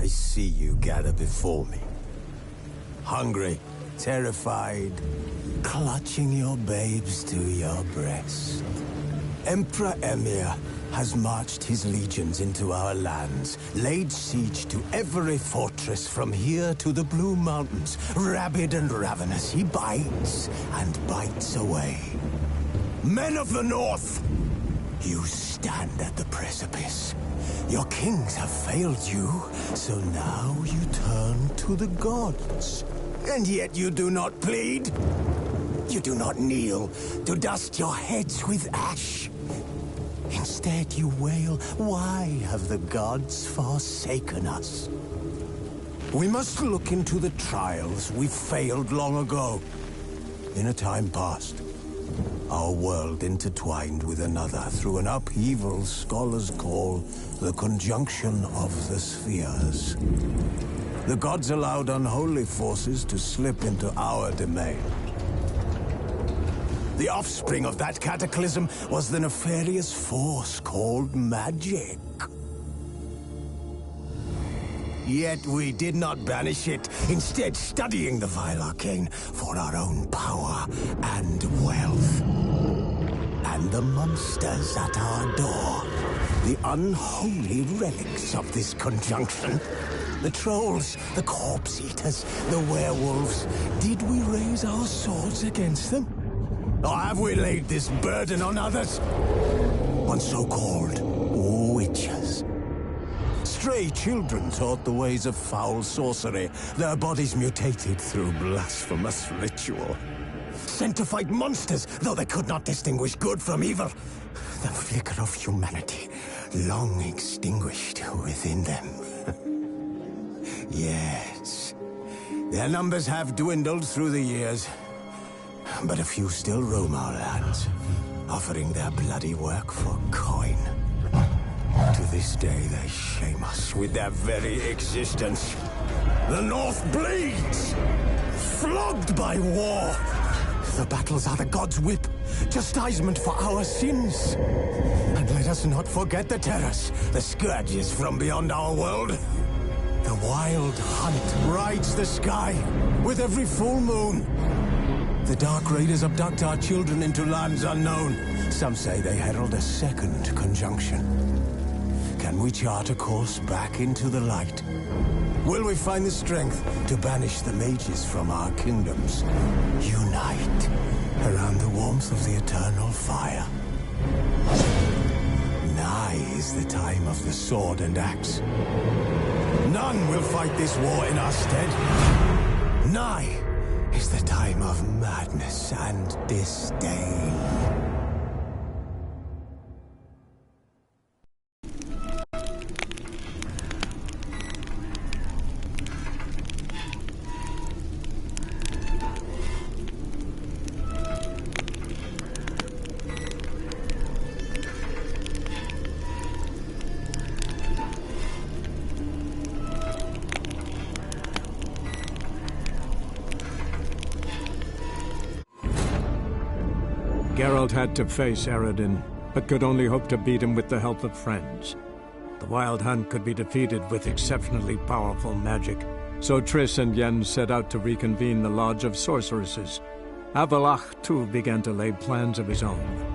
I see you gather before me. Hungry, terrified, clutching your babes to your breast. Emperor Emir has marched his legions into our lands, laid siege to every fortress from here to the Blue Mountains. Rabid and ravenous, he bites and bites away. Men of the North, you stand at the precipice. Your kings have failed you, so now you turn to the gods. And yet you do not plead. You do not kneel to dust your heads with ash. Instead you wail, why have the gods forsaken us? We must look into the trials we failed long ago. In a time past, our world intertwined with another through an upheaval scholars call the conjunction of the spheres. The gods allowed unholy forces to slip into our domain. The offspring of that cataclysm was the nefarious force called magic. Yet we did not banish it, instead studying the vile arcane for our own power and wealth. And the monsters at our door, the unholy relics of this conjunction. The trolls, the corpse-eaters, the werewolves. Did we raise our swords against them? Or have we laid this burden on others? On so-called witches. Stray children taught the ways of foul sorcery, their bodies mutated through blasphemous ritual. Sent to fight monsters, though they could not distinguish good from evil. The flicker of humanity, long extinguished within them. Yes, their numbers have dwindled through the years, but a few still roam our lands, offering their bloody work for coin. To this day, they shame us with their very existence. The North bleeds, flogged by war. The battles are the gods' whip, chastisement for our sins. And let us not forget the terrors, the scourges from beyond our world. The wild hunt rides the sky with every full moon. The Dark Raiders abduct our children into lands unknown. Some say they herald a second conjunction. Can we chart a course back into the light? Will we find the strength to banish the mages from our kingdoms? Unite around the warmth of the eternal fire. Nigh is the time of the sword and axe. None will fight this war in our stead. Nigh is the time of madness and disdain. Geralt had to face Eredin, but could only hope to beat him with the help of friends. The Wild Hunt could be defeated with exceptionally powerful magic, so Triss and Yen set out to reconvene the Lodge of Sorceresses. Avallac'h, too, began to lay plans of his own.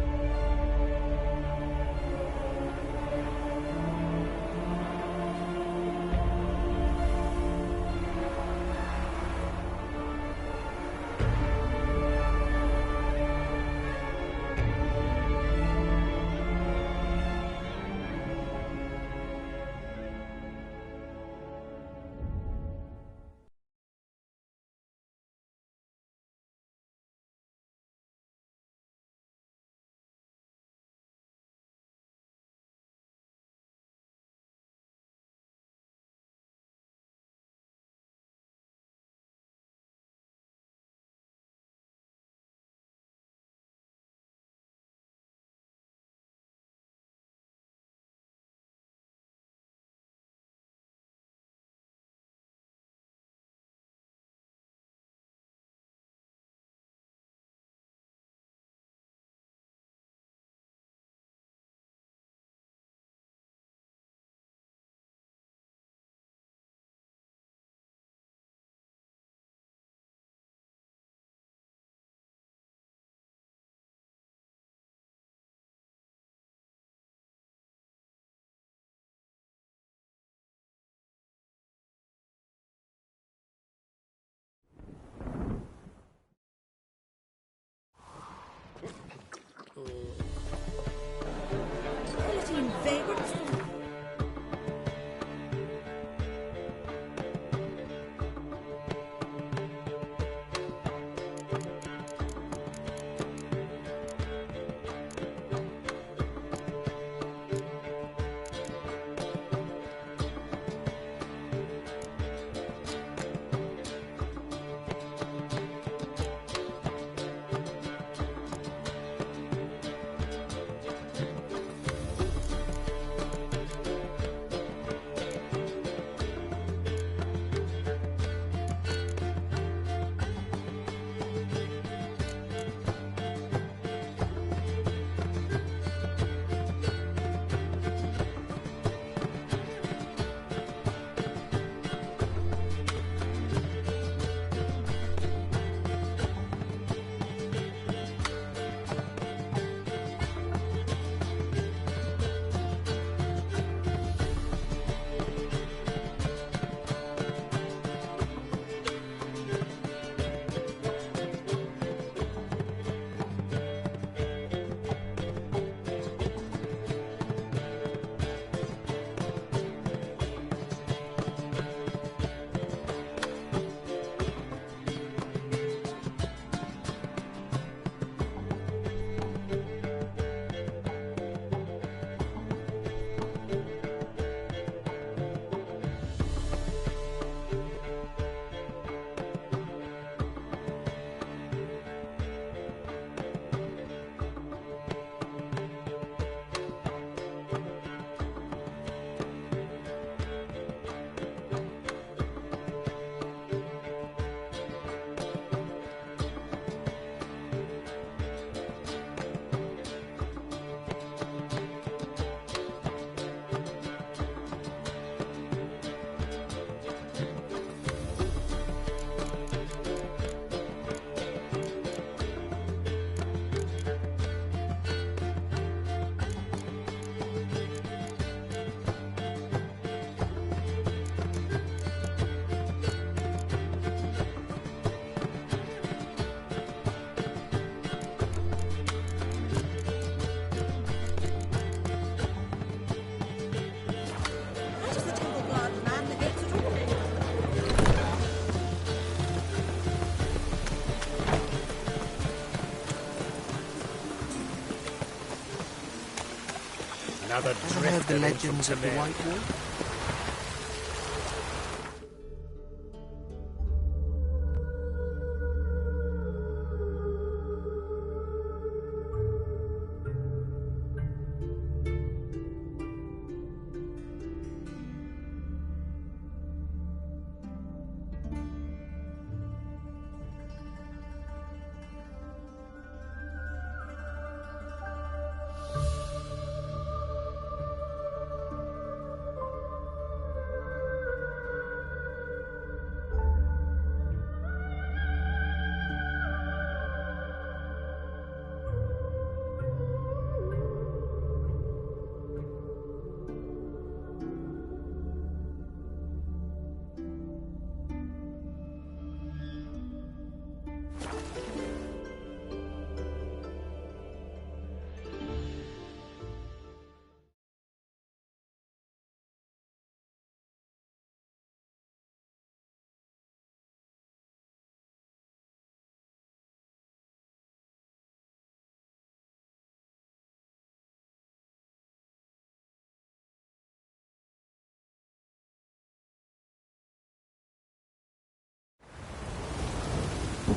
another Ever heard the legends of the White Wolf?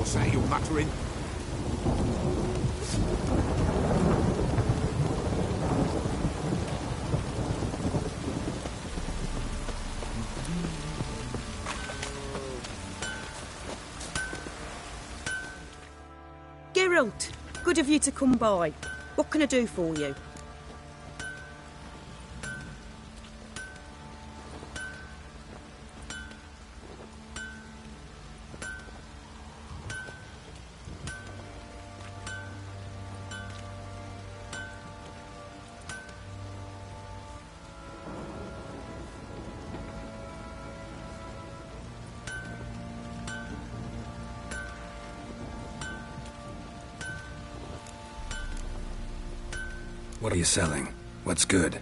What's that you're muttering? Geralt, good of you to come by. What can I do for you? What are you selling? What's good?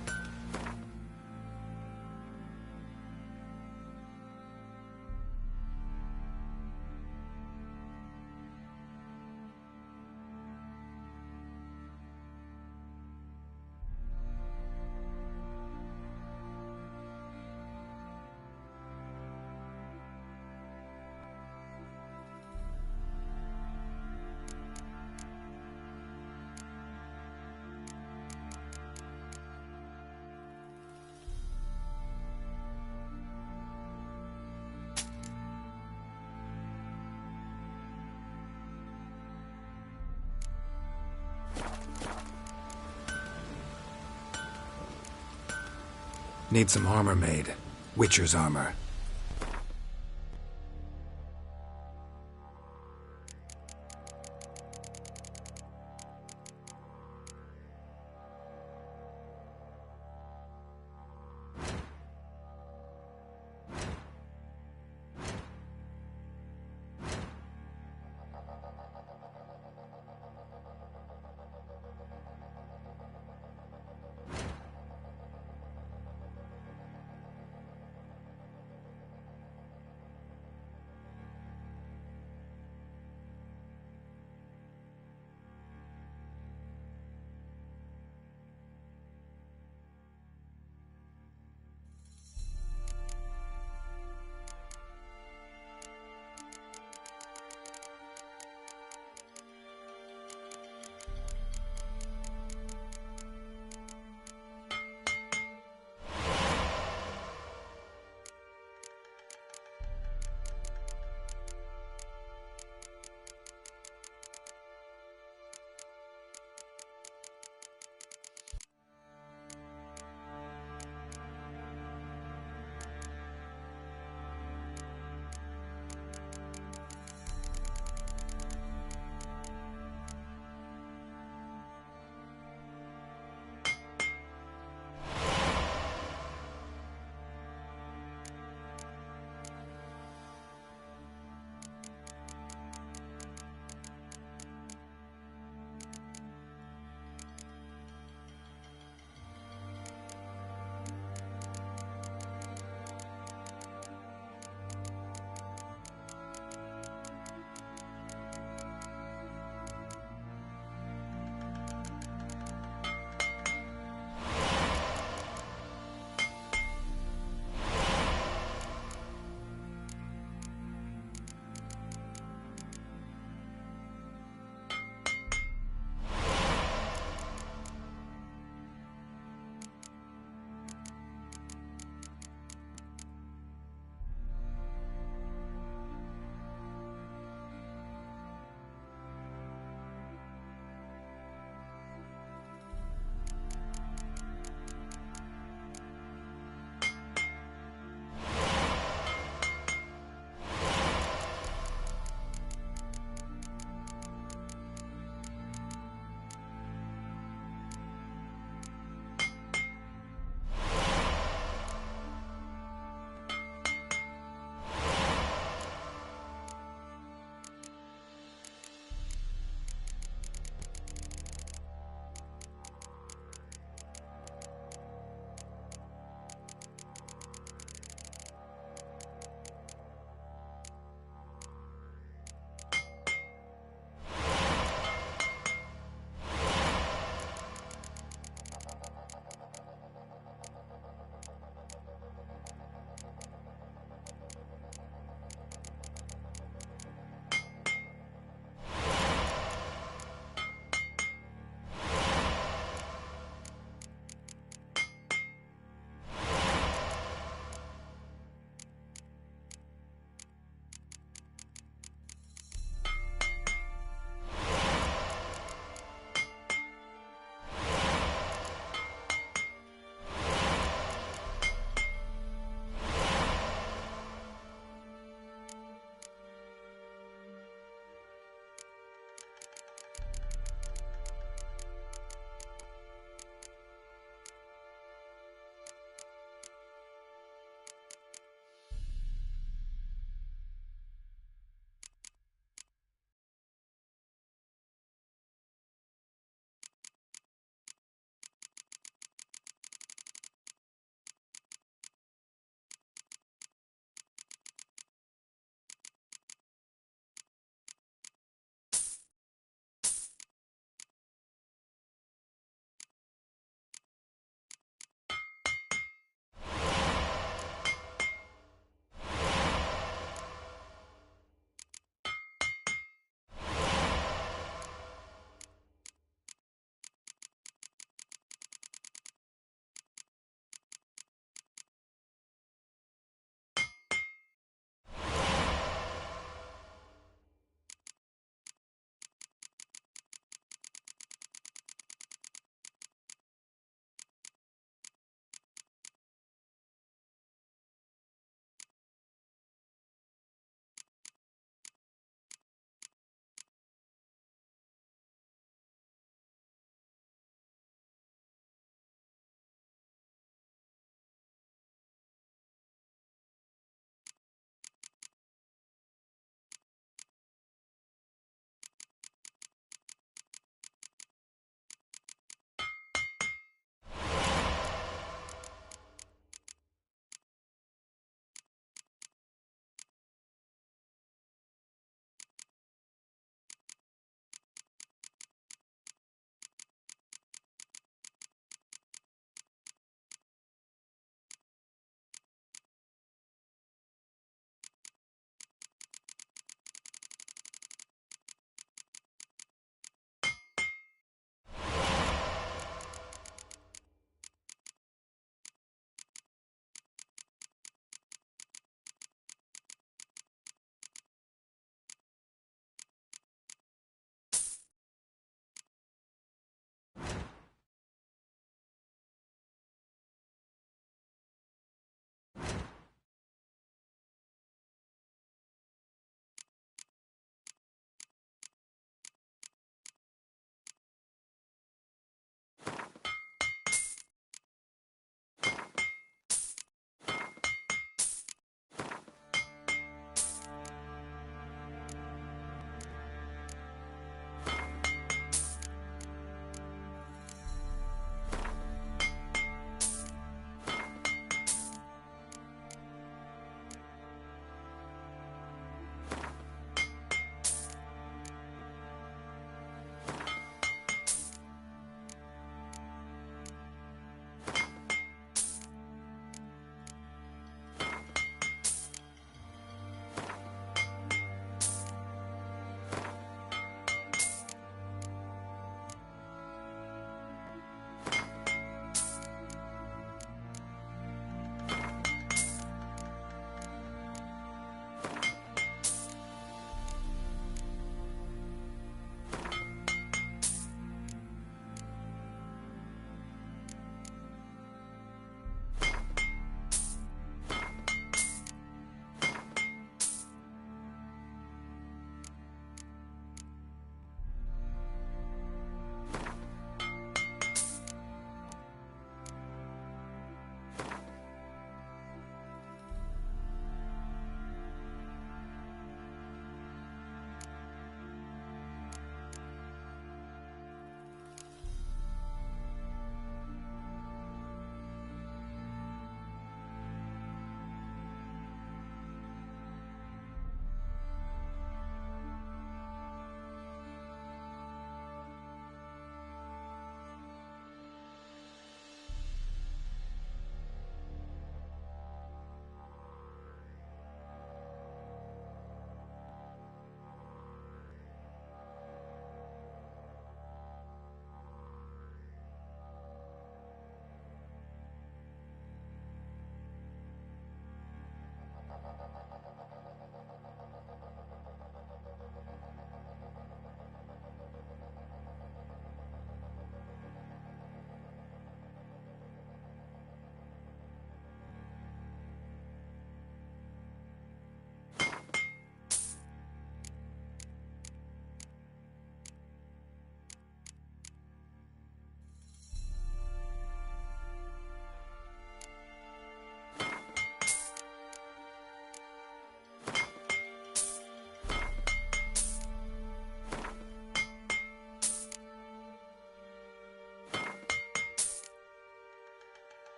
Need some armor made. Witcher's armor.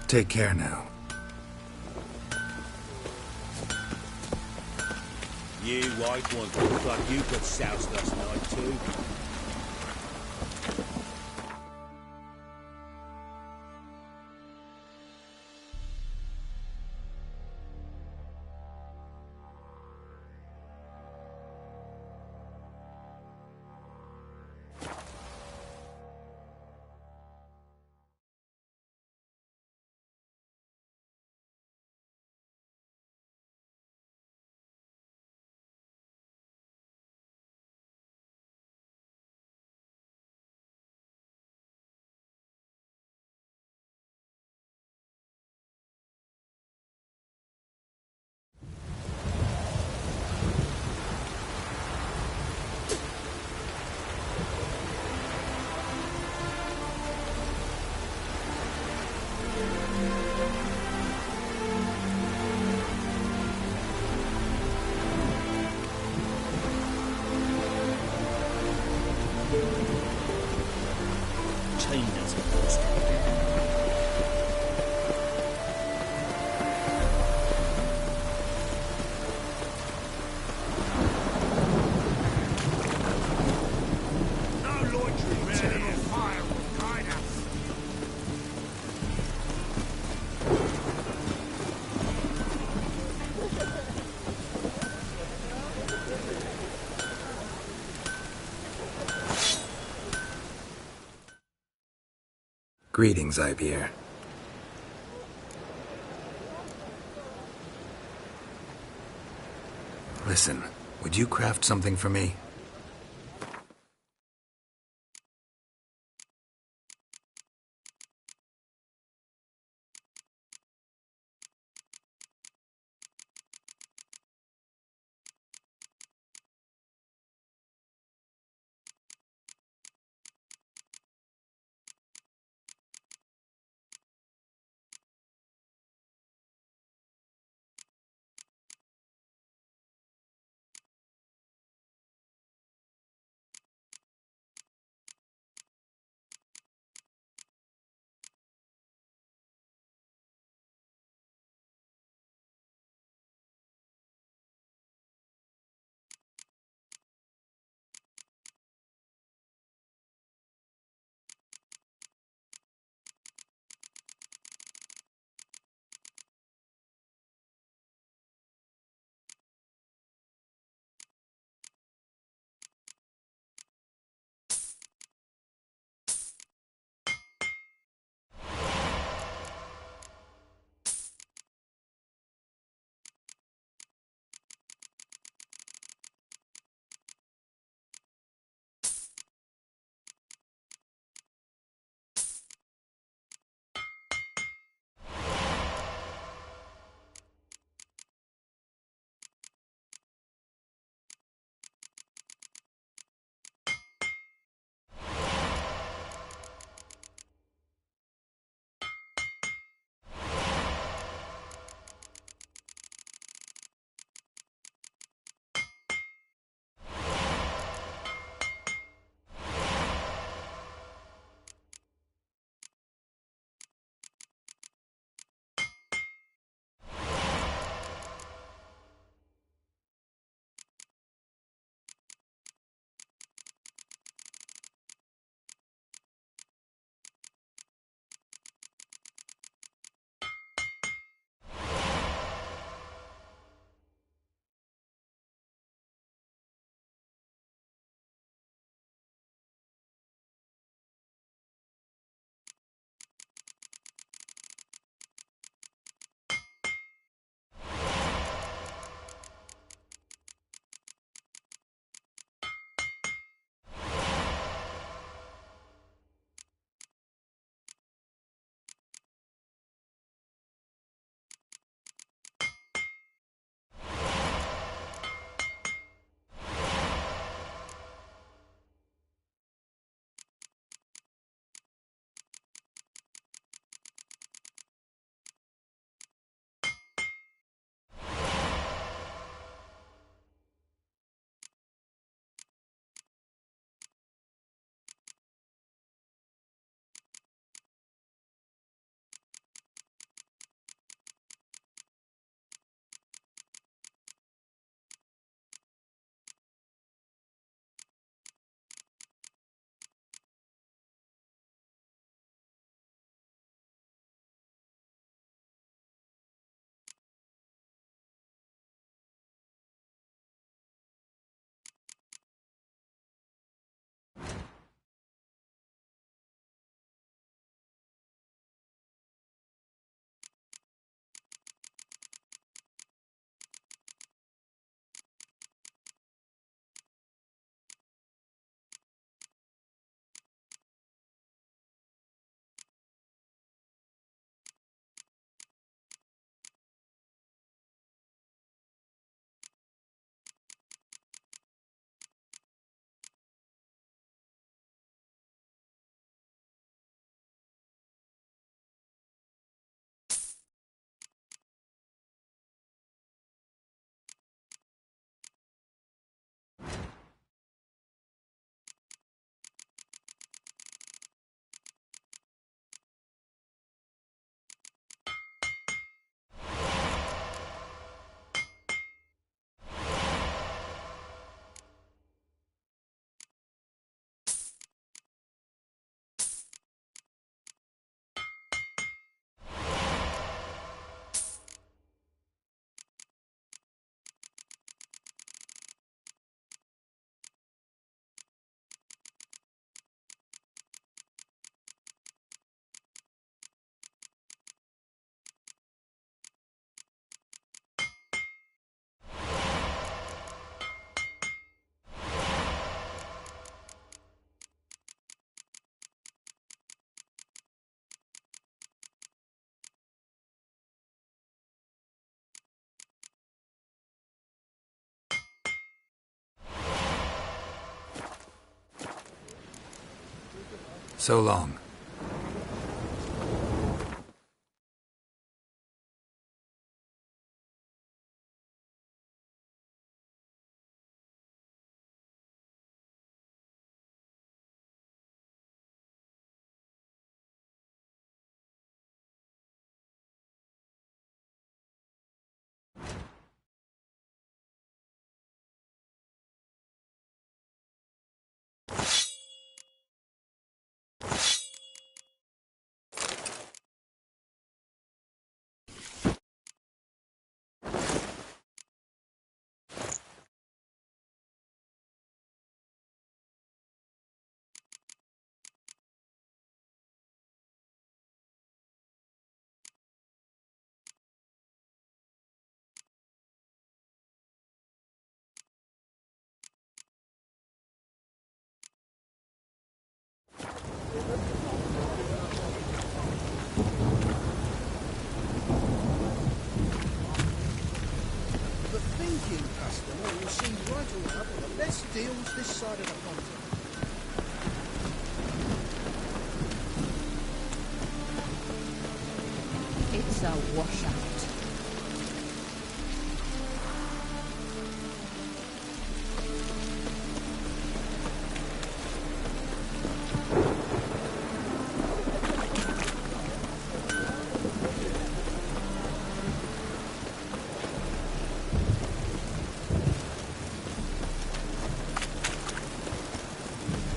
Take care now. You white ones look like you got soused last night too. Greetings, Ibeer. Listen, would you craft something for me? So long. The thinking customer will see right away the best deals this side of the continent. It's a washout.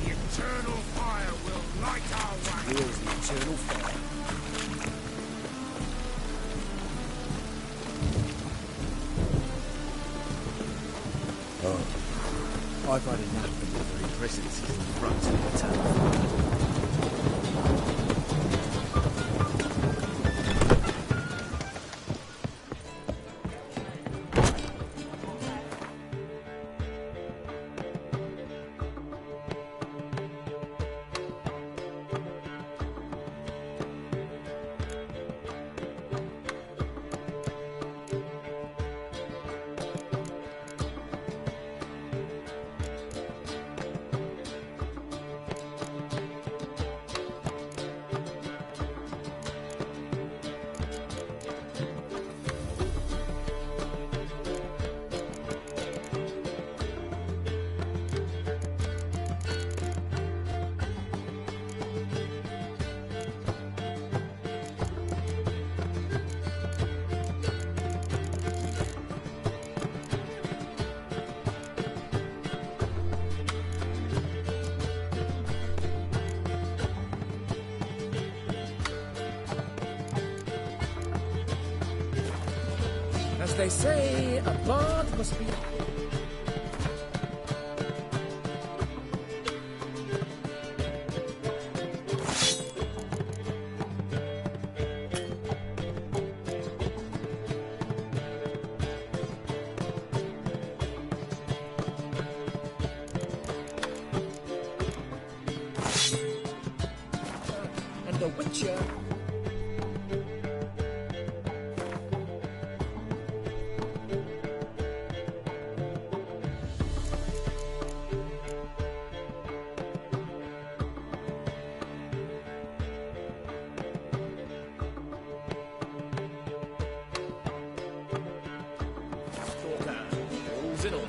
The eternal fire will light our way. Here's the eternal fire. I've had enough of delivering presents in front of the town. As they say, a bard must be... and the Witcher... Rules in order.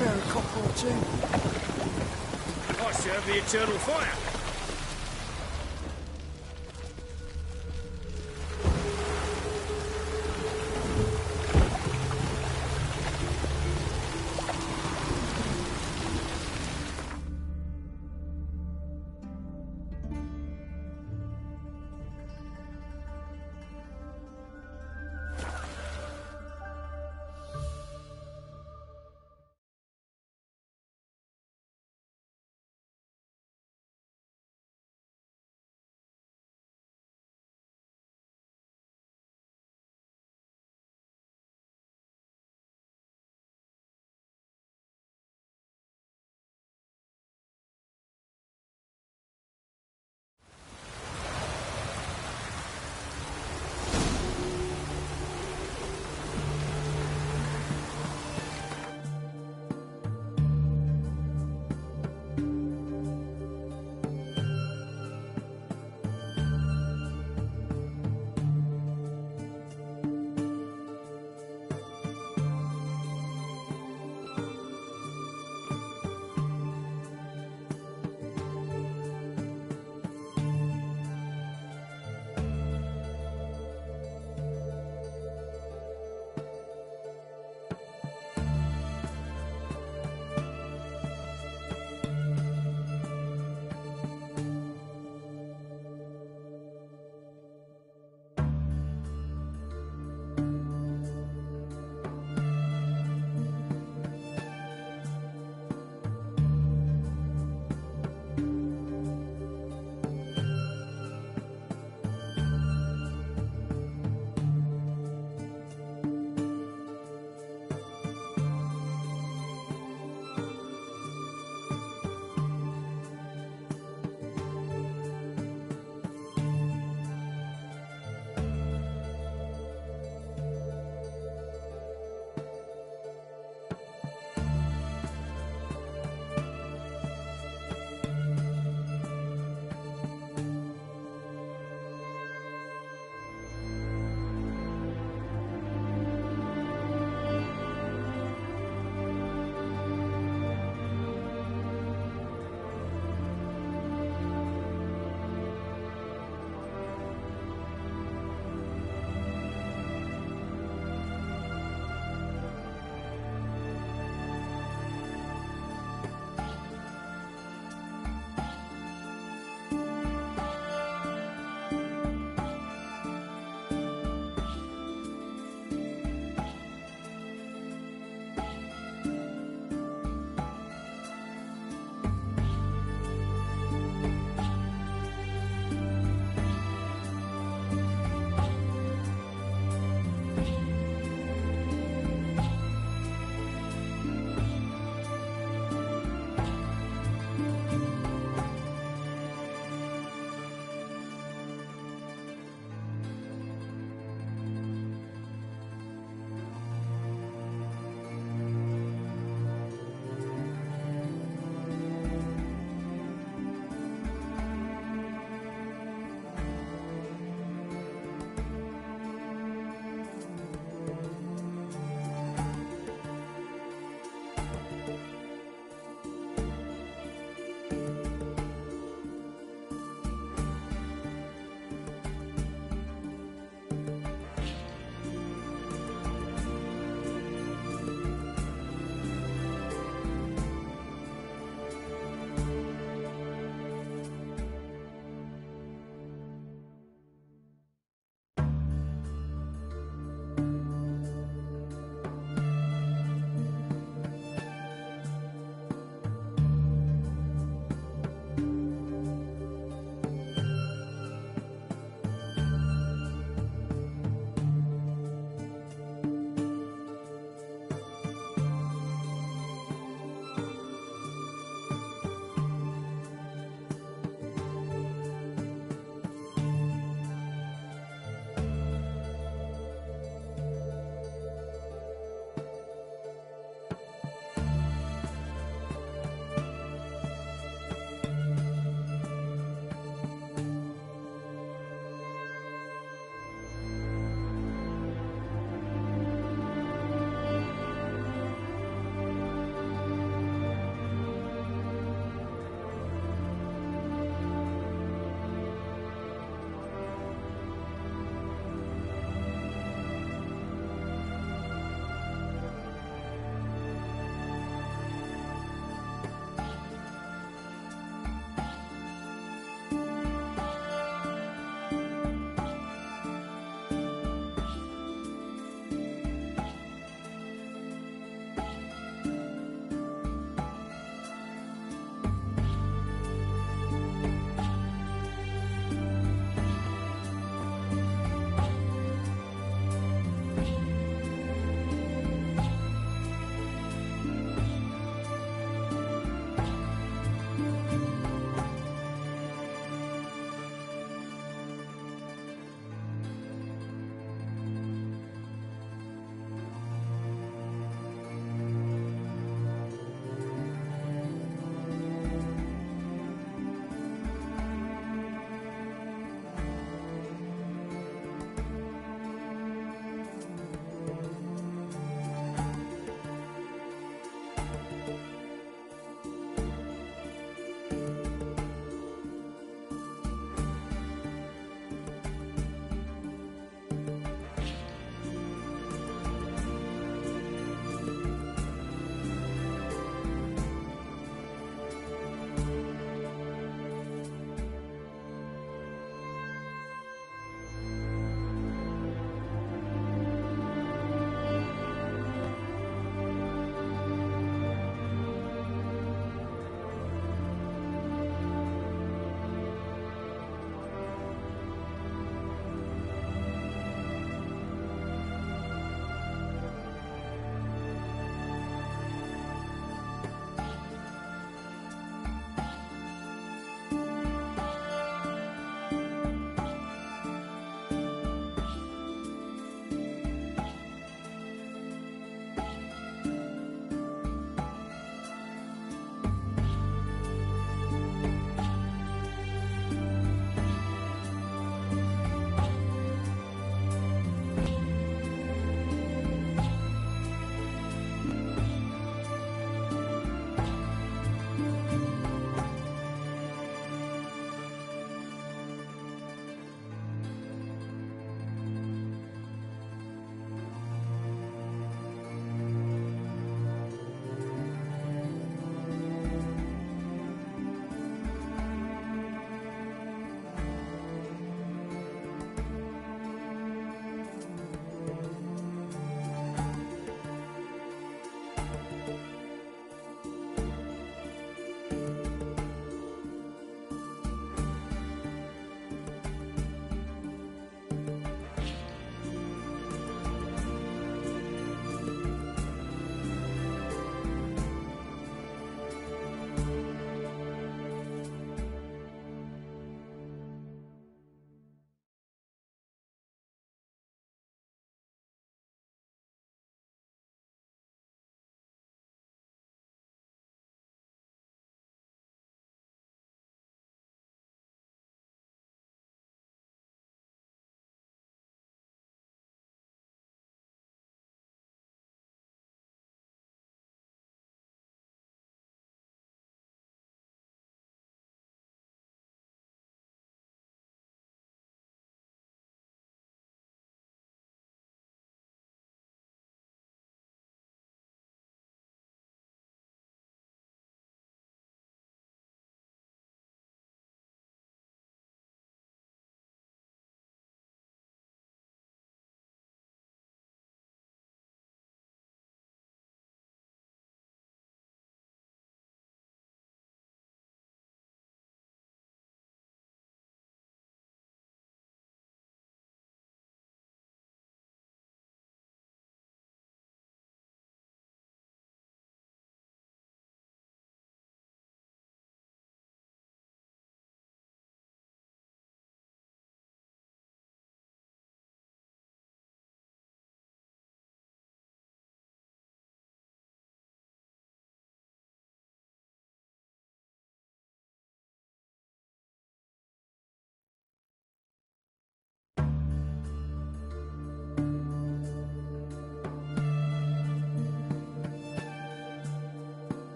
Spare a copper or two. I serve the eternal fire.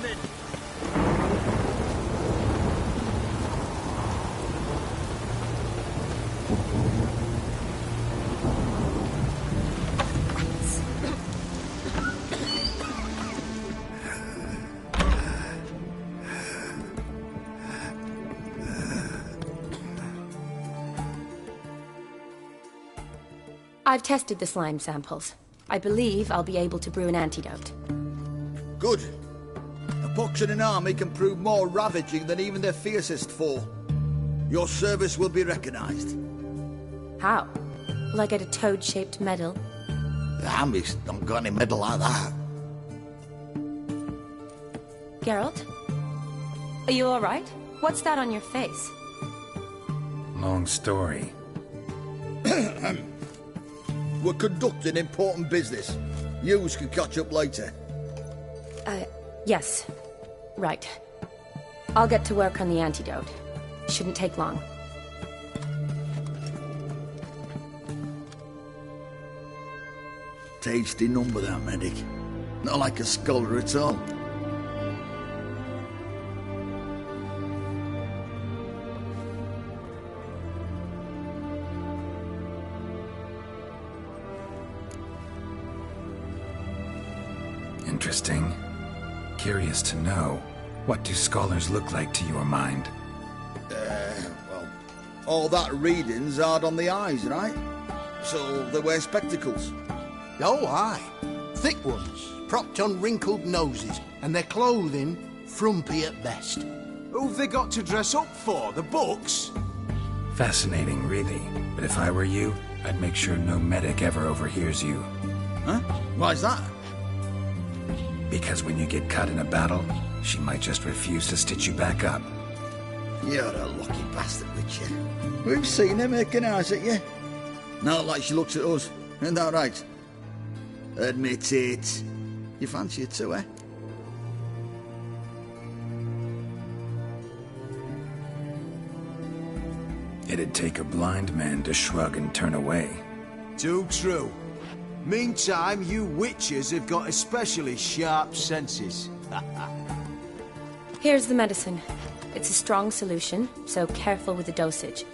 coming! I've tested the slime samples. I believe I'll be able to brew an antidote. Good. A pox in an army can prove more ravaging than even their fiercest foe. Your service will be recognized. How? Will I get a toad-shaped medal? The army's not got any medal like that. Geralt? Are you alright? What's that on your face? Long story. We're conducting important business. Yous can catch up later. Yes. Right. I'll get to work on the antidote. Shouldn't take long. Tasty number, that medic. Not like a scholar at all. Interesting. Curious to know, what do scholars look like to your mind? Well, all that reading's hard on the eyes, right? So they wear spectacles. Oh, aye. Thick ones, propped on wrinkled noses, and their clothing frumpy at best. Who've they got to dress up for? The books? Fascinating, really. But if I were you, I'd make sure no medic ever overhears you. Huh? Why's that? Because when you get cut in a battle, she might just refuse to stitch you back up. You're a lucky bastard, Witcher. We've seen her making eyes at you. Not like she looks at us. Isn't that right? Admit it. You fancy it too, eh? It'd take a blind man to shrug and turn away. Too true. Meantime, you witches have got especially sharp senses. Here's the medicine. It's a strong solution, so careful with the dosage.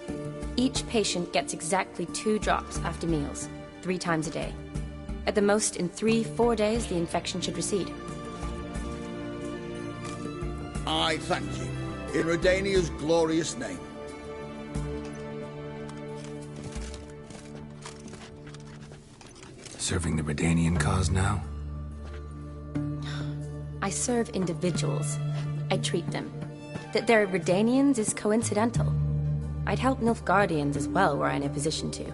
Each patient gets exactly 2 drops after meals, 3 times a day. At the most, in 3-4 days, the infection should recede. I thank you. In Redania's glorious name. Serving the Redanian cause now? I serve individuals. I treat them. That they're Redanians is coincidental. I'd help Nilfgaardians as well were I in a position to.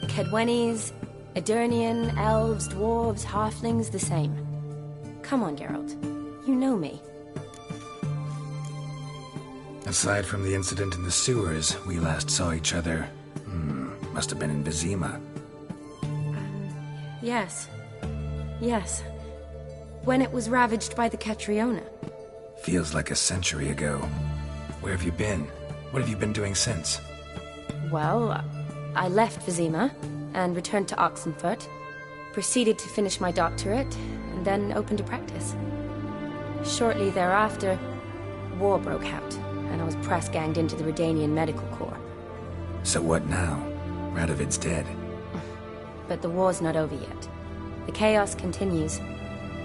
Kedwenis, Edirnian, elves, dwarves, halflings, the same. Come on, Geralt. You know me. Aside from the incident in the sewers, we last saw each other... must have been in Vizima. Yes. Yes. When it was ravaged by the Catriona. Feels like a century ago. Where have you been? What have you been doing since? Well, I left Vizima and returned to Oxenfurt, proceeded to finish my doctorate, and then opened a practice. Shortly thereafter, war broke out, and I was press-ganged into the Redanian Medical Corps. So what now? Radovid's dead. But the war's not over yet. The chaos continues.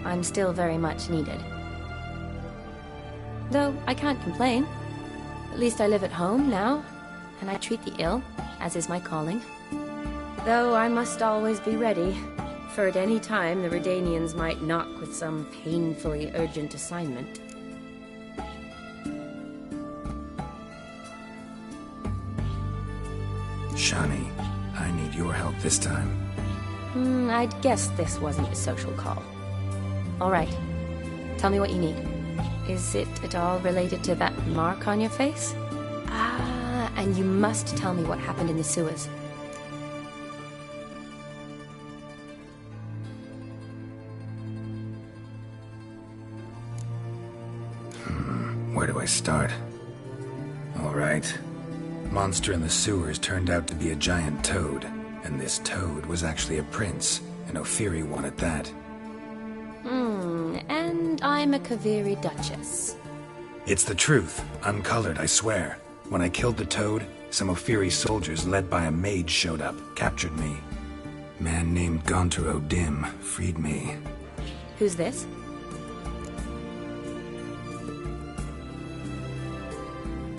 I'm still very much needed. Though I can't complain. At least I live at home now, and I treat the ill, as is my calling. Though I must always be ready, for at any time the Redanians might knock with some painfully urgent assignment. Shani, I need your help this time. I'd guess this wasn't a social call. All right. Tell me what you need. Is it at all related to that mark on your face? Ah, and you must tell me what happened in the sewers. Where do I start? All right. Monster in the sewers turned out to be a giant toad. And this toad was actually a prince, and Ophiri wanted that. And And I'm a Kaviri Duchess. It's the truth, uncolored, I swear. When I killed the toad, some Ophiri soldiers led by a mage showed up, captured me. Man named Gaunter O'Dim freed me. Who's this?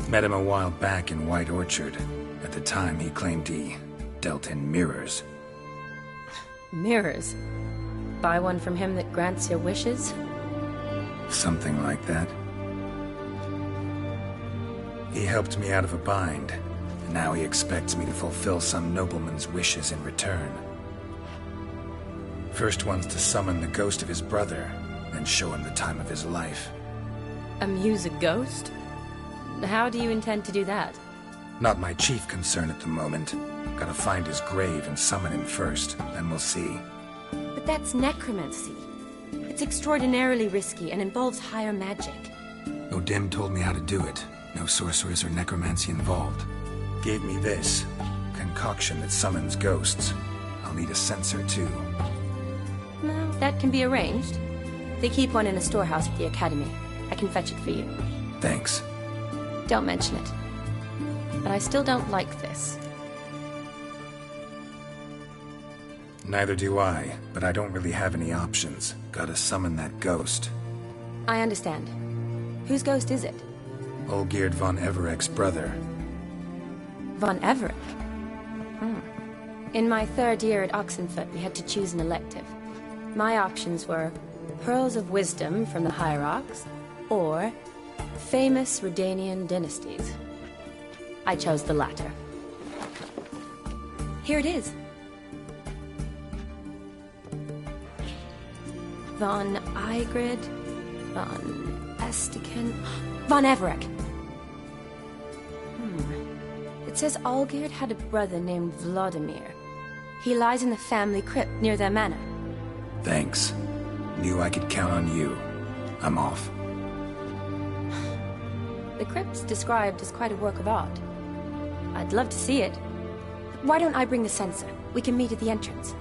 Met him a while back in White Orchard. At the time, he claimed he dealt in mirrors. Mirrors? Buy one from him that grants your wishes? Something like that. He helped me out of a bind, and now he expects me to fulfill some nobleman's wishes in return. First one's to summon the ghost of his brother, then show him the time of his life. Amuse a ghost? How do you intend to do that? Not my chief concern at the moment. Gotta find his grave and summon him first, then we'll see. But that's necromancy. It's extraordinarily risky and involves higher magic. O'Dim told me how to do it. No sorcerers or necromancy involved. Gave me this concoction that summons ghosts. I'll need a censer too. Well, that can be arranged. They keep one in a storehouse at the academy. I can fetch it for you. Thanks. Don't mention it. But I still don't like this. Neither do I, but I don't really have any options. Gotta summon that ghost. I understand. Whose ghost is it? Olgierd von Evereck's brother. Von Evereck? In my third year at Oxenfoot, we had to choose an elective. My options were Pearls of Wisdom from the Hierarchs, or Famous Redanian Dynasties. I chose the latter. Here it is. Von Igrid, Von Estiken, Von Evereck. It says Olgierd had a brother named Vladimir. He lies in the family crypt near their manor. Thanks. Knew I could count on you. I'm off. The crypt's described as quite a work of art. I'd love to see it. Why don't I bring the censer? We can meet at the entrance.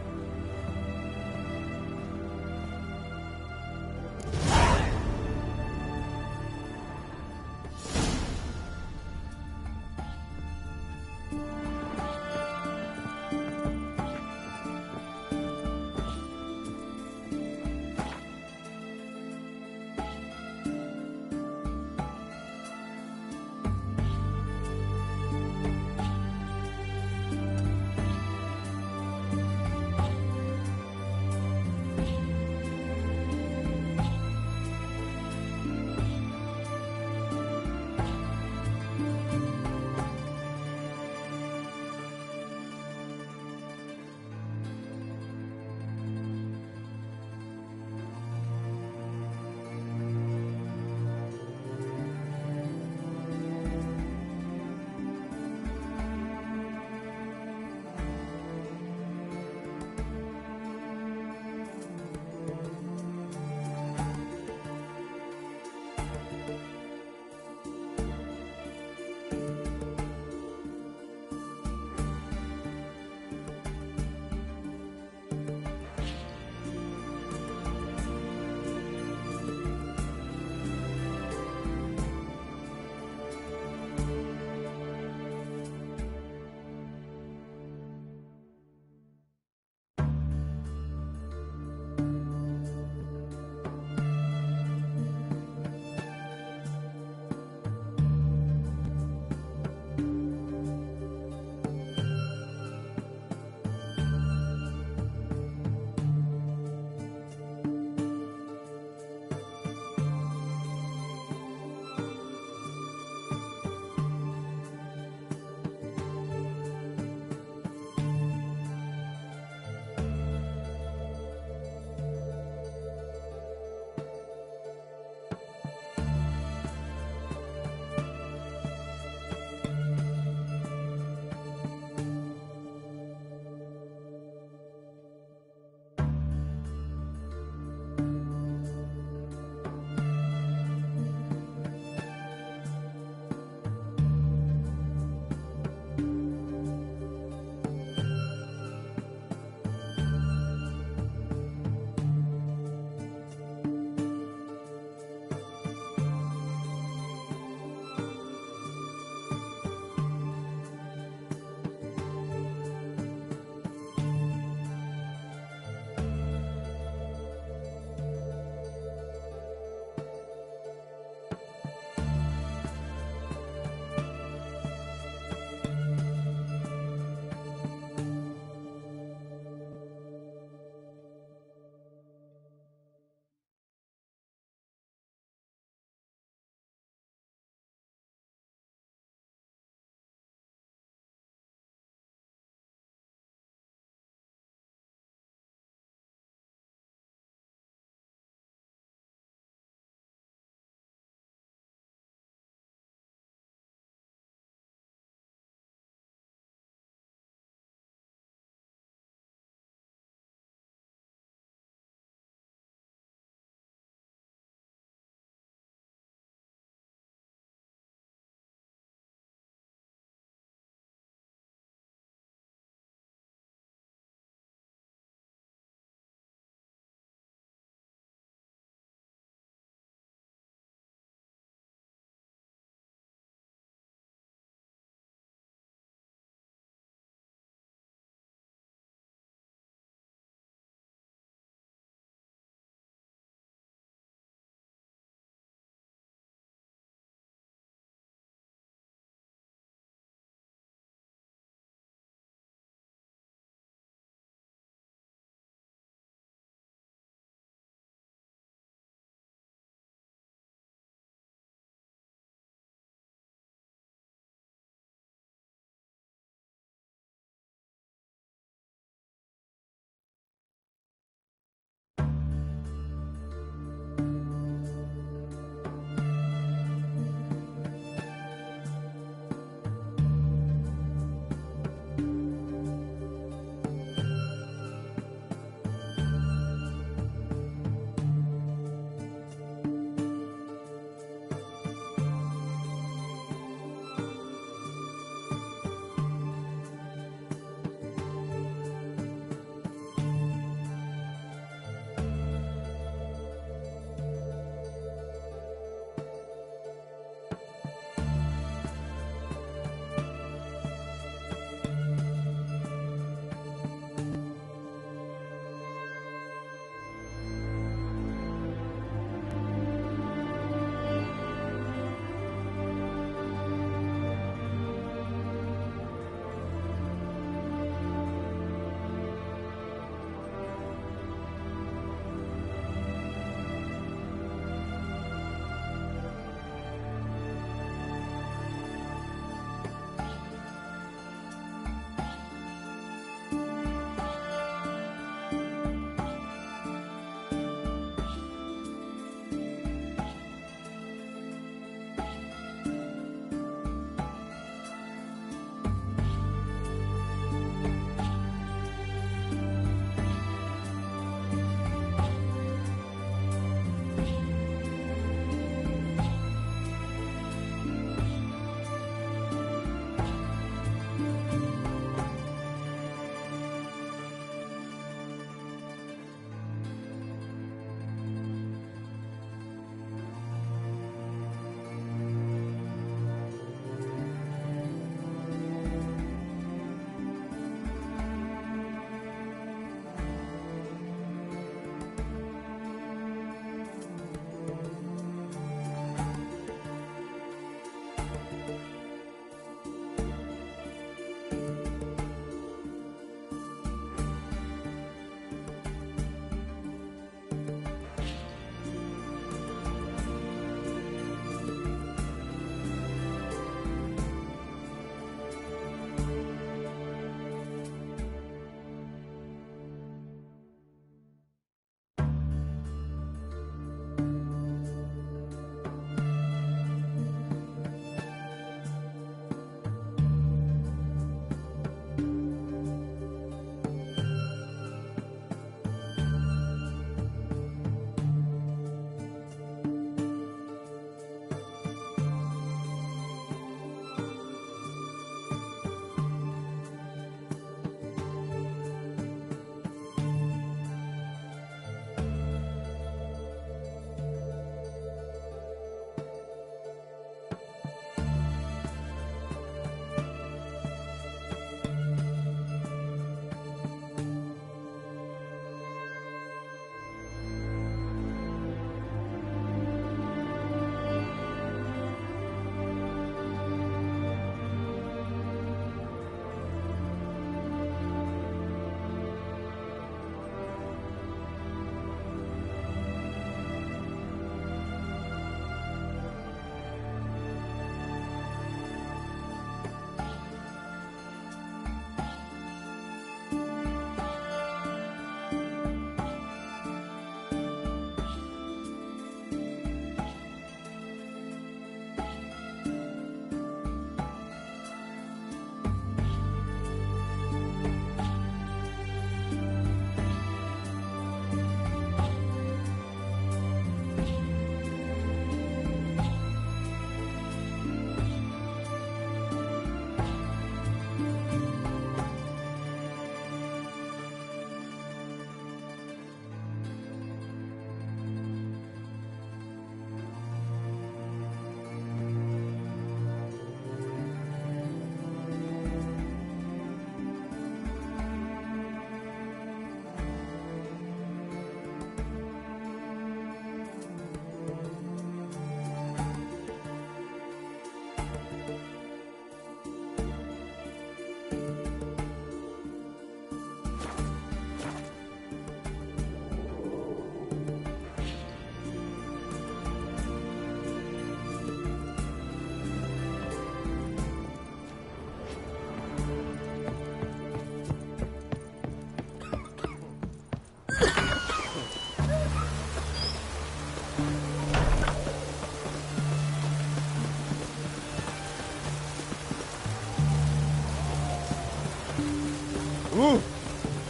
Ooh.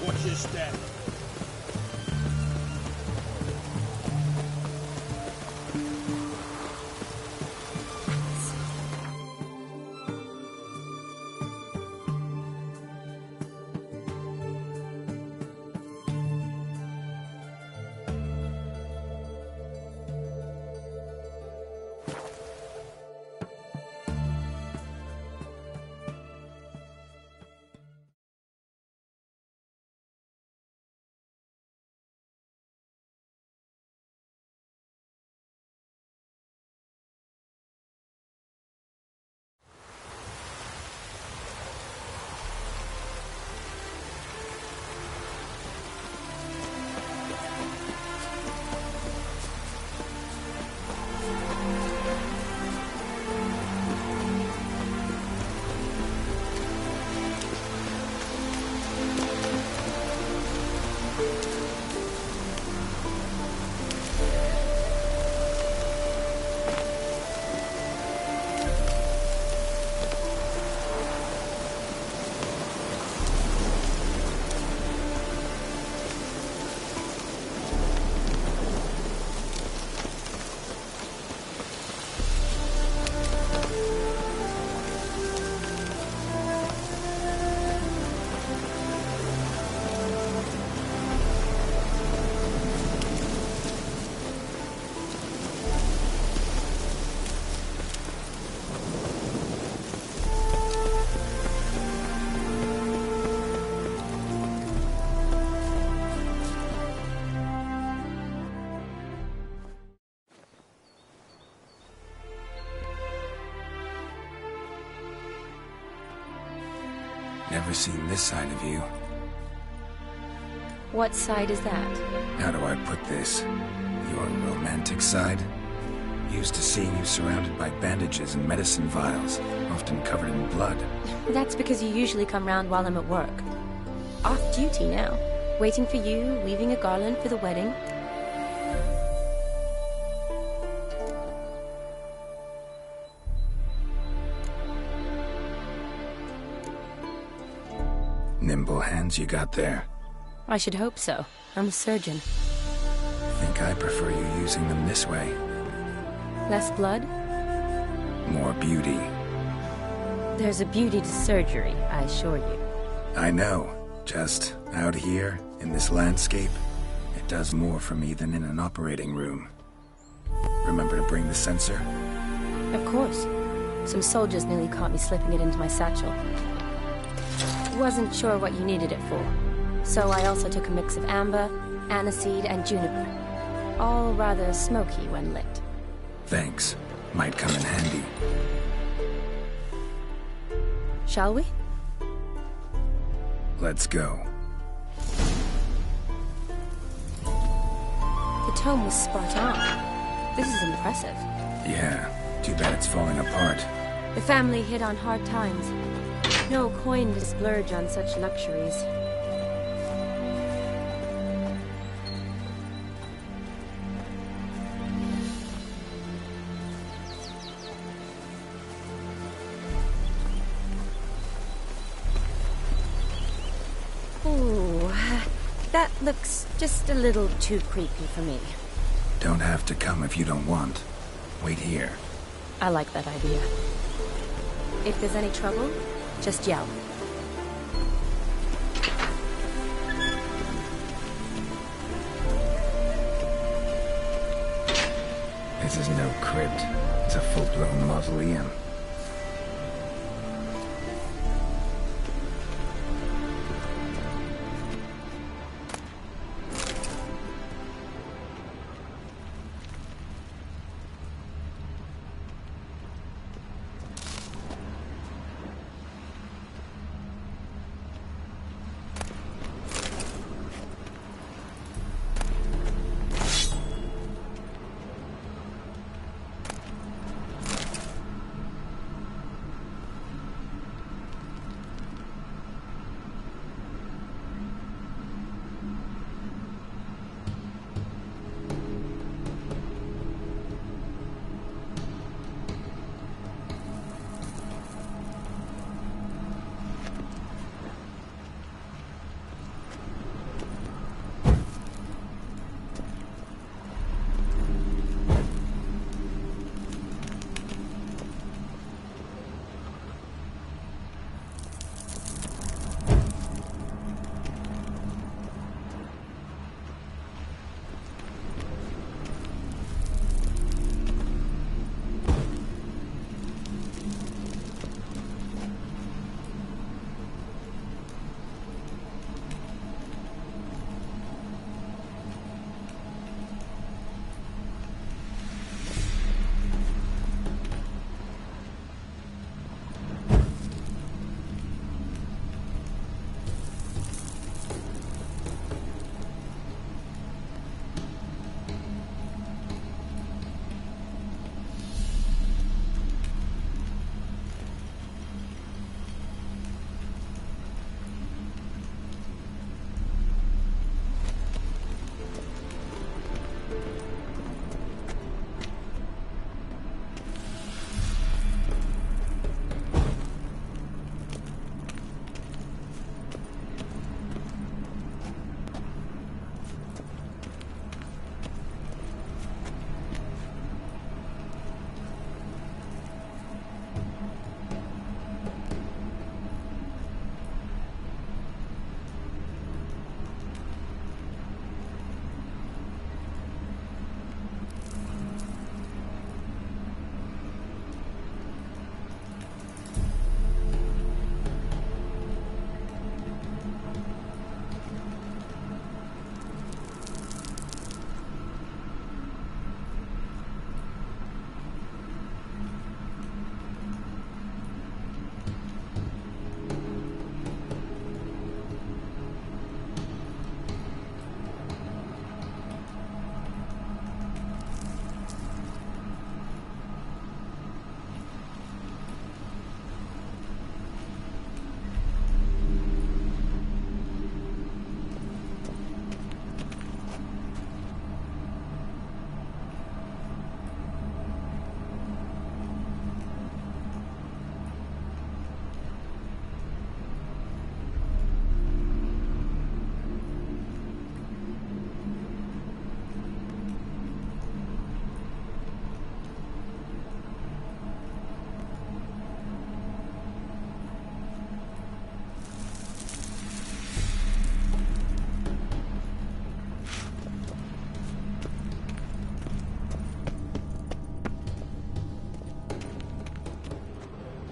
Watch your step. Never seen this side of you. What side is that? How do I put this? Your romantic side? Used to seeing you surrounded by bandages and medicine vials, often covered in blood. That's because you usually come round while I'm at work. Off duty now. Waiting for you, weaving a garland for the wedding. Nimble hands you got there. I should hope so. I'm a surgeon. Think I prefer you using them this way. Less blood? More beauty. There's a beauty to surgery, I assure you. I know. Just out here, in this landscape, it does more for me than in an operating room. Remember to bring the sensor? Of course. Some soldiers nearly caught me slipping it into my satchel. Wasn't sure what you needed it for, so I also took a mix of amber, aniseed, and juniper. All rather smoky when lit. Thanks. Might come in handy. Shall we? Let's go. The tome was spot on. This is impressive. Yeah, too bad it's falling apart. The family hit on hard times. No coin to splurge on such luxuries. Ooh, that looks just a little too creepy for me. Don't have to come if you don't want. Wait here. I like that idea. If there's any trouble, just yell. This is no crypt. It's a full-blown mausoleum.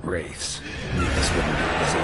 Wraiths. This wouldn't be easy.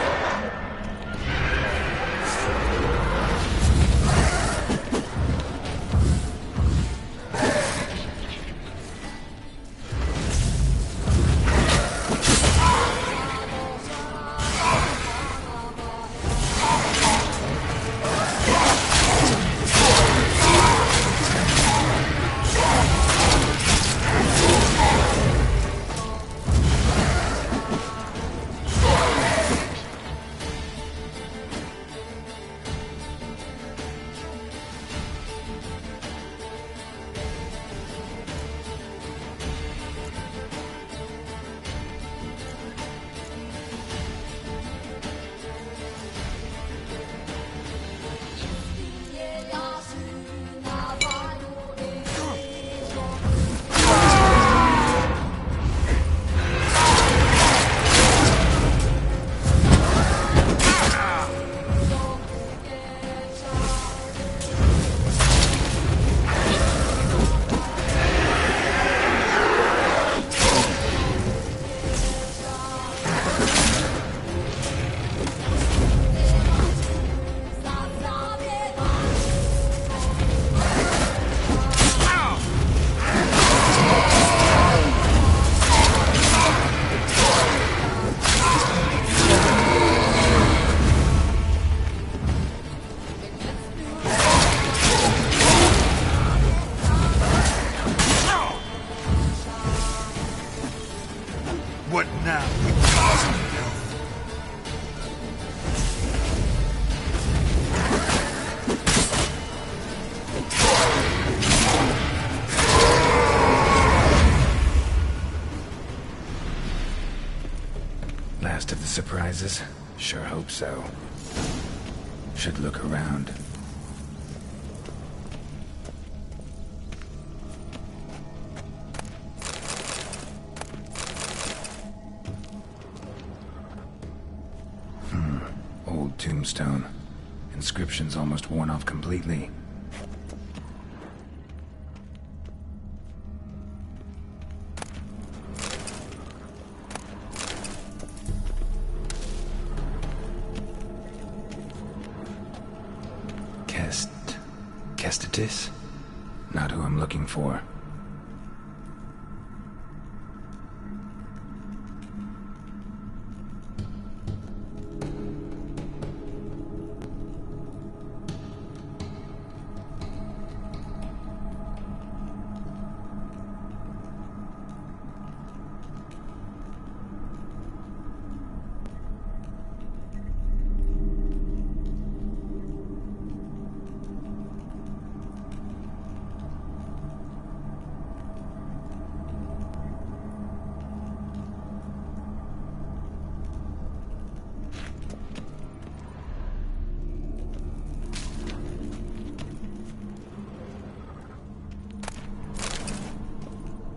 What now? Last of the surprises? Sure hope so. Should look around. Old tombstone. Inscription's almost worn off completely. Kestatis? Not who I'm looking for.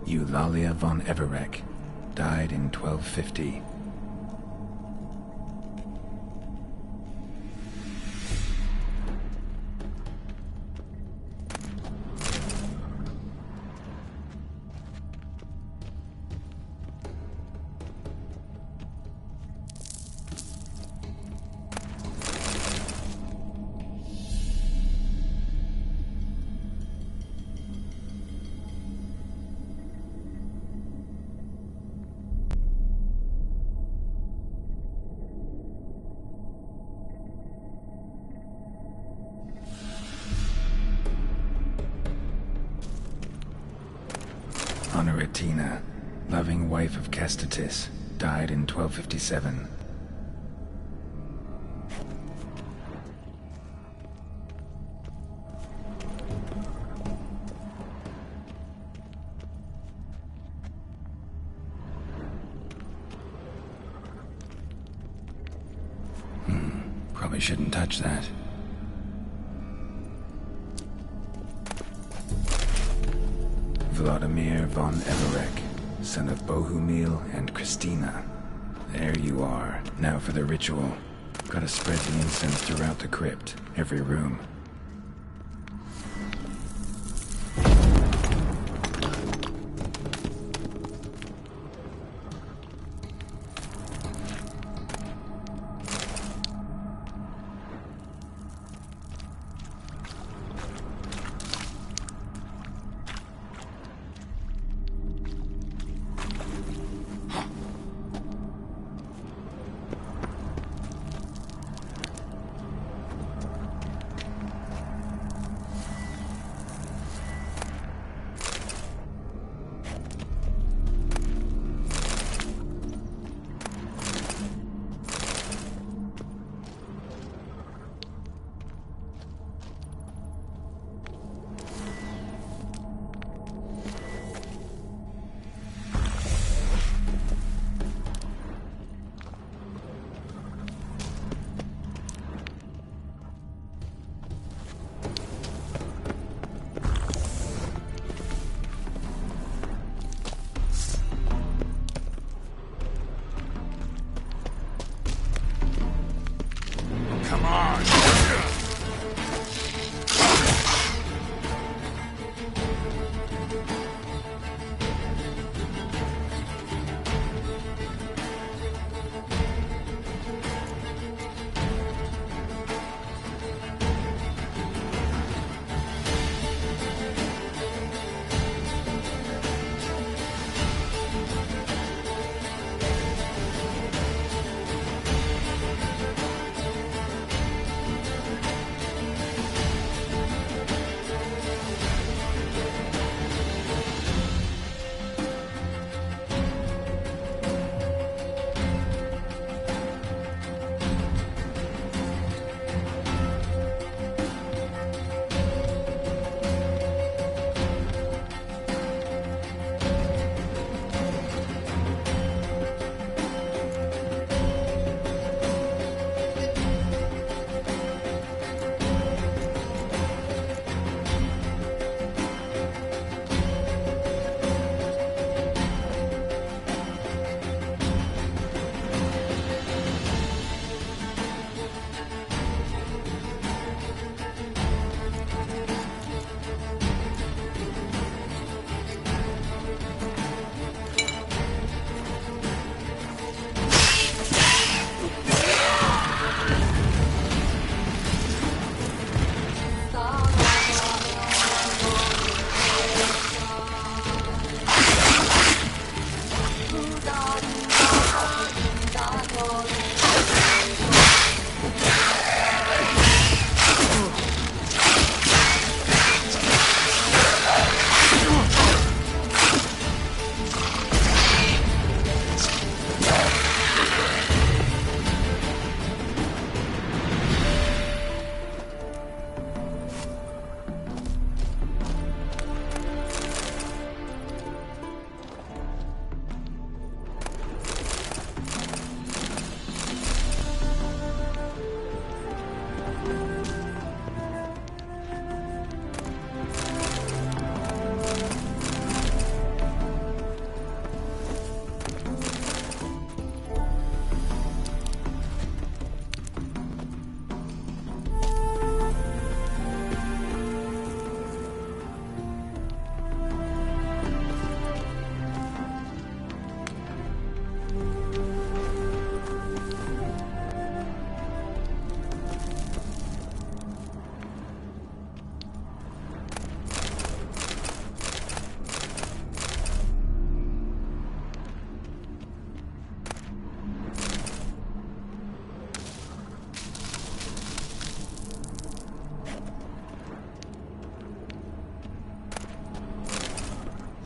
Eulalia von Everek, died in 1250. Honoratina, loving wife of Kestatis, died in 1257. Probably shouldn't touch that. Vladimir von Everek, son of Bohumil and Christina. There you are. Now for the ritual. Gotta spread the incense throughout the crypt, every room.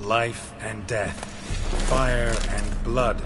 Life and death, fire and blood.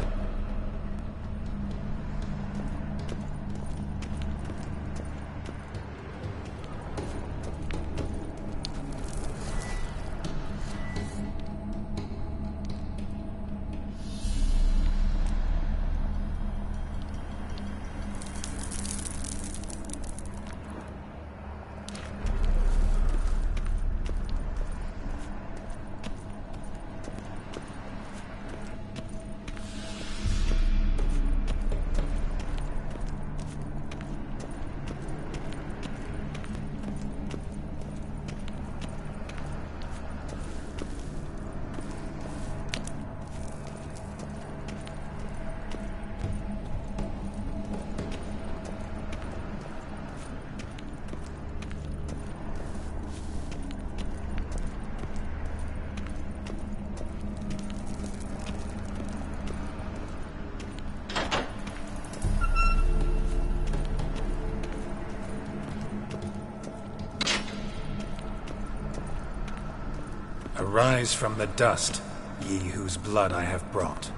Arise from the dust, ye whose blood I have brought.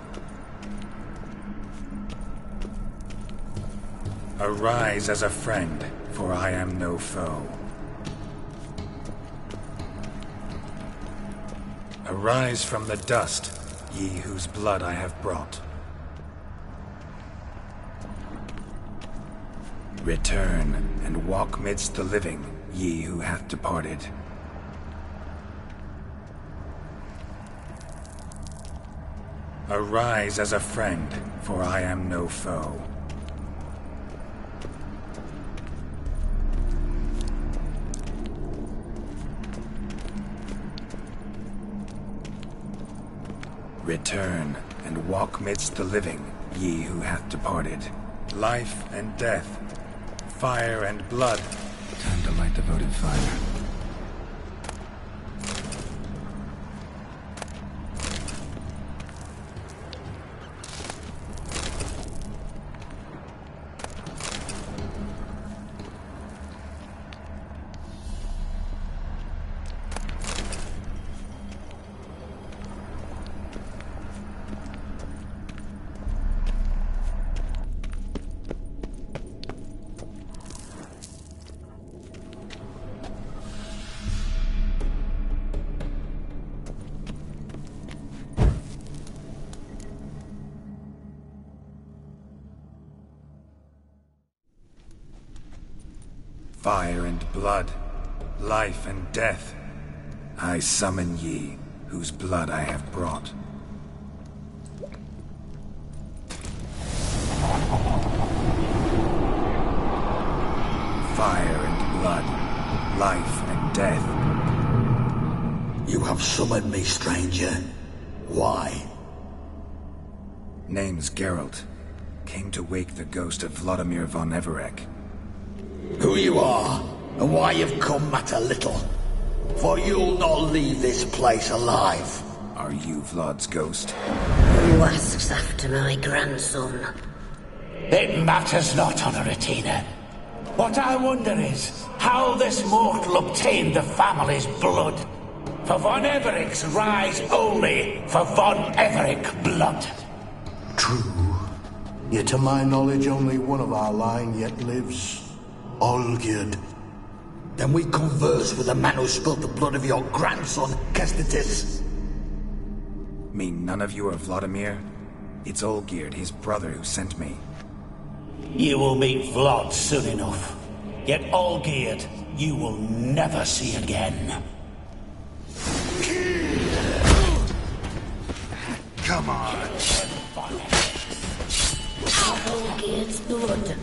Arise as a friend, for I am no foe. Arise from the dust, ye whose blood I have brought. Return, and walk midst the living, ye who hath departed. Arise as a friend, for I am no foe. Return, and walk midst the living, ye who hath departed. Life and death, fire and blood. Time to light the votive fire. Fire and blood, life and death. I summon ye, whose blood I have brought. Fire and blood, life and death. You have summoned me, stranger. Why? Name's Geralt. Came to wake the ghost of Vladimir von Everec. Who you are, and why you've come matter little. For you'll not leave this place alive. Are you Vlad's ghost? Who asks after my grandson? It matters not, Honoratina. What I wonder is how this mortal obtained the family's blood. For von Everec's rise only for von Everec blood. True. Yet to my knowledge, only one of our line yet lives. Olgierd. Then we converse with the man who spilled the blood of your grandson, Kestetis. Mean none of you are Vladimir? It's Olgierd, his brother, who sent me. You will meet Vlad soon enough. Yet Olgierd, you will never see again. Come on. Olgierd's blood.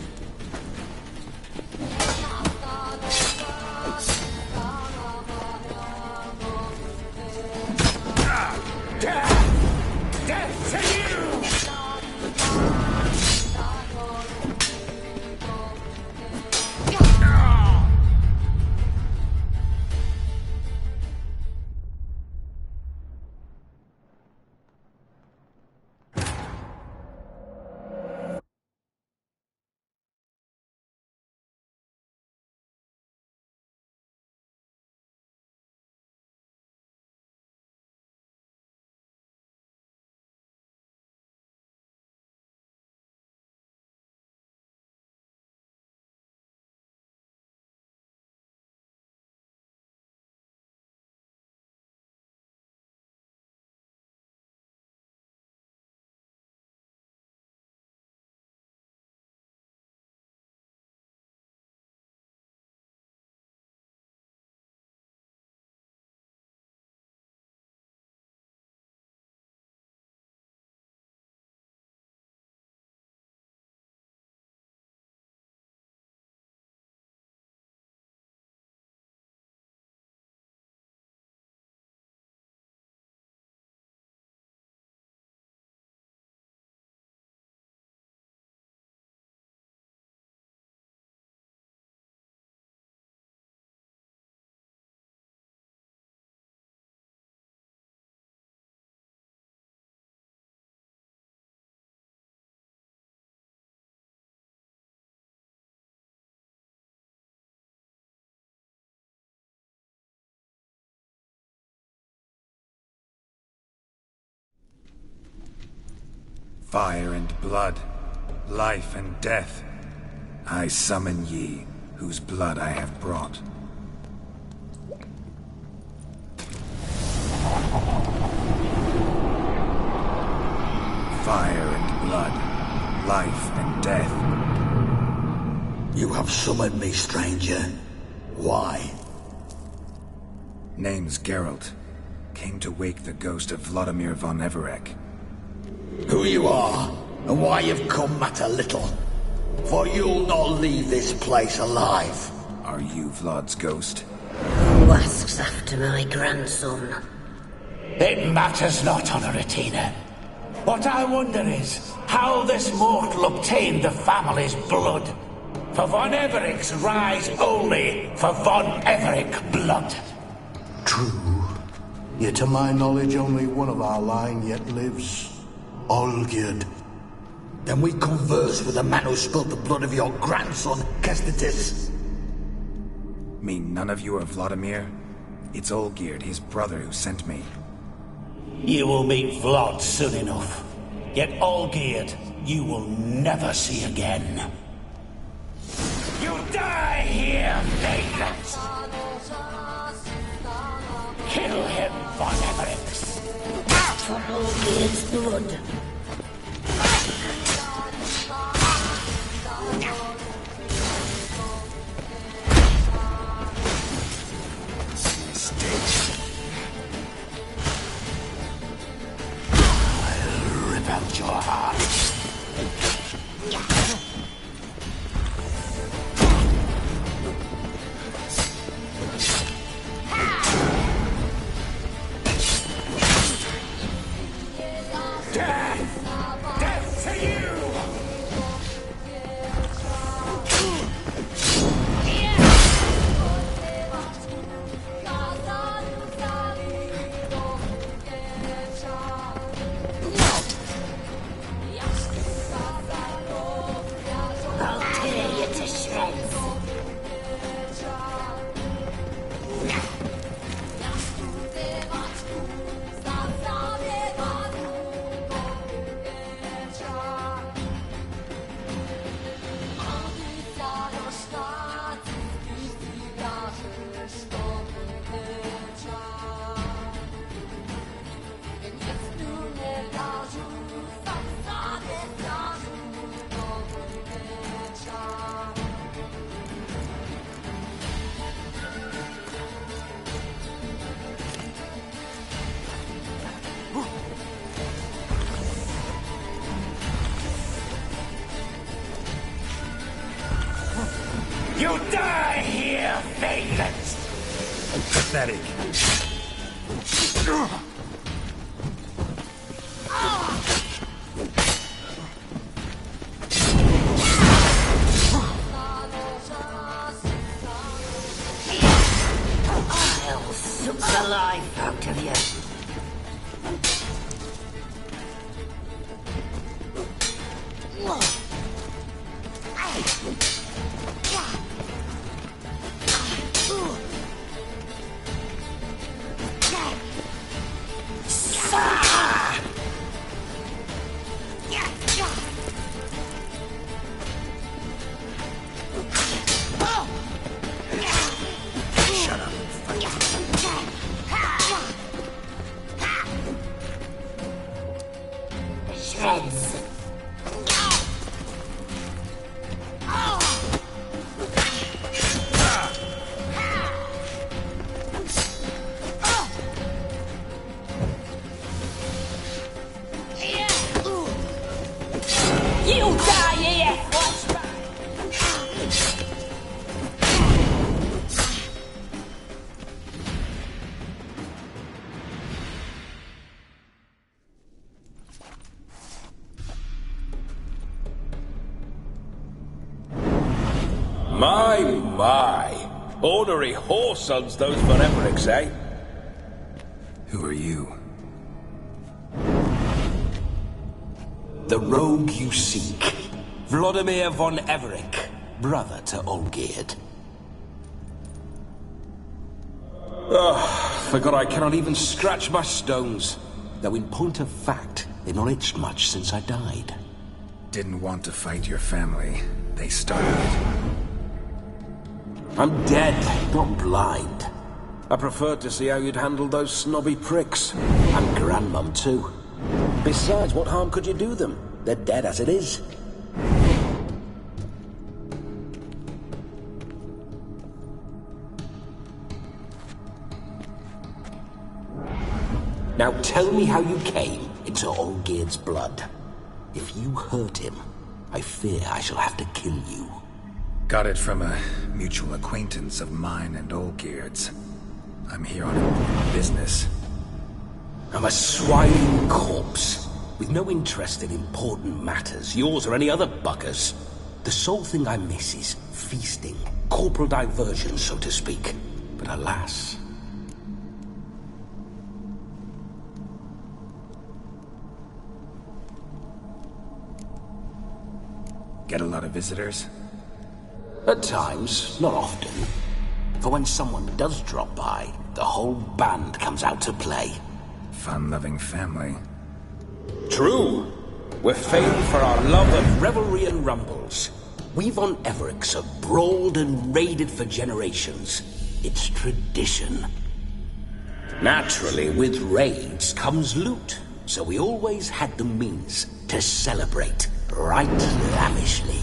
Death to you! Fire and blood, life and death. I summon ye, whose blood I have brought. Fire and blood, life and death. You have summoned me, stranger. Why? Name's Geralt. Came to wake the ghost of Vladimir von Everec. Who you are, and why you've come matter little. For you'll not leave this place alive. Are you Vlad's ghost? Who asks after my grandson? It matters not, Honoratina. What I wonder is how this mortal obtained the family's blood. For von Everic's rise only for von Everic blood. True. Yet to my knowledge, only one of our line yet lives. Olgierd. Then we converse with the man who spilled the blood of your grandson, Kestitis. Mean none of you are Vladimir? It's Olgierd, his brother, who sent me. You will meet Vlad soon enough. Yet Olgierd, you will never see again. You die here, vagrant! Kill him, von Everic's. For Olgierd's blood. I'll rip out your heart. You die here, vagrant! Pathetic. I'll suck the life out of you. You die here, flashback! My. Ornery whoresons those von Everic's, eh? Who are you? The rogue you seek. Vladimir von Everic, brother to Olgierd. Forgot I cannot even scratch my stones. Though in point of fact, they've not itched much since I died. Didn't want to fight your family. They started it. I'm dead, not blind. I preferred to see how you'd handle those snobby pricks. And Grandmum, too. Besides, what harm could you do them? They're dead as it is. Now tell me how you came into Olgierd's blood. If you hurt him, I fear I shall have to kill you. Got it from a mutual acquaintance of mine and Olgierd's. I'm here on important business. I'm a swining corpse, with no interest in important matters, yours or any other buggers. The sole thing I miss is feasting, corporal diversion, so to speak. But alas... Get a lot of visitors? At times, not often. For when someone does drop by, the whole band comes out to play. Fun-loving family. True. We're famed for our love of revelry and rumbles. We von Evericks have brawled and raided for generations. It's tradition. Naturally, with raids comes loot, so we always had the means to celebrate right lavishly.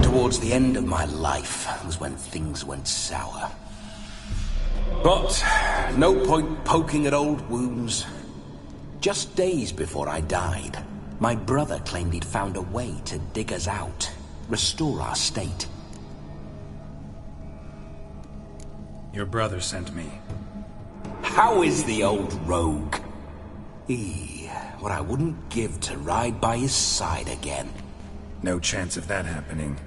Towards the end of my life was when things went sour. But no point poking at old wounds. Just days before I died, my brother claimed he'd found a way to dig us out, restore our state. Your brother sent me. How is the old rogue? What I wouldn't give to ride by his side again. No chance of that happening.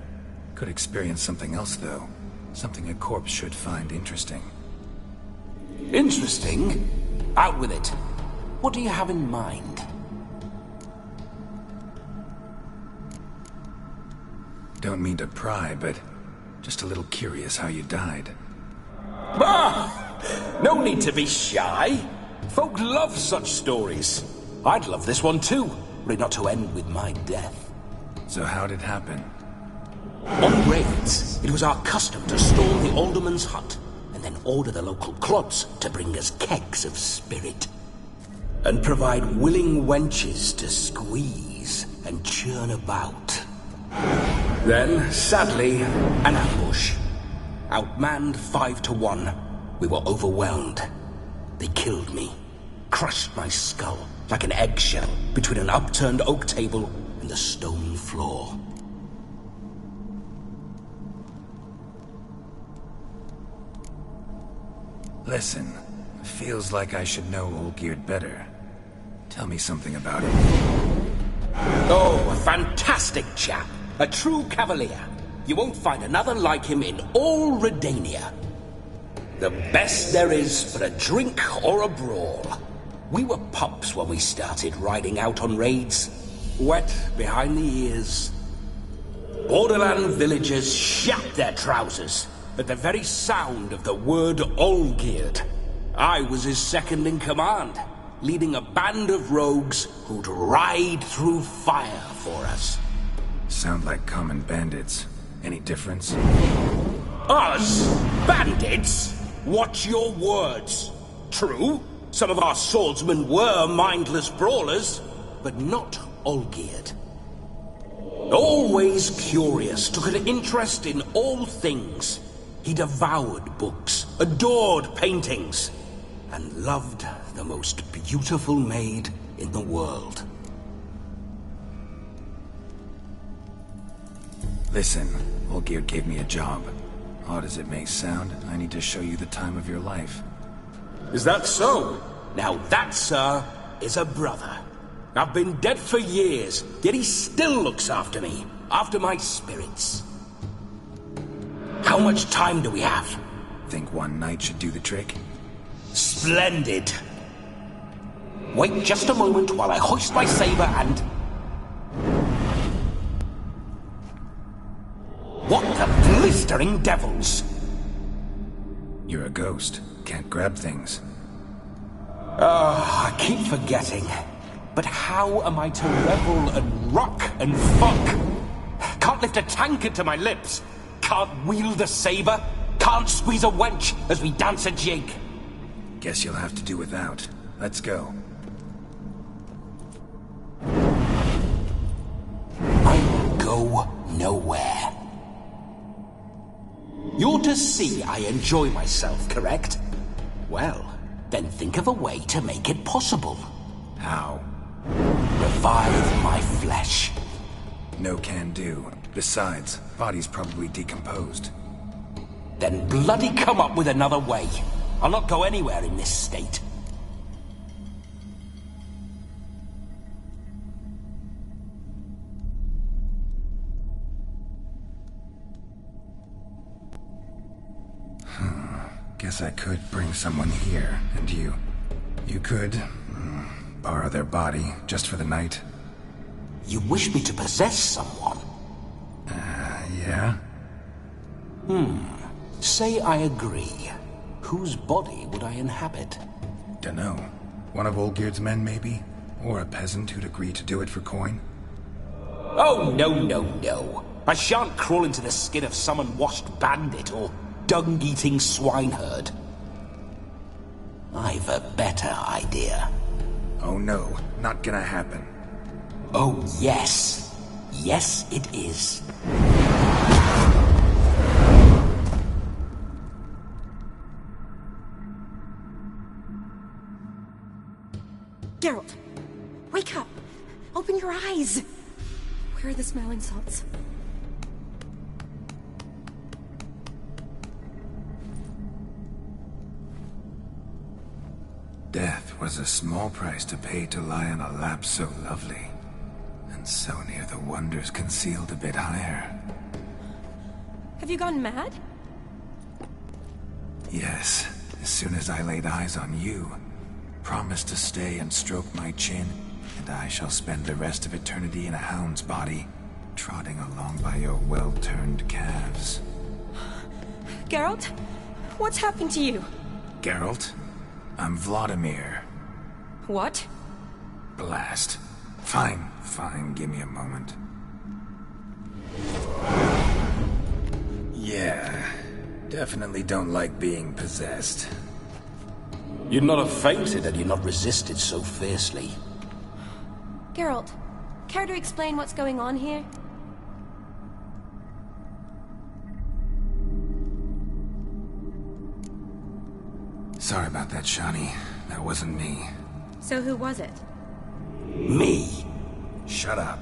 Could experience something else, though. Something a corpse should find interesting. Interesting? Out with it. What do you have in mind? Don't mean to pry, but just a little curious how you died. Bah! No need to be shy. Folk love such stories. I'd love this one too, were it not to end with my death. So how'd it happen? On raids, it was our custom to storm the alderman's hut, and then order the local clods to bring us kegs of spirit. And provide willing wenches to squeeze and churn about. Then, sadly, an ambush. Outmanned 5-1, we were overwhelmed. They killed me, crushed my skull like an eggshell between an upturned oak table and the stone floor. Listen, feels like I should know Olgierd better. Tell me something about him. Oh, a fantastic chap. A true cavalier. You won't find another like him in all Redania. The best there is for a drink or a brawl. We were pups when we started riding out on raids. Wet behind the ears. Borderland villagers shat their trousers at the very sound of the word Olgierd. I was his second in command, leading a band of rogues who'd ride through fire for us. Sound like common bandits. Any difference? Us? Bandits? Watch your words. True, some of our swordsmen were mindless brawlers, but not Olgierd. Always curious, took an interest in all things. He devoured books, adored paintings, and loved the most beautiful maid in the world. Listen, Olgierd gave me a job. Odd as it may sound, I need to show you the time of your life. Is that so? Now that, sir, is a brother. I've been dead for years, yet he still looks after me, after my spirits. How much time do we have? Think one night should do the trick? Splendid. Wait just a moment while I hoist my saber and... What the blistering devils? You're a ghost. Can't grab things. I keep forgetting. But how am I to revel and rock and fuck? Can't lift a tankard to my lips. Can't wield a saber. Can't squeeze a wench as we dance a jig. Guess you'll have to do without. Let's go. I will go nowhere. You're to see I enjoy myself, correct? Well, then think of a way to make it possible. How? Revive my flesh. No can do. Besides, body's probably decomposed. Then bloody come up with another way. I'll not go anywhere in this state. Guess I could bring someone here, and you could borrow their body just for the night. You wish me to possess someone? Yeah? Say I agree. Whose body would I inhabit? Dunno. One of Olgierd's men, maybe? Or a peasant who'd agree to do it for coin? Oh, no. I shan't crawl into the skin of some unwashed bandit or dung-eating swineherd. I've a better idea. Oh no, not gonna happen. Oh, yes. Yes, it is. Geralt, wake up! Open your eyes! Where are the smelling salts? Death was a small price to pay to lie on a lap so lovely, and so near the wonders concealed a bit higher. Have you gone mad? Yes, as soon as I laid eyes on you, promise to stay and stroke my chin, and I shall spend the rest of eternity in a hound's body, trotting along by your well-turned calves. Geralt? What's happened to you? Geralt? I'm Vladimir. What? Blast. Fine, give me a moment. Yeah, definitely don't like being possessed. You'd not have fainted had you not resisted so fiercely. Geralt, care to explain what's going on here? Sorry about that, Shani. That wasn't me. So who was it? Me. Shut up.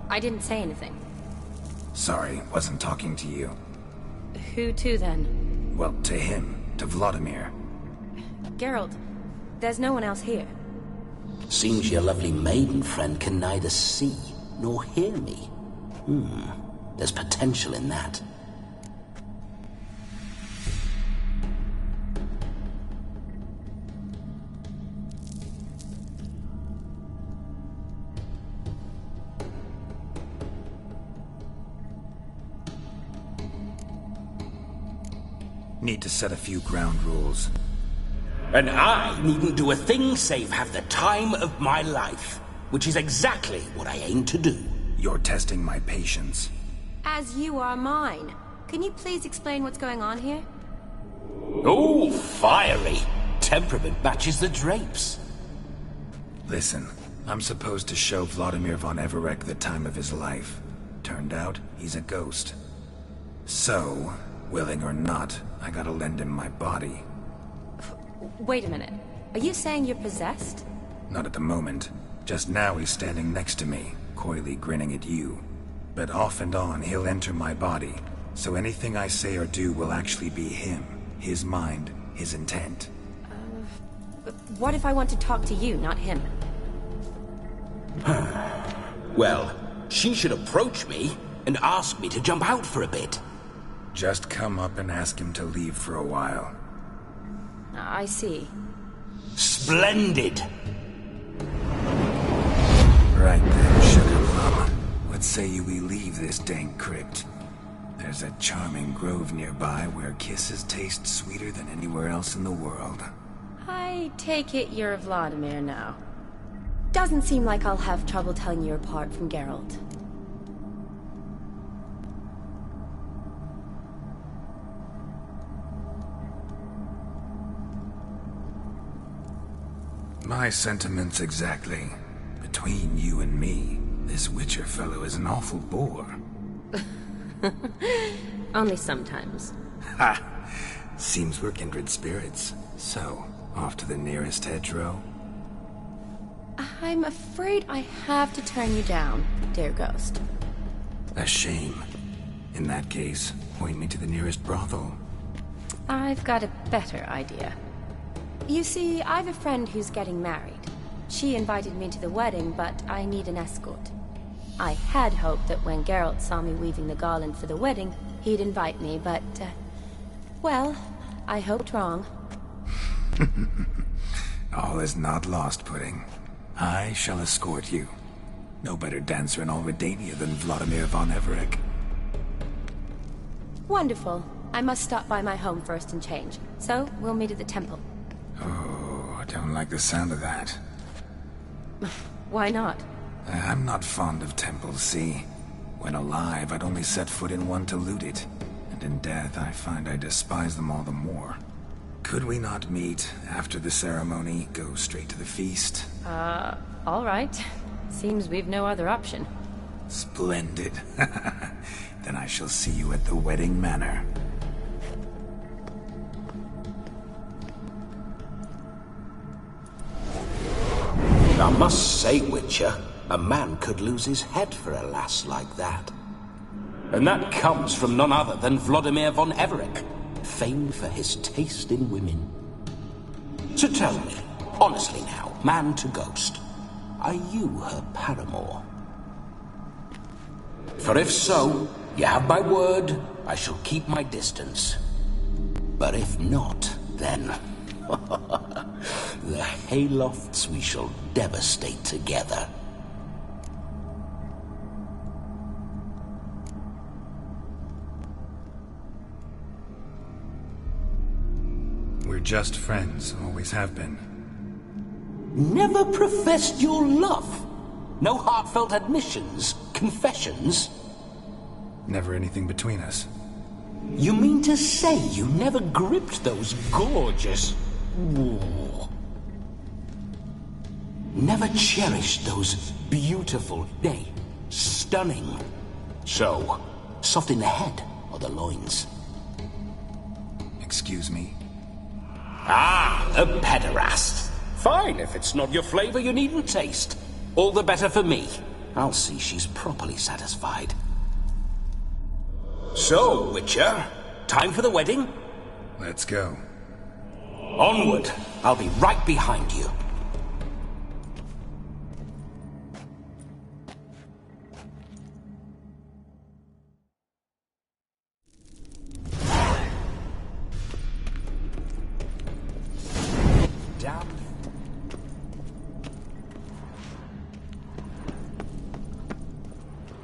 I didn't say anything. Sorry, wasn't talking to you. Who to then? Well, to him. To Vladimir. Geralt, there's no one else here. Seems your lovely maiden friend can neither see nor hear me. There's potential in that. Need to set a few ground rules. And I needn't do a thing save have the time of my life, which is exactly what I aim to do. You're testing my patience. As you are mine. Can you please explain what's going on here? Oh, fiery. Temperament matches the drapes. Listen, I'm supposed to show Vladimir von Everec the time of his life. Turned out, he's a ghost. So, willing or not, I gotta lend him my body. Wait a minute. Are you saying you're possessed? Not at the moment. Just now he's standing next to me, coyly grinning at you. But off and on, he'll enter my body. So anything I say or do will actually be him. His mind, his intent. What if I want to talk to you, not him? Well, she should approach me and ask me to jump out for a bit. Just come up and ask him to leave for a while. I see. Splendid! Right then, sugar plum. What say you we leave this dank crypt? There's a charming grove nearby where kisses taste sweeter than anywhere else in the world. I take it you're Vladimir now. Doesn't seem like I'll have trouble telling you apart from Geralt. My sentiments exactly. Between you and me, this Witcher fellow is an awful bore. Only sometimes. Ha! Seems we're kindred spirits. So, off to the nearest hedgerow? I'm afraid I have to turn you down, dear ghost. A shame. In that case, point me to the nearest brothel. I've got a better idea. You see, I've a friend who's getting married. She invited me to the wedding, but I need an escort. I had hoped that when Geralt saw me weaving the garland for the wedding, he'd invite me, but, well, I hoped wrong. All is not lost, Pudding. I shall escort you. No better dancer in all Redania than Vladimir von Everett. Wonderful. I must stop by my home first and change. So, we'll meet at the temple. Oh, I don't like the sound of that. Why not? I'm not fond of temples, see? When alive, I'd only set foot in one to loot it. And in death, I find I despise them all the more. Could we not meet after the ceremony, go straight to the feast? All right. Seems we've no other option. Splendid. Then I shall see you at the wedding manor. I must say, Witcher, a man could lose his head for a lass like that. And that comes from none other than Vladimir von Everett, famed for his taste in women. So tell me, honestly now, man to ghost, are you her paramour? For if so, you have my word, I shall keep my distance. But if not, then... the haylofts we shall devastate together. We're just friends, always have been. Never professed your love? No heartfelt admissions, confessions? Never anything between us. You mean to say you never gripped those gorgeous... Ooh. Never cherished those beautiful, nay, stunning... So, soft in the head or the loins? Excuse me? Ah, a pederast. Fine, if it's not your flavor, you needn't taste. All the better for me. I'll see she's properly satisfied. So, Witcher, time for the wedding? Let's go. Onward. I'll be right behind you.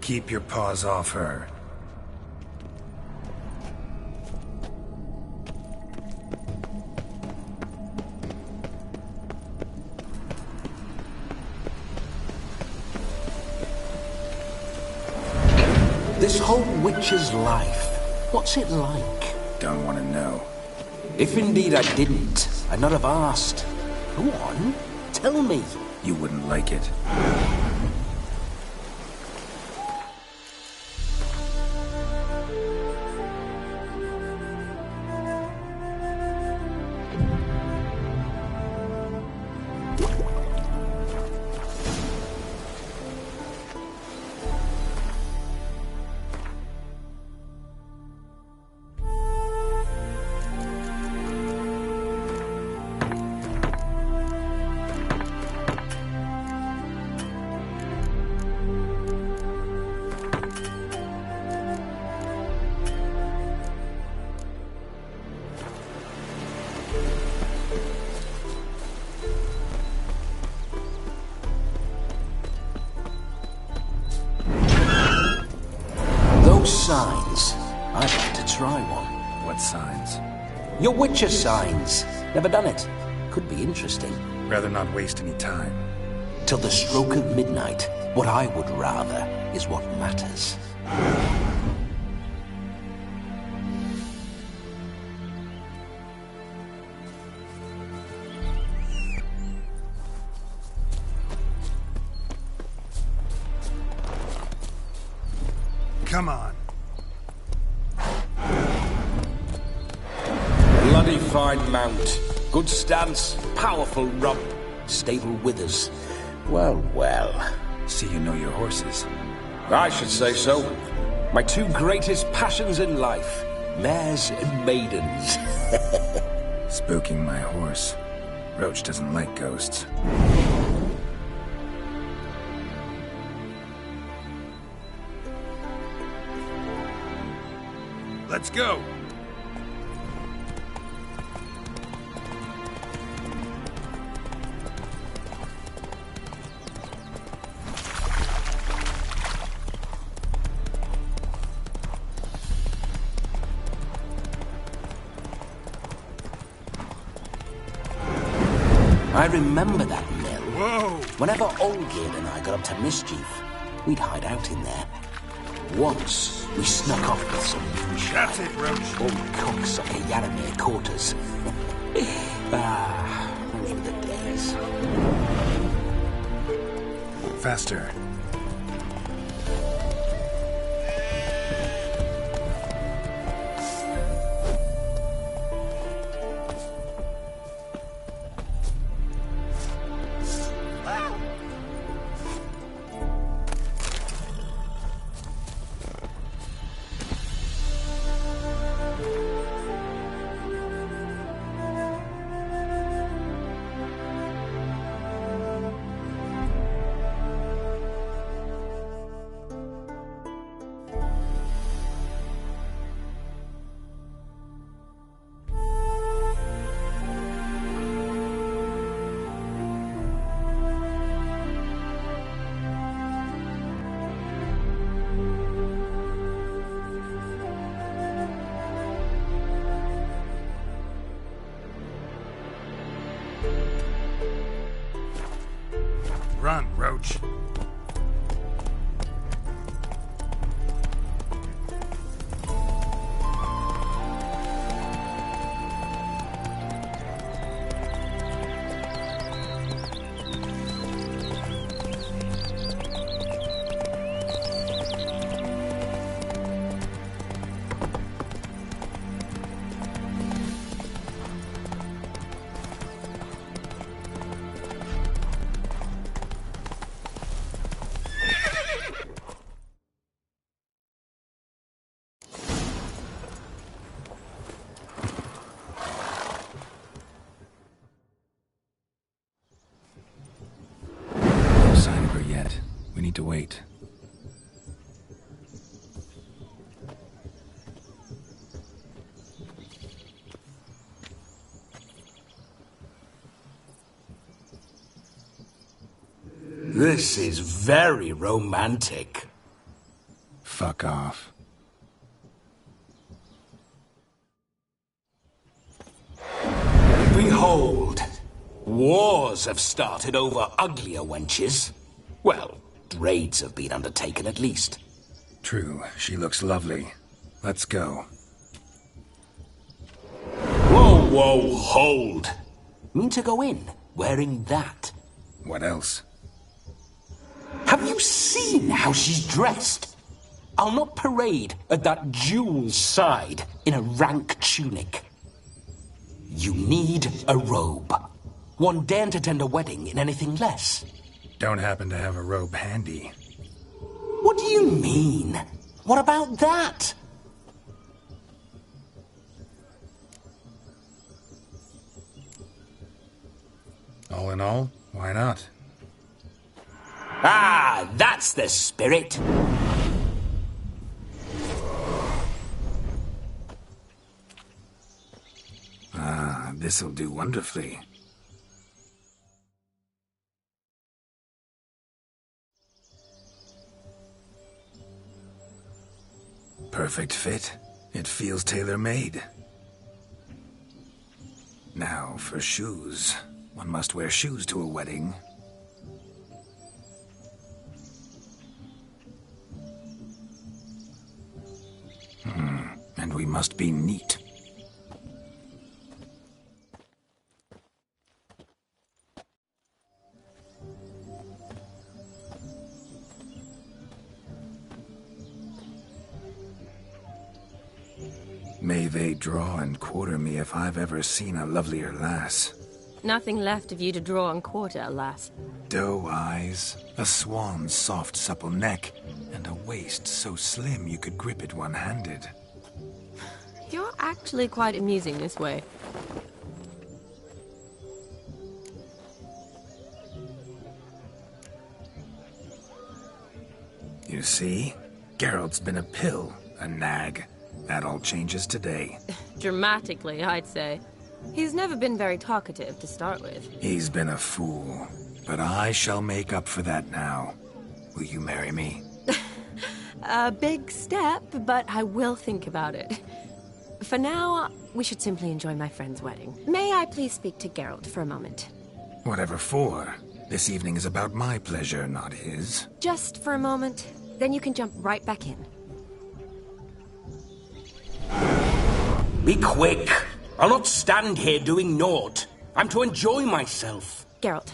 Keep your paws off her. This whole witch's life, what's it like? Don't want to know. If indeed I didn't, I'd not have asked. Go on, tell me. You wouldn't like it. Signs. I'd like to try one. What signs? Your Witcher signs. Never done it. Could be interesting. Rather not waste any time. Till the stroke of midnight, what I would rather is what matters. Come on. Bloody fine mount. Good stance, powerful rump, stable withers. Well, well. See you know your horses. I should say so. My two greatest passions in life. Mares and maidens. Spooking my horse. Roach doesn't like ghosts. Let's go. I remember that mill. Whoa! Whenever Olgerd and I got up to mischief, we'd hide out in there. Once, we snuck off with some moonshine. That's it, Roach. Old cocksucker Yaramir caught us. Those were the days. Faster. Run, Roach. We need to wait. This is very romantic. Fuck off. Behold, wars have started over uglier wenches. Well, raids have been undertaken at least. True, she looks lovely. Let's go. Whoa, whoa, hold! Mean to go in, wearing that? What else? Have you seen how she's dressed? I'll not parade at that jewel's side in a rank tunic. You need a robe. One daren't attend a wedding in anything less. Don't happen to have a robe handy. What do you mean? What about that? All in all, why not? Ah, that's the spirit. Ah, this'll do wonderfully. Perfect fit. It feels tailor-made. Now, for shoes. One must wear shoes to a wedding. And we must be neat. May they draw and quarter me if I've ever seen a lovelier lass. Nothing left of you to draw and quarter, alas. Doe eyes, a swan's soft supple neck, and a waist so slim you could grip it one-handed. You're actually quite amusing this way. You see? Geralt's been a pill, a nag. That all changes today. Dramatically, I'd say. He's never been very talkative to start with. He's been a fool, but I shall make up for that now. Will you marry me? A big step, but I will think about it. For now, we should simply enjoy my friend's wedding. May I please speak to Geralt for a moment? Whatever for. This evening is about my pleasure, not his. Just for a moment, then you can jump right back in. Be quick! I'll not stand here doing naught. I'm to enjoy myself. Geralt,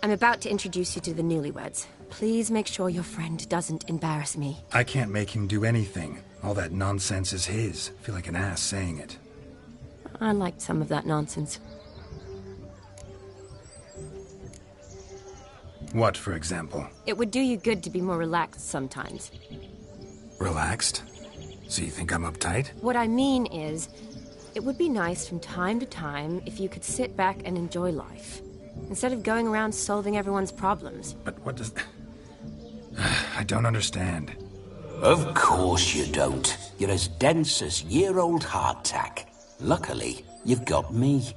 I'm about to introduce you to the newlyweds. Please make sure your friend doesn't embarrass me. I can't make him do anything. All that nonsense is his. I feel like an ass saying it. I liked some of that nonsense. What, for example? It would do you good to be more relaxed sometimes. Relaxed? So you think I'm uptight? What I mean is, it would be nice from time to time if you could sit back and enjoy life, instead of going around solving everyone's problems. But what does... I don't understand. Of course you don't. You're as dense as year-old hardtack. Luckily, you've got me.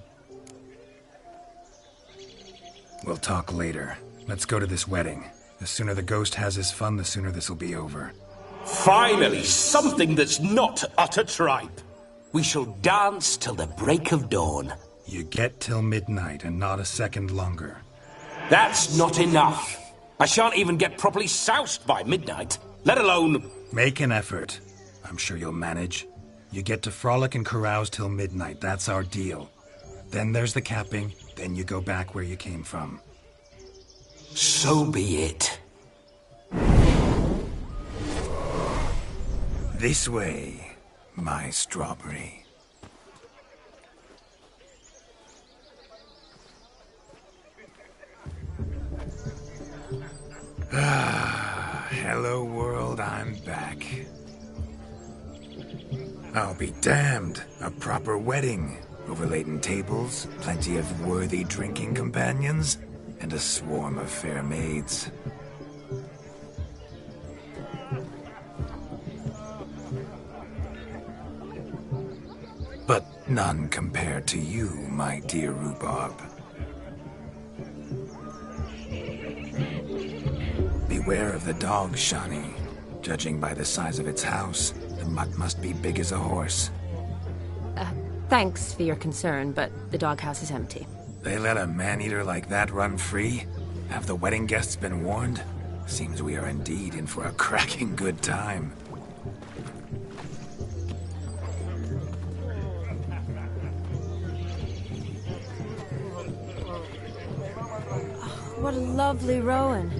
We'll talk later. Let's go to this wedding. The sooner the ghost has his fun, the sooner this'll be over. Finally, something that's not utter tripe. We shall dance till the break of dawn. You get till midnight and not a second longer. That's not enough. I shan't even get properly soused by midnight, let alone... Make an effort. I'm sure you'll manage. You get to frolic and carouse till midnight, that's our deal. Then there's the capping, then you go back where you came from. So be it. This way, my strawberry. Hello world, I'm back. I'll be damned. A proper wedding. Overladen tables, plenty of worthy drinking companions, and a swarm of fair maids. But none compared to you, my dear rhubarb. Beware of the dog, Shani. Judging by the size of its house, the mutt must be big as a horse. Thanks for your concern, but the doghouse is empty. They let a man-eater like that run free? Have the wedding guests been warned? Seems we are indeed in for a cracking good time. What a lovely rowan.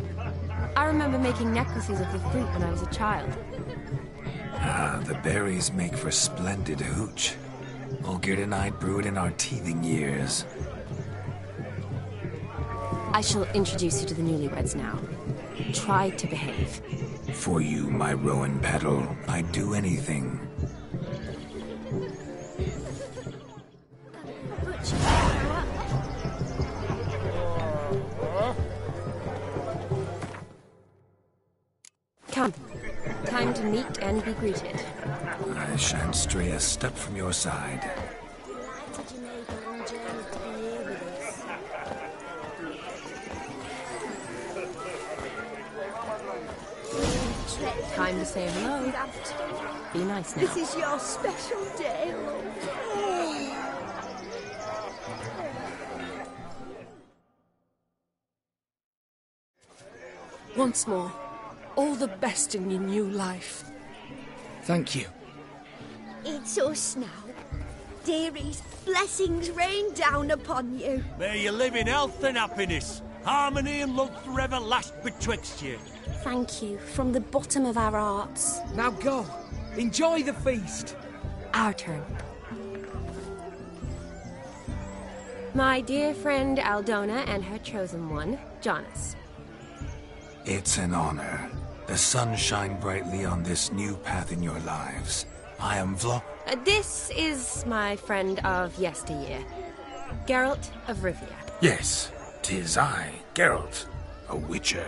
I remember making necklaces of the fruit when I was a child. Ah, the berries make for splendid hooch. Olgierd and I brewed in our teething years. I shall introduce you to the newlyweds now. Try to behave. For you, my rowan petal, I'd do anything. Come. Time to meet and be greeted. I shan't stray a step from your side. Time to say hello. Be nice now. This is your special day, love. Once more, all the best in your new life. Thank you. It's us now. Dearies, blessings rain down upon you. May you live in health and happiness. Harmony and love forever last betwixt you. Thank you, from the bottom of our hearts. Now go. Enjoy the feast. Our turn. My dear friend Aldona and her chosen one, Jonas. It's an honor. The sun shine brightly on this new path in your lives. I am This is my friend of yesteryear, Geralt of Rivia. Yes, 'tis I, Geralt, a witcher.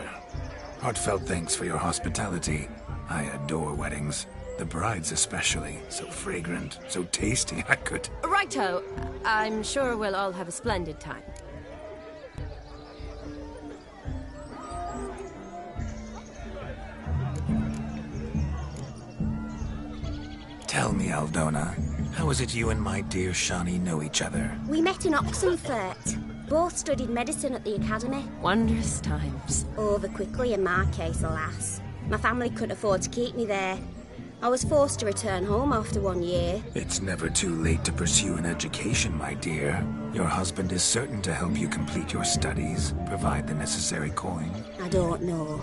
Heartfelt thanks for your hospitality. I adore weddings. The brides especially. So fragrant, so tasty, I could... Righto. I'm sure we'll all have a splendid time. Tell me, Aldona, how is it you and my dear Shani know each other? We met in Oxenfurt, both studied medicine at the academy. Wondrous times. Over quickly in my case, alas. My family couldn't afford to keep me there. I was forced to return home after 1 year. It's never too late to pursue an education, my dear. Your husband is certain to help you complete your studies, provide the necessary coin. I don't know.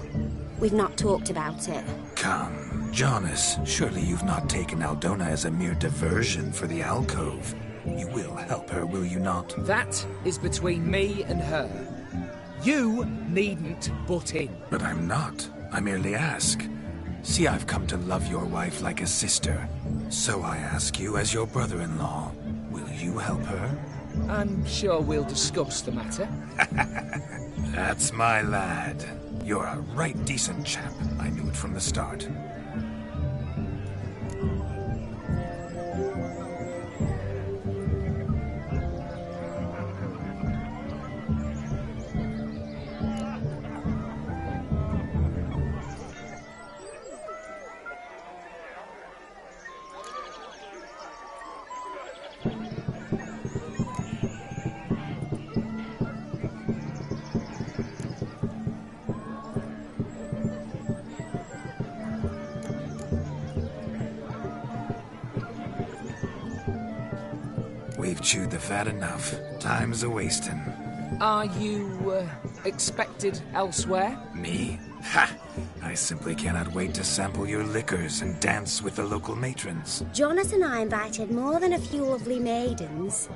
We've not talked about it. Come, Jonas, surely you've not taken Aldona as a mere diversion for the alcove. You will help her, will you not? That is between me and her. You needn't butt in. But I'm not. I merely ask. See, I've come to love your wife like a sister. So I ask you, as your brother-in-law, will you help her? I'm sure we'll discuss the matter. That's my lad. You're a right decent chap. I knew it from the start. We've chewed the fat enough. Time's a-wasting. Are you, expected elsewhere? Me? Ha! I simply cannot wait to sample your liquors and dance with the local matrons. Jonas and I invited more than a few lovely maidens.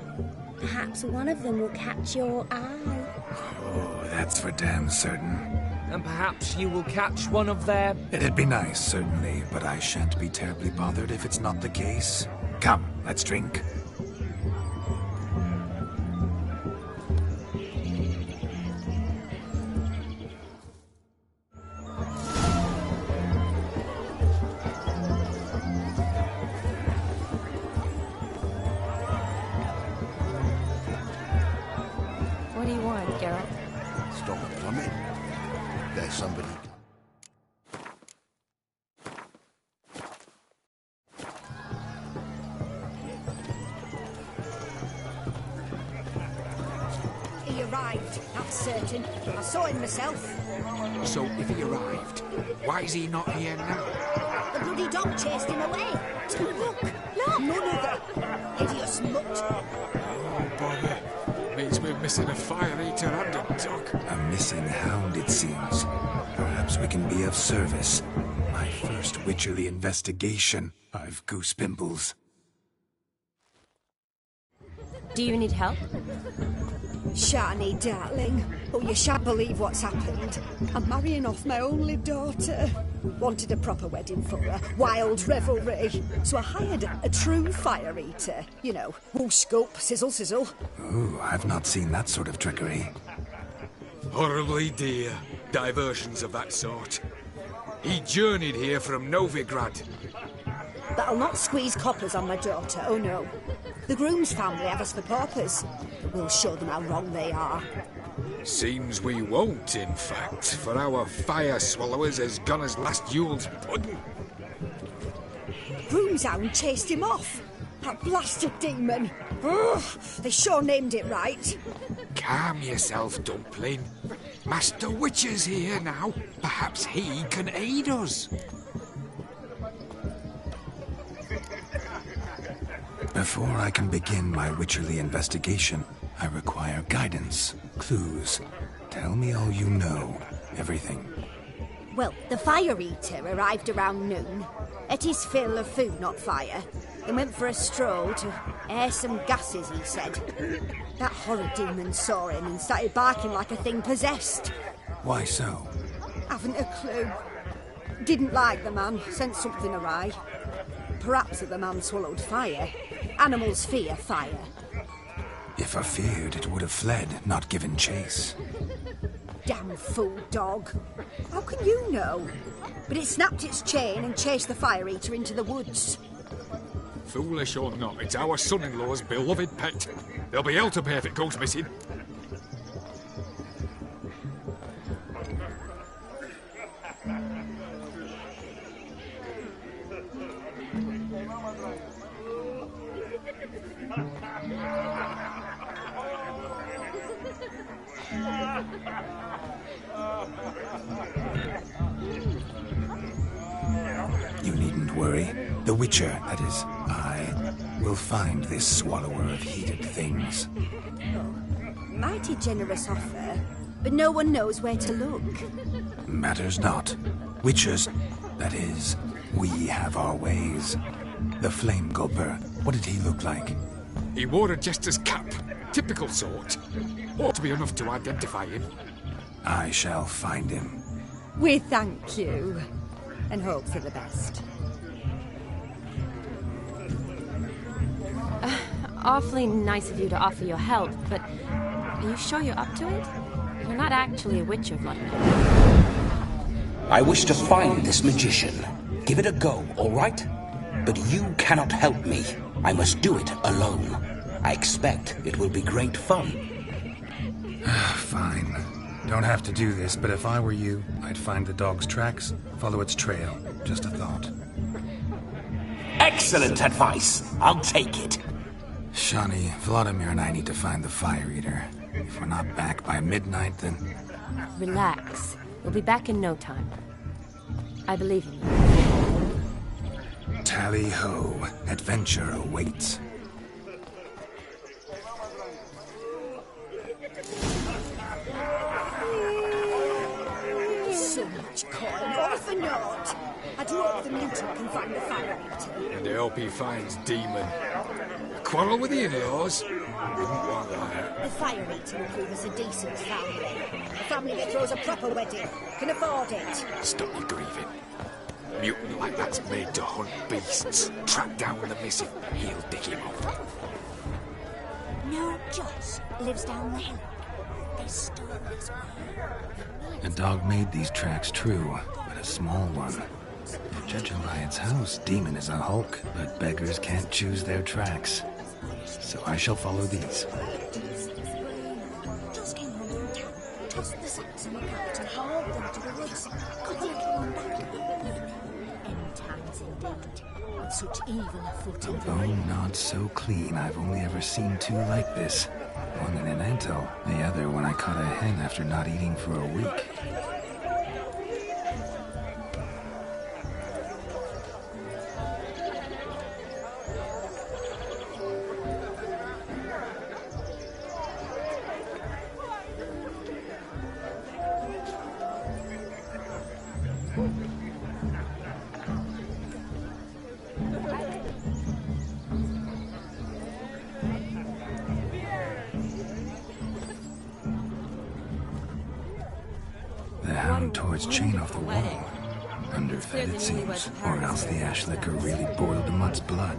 Perhaps one of them will catch your eye. Oh, that's for damn certain. And perhaps you will catch one of their... It'd be nice, certainly, but I shan't be terribly bothered if it's not the case. Come, let's drink. What do you want, Geralt? Stop plumbing. There's somebody. He arrived, that's certain. I saw him myself. So, if he arrived, why is he not here now? The bloody dog chased him away. Look, look! None other. Hideous mutt. Oh, bother. Means we're missing a fire eater and a duck. A missing hound, it seems. Perhaps we can be of service. My first Witcherly investigation. I've goose pimples. Do you need help? Shani, darling. Oh, you shan't believe what's happened. I'm marrying off my only daughter. Wanted a proper wedding for her. Wild revelry. So I hired a true fire eater. You know, whoosh, scope, sizzle, sizzle. Ooh, I've not seen that sort of trickery. Horribly dear diversions of that sort. He journeyed here from Novigrad. But I'll not squeeze coppers on my daughter, oh no. The groom's family have us for paupers. We'll show them how wrong they are. Seems we won't, in fact, for our fire swallowers has gone as last Yule's pudding. Groom's hound chased him off. That blasted demon. Ugh, they sure named it right. Calm yourself, Dumpling. Master Witcher's here now. Perhaps he can aid us. Before I can begin my Witcherly investigation, I require guidance, clues. Tell me all you know. Everything. Well, the fire eater arrived around noon. Ate his fill of food, not fire. Then went for a stroll to air some gases, he said. That horrid demon saw him and started barking like a thing possessed. Why so? Haven't a clue. Didn't like the man, sent something awry. Perhaps the man swallowed fire. Animals fear fire. If I feared, it would have fled, not given chase. Damn fool dog. How can you know? But it snapped its chain and chased the fire eater into the woods. Foolish or not, it's our son-in-law's beloved pet. There'll be hell to pay if it goes missing. You needn't worry. The Witcher, that is, I, will find this swallower of heated things. Mighty generous offer, but no one knows where to look. Matters not. Witchers, that is, we have our ways. The Flame Gulper, what did he look like? He wore a jester's cap. Typical sort. Ought to be enough to identify him. I shall find him. We thank you, and hope for the best. Awfully nice of you to offer your help, but are you sure you're up to it? You're not actually a witcher, Vladimir. I wish to find this magician. Give it a go, all right? But you cannot help me. I must do it alone. I expect it will be great fun. Fine. Don't have to do this, but if I were you, I'd find the dog's tracks, follow its trail. Just a thought. Excellent advice. I'll take it. Shani, Vladimir and I need to find the Fire Eater. If we're not back by midnight, then... Relax. We'll be back in no time. I believe in you. Tally-ho. Adventure awaits. So much coin, all for naught. I do hope the mutant can find the Fire Eater. And I hope he finds Demon. Quarrel with the in-laws? Wouldn't want that. The Fire Eater will prove us a decent family. A family that throws a proper wedding, can afford it. Stop your grieving. Mutant like that's made to hunt beasts. Track down the missing. He'll dig him up. No Joss lives down the hill. They stole his A dog made these tracks true, but a small one. Judging by its house, Demon is a hulk, but beggars can't choose their tracks. So I shall follow these. Joss came home from town, tossed the sacks in the cart and hauled them to the woods. Got the little one back. End times indeed, with such evil afoot in the Bone not so clean, I've only ever seen two like this. One in an anthill, the other when I caught a hen after not eating for a week. Tore its chain off the wall. Underfed, it seems, or else the ash liquor really boiled the mutt's blood.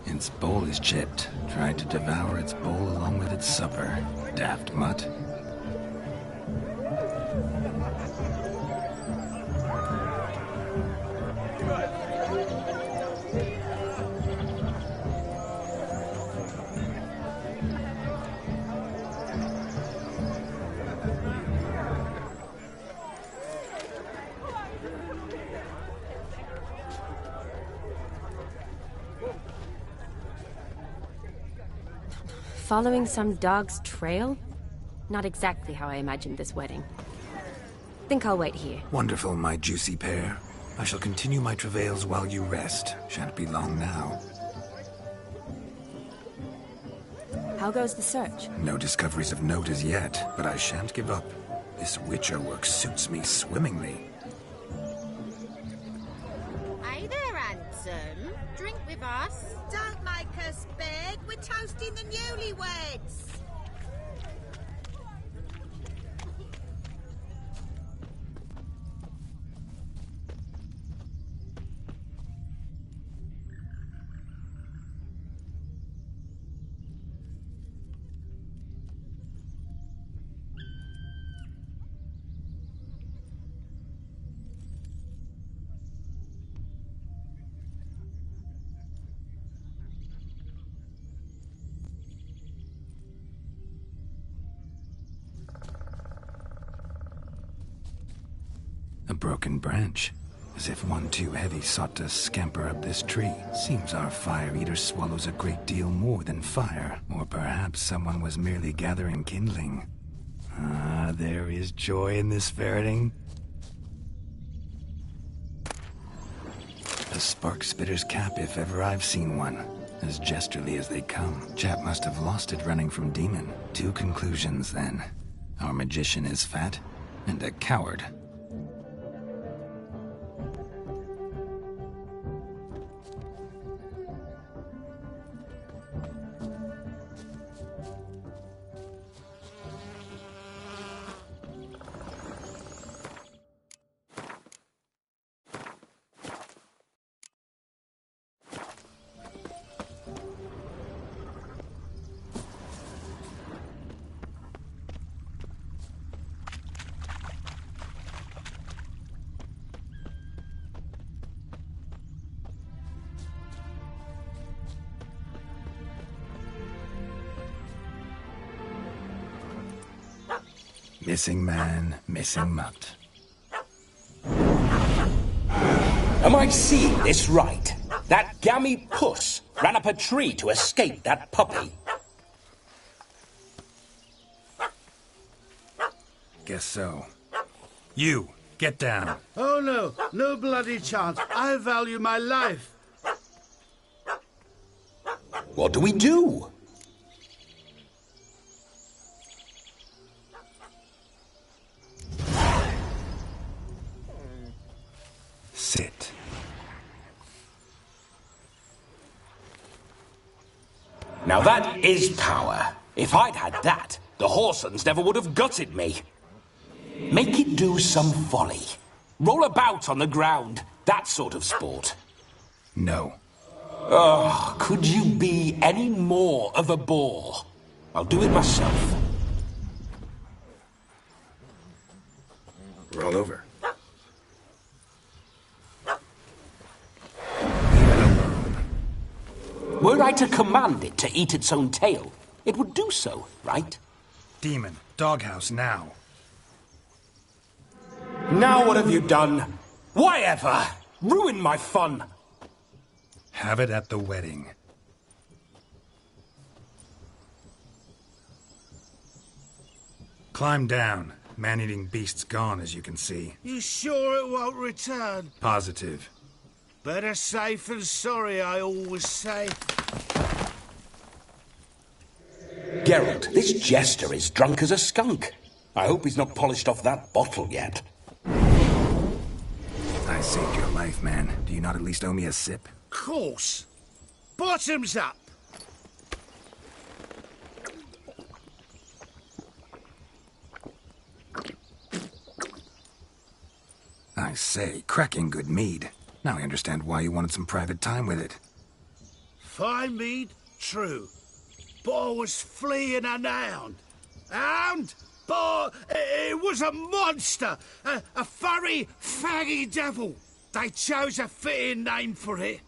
Its bowl is chipped. Tried to devour its bowl along with its supper. Daft mutt. Following some dog's trail? Not exactly how I imagined this wedding. Think I'll wait here. Wonderful, my juicy pear. I shall continue my travails while you rest. Shan't be long now. How goes the search? No discoveries of note as yet, but I shan't give up. This Witcher work suits me swimmingly. Hey there, handsome. Drink with us. Don't make us beg. We're toasting the newlyweds. A broken branch. As if one too heavy sought to scamper up this tree. Seems our fire eater swallows a great deal more than fire. Or perhaps someone was merely gathering kindling. Ah, there is joy in this ferreting. A spark spitter's cap if ever I've seen one. As gesterly as they come. Chap must have lost it running from Demon. 2 conclusions then. Our magician is fat, and a coward. Missing man, missing mutt. Am I seeing this right? That gammy puss ran up a tree to escape that puppy. Guess so. You, get down. Oh no, no bloody chance. I value my life. What do we do? Sit. Now that is power. If I'd had that, the Horsons never would have gutted me. Make it do some volley. Roll about on the ground. That sort of sport. No. Oh, could you be any more of a bore? I'll do it myself. Roll over. Were I to command it to eat its own tail, it would do so, right? Demon, doghouse now. Now what have you done? Why ever? Ruin my fun. Have it at the wedding. Climb down. Man-eating beast's gone, as you can see. You sure it won't return? Positive. Better safe than sorry, I always say. Geralt, this jester is drunk as a skunk. I hope he's not polished off that bottle yet. I saved your life, man. Do you not at least owe me a sip? Course. Bottoms up. I say, cracking good mead. Now I understand why you wanted some private time with it. Fine mead, true. But I was fleeing an hound. Hound? But it was a monster. A furry, faggy devil. They chose a fitting name for it.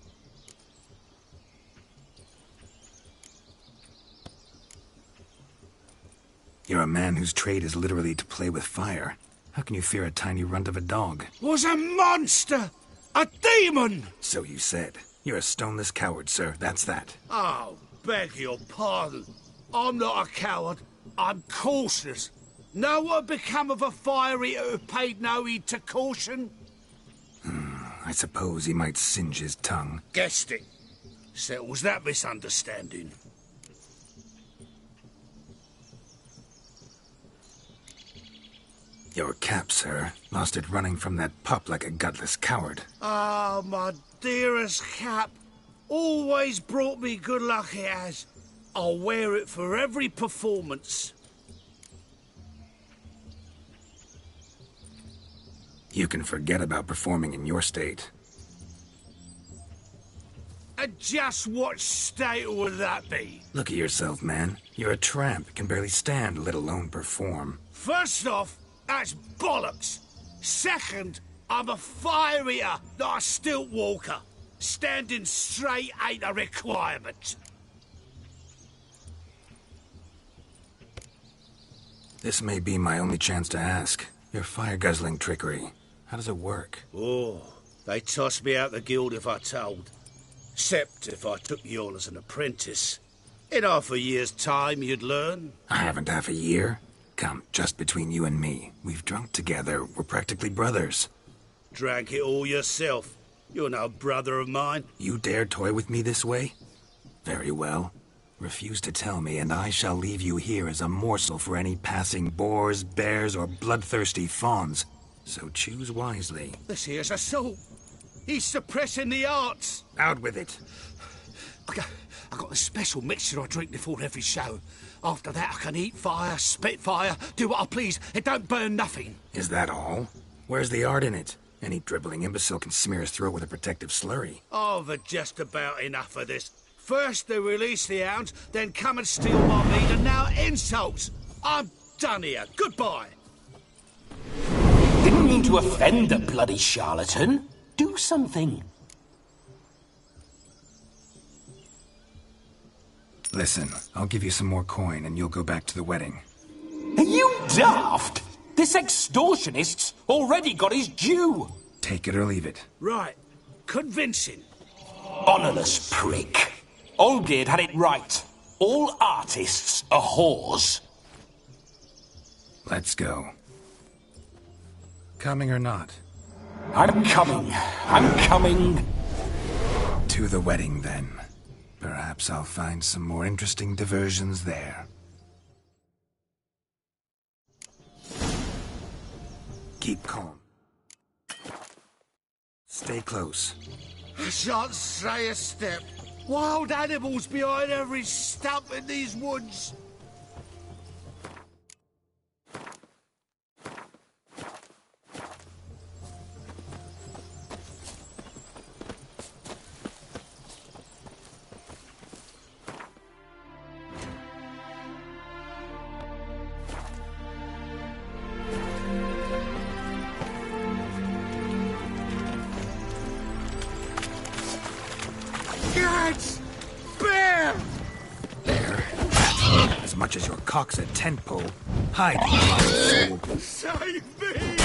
You're a man whose trade is literally to play with fire. How can you fear a tiny runt of a dog? Was a monster! A demon! So you said. You're a stoneless coward, sir. That's that. Oh, beg your pardon. I'm not a coward. I'm cautious. Know what become of a fire eater who paid no heed to caution? I suppose he might singe his tongue. Guessed it. Settles that misunderstanding. Your cap, sir. Lost it running from that pup like a gutless coward. Ah, my dearest cap. Always brought me good luck it has. I'll wear it for every performance. You can forget about performing in your state. And just what state would that be? Look at yourself, man. You're a tramp, can barely stand, let alone perform. First off, that's bollocks. Second, I'm a fire eater, not a stilt walker. Standing straight ain't a requirement. This may be my only chance to ask. Your fire-guzzling trickery. How does it work? Oh, they tossed me out the guild if I told. Except if I took you on as an apprentice. In half a year's time, you'd learn. I haven't half a year. Come, just between you and me. We've drunk together. We're practically brothers. Drank it all yourself. You're no brother of mine. You dare toy with me this way? Very well. Refuse to tell me, and I shall leave you here as a morsel for any passing boars, bears, or bloodthirsty fawns. So choose wisely. This here's assault. He's suppressing the arts. Out with it. I got a special mixture I drink before every show. After that, I can eat fire, spit fire, do what I please. It don't burn nothing. Is that all? Where's the art in it? Any dribbling imbecile can smear his throat with a protective slurry. I've just about enough of this. First they release the hounds, then come and steal my meat, and now insults. I'm done here. Goodbye. Didn't mean to offend the bloody charlatan. Do something. Listen, I'll give you some more coin and you'll go back to the wedding. Are you daft? This extortionist's already got his due. Take it or leave it. Right. Convincing. Honourless prick. Olgerd had it right. All artists are whores. Let's go. Coming or not? I'm coming. I'm coming. To the wedding, then. Perhaps I'll find some more interesting diversions there. Keep calm. Stay close. I shan't stray a step. Wild animals behind every stump in these woods. Bear! There. As much as your cock's a tent pole. Hide, you fool. Save me!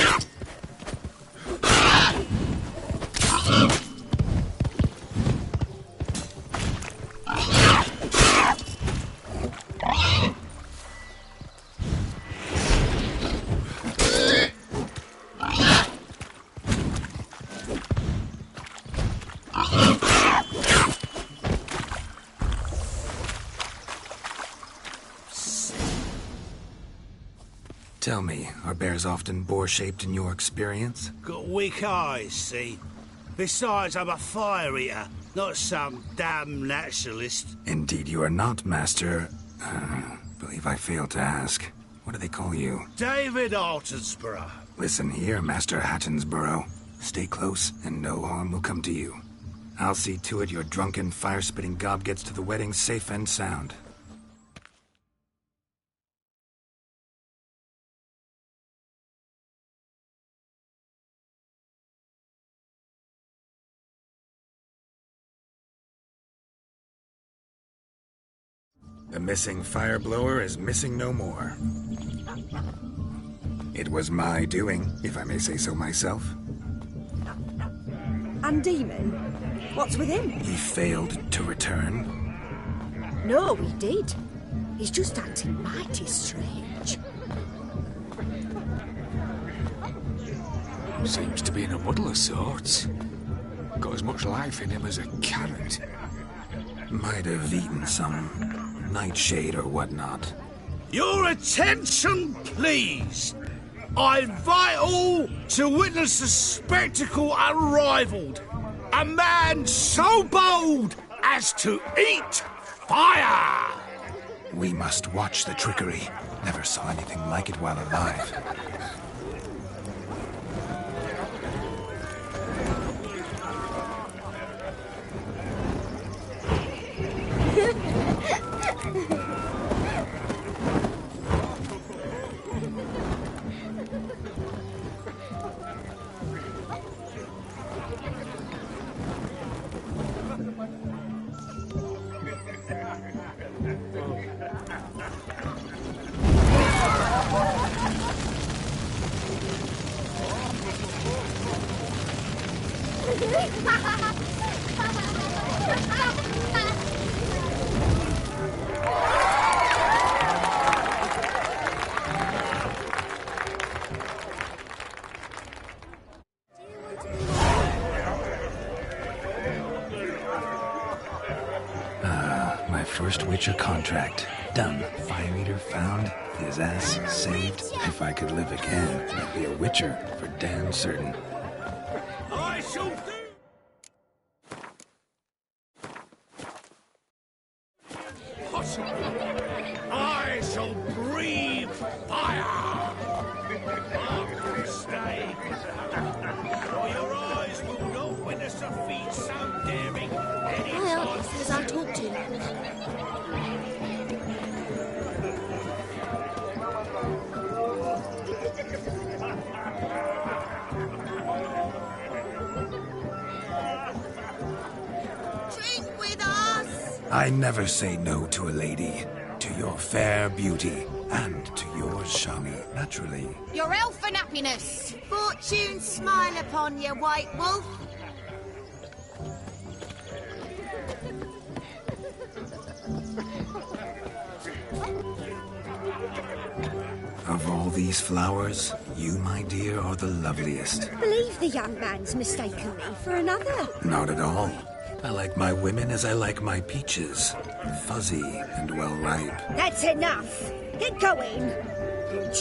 Tell me, are bears often boar-shaped in your experience? Got weak eyes, see? Besides, I'm a fire eater, not some damn naturalist. Indeed you are not, Master. Believe I failed to ask. What do they call you? David Altonsborough. Listen here, Master Hattonsborough. Stay close, and no harm will come to you. I'll see to it your drunken, fire-spitting gob gets to the wedding safe and sound. The missing fire blower is missing no more. It was my doing, if I may say so myself. And Demon? What's with him? He failed to return. No, he did. He's just acting mighty strange. Seems to be in a muddle of sorts. Got as much life in him as a carrot. Might have eaten some nightshade or whatnot. Your attention, please. I invite all to witness a spectacle unrivaled. A man so bold as to eat fire. We must watch the trickery. Never saw anything like it while alive. My first Witcher contract. Done. Fire Eater found. His ass saved. If I could live again, I'd be a Witcher for damn certain. I shall do. I shall breathe fire. Stay. Or your eyes will not witness a feat so daring. Well, he says I talk to him. Drink with us! I never say no to a lady. To your fair beauty. And to yours, Shami, naturally. Your elfin happiness! Fortune smile upon you, White Wolf! Of all these flowers, you, my dear, are the loveliest. Believe the young man's mistaken me for another. Not at all. I like my women as I like my peaches. Fuzzy and well ripe. That's enough. Get going.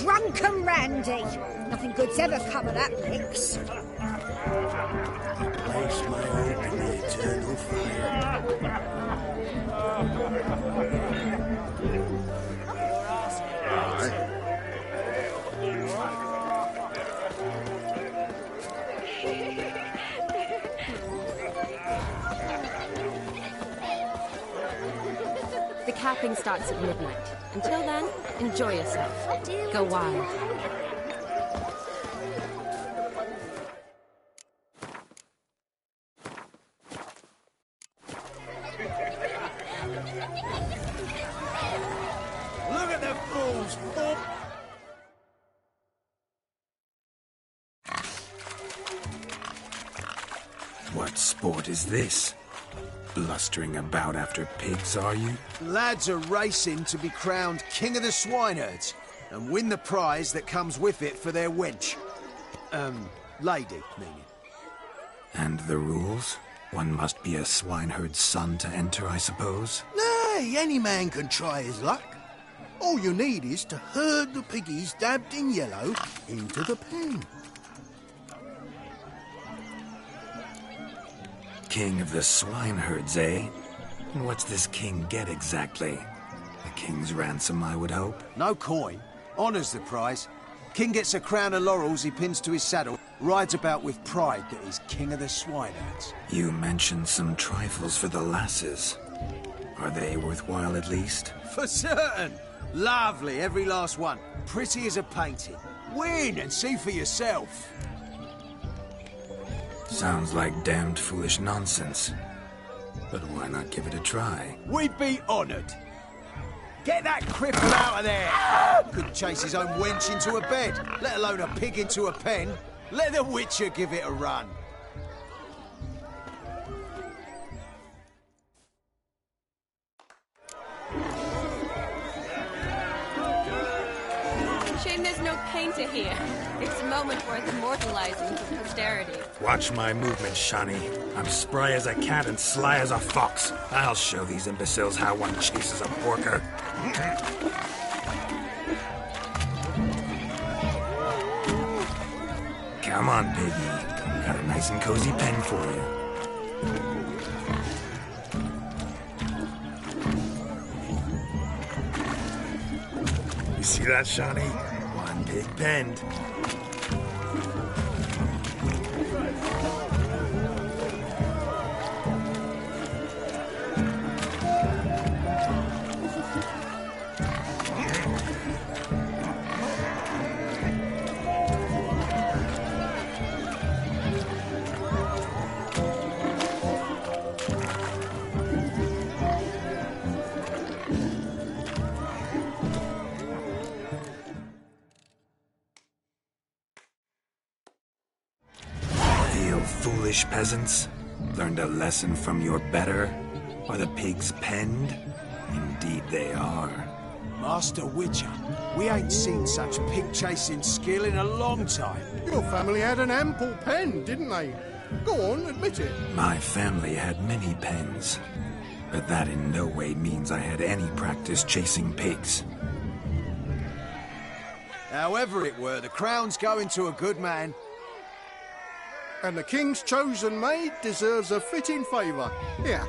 Drunken Randy. Nothing good's ever come of that mix. Place my hope in the eternal fire. The capping starts at midnight. Until then, enjoy yourself. Go wild. Look at the fools, Bob! What sport is this? Blustering about after pigs, are you? Lads are racing to be crowned King of the Swineherds and win the prize that comes with it for their wench. Lady, meaning. And the rules? One must be a swineherd's son to enter, I suppose? Nay, any man can try his luck. All you need is to herd the piggies dabbed in yellow into the pen. King of the swineherds, eh? And what's this king get exactly? The king's ransom, I would hope. No coin. Honours the prize. King gets a crown of laurels he pins to his saddle, rides about with pride that he's king of the swineherds. You mentioned some trifles for the lasses. Are they worthwhile at least? For certain. Lovely, every last one. Pretty as a painting. Win and see for yourself. Sounds like damned foolish nonsense. But why not give it a try? We'd be honoured. Get that cripple out of there! Couldn't chase his own wench into a bed, let alone a pig into a pen. Let the Witcher give it a run. Shame there's no painter here. It's a moment worth immortalizing for posterity. Watch my movements, Shani. I'm spry as a cat and sly as a fox. I'll show these imbeciles how one chases a porker. Come on, piggy. Got a nice and cozy pen for you. You see that, Shani? One big pen. foolish peasants? Learned a lesson from your better? Are the pigs penned? Indeed they are. Master Witcher, we ain't seen such pig-chasing skill in a long time. Your family had an ample pen, didn't they? Go on, admit it. My family had many pens, but that in no way means I had any practice chasing pigs. However it were, the crown's going to a good man. And the king's chosen maid deserves a fitting favour. Here.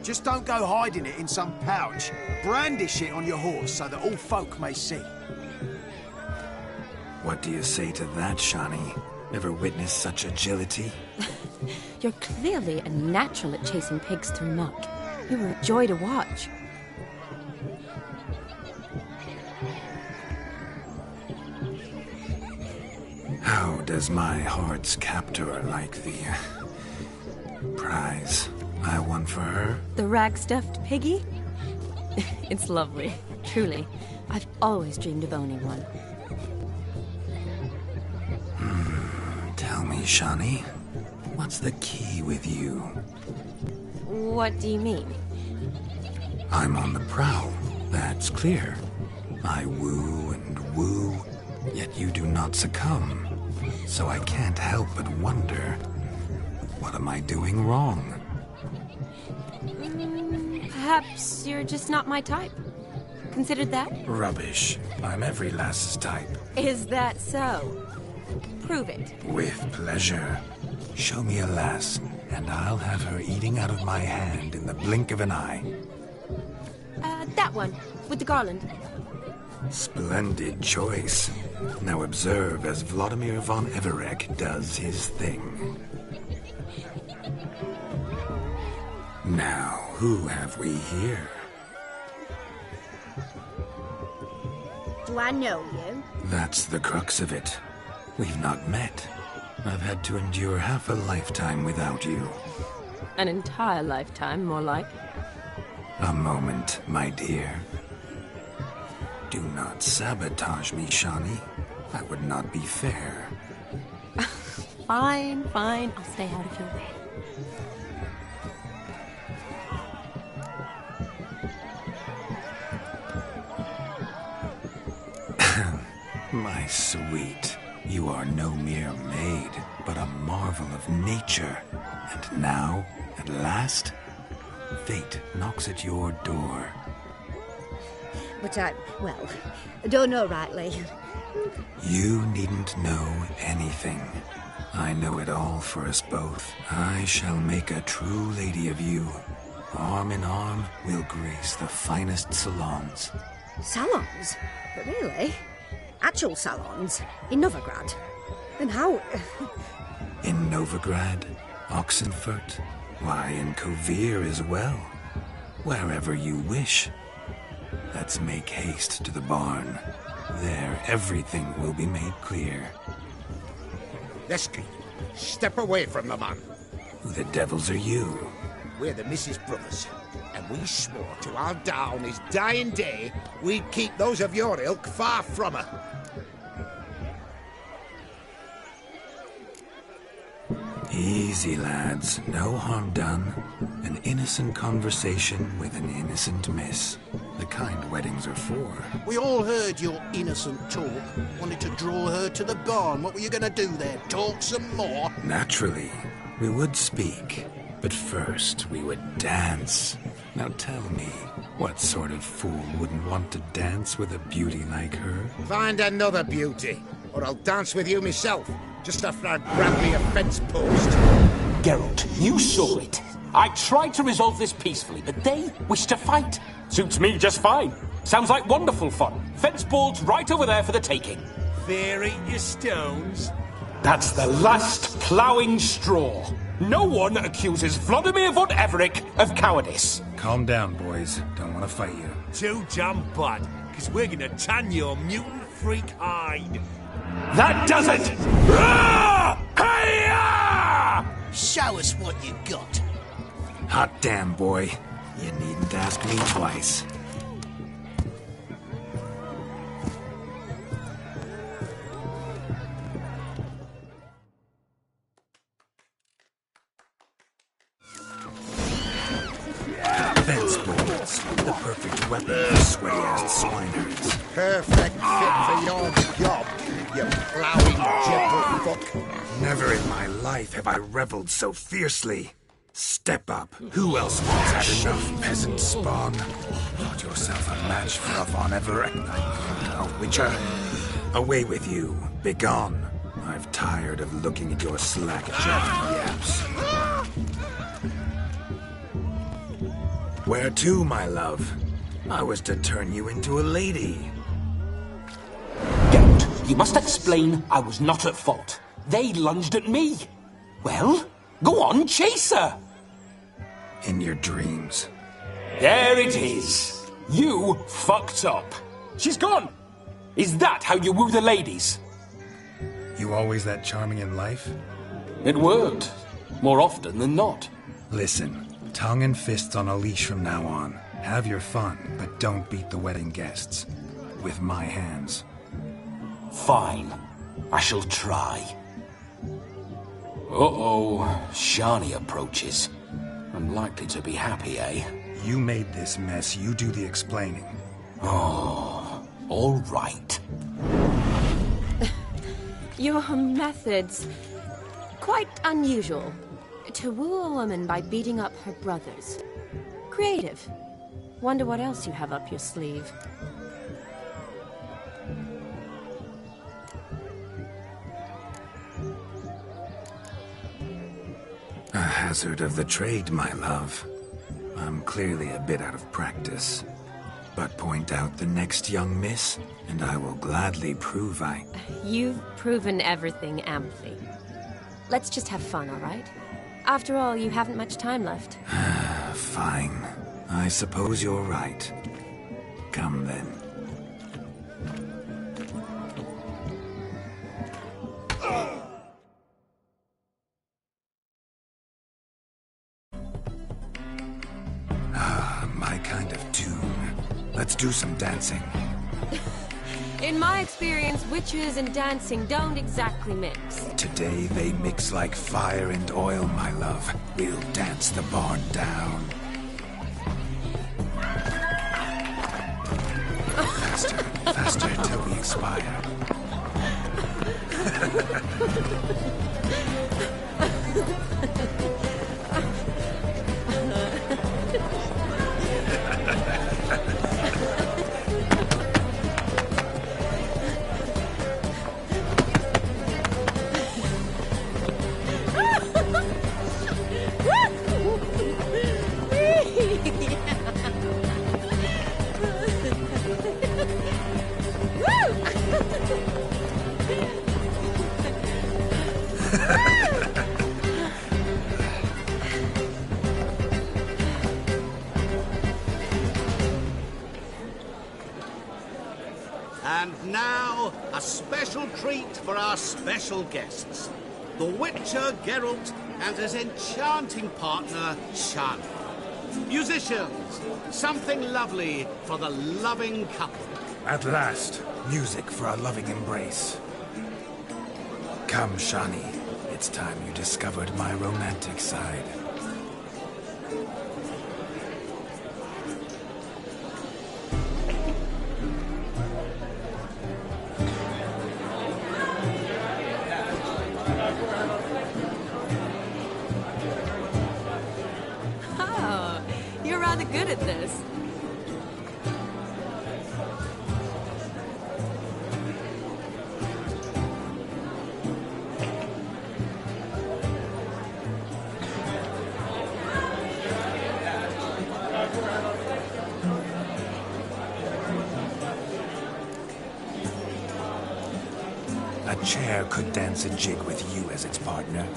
Just don't go hiding it in some pouch. Brandish it on your horse so that all folk may see. What do you say to that, Shani? Ever witnessed such agility? You're clearly a natural at chasing pigs through muck. You were a joy to watch. How does my heart's captor like the prize I won for her? The rag-stuffed piggy? It's lovely, truly. I've always dreamed of owning one. Tell me, Shani, what's the key with you? What do you mean? I'm on the prowl, that's clear. I woo and woo, yet you do not succumb. So I can't help but wonder, what am I doing wrong? Perhaps you're just not my type. Considered that? Rubbish. I'm every lass's type. Is that so? Prove it. With pleasure. Show me a lass, and I'll have her eating out of my hand in the blink of an eye. That one, with the garland. Splendid choice. Now observe as Vladimir von Everek does his thing. Now, who have we here? Do I know you? That's the crux of it. We've not met. I've had to endure half a lifetime without you. An entire lifetime, more like. A moment, my dear. Do not sabotage me, Shani. That would not be fair. Fine, fine. I'll stay out of your way. My sweet, you are no mere maid, but a marvel of nature. And now, at last, fate knocks at your door. But I don't know rightly. You needn't know anything. I know it all for us both. I shall make a true lady of you. Arm in arm, we'll grace the finest salons. Salons? But really? Actual salons? In Novigrad? And how... In Novigrad, Oxenfurt, why, in Kovir as well. Wherever you wish. Let's make haste to the barn. There, everything will be made clear. Lesky, step away from the man. Who the devils are you? We're the Mrs. Brothers, and we swore to our down his dying day we'd keep those of your ilk far from her. Easy, lads. No harm done. An innocent conversation with an innocent miss. The kind weddings are for. We all heard your innocent talk. Wanted to draw her to the barn. What were you going to do there? Talk some more? Naturally. We would speak. But first, we would dance. Now tell me, what sort of fool wouldn't want to dance with a beauty like her? Find another beauty, or I'll dance with you myself. Just after I grab me a fence post. Geralt, you saw it. I tried to resolve this peacefully, but they wish to fight. Suits me just fine. Sounds like wonderful fun. Fence boards right over there for the taking. Fear eat your stones. That's the last ploughing straw. No one accuses Vladimir von Everek of cowardice. Calm down, boys. Don't want to fight you. Too damn bad, because we're gonna tan your mutant freak hide. That does it! Hi-ya! Show us what you got. Hot damn, boy. You needn't ask me twice. fists, the perfect weapon for sweaty-ass swineherds. Perfect fit for your job, you ploughing gentlefolk. Never in my life have I reveled so fiercely. Step up. Who else wants had enough, peasant spawn? Got yourself a match for a Von Everett. A witcher. Away with you. Begone. I've tired of looking at your slack-jawed yaps. Where to, my love? I was to turn you into a lady. Geralt, you must explain I was not at fault. They lunged at me. Well, go on, chase her. In your dreams. There it is. You fucked up. She's gone. Is that how you woo the ladies? You always that charming in life? It worked. More often than not. Listen, tongue and fists on a leash from now on. Have your fun, but don't beat the wedding guests. With my hands. Fine. I shall try. Uh-oh. Shani approaches. Unlikely to be happy, eh? You made this mess. You do the explaining. Oh, all right. Your methods... quite unusual. To woo a woman by beating up her brothers. Creative. Wonder what else you have up your sleeve. A hazard of the trade, my love. I'm clearly a bit out of practice. But point out the next young miss, and I will gladly prove I... You've proven everything amply. Let's just have fun, all right? After all, you haven't much time left. Fine. I suppose you're right. Come then. My kind of tune. Let's do some dancing. In my experience, witches and dancing don't exactly mix. Today they mix like fire and oil, my love. We'll dance the barn down. Faster, faster till we expire. And now, a special treat for our special guests. The Witcher, Geralt, and his enchanting partner, Shani. Musicians, something lovely for the loving couple. At last, music for a loving embrace. Come, Shani. It's time you discovered my romantic side. Oh, you're rather good at this. A chair could dance a jig with you as its partner.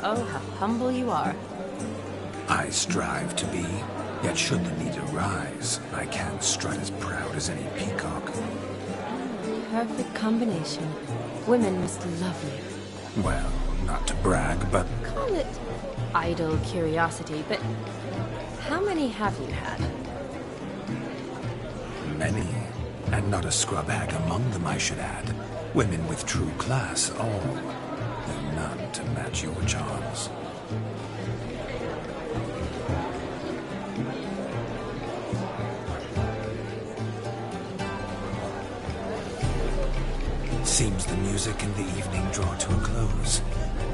Oh, how humble you are. I strive to be, yet should the need arise, I can strut as proud as any peacock. Perfect combination. Women must love you. Well, not to brag, but... Call it idle curiosity, but how many have you had? Many. And not a scrub hag among them, I should add. Women with true class, all. Though none to match your charms. Seems the music and the evening draw to a close.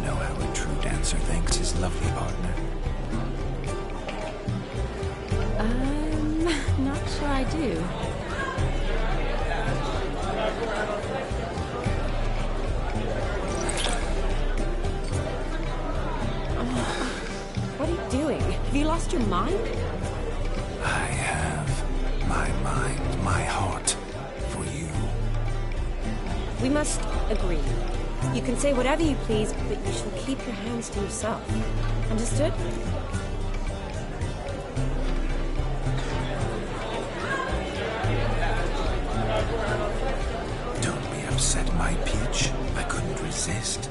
Know how a true dancer thanks his lovely partner. Not sure I do. What are you doing? Have you lost your mind? I have my mind, my heart for you. We must agree. You can say whatever you please, but you shall keep your hands to yourself. Understood? Don't be upset, my peach. I couldn't resist.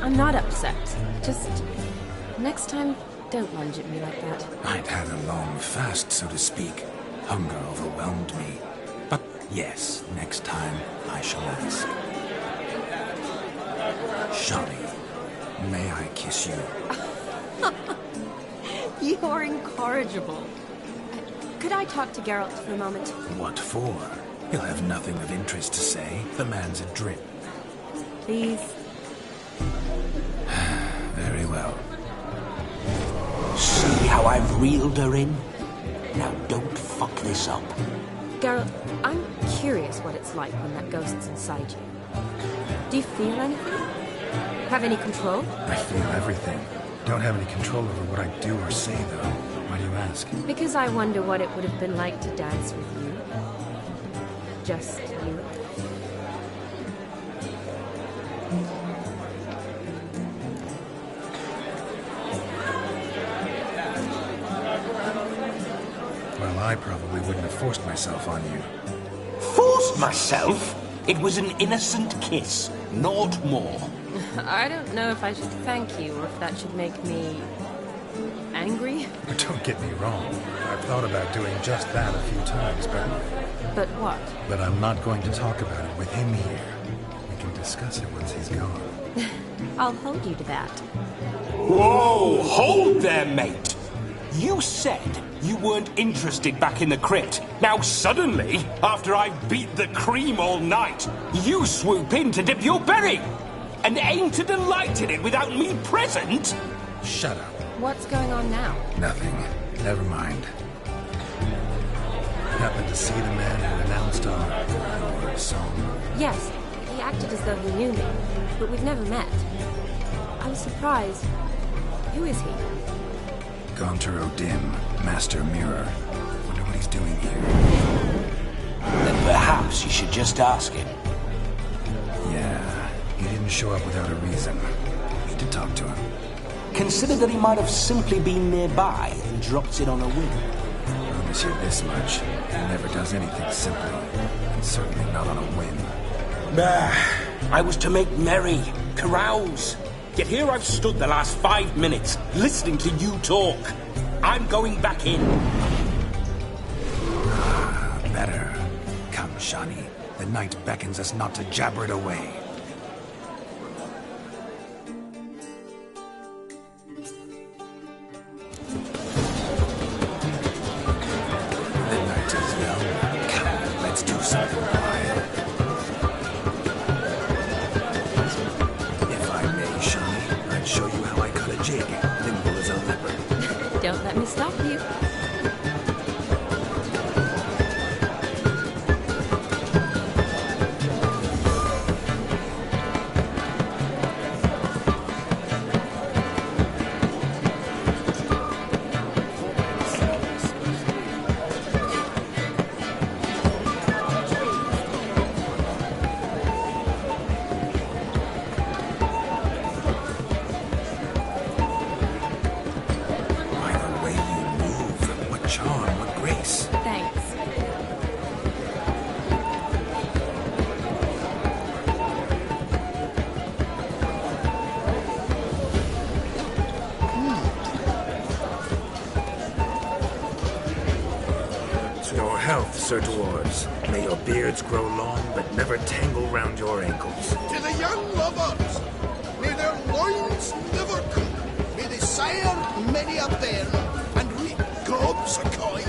I'm not upset. Just next time, don't lunge at me like that. I'd had a long fast, so to speak. Hunger overwhelmed me. But yes, next time I shall ask. Shani, may I kiss you? You're incorrigible. Could I talk to Geralt for a moment? What for? He'll have nothing of interest to say. The man's adrift. Please. Very well. See how I've reeled her in? Now don't fuck this up. Geralt, I'm curious what it's like when that ghost's inside you. Do you feel anything? Have any control? I feel everything. Don't have any control over what I do or say, though. Why do you ask? Because I wonder what it would have been like to dance with you. Just you. Well, I probably wouldn't have forced myself on you. Forced myself? It was an innocent kiss, naught more. I don't know if I should thank you or if that should make me angry. Don't get me wrong. I've thought about doing just that a few times, but... But what? But I'm not going to talk about it with him here. We can discuss it once he's gone. I'll hold you to that. Whoa! Hold there, mate! You said you weren't interested back in the crypt. Now suddenly, after I've beat the cream all night, you swoop in to dip your berry! And aim to delight in it without me present? Shut up. What's going on now? Nothing. Never mind. Happened to see the man who announced our song? Yes, he acted as though he knew me, but we've never met. I was surprised. Who is he? Gaunter O'Dim, Master Mirror. Wonder what he's doing here. Then perhaps you should just ask him. Yeah, he didn't show up without a reason. Need to talk to him. Consider that he might have simply been nearby and dropped in on a whim. Promise you this much. He never does anything simply. And certainly not on a whim. I was to make merry, carouse. Yet here I've stood the last 5 minutes, listening to you talk. I'm going back in. Better. Come, Shani. The night beckons us not to jabber it away. The night is young. Come, let's do something wild. If I may, Shani, I'd show you how I cut a jig. Nimble as a leopard. Don't let me stop you. Sir Dwarves, may your beards grow long, but never tangle round your ankles. To the young lovers, may their loins never cook, may they sire many a bairn, and reap gobs of coin.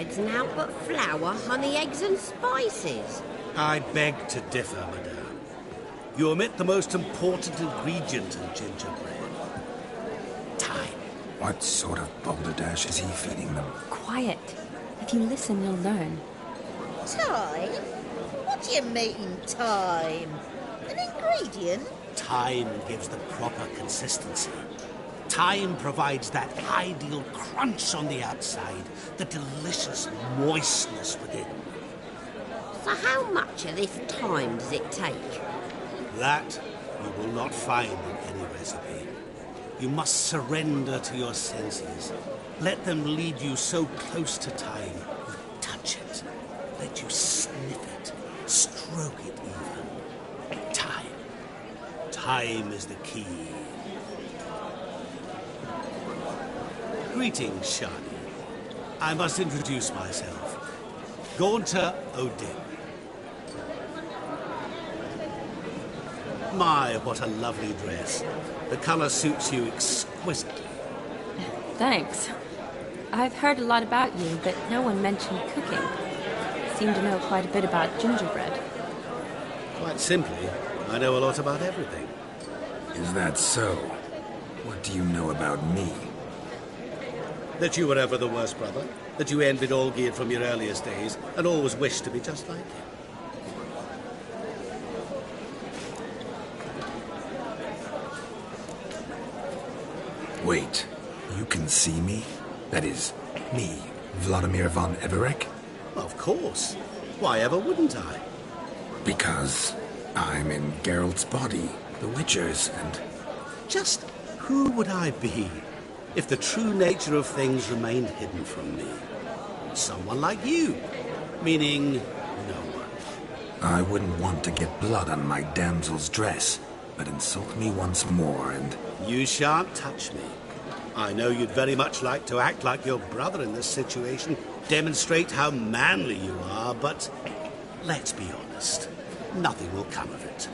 bread's naught but flour, honey, eggs and spices. I beg to differ, madame. You omit the most important ingredient in gingerbread. Time. What sort of balderdash is he feeding them? Quiet. If you listen, you'll learn. Time? What do you mean, time? An ingredient? Time gives the proper consistency. Time provides that ideal crunch on the outside, the delicious moistness within. So how much of this time does it take? That you will not find in any recipe. You must surrender to your senses. Let them lead you so close to time, you touch it. Let you sniff it, stroke it even. Time. Time is the key. Greetings, Shani. I must introduce myself. Gaunter O'Dim. My, what a lovely dress. The colour suits you exquisitely. Thanks. I've heard a lot about you, but no one mentioned cooking. Seem to know quite a bit about gingerbread. Quite simply, I know a lot about everything. Is that so? What do you know about me? That you were ever the worst brother. That you envied Olgierd from your earliest days, and always wished to be just like him. Wait, you can see me? That is, me, Vladimir von Everec? Of course. Why ever wouldn't I? Because I'm in Geralt's body, the Witcher's, and... Just who would I be if the true nature of things remained hidden from me? Someone like you. Meaning, no one. I wouldn't want to get blood on my damsel's dress, but insult me once more and... You shan't touch me. I know you'd very much like to act like your brother in this situation, demonstrate how manly you are, but let's be honest, nothing will come of it.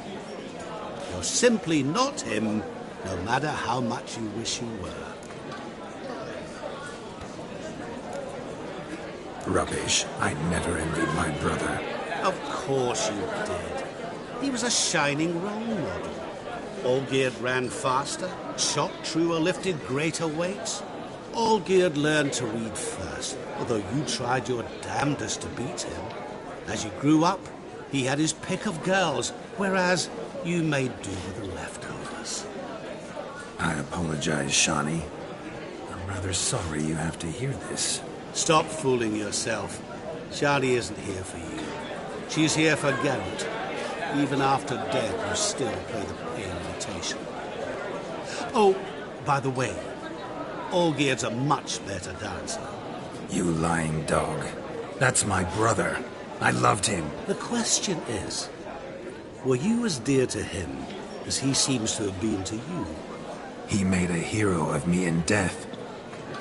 You're simply not him, no matter how much you wish you were. Rubbish. I never envied my brother. Of course you did. He was a shining role model. Olgierd ran faster, shot truer, lifted greater weights. Olgierd learned to read first, although you tried your damnedest to beat him. As you grew up, he had his pick of girls, whereas you made do with the leftovers. I apologize, Shani. I'm rather sorry you have to hear this. Stop fooling yourself. Shani isn't here for you. She's here for Geralt. Even after death, you still play the pale imitation. Oh, by the way, Olgierd's a much better dancer. You lying dog. That's my brother. I loved him. The question is, were you as dear to him as he seems to have been to you? He made a hero of me in death.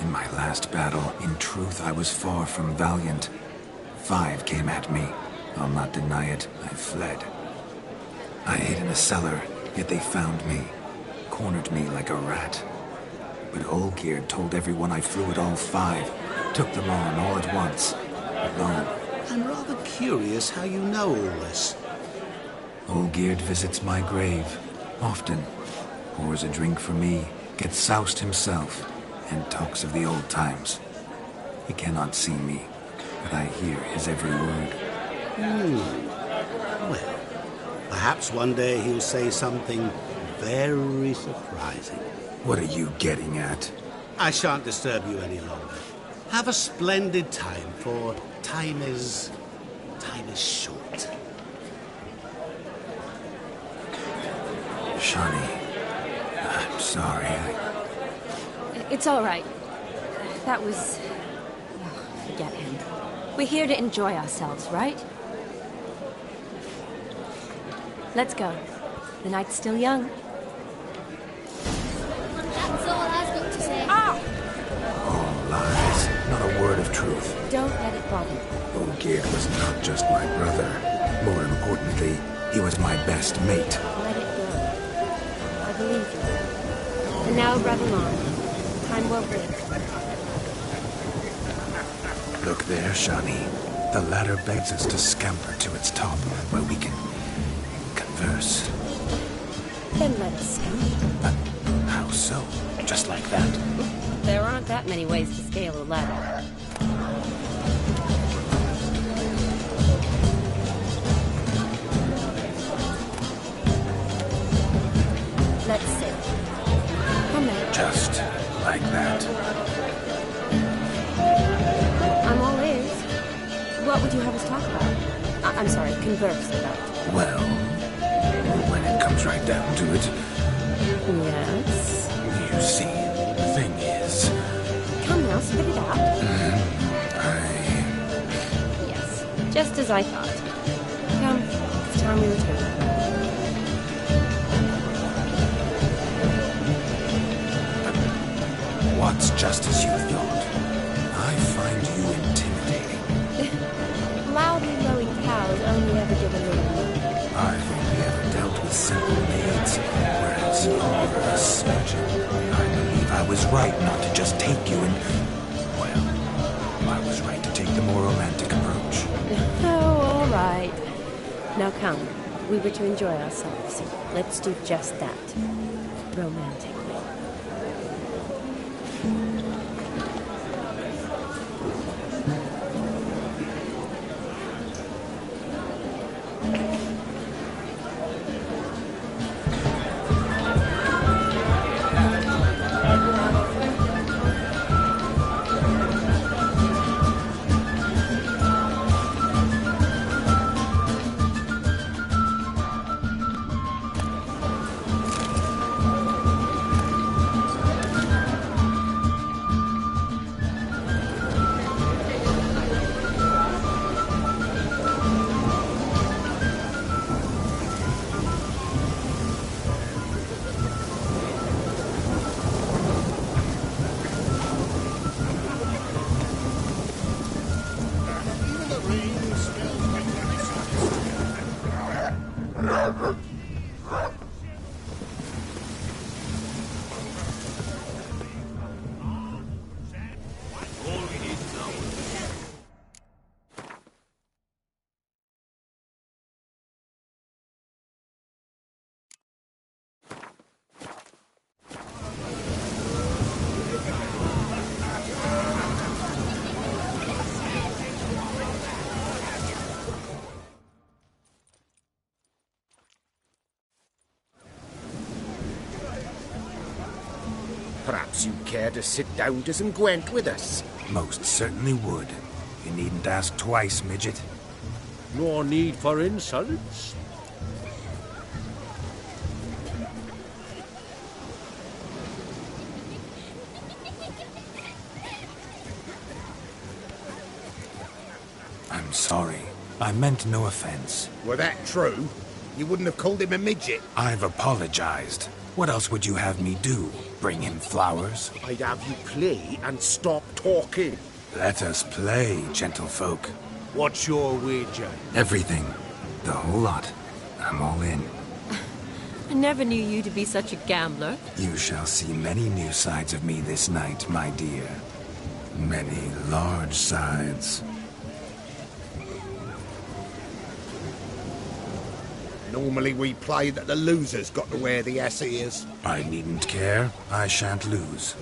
In my last battle, in truth, I was far from valiant. 5 came at me. I'll not deny it. I fled. I hid in a cellar, yet they found me. Cornered me like a rat. But Olgierd told everyone I flew at all 5. Took them on all at once. Alone. I'm rather curious how you know all this. Olgierd visits my grave. Often. Pours a drink for me. Gets soused himself. And talks of the old times. He cannot see me, but I hear his every word. Well, perhaps one day he'll say something very surprising. What are you getting at? I shan't disturb you any longer. Have a splendid time, for time is short. Shani, I'm sorry. It's all right. That was... Oh, forget him. We're here to enjoy ourselves, right? Let's go. The night's still young. That's all I've got to say. Ah! All lies. Not a word of truth. Don't let it bother you. Olgierd was not just my brother. More importantly, he was my best mate. Let it go. I believe you. And now, brother Long. Time won't wait. Look there, Shani. The ladder begs us to scamper to its top, where we can converse. Then let us scamper. How so? Just like that? There aren't that many ways to scale a ladder. Let's see. Come there. Just like that. I'm all ears. What would you have us talk about? I'm sorry, converse about. Well, when it comes right down to it. Yes? You see, the thing is... Come now, spit it out. Yes, just as I thought. Come, it's time we return. What's just as you thought? I find you intimidating. Loudly lowing cows only ever give a little look. I've only ever dealt with simple needs, whereas you're a surgeon. I believe I was right not to just take you and... Well, I was right to take the more romantic approach. Oh, all right. Now come, we were to enjoy ourselves. Let's do just that. Romantically. Perhaps you'd care to sit down to some Gwent with us? Most certainly would. You needn't ask twice, midget. No need for insults. I'm sorry. I meant no offense. Were that true? You wouldn't have called him a midget. I've apologized. What else would you have me do? Bring him flowers? I'd have you play and stop talking. Let us play, gentlefolk. What's your wager? Everything. The whole lot. I'm all in. I never knew you to be such a gambler. You shall see many new sides of me this night, my dear. Many large sides. Normally we play that the loser's got to wear the ass ears. I needn't care. I shan't lose.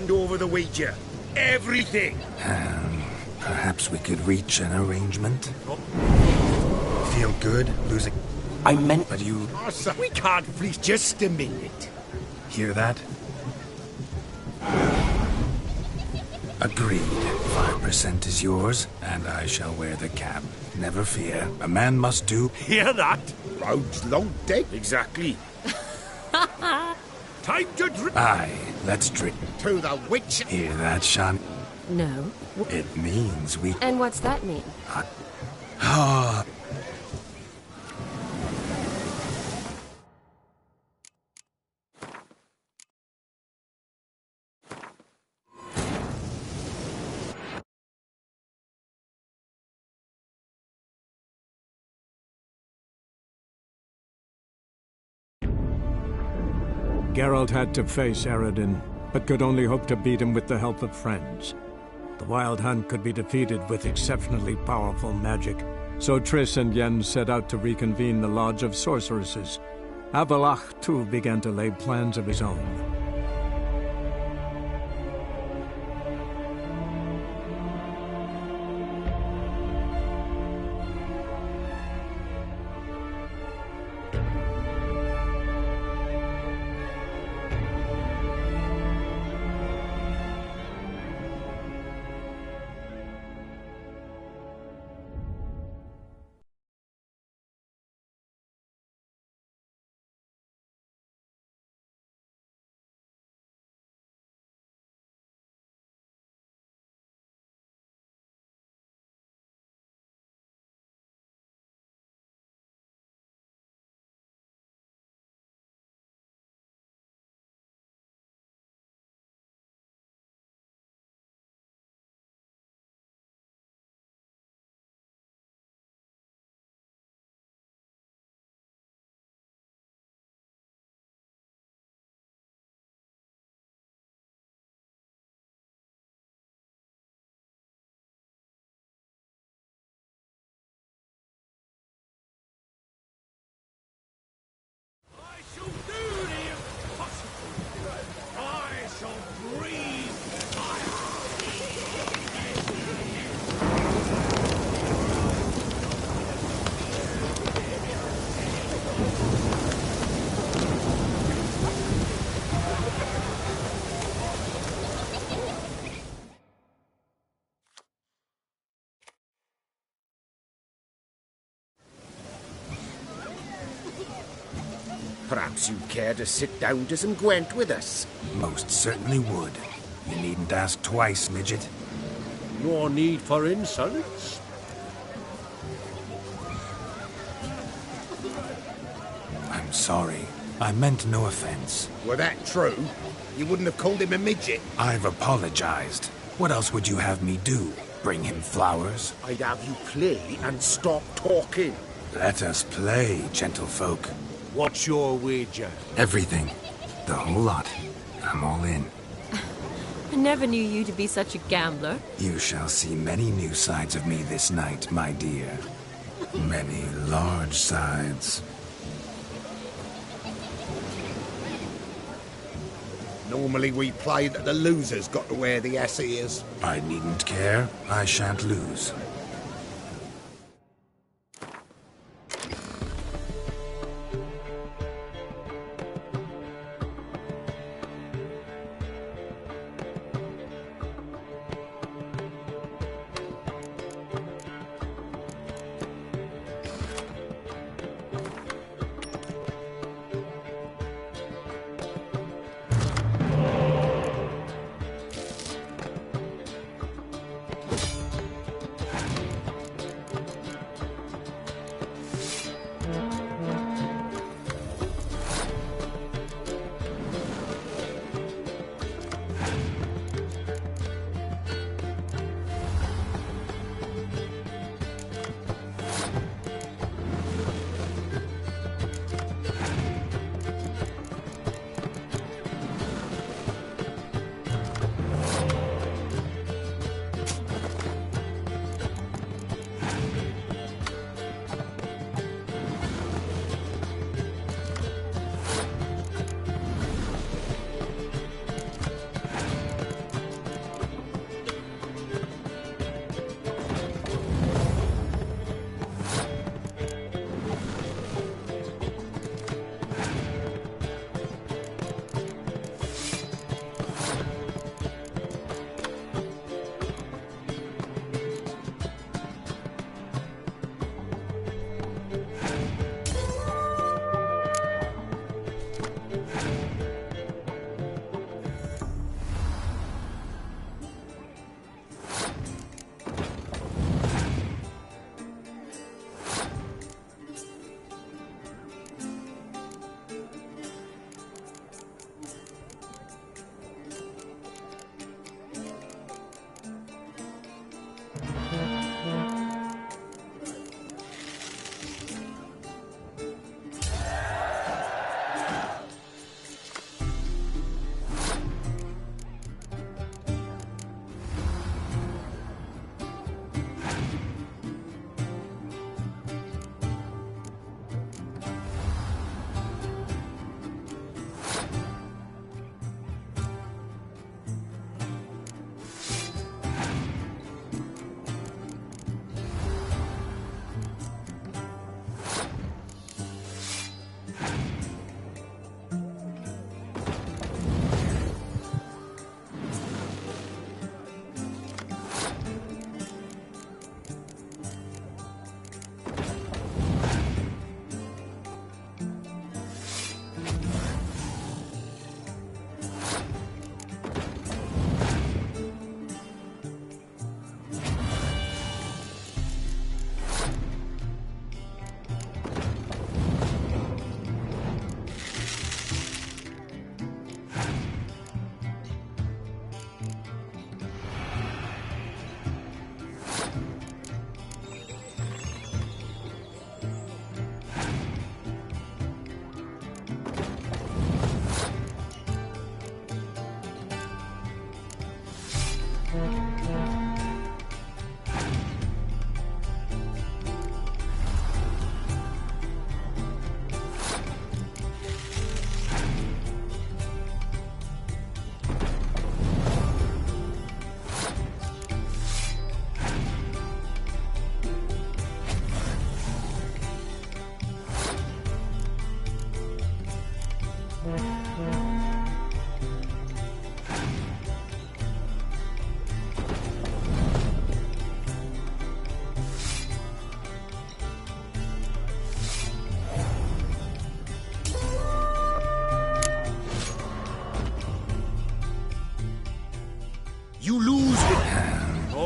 hand over the wager. Everything! Perhaps we could reach an arrangement? Feel good losing... I meant... But you... Arthur, we can't fleece just a minute. Hear that? Agreed. 5% is yours, and I shall wear the cap. Never fear. A man must do... Hear that? Road's long dead. Exactly. Time to drink. Aye, let's drink. To the witch. Hear that, Sean? No. It means we... And what's that mean? Ah... Geralt had to face Eredin, but could only hope to beat him with the help of friends. The Wild Hunt could be defeated with exceptionally powerful magic, so Triss and Yen set out to reconvene the Lodge of Sorceresses. Avalach, too, began to lay plans of his own. Perhaps you'd care to sit down to some Gwent with us? Most certainly would. You needn't ask twice, midget. No need for insults. I'm sorry. I meant no offense. Were that true, you wouldn't have called him a midget. I've apologized. What else would you have me do? Bring him flowers? I'd have you play and stop talking. Let us play, gentlefolk. What's your wager? Everything. The whole lot. I'm all in. I never knew you to be such a gambler. You shall see many new sides of me this night, my dear. Many large sides. Normally we play that the loser's got to wear the ass ears. I needn't care. I shan't lose.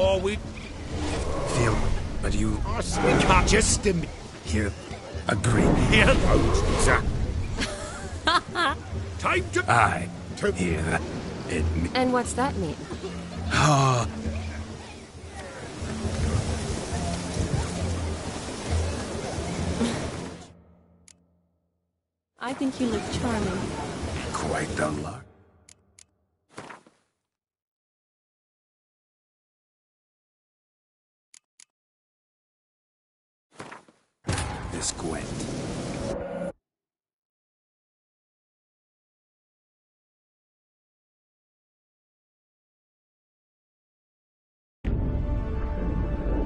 or we... Feel, but you... We can't just... Here, agree. Here goes, sir. Time to... I hear that. And what's that mean? Ah. I think you look charming. Quite the luck. This Gwent.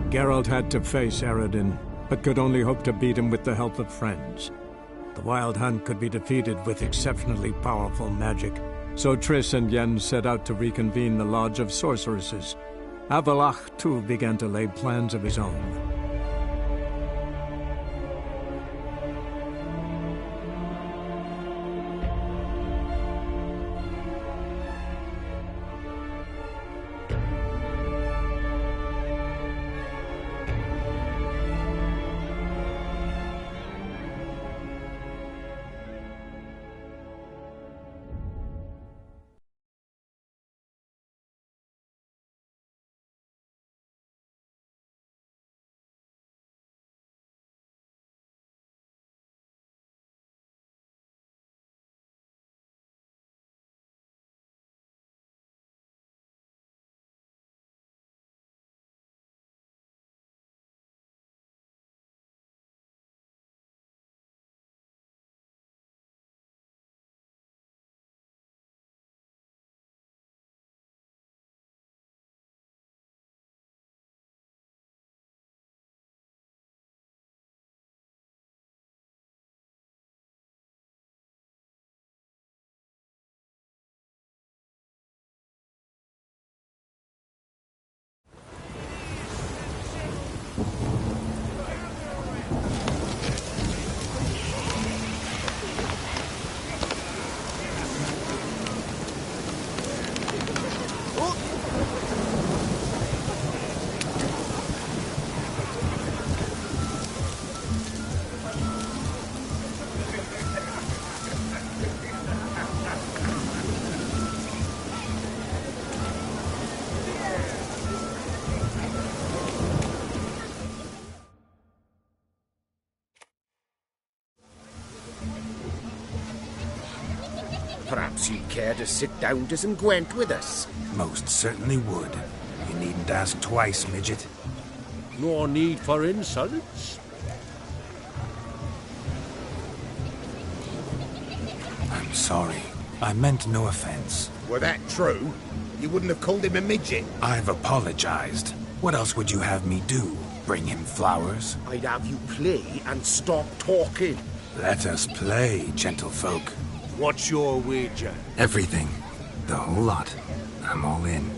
Geralt had to face Eredin, but could only hope to beat him with the help of friends. The Wild Hunt could be defeated with exceptionally powerful magic, so Triss and Yen set out to reconvene the Lodge of Sorceresses. Avalach, too, began to lay plans of his own. Perhaps you'd care to sit down to some Gwent with us? Most certainly would. You needn't ask twice, midget. No need for insults. I'm sorry. I meant no offense. Were that true, you wouldn't have called him a midget. I've apologized. What else would you have me do? Bring him flowers? I'd have you play and stop talking. Let us play, gentlefolk. What's your wager? Everything. The whole lot. I'm all in.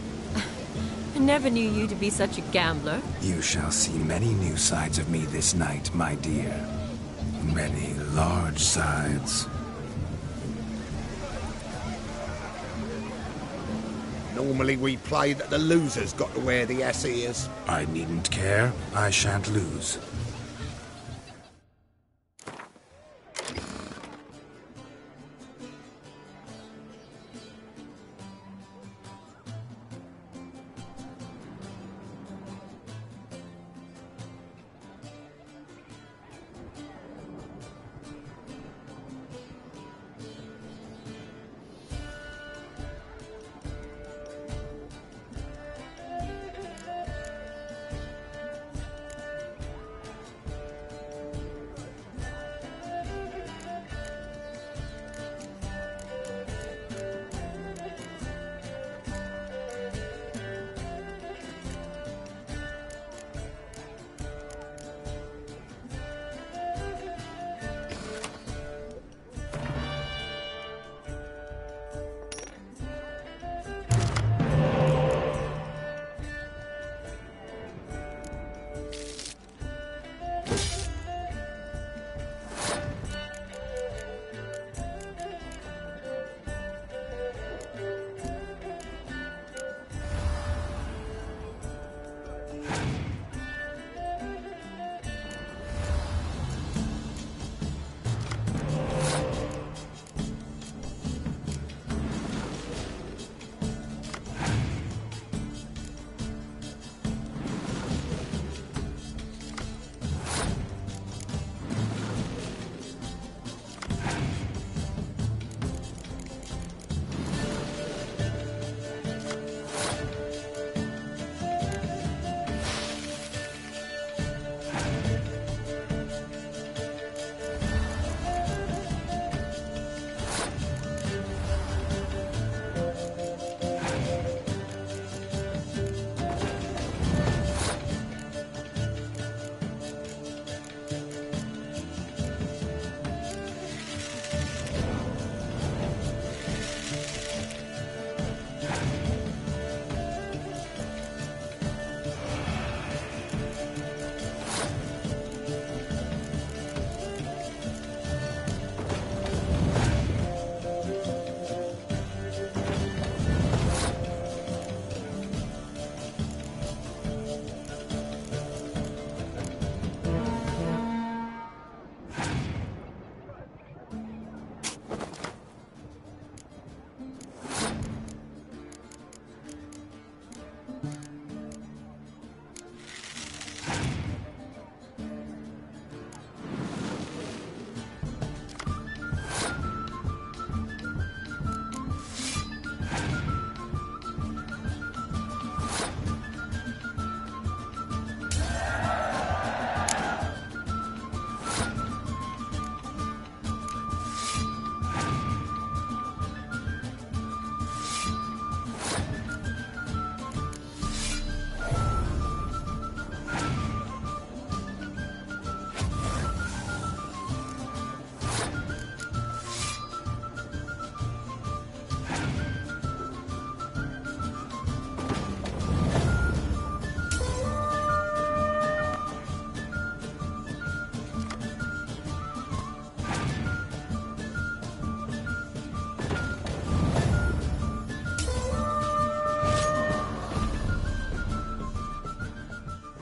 I never knew you to be such a gambler. You shall see many new sides of me this night, my dear. Many large sides. Normally we play that the loser's got to wear the ass ears. I needn't care. I shan't lose.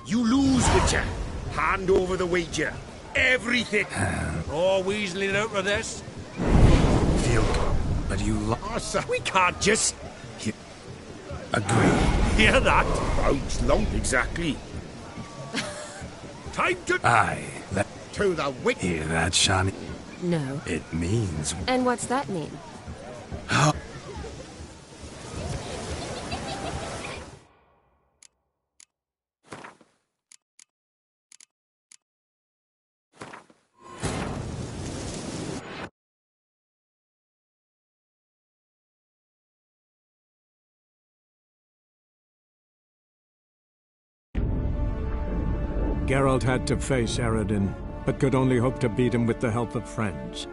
You lose, Witcher. Hand over the wager. Everything. Oh, weaseling out of this. Feel good, but you we can't just... agree. Hear that? Boats long exactly. Time to... Aye, that... To the witch. Hear that, Shani? No. It means... And what's that mean? Geralt had to face Eredin, but could only hope to beat him with the help of friends.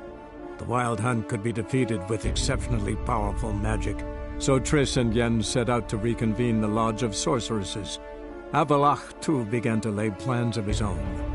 The Wild Hunt could be defeated with exceptionally powerful magic, so Triss and Yen set out to reconvene the Lodge of Sorceresses. Avalach, too, began to lay plans of his own.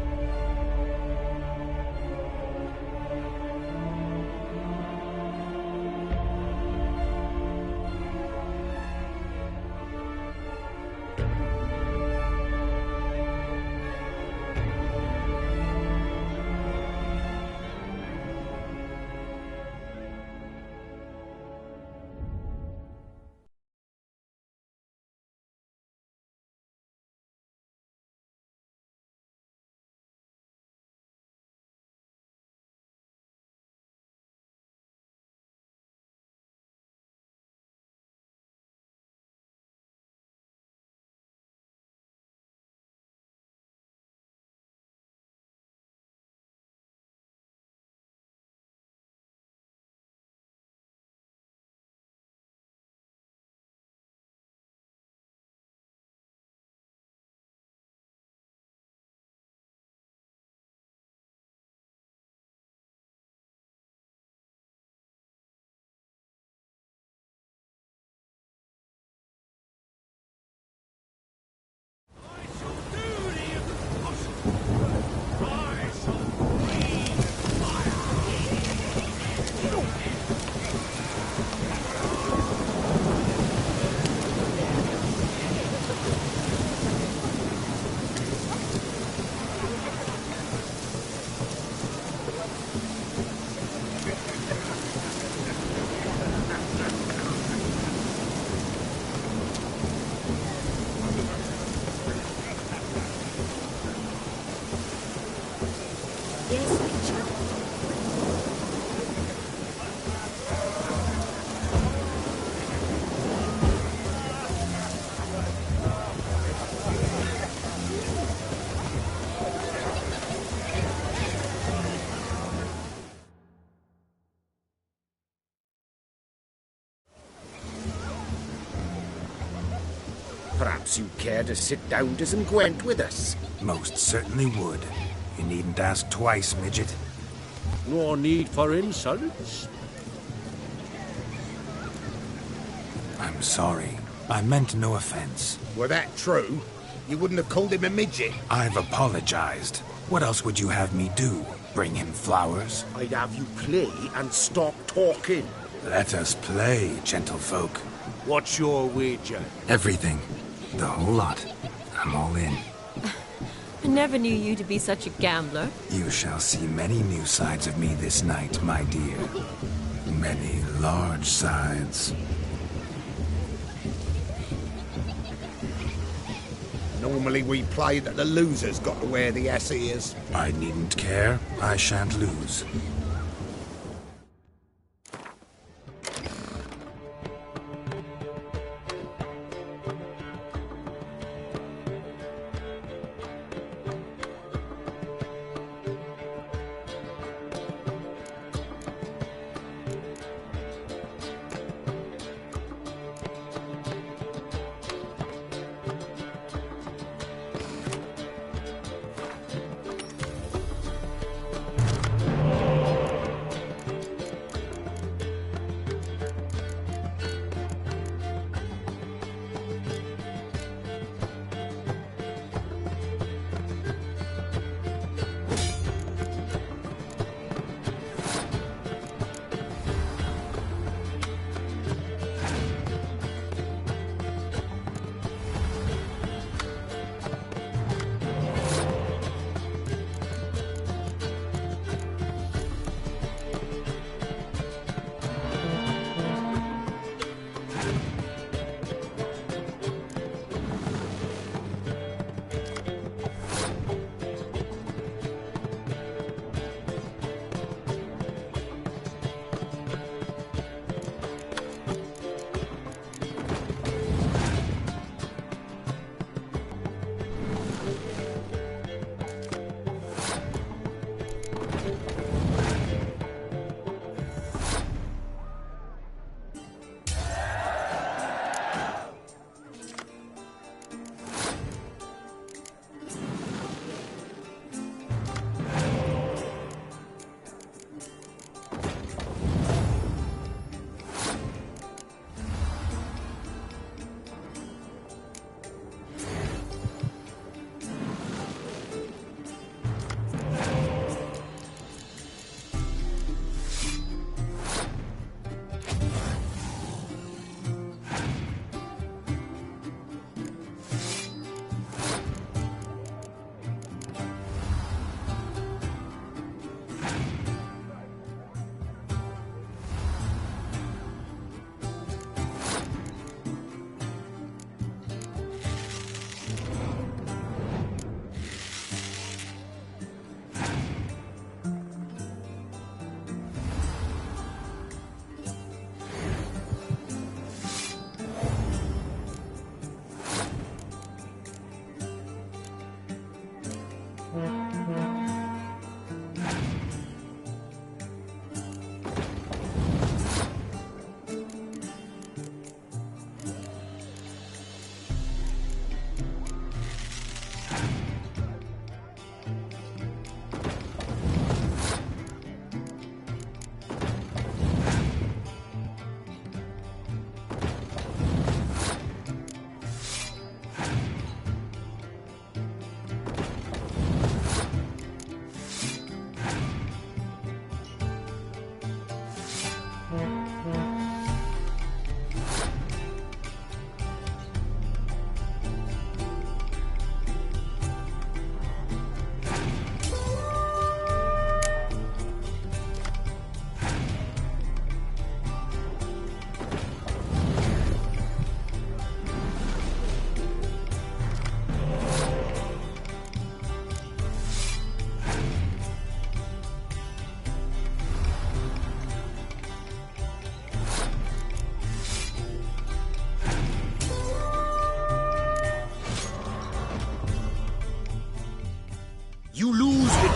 Perhaps you care to sit down to some Gwent with us? Most certainly would. You needn't ask twice, midget. No need for insults. I'm sorry. I meant no offense. Were that true, you wouldn't have called him a midget. I've apologized. What else would you have me do? Bring him flowers? I'd have you play and stop talking. Let us play, gentlefolk. What's your wager? Everything. The whole lot. I'm all in. I never knew you to be such a gambler. You shall see many new sides of me this night, my dear. Many large sides. Normally we play that the loser's got to wear the S-ears. I needn't care. I shan't lose.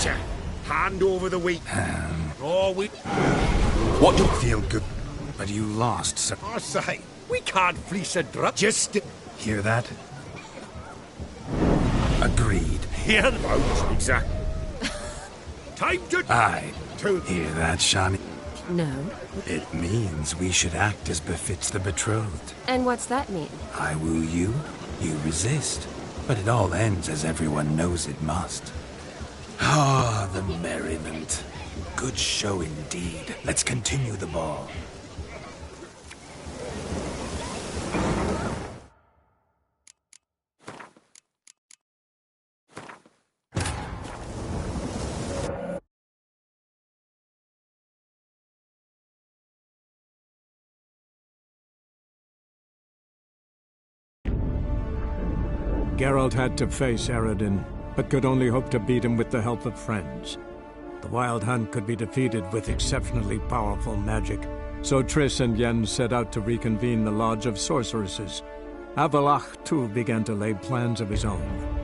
Witcher, hand over the wheat. Oh, we... What do you feel good? But you lost, sir. I say, we can't fleece a drop. Just... Hear that? Agreed. Hear those, exactly. Time to... Aye. Hear that, Shani? No. It means we should act as befits the betrothed. And what's that mean? I woo you, you resist. But it all ends as everyone knows it must. Ah, the merriment. Good show indeed. Let's continue the ball. Geralt had to face Eredin, but could only hope to beat him with the help of friends. The Wild Hunt could be defeated with exceptionally powerful magic, so Triss and Yen set out to reconvene the Lodge of Sorceresses. Avalach, too, began to lay plans of his own.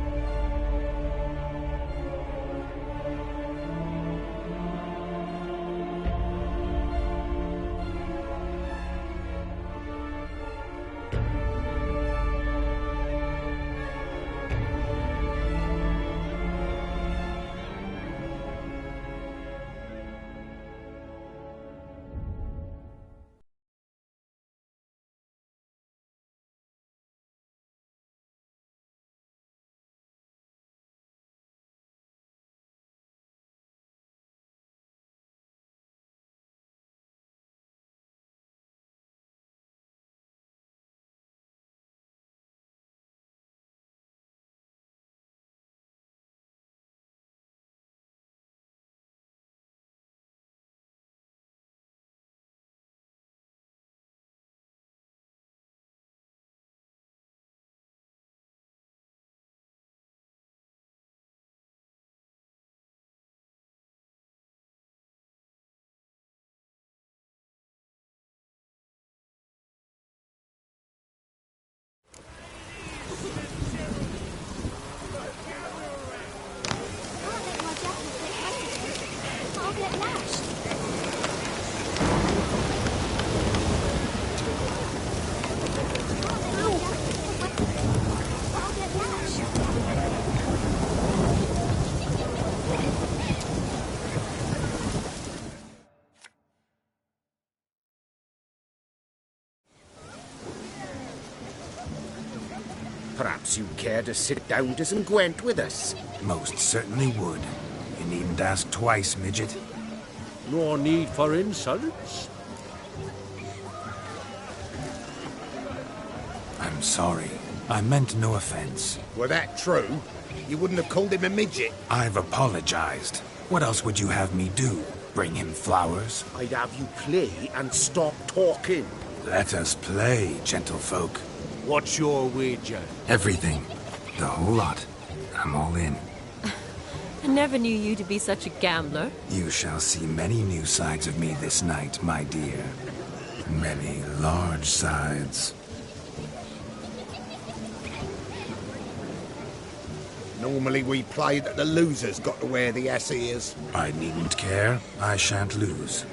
Perhaps you'd care to sit down to some Gwent with us? Most certainly would. You needn't ask twice, midget. No need for insults. I'm sorry. I meant no offense. Were that true, you wouldn't have called him a midget. I've apologized. What else would you have me do? Bring him flowers? I'd have you play and stop talking. Let us play, gentlefolk. What's your wager? Everything. The whole lot. I'm all in. I never knew you to be such a gambler. You shall see many new sides of me this night, my dear. Many large sides. Normally we play that the loser's got to wear the ass ears. I needn't care. I shan't lose.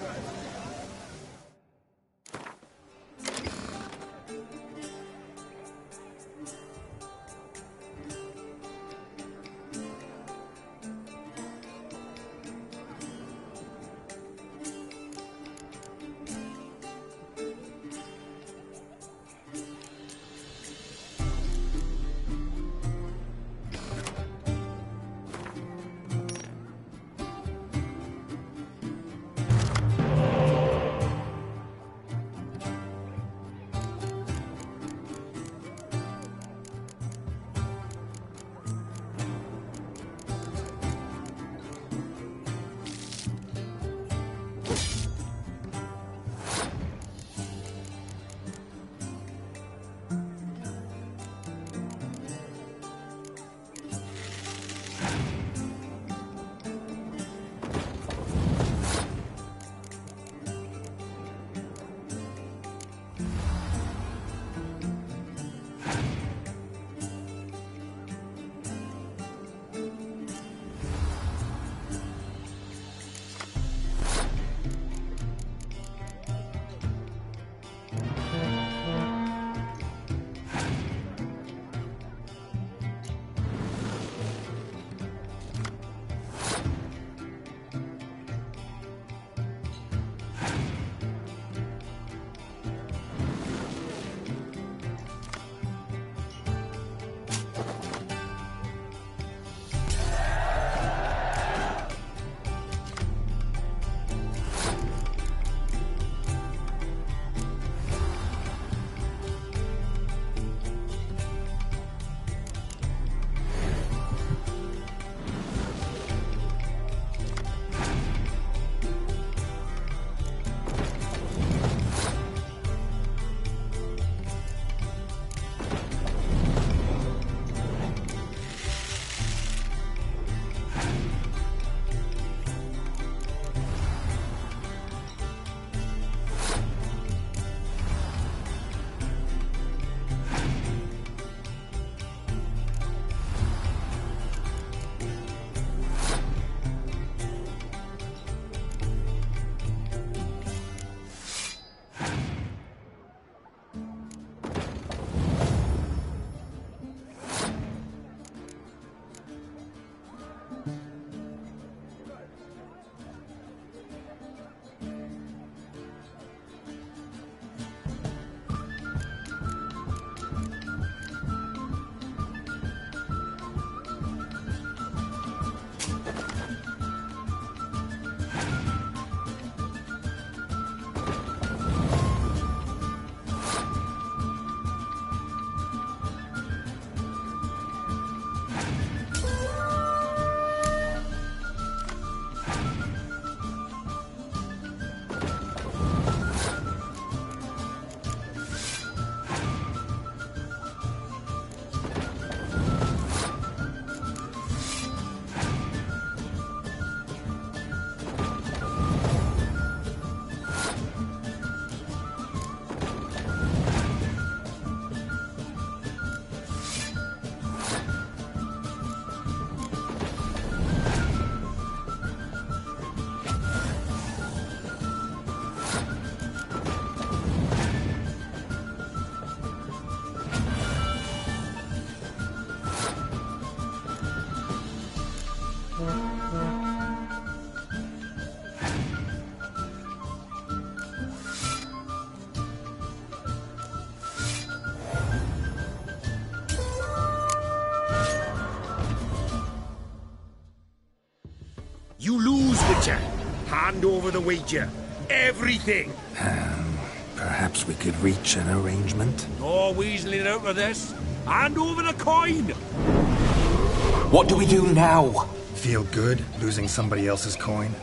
Witcher, hand over the wager. Everything. Perhaps we could reach an arrangement? No weaseling out of this. Hand over the coin! What do we do now? Feel good losing somebody else's coin?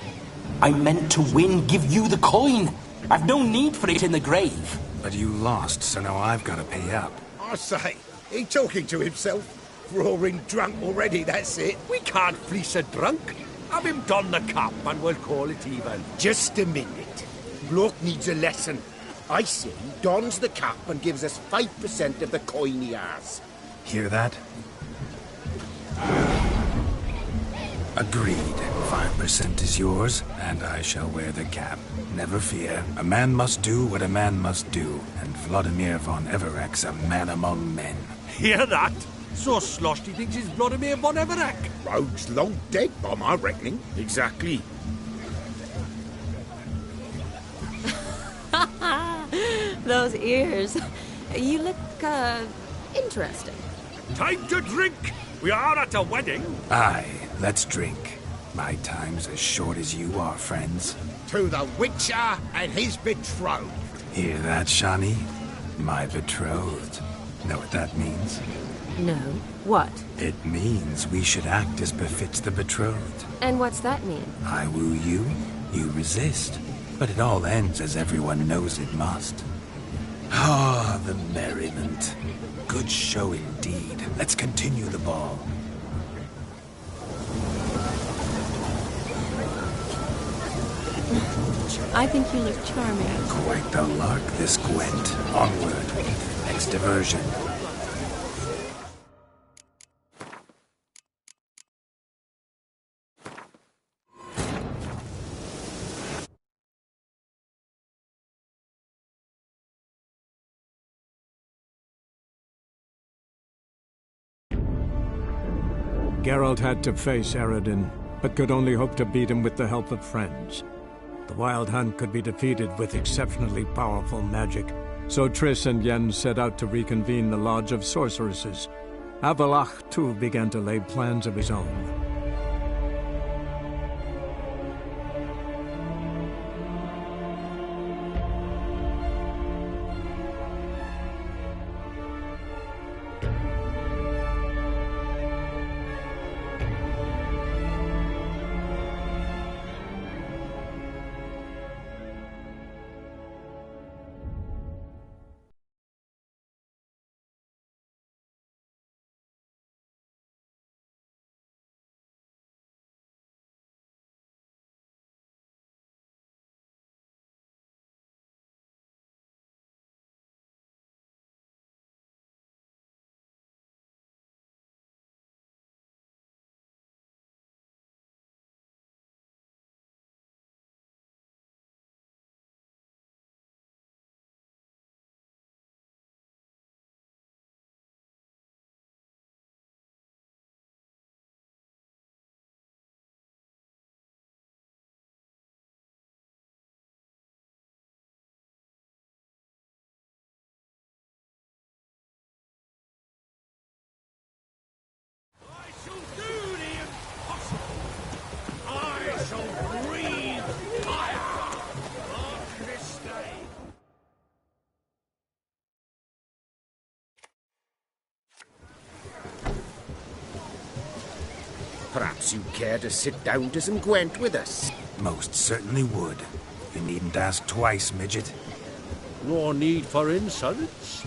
I meant to win, give you the coin. I've no need for it in the grave. But you lost, so now I've got to pay up. I say, he talking to himself. Roaring drunk already, that's it. We can't fleece a drunk. Have him don the cap and we'll call it even. Just a minute. Bloke needs a lesson. I say he dons the cap and gives us 5% of the coin he has. Hear that? Agreed. 5% is yours, and I shall wear the cap. Never fear. A man must do what a man must do, and Vladimir von Everek's a man among men. Hear that? So sloshed he thinks he's Vladimir von Everek. Rogue's long dead, by my reckoning. Exactly. Those ears. You look, interesting. Time to drink! We are at a wedding. Aye, let's drink. My time's as short as you are, friends. To the Witcher and his betrothed. Hear that, Shani? My betrothed. Know what that means? No. What? It means we should act as befits the betrothed. And what's that mean? I woo you, you resist. But it all ends as everyone knows it must. Ah, the merriment. Good show indeed. Let's continue the ball. I think you look charming. Quite the lark, this Gwent. Onward. Next diversion. Geralt had to face Eredin, but could only hope to beat him with the help of friends. The Wild Hunt could be defeated with exceptionally powerful magic, so Triss and Yen set out to reconvene the Lodge of Sorceresses. Avalach, too, began to lay plans of his own. Perhaps you'd care to sit down to some Gwent with us? Most certainly would. You needn't ask twice, midget. No need for insults.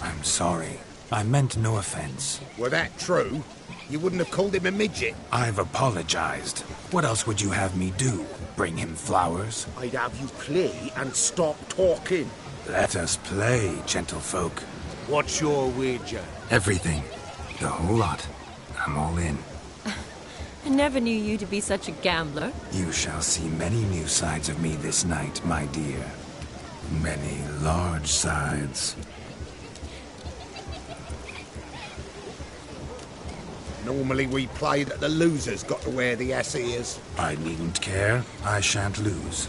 I'm sorry. I meant no offense. Were that true, you wouldn't have called him a midget. I've apologized. What else would you have me do? Bring him flowers? I'd have you play and stop talking. Let us play, gentlefolk. What's your wager? Everything. The whole lot. I'm all in. I never knew you to be such a gambler. You shall see many new sides of me this night, my dear. Many large sides. Normally we play that the loser's got to wear the ass ears. I needn't care. I shan't lose.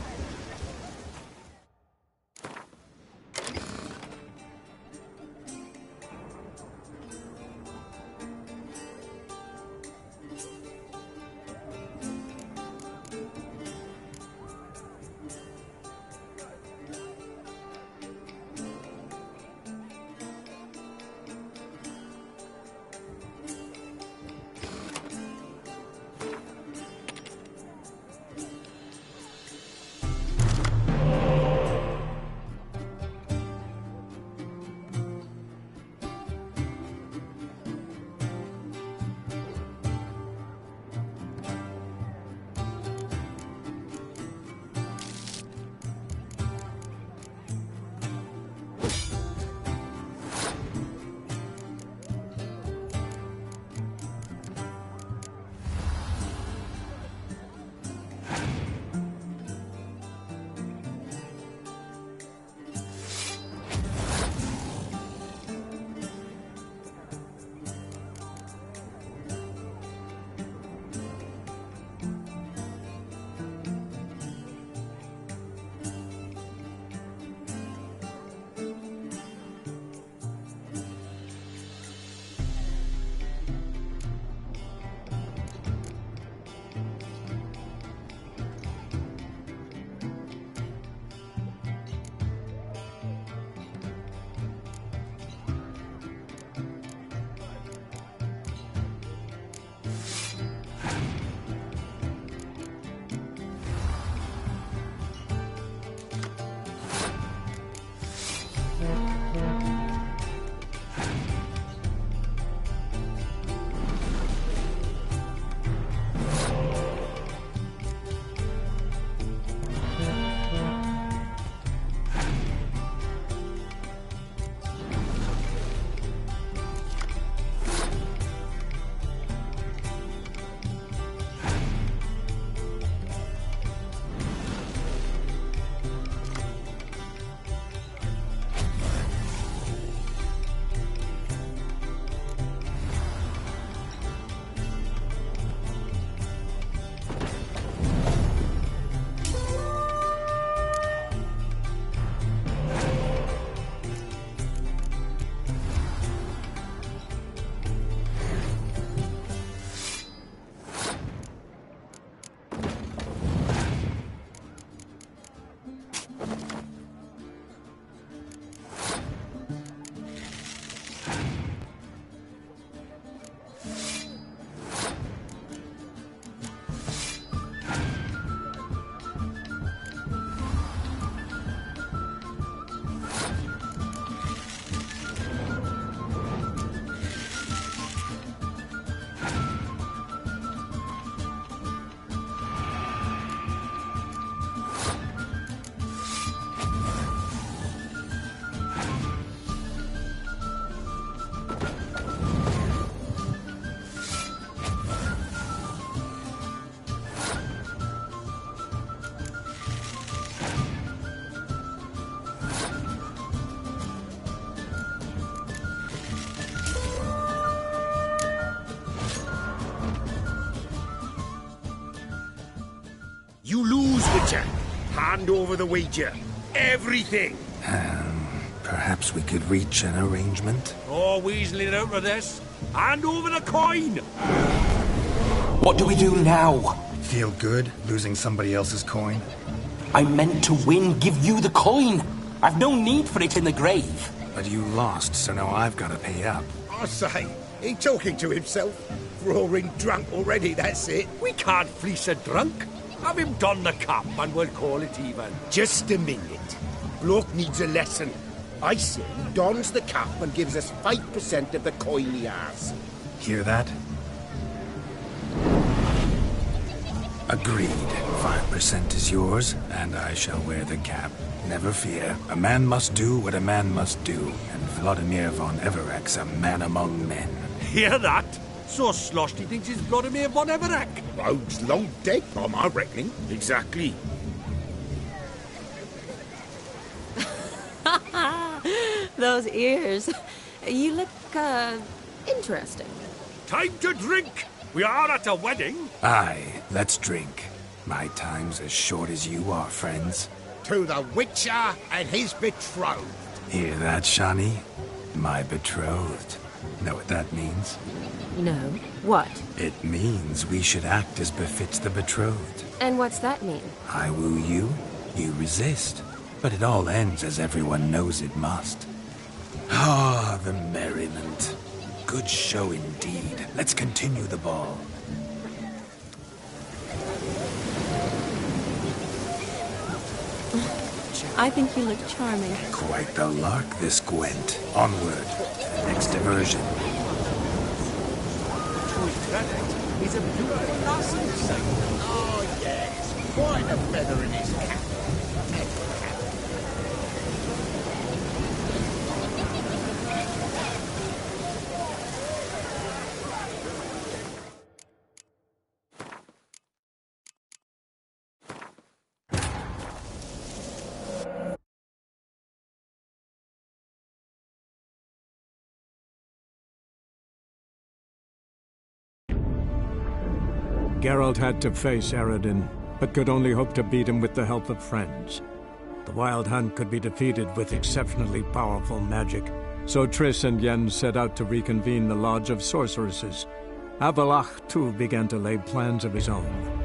Ouija! Hand over the Ouija. Everything! Perhaps we could reach an arrangement? Oh, weaseling out of this. Hand over the coin! What do we do now? Feel good, losing somebody else's coin? I meant to win, give you the coin. I've no need for it in the grave. But you lost, so now I've got to pay up. I say, he talking to himself. Roaring drunk already, that's it. We can't fleece a drunk. Have him don the cap and we'll call it even. Just a minute. Bloke needs a lesson. I say he dons the cap and gives us 5% of the coin he has. Hear that? Agreed. 5% is yours, and I shall wear the cap. Never fear. A man must do what a man must do, and Vladimir von Everek's a man among men. Hear that? So sloshed he thinks he's Vladimir von Everek. Rogue's long dead, by my reckoning. Exactly. Those ears. You look, interesting. Time to drink! We are at a wedding. Aye, let's drink. My time's as short as you are, friends. To the Witcher and his betrothed. Hear that, Shani? My betrothed. Know what that means? No. What? It means we should act as befits the betrothed. And what's that mean? I woo you, you resist. But it all ends as everyone knows it must. Ah, the merriment. Good show indeed. Let's continue the ball. I think you look charming. Quite the lark, this Gwent. Onward to the next diversion. He's a beautiful lass in sight. Oh, yes. Quite a feather in his cap. Geralt had to face Eredin, but could only hope to beat him with the help of friends. The Wild Hunt could be defeated with exceptionally powerful magic, so Triss and Yen set out to reconvene the Lodge of Sorceresses. Avalach, too, began to lay plans of his own.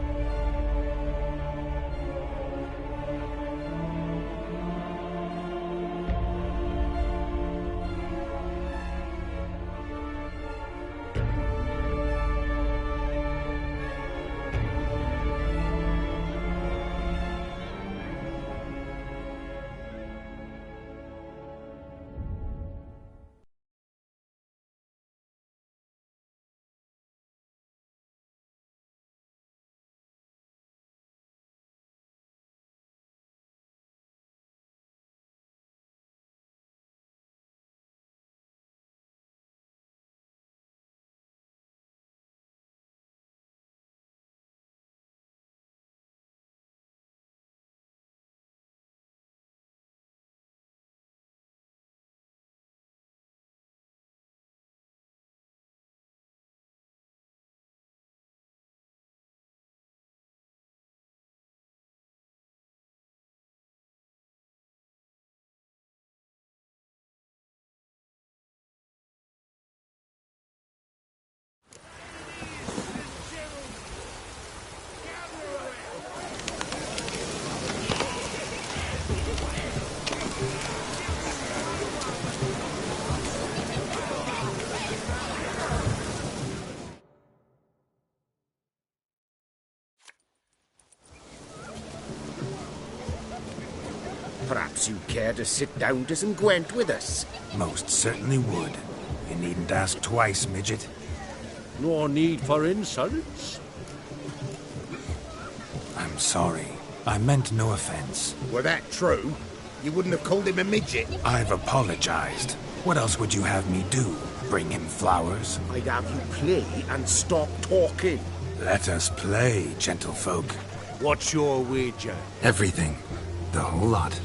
Perhaps you'd care to sit down to some Gwent with us? Most certainly would. You needn't ask twice, midget. No need for insults. I'm sorry. I meant no offense. Were that true, you wouldn't have called him a midget. I've apologized. What else would you have me do? Bring him flowers? I'd have you play and stop talking. Let us play, gentlefolk. What's your wager? Everything. The whole lot.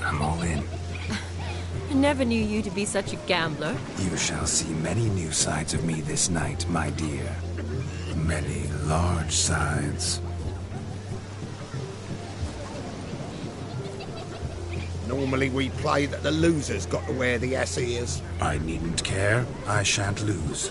I'm all in. I never knew you to be such a gambler. You shall see many new sides of me this night, my dear. Many large sides. Normally we play that the loser's got to wear the ass ears. I needn't care. I shan't lose.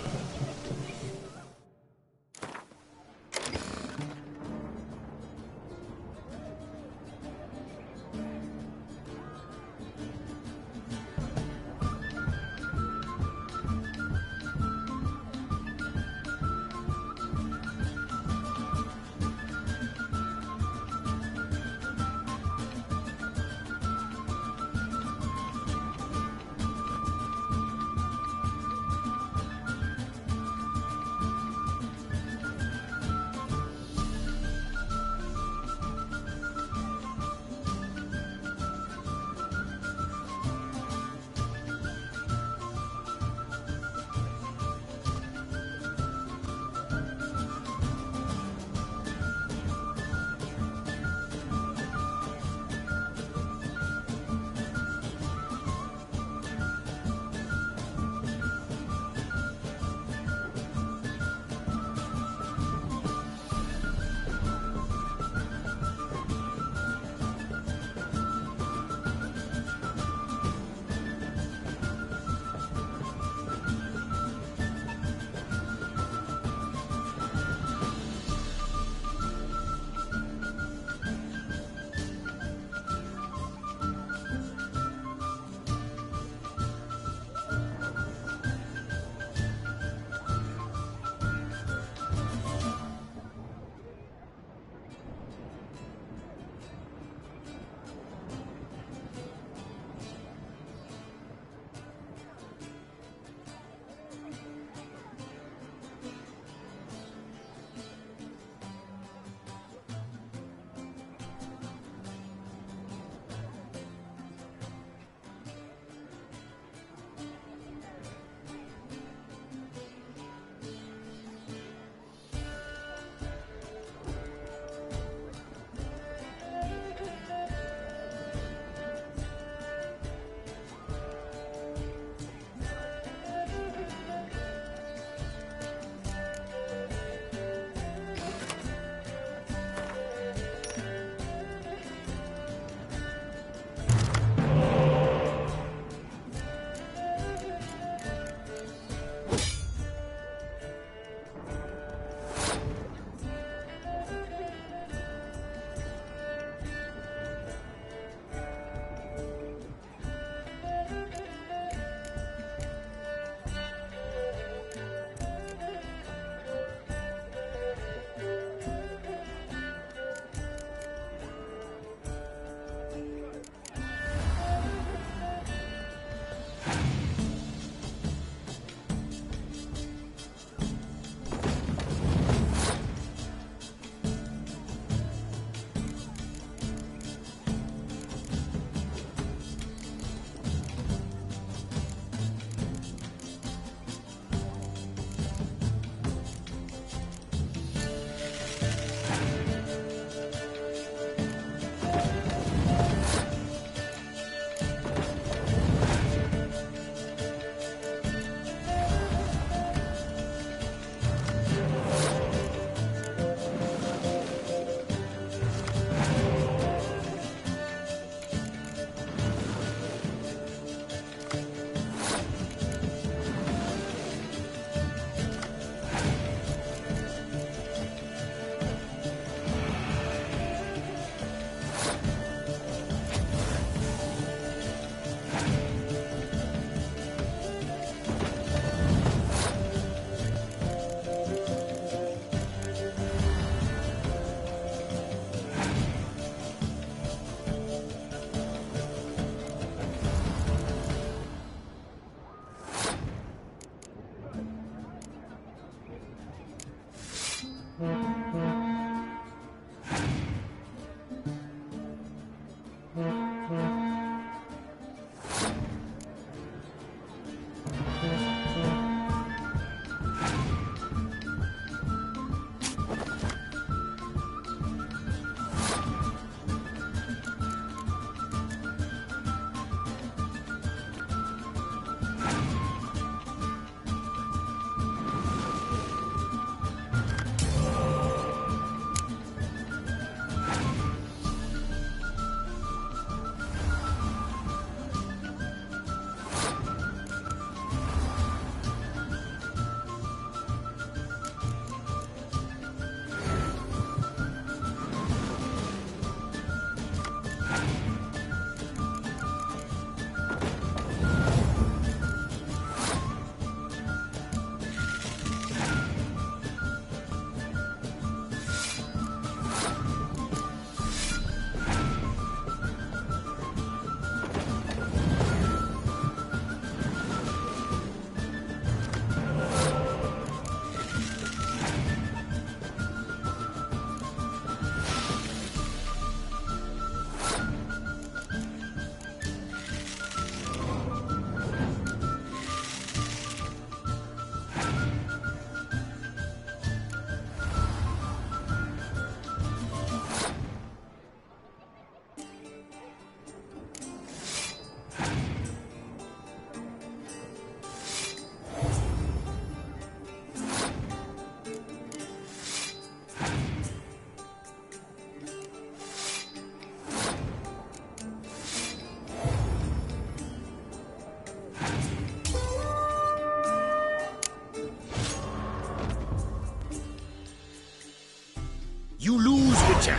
water.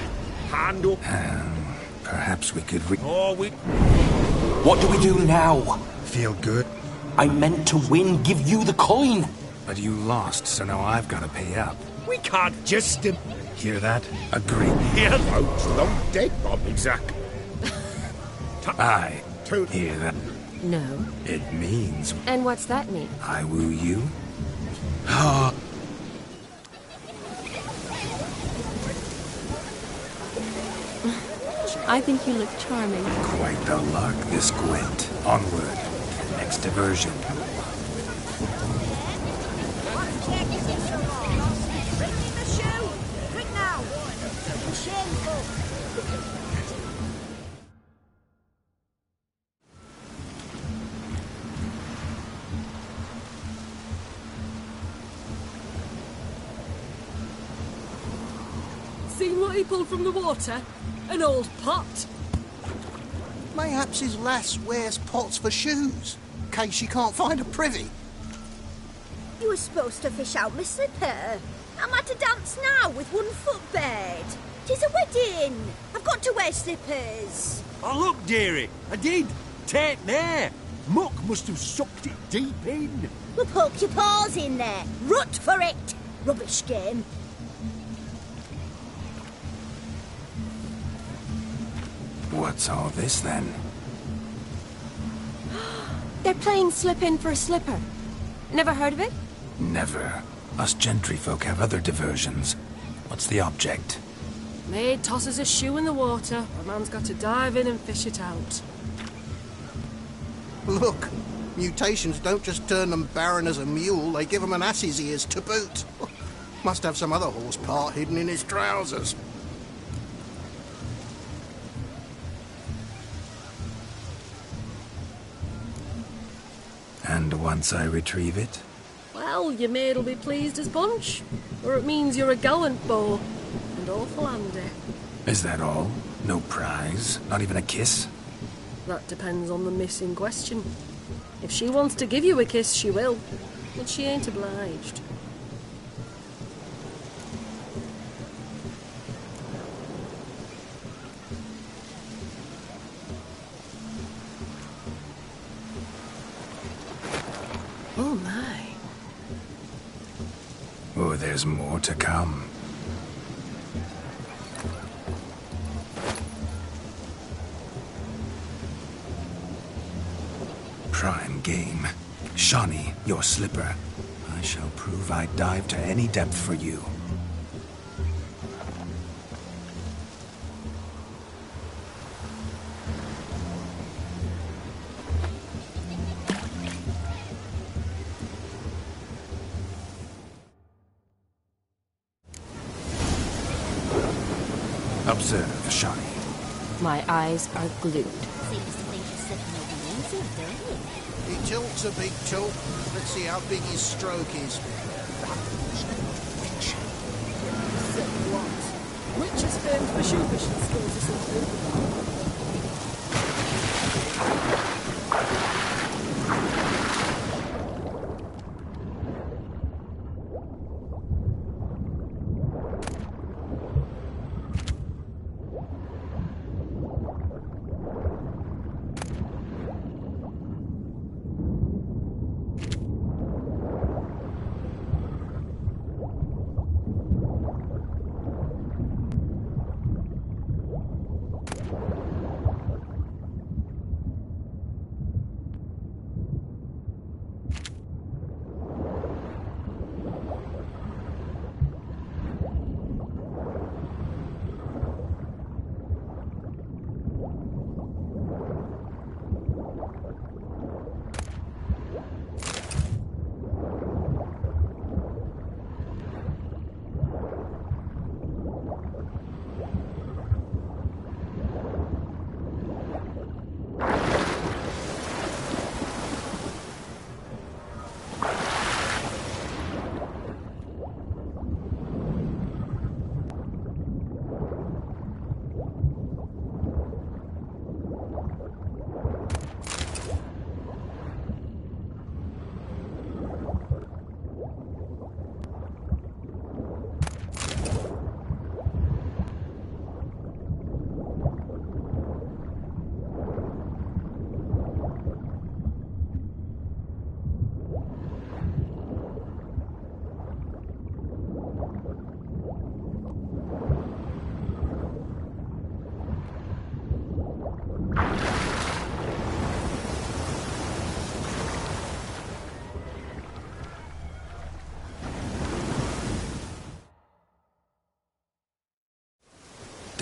Hand up. Perhaps we could What do we do now? Feel good? I meant to win, give you the coin. But you lost, so now I've got to pay up. We can't just... Hear that? Agree. Hear Folks, long dead, Bob. Exactly. I hear that. No. It means And what's that mean? I woo you. I think you look charming. Quite the lark, this Gwent. Onward. Next diversion. Seen what he pulled from the water? An old pot. Mayhaps his lass wears pots for shoes, in case she can't find a privy. You were supposed to fish out my slipper. I'm at a dance now with one foot bed. 'Tis a wedding. I've got to wear slippers. Oh, look, dearie. I did. Take there. Muck must have sucked it deep in. Well, poke your paws in there. Rut for it. Rubbish game. What's all this then? They're playing slip in for a slipper. Never heard of it? Never. Us gentry folk have other diversions. What's the object? Maid tosses a shoe in the water. A man's got to dive in and fish it out. Look, mutations don't just turn them barren as a mule, they give them an ass's ears to boot. Must have some other horse part hidden in his trousers. And once I retrieve it? Well, your maid'll be pleased as punch. Or it means you're a gallant beau. And awful handy. Is that all? No prize? Not even a kiss? That depends on the miss in question. If she wants to give you a kiss, she will. But she ain't obliged. Oh my. Oh, there's more to come. Prime game. Shawnee, your slipper. I shall prove I'd dive to any depth for you. Observe, Shawnee. My eyes are glued. Seems to think you're slipping over easy, don't you? He tilts a big tilt. Let's see how big his stroke is. Sick what? Witch is famed for shoe fishing skills or something.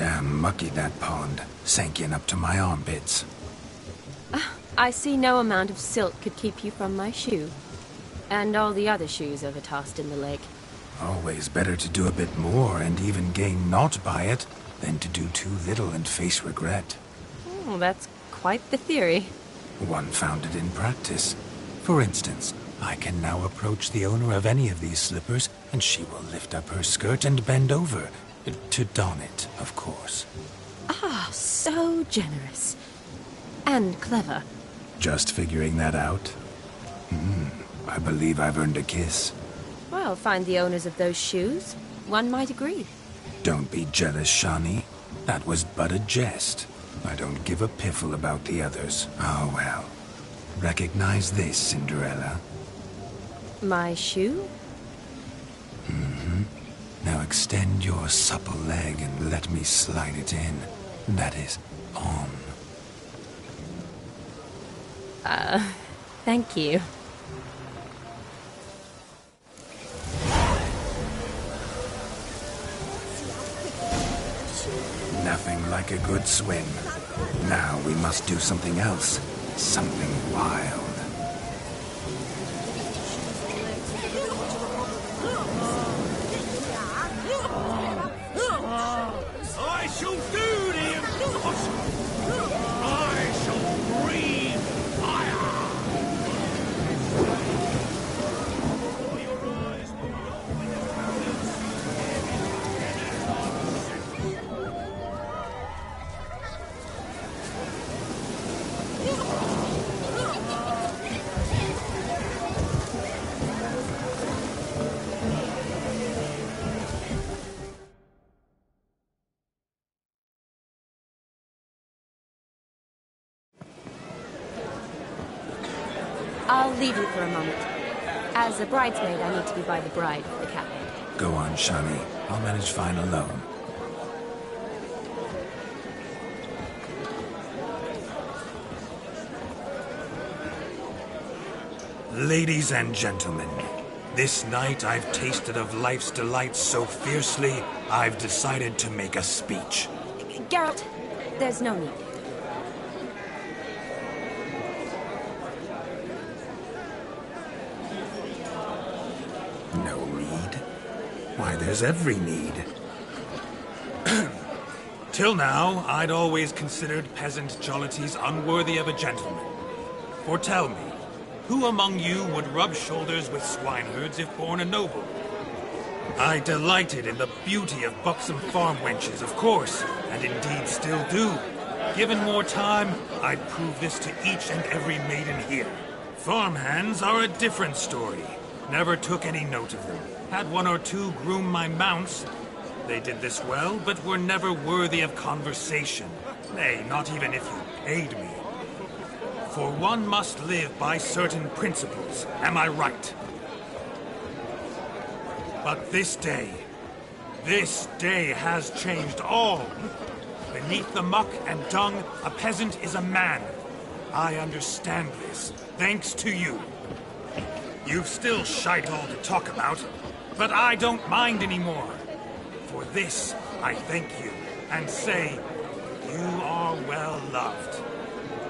Damn mucky, that pond. Sank in up to my armpits. I see no amount of silt could keep you from my shoe. And all the other shoes ever tossed in the lake. Always better to do a bit more and even gain naught by it than to do too little and face regret. Oh, that's quite the theory. One founded in practice. For instance, I can now approach the owner of any of these slippers, and she will lift up her skirt and bend over. To don it, of course. Ah, so generous. And clever. Just figuring that out? I believe I've earned a kiss. Well, find the owners of those shoes. One might agree. Don't be jealous, Shani. That was but a jest. I don't give a piffle about the others. Oh, well. Recognize this, Cinderella. My shoe? Now extend your supple leg and let me slide it in. That is, on. Thank you. Nothing like a good swim. Now we must do something else. Something wild. I shall do the impossible. I shall breathe fire. I'll leave you for a moment. As a bridesmaid, I need to be by the bride of the captain. Go on, Shani. I'll manage fine alone. Ladies and gentlemen, this night I've tasted of life's delights so fiercely, I've decided to make a speech. Geralt, there's no need. No need? Why, there's every need. Till now, I'd always considered peasant jollities unworthy of a gentleman. For tell me, who among you would rub shoulders with swineherds if born a noble? I delighted in the beauty of buxom farm wenches, of course, and indeed still do. Given more time, I'd prove this to each and every maiden here. Farmhands are a different story. Never took any note of them. Had one or two groom my mounts. They did this well, but were never worthy of conversation. Nay, not even if you paid me. For one must live by certain principles, am I right? But this day has changed all. Beneath the muck and dung, a peasant is a man. I understand this, thanks to you. You've still shite all to talk about, but I don't mind anymore. For this, I thank you, and say, you are well loved.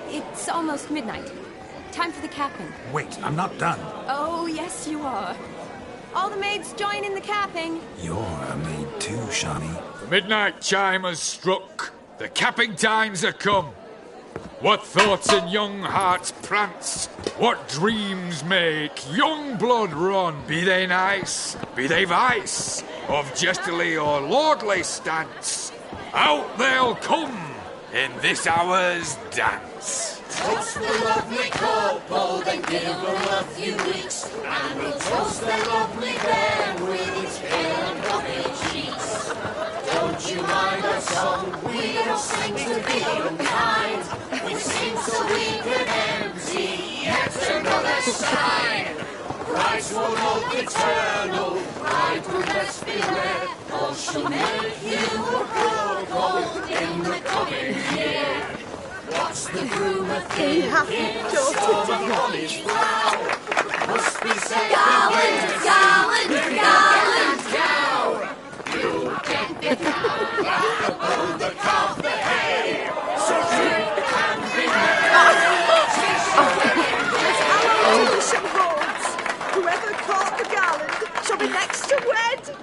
It's almost midnight. Time for the capping. Wait, I'm not done. Oh, yes, you are. All the maids join in the capping. You're a maid too, Shani. The midnight chime has struck. The capping times are come. What thoughts in young hearts prance? What dreams make young blood run? Be they nice, be they vice, of jestily or lordly stance, out they'll come in this hour's dance. Toast the lovely couple, then give them a few weeks, and we'll toast the lovely bear with its pale and bumpy cheeks. Don't you mind our song? We don't sing to be unkind. We sing so we can empty yet another side. Brides will look eternal, bridegroom best beware, or she'll make you a cuckold in the coming year. What's the groom a thinking? It's on his brow. Must be said, gallant, gallant, gallant cow. You get the cow, the next to wed.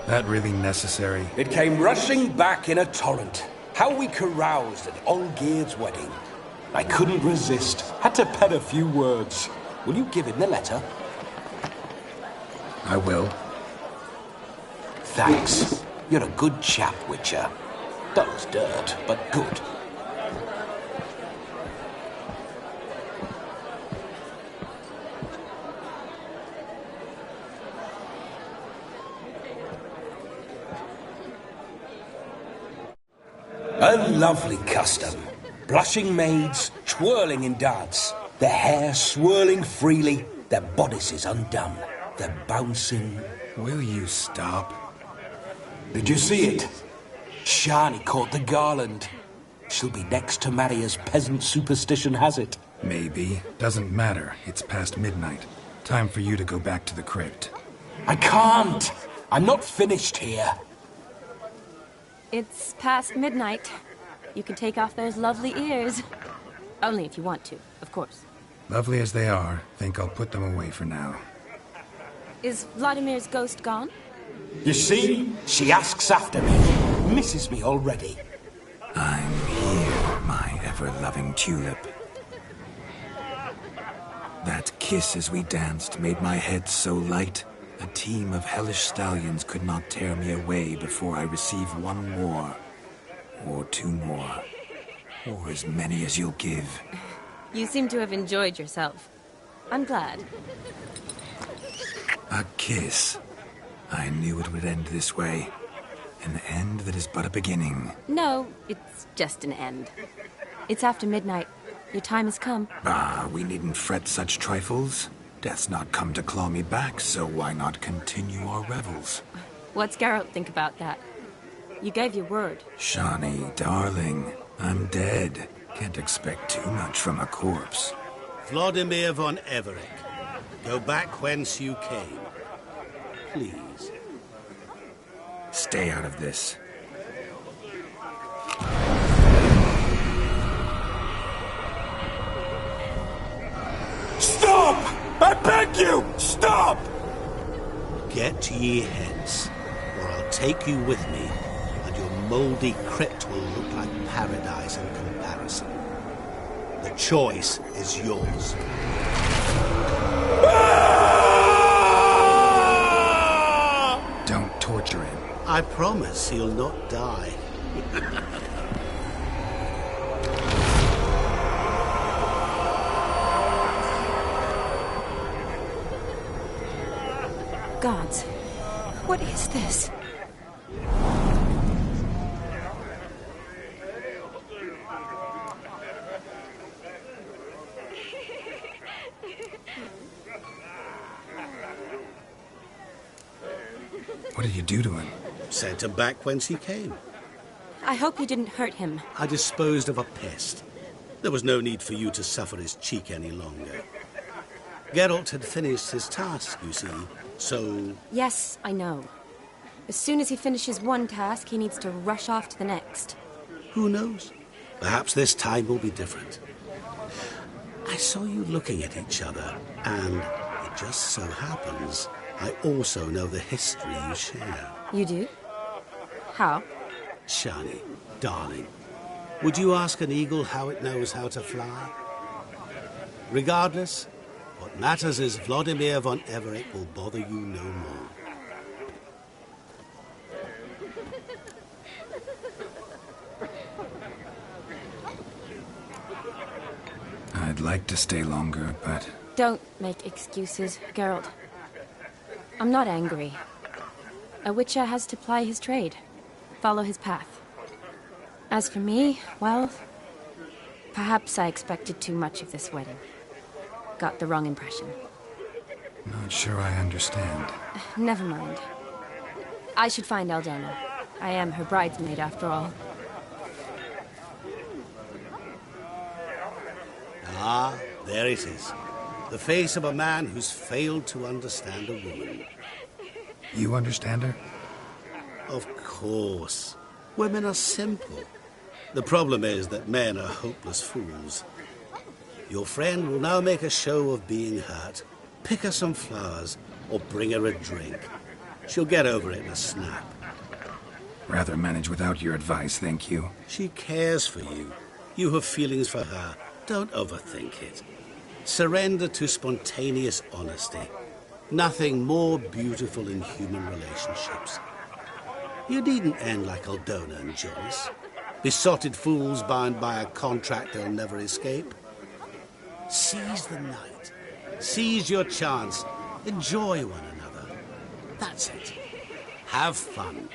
That really necessary? It came rushing back in a torrent. How we caroused at Olgierd's wedding. I couldn't resist. Had to pen a few words. Will you give him the letter? I will. Thanks. You're a good chap, Witcher. Dull's dirt, but good. A lovely custom. Blushing maids, twirling in dance, their hair swirling freely, their bodices undone, their bouncing... Will you stop? Did you see it? Shani caught the garland. She'll be next to marry as peasant superstition has it. Maybe. Doesn't matter. It's past midnight. Time for you to go back to the crypt. I can't! I'm not finished here. It's past midnight. You can take off those lovely ears. Only if you want to, of course. Lovely as they are, think I'll put them away for now. Is Vladimir's ghost gone? You see? She asks after me. Misses me already. I'm here, my ever-loving tulip. That kiss as we danced made my head so light. A team of hellish stallions could not tear me away before I receive one more. Or two more. Or as many as you'll give. You seem to have enjoyed yourself. I'm glad. A kiss. I knew it would end this way. An end that is but a beginning. No, it's just an end. It's after midnight. Your time has come. Ah, we needn't fret such trifles. Death's not come to claw me back, so why not continue our revels? What's Geralt think about that? You gave your word. Shani, darling, I'm dead. Can't expect too much from a corpse. Vladimir von Everett, go back whence you came. Please. Stay out of this. Stop! I beg you! Stop! Get ye hence, or I'll take you with me, and your mouldy crypt will look like paradise in comparison. The choice is yours. Don't torture him. I promise he'll not die. Gods, what is this? What did you do to him? Sent him back whence he came. I hope you didn't hurt him. I disposed of a pest. There was no need for you to suffer his cheek any longer. Geralt had finished his task, you see, so... Yes, I know. As soon as he finishes one task, he needs to rush off to the next. Who knows? Perhaps this time will be different. I saw you looking at each other, and it just so happens I also know the history you share. You do? How? Shani, darling, would you ask an eagle how it knows how to fly? Regardless, what matters is Vladimir von Everett will bother you no more. I'd like to stay longer, but... Don't make excuses, Geralt. I'm not angry. A witcher has to ply his trade, follow his path. As for me, well, Perhaps I expected too much of this wedding. Got the wrong impression. Not sure I understand. Never mind. I should find Aldona. I am her bridesmaid, after all. Ah, there it is. The face of a man who's failed to understand a woman. You understand her? Of course. Women are simple. The problem is that men are hopeless fools. Your friend will now make a show of being hurt, pick her some flowers, or bring her a drink. She'll get over it in a snap. Rather manage without your advice, thank you. She cares for you. You have feelings for her. Don't overthink it. Surrender to spontaneous honesty. Nothing more beautiful in human relationships. You needn't end like Aldona and Joyce. Besotted fools bound by a contract they'll never escape. Seize the night. Seize your chance. Enjoy one another. That's it. Have fun.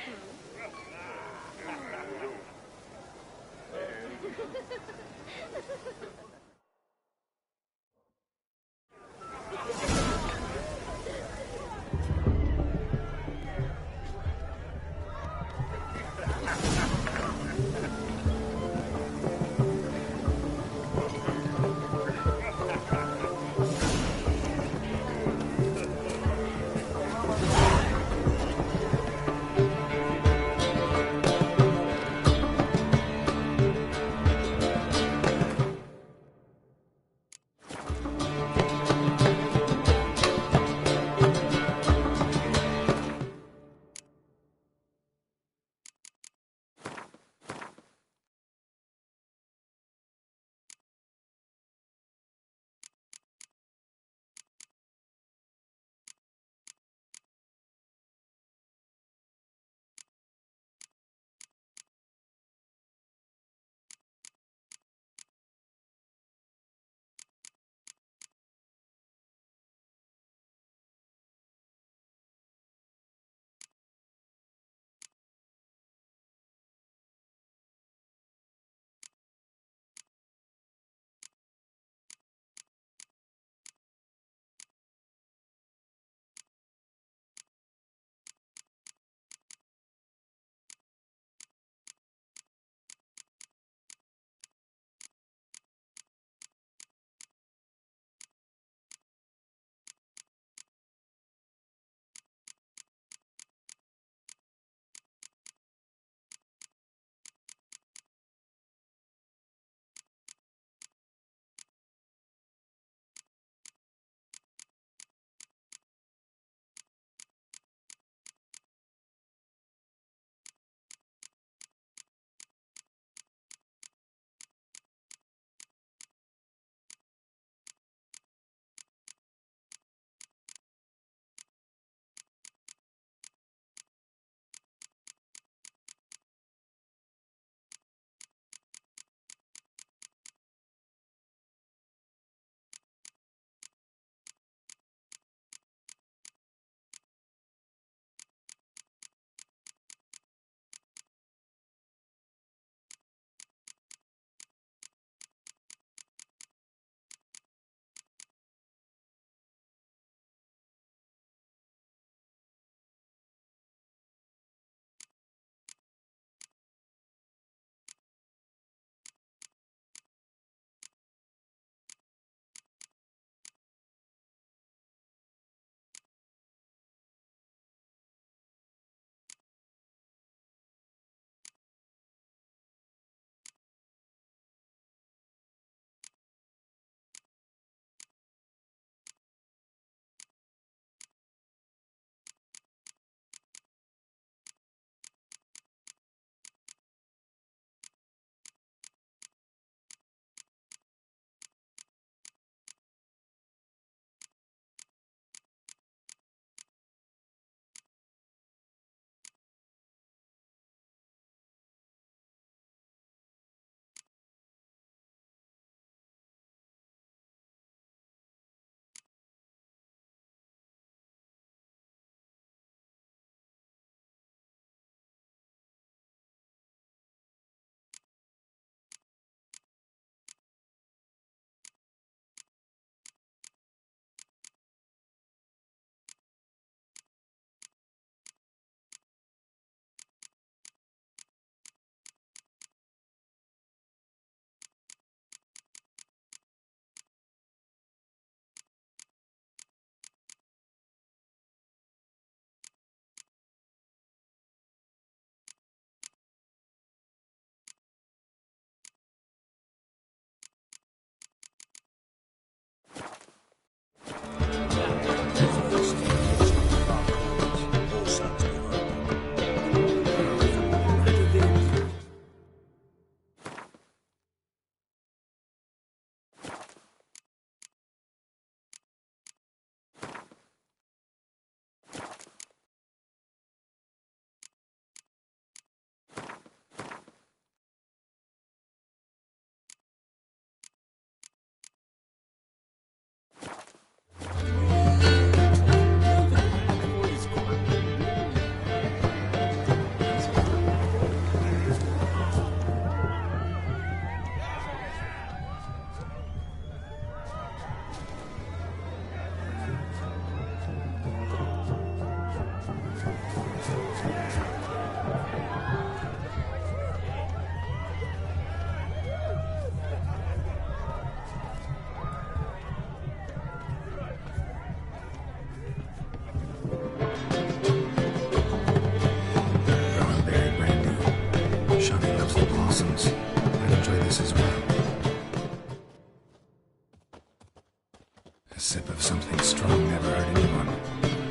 A sip of something strong never hurt anyone.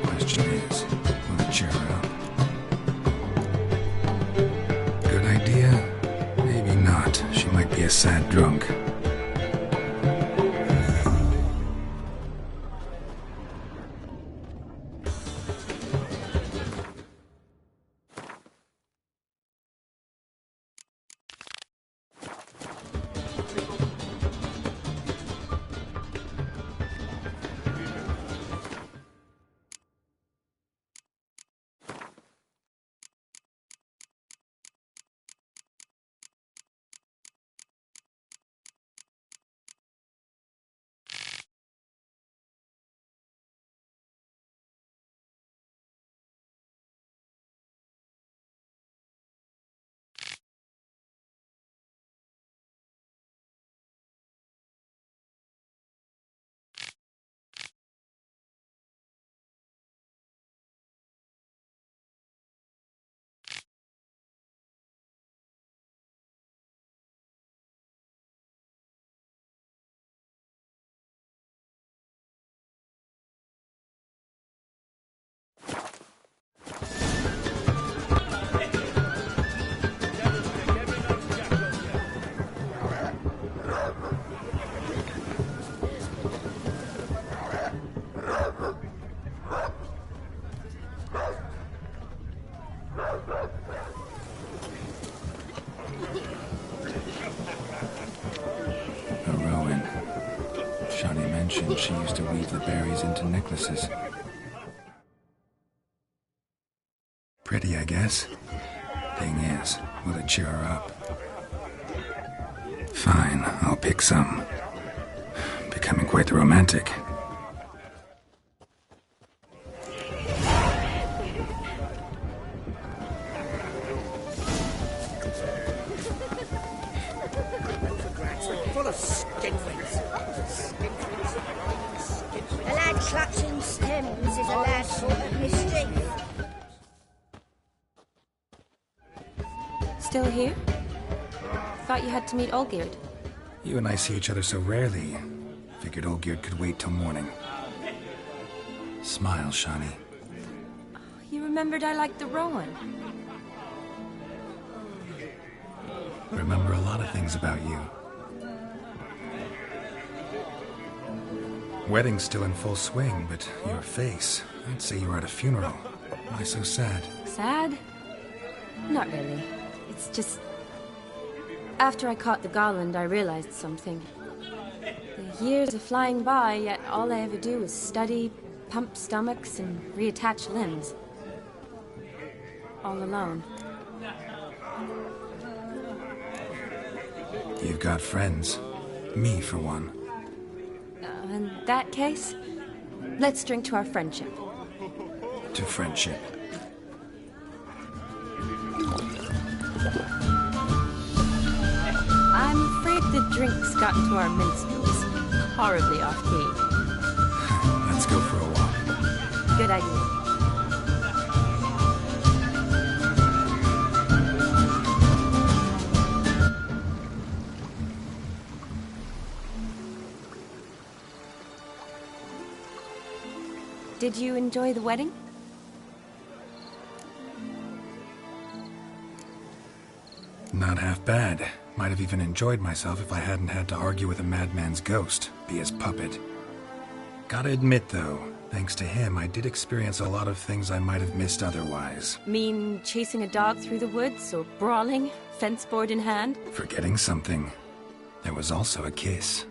Question is, will it cheer her up? Good idea? Maybe not. She might be a sad drunk. She used to weave the berries into necklaces. Pretty, I guess. Thing is, will it cheer her up? Fine, I'll pick some. Becoming quite the romantic. Full of skinflings. A lad clutching stems is a lad full of mischief. Still here? Thought you had to meet Olgierd. You and I see each other so rarely. Figured Olgierd could wait till morning. Smile, Shani. You remembered I liked the Rowan. Remember a lot of things about you. Wedding's still in full swing, but your face, I'd say you were at a funeral. Why so sad? Sad? Not really. It's just... After I caught the Garland, I realized something. The years are flying by, yet all I ever do is study, pump stomachs, and reattach limbs. All alone. You've got friends. Me, for one. In that case, let's drink to our friendship. To friendship. I'm afraid the drinks got into our minstrels. Horribly off-key. Let's go for a walk. Good idea. Did you enjoy the wedding? Not half bad. Might have even enjoyed myself if I hadn't had to argue with a madman's ghost, be his puppet. Gotta admit, though, thanks to him, I did experience a lot of things I might have missed otherwise. Mean chasing a dog through the woods, or brawling, fence board in hand? Forgetting something. There was also a kiss.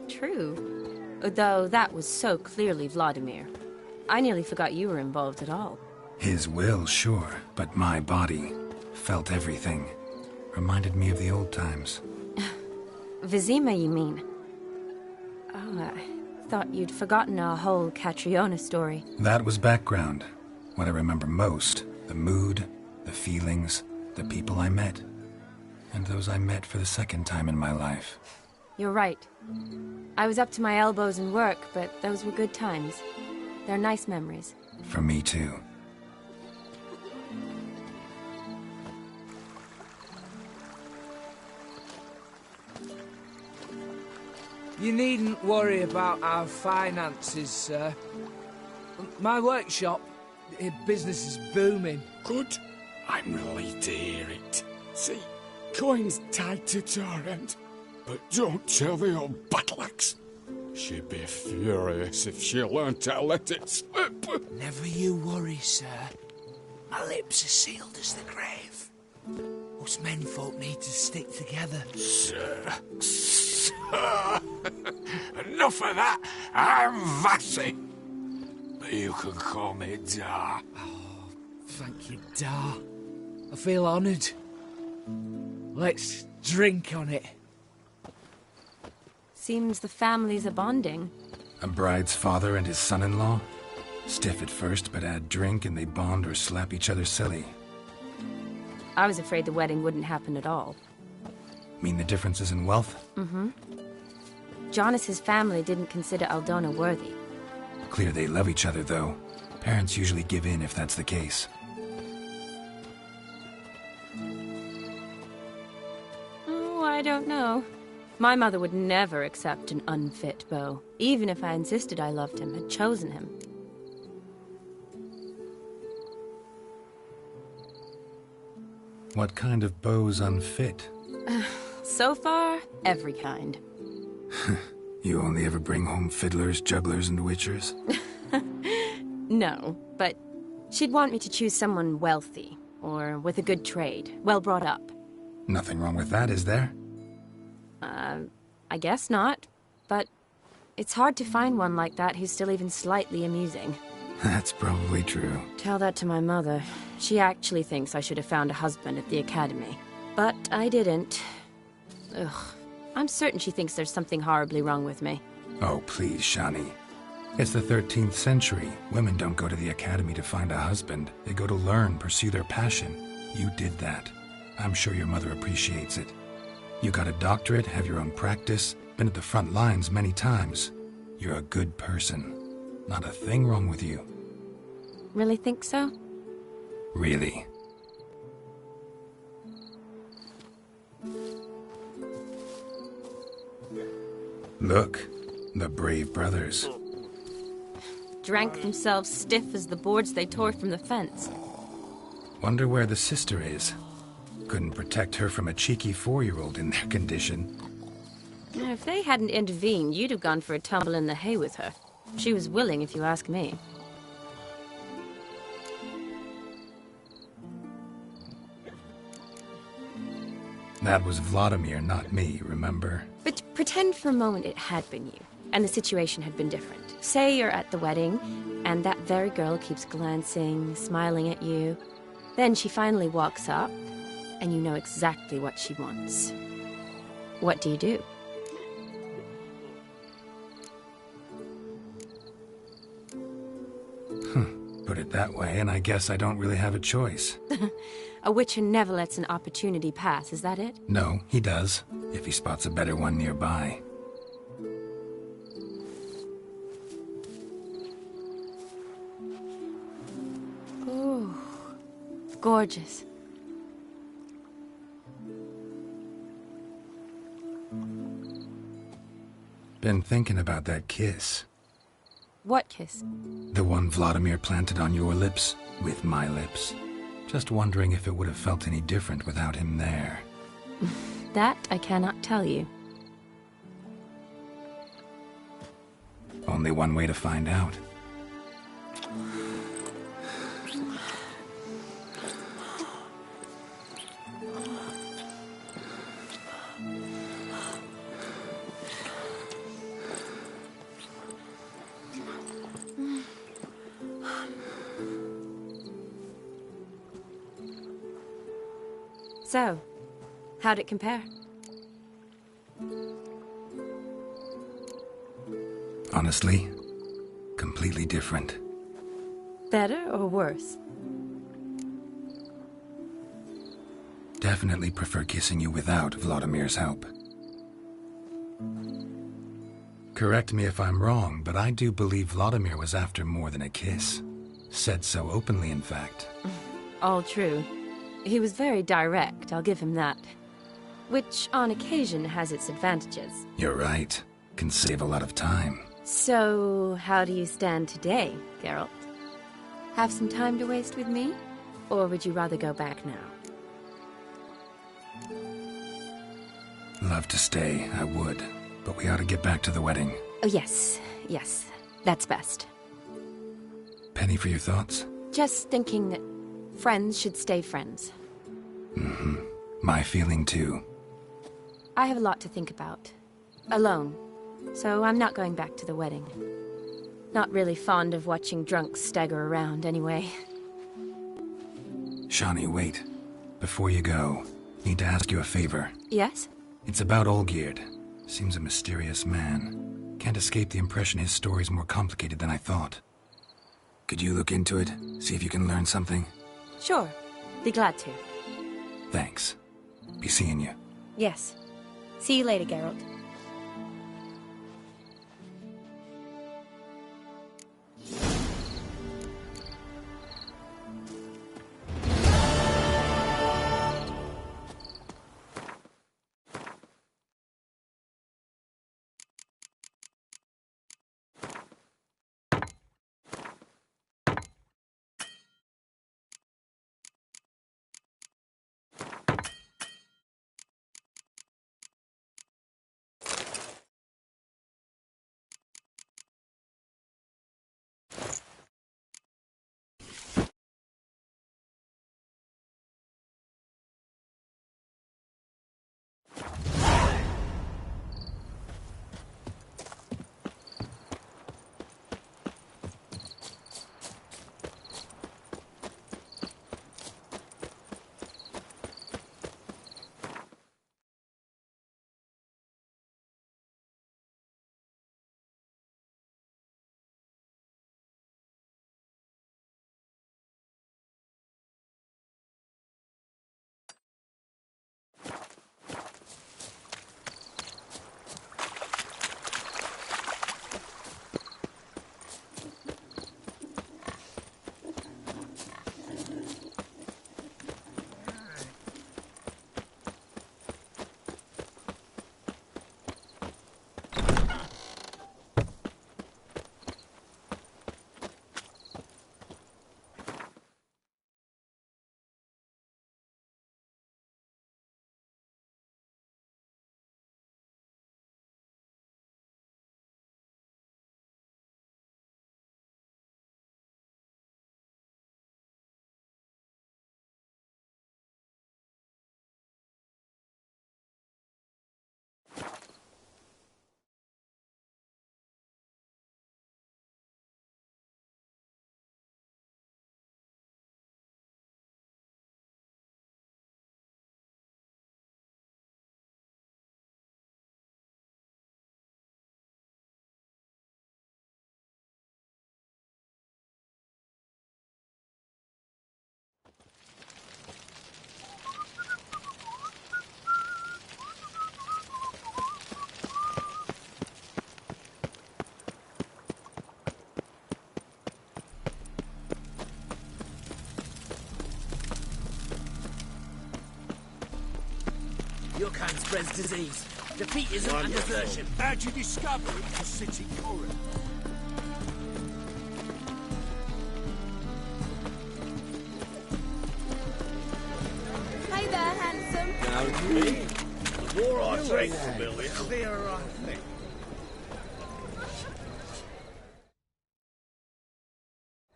True. Though that was so clearly Vladimir. I nearly forgot you were involved at all. His will, sure, but my body felt everything. Reminded me of the old times. Vizima, you mean? Oh, I thought you'd forgotten our whole Catriona story. That was background. What I remember most, the mood, the feelings, the people I met. And those I met for the second time in my life. You're right. I was up to my elbows in work, but those were good times. They're nice memories. For me, too. You needn't worry about our finances, sir. My workshop, business is booming. Good. I'm relieved to hear it. See, coin's tied to Torrent, but don't tell the old battle-axe. She'd be furious if she learned to let it slip. Never you worry, sir. My lips are sealed as the grave. Us menfolk need to stick together. Sir. Enough of that. I'm Vassy. But you can call me Dar. Oh, thank you, Dar. I feel honoured. Let's drink on it. Seems the families are bonding. A bride's father and his son-in-law? Stiff at first, but add drink and they bond or slap each other silly. I was afraid the wedding wouldn't happen at all. Mean the differences in wealth? Mm-hmm. Jonas's family didn't consider Aldona worthy. Clear they love each other, though. Parents usually give in if that's the case. Oh, I don't know. My mother would never accept an unfit beau, even if I insisted I loved him, had chosen him. What kind of beau's unfit? So far, every kind. You only ever bring home fiddlers, jugglers, and witchers? No, but she'd want me to choose someone wealthy, or with a good trade, well brought up. Nothing wrong with that, is there? I guess not, but it's hard to find one like that who's still even slightly amusing. That's probably true. Tell that to my mother. She actually thinks I should have found a husband at the academy. But I didn't. Ugh. I'm certain she thinks there's something horribly wrong with me. Oh, please, Shani. It's the 13th century. Women don't go to the academy to find a husband. They go to learn, pursue their passion. You did that. I'm sure your mother appreciates it. You got a doctorate, have your own practice, been at the front lines many times. You're a good person. Not a thing wrong with you. Really think so? Really. Look, the brave brothers. Drank themselves stiff as the boards they tore from the fence. Wonder where the sister is. Couldn't protect her from a cheeky 4-year-old in their condition. If they hadn't intervened, you'd have gone for a tumble in the hay with her. She was willing, if you ask me. That was Vladimir, not me, remember? But pretend for a moment it had been you, and the situation had been different. Say you're at the wedding, and that very girl keeps glancing, smiling at you. Then she finally walks up, and you know exactly what she wants. What do you do? Put it that way, and I guess I don't really have a choice. A witcher never lets an opportunity pass, is that it? No, he does, if he spots a better one nearby. Ooh, gorgeous. Been thinking about that kiss. What kiss? The one Vladimir planted on your lips, with my lips. Just wondering if it would have felt any different without him there. That I cannot tell you. Only one way to find out. So, how'd it compare? Honestly, completely different. Better or worse? Definitely prefer kissing you without Vladimir's help. Correct me if I'm wrong, but I do believe Vladimir was after more than a kiss. Said so openly, in fact. All true. He was very direct, I'll give him that. Which, on occasion, has its advantages. You're right. Can save a lot of time. So, how do you stand today, Geralt? Have some time to waste with me? Or would you rather go back now? Love to stay, I would. But we ought to get back to the wedding. Oh, yes. Yes. That's best. Penny for your thoughts? Just thinking that friends should stay friends. Mm-hmm. My feeling too. I have a lot to think about. Alone. So I'm not going back to the wedding. Not really fond of watching drunks stagger around, anyway. Shawnee, wait. Before you go, need to ask you a favor. Yes? It's about Olgierd. Seems a mysterious man. Can't escape the impression his story's more complicated than I thought. Could you look into it? See if you can learn something? Sure. Be glad to. Thanks. Be seeing you. Yes. See you later, Geralt. Your kind spreads disease. Defeatism and desertion. How'd you discover it was City Corin? Hey there, handsome. Now you. The more I drink from Bill, the clearer I think.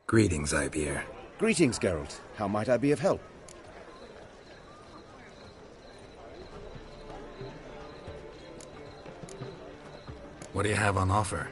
Greetings, Ibeer. Greetings, Geralt. How might I be of help? What do you have on offer?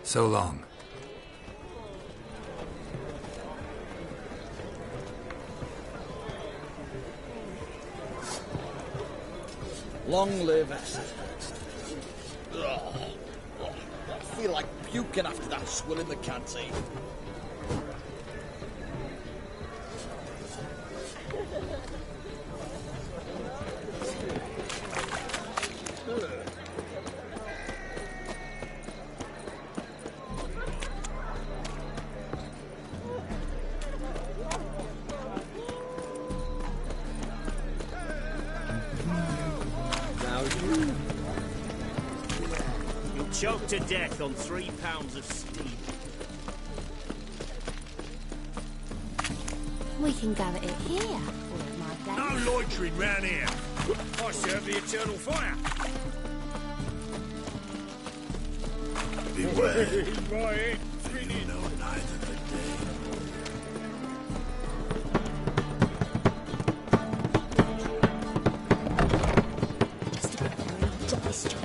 So long. Long live Essex. I feel like puking after that swill in the canteen. Choked to death on 3 pounds of steam. We can go at it here, all of my days. No loitering round here. I serve the eternal fire. Beware. For you know neither the day. Drop this job.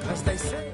As they say.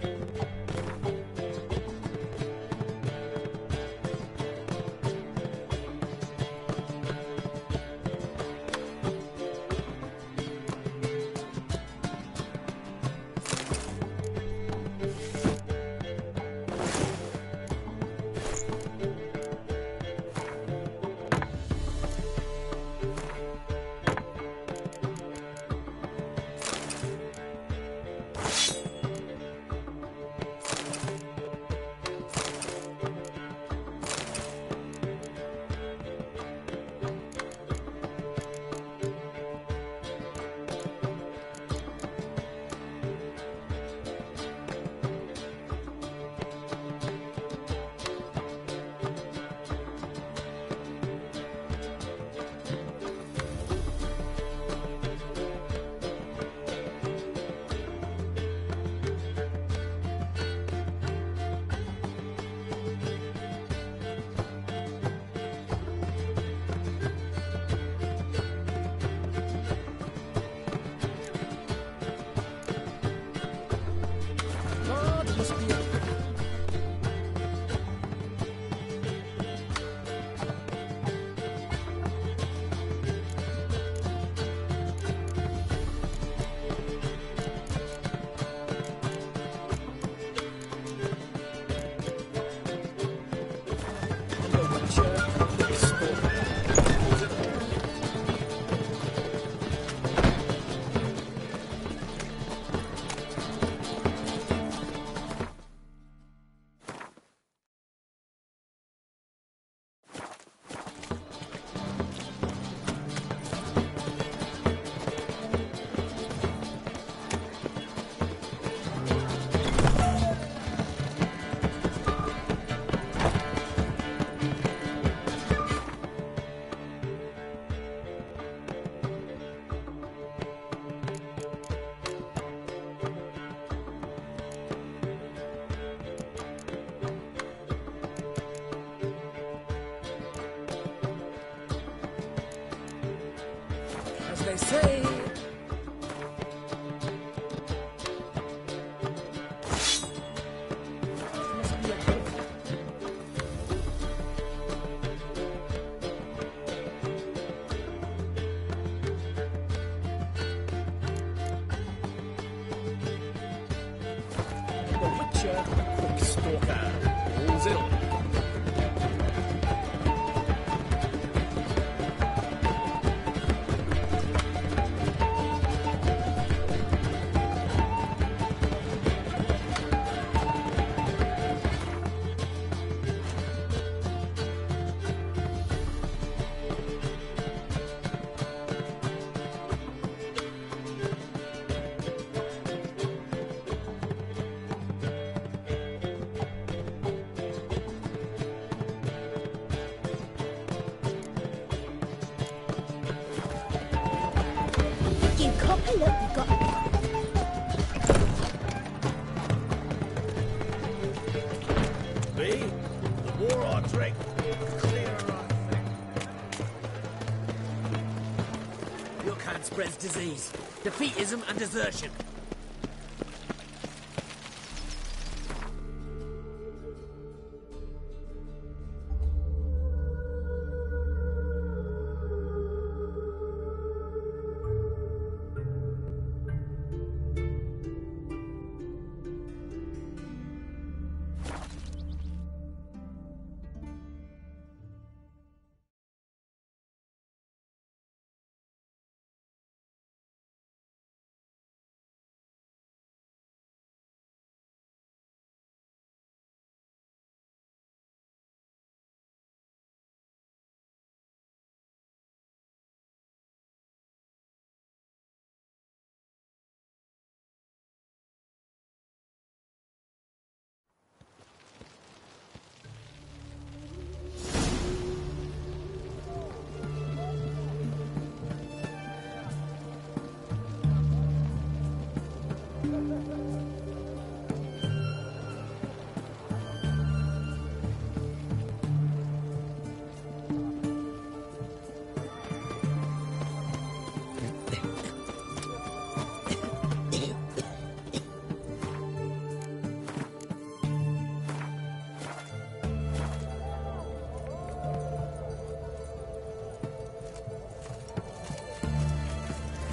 as they say. The Witcher, Quick Stalker, all's ill. You copper, look, we've got Me? The more I drink, the clearer I think. Your kind spreads disease, defeatism and desertion.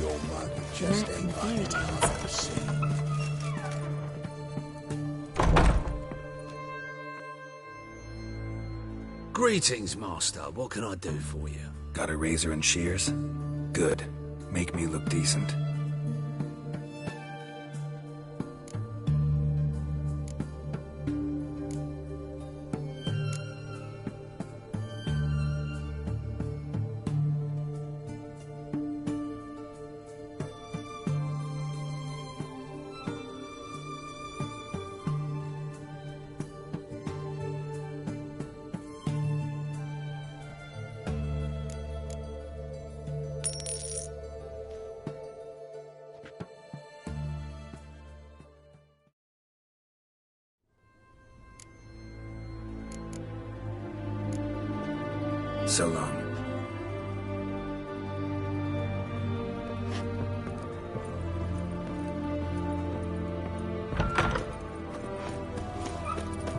Your mug just ain't fairy tales. Greetings, Master. What can I do for you? Got a razor and shears? Good. Make me look decent. So long.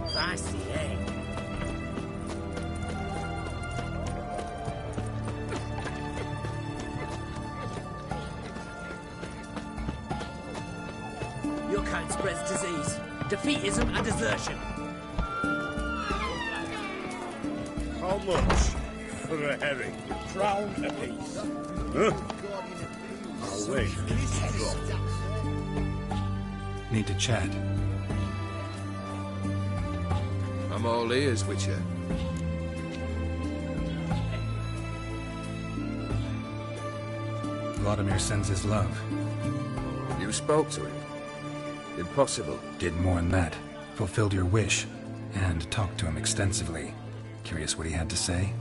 Spicy, eh? Your kind spreads disease, defeatism and desertion. How much for a herring? Crown apiece. Huh? I'll wait. Need to chat. I'm all ears, Witcher. Vladimir sends his love. You spoke to him? Impossible. Did more than that. Fulfilled your wish. And talked to him extensively. Curious what he had to say?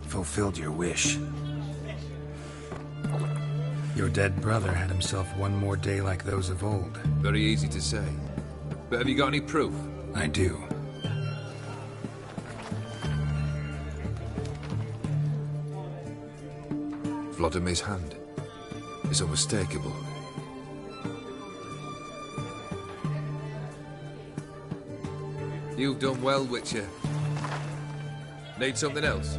Fulfilled your wish. Your dead brother had himself one more day like those of old. Very easy to say. But have you got any proof? I do. Vladimir's hand is unmistakable. You've done well, Witcher. Need something else?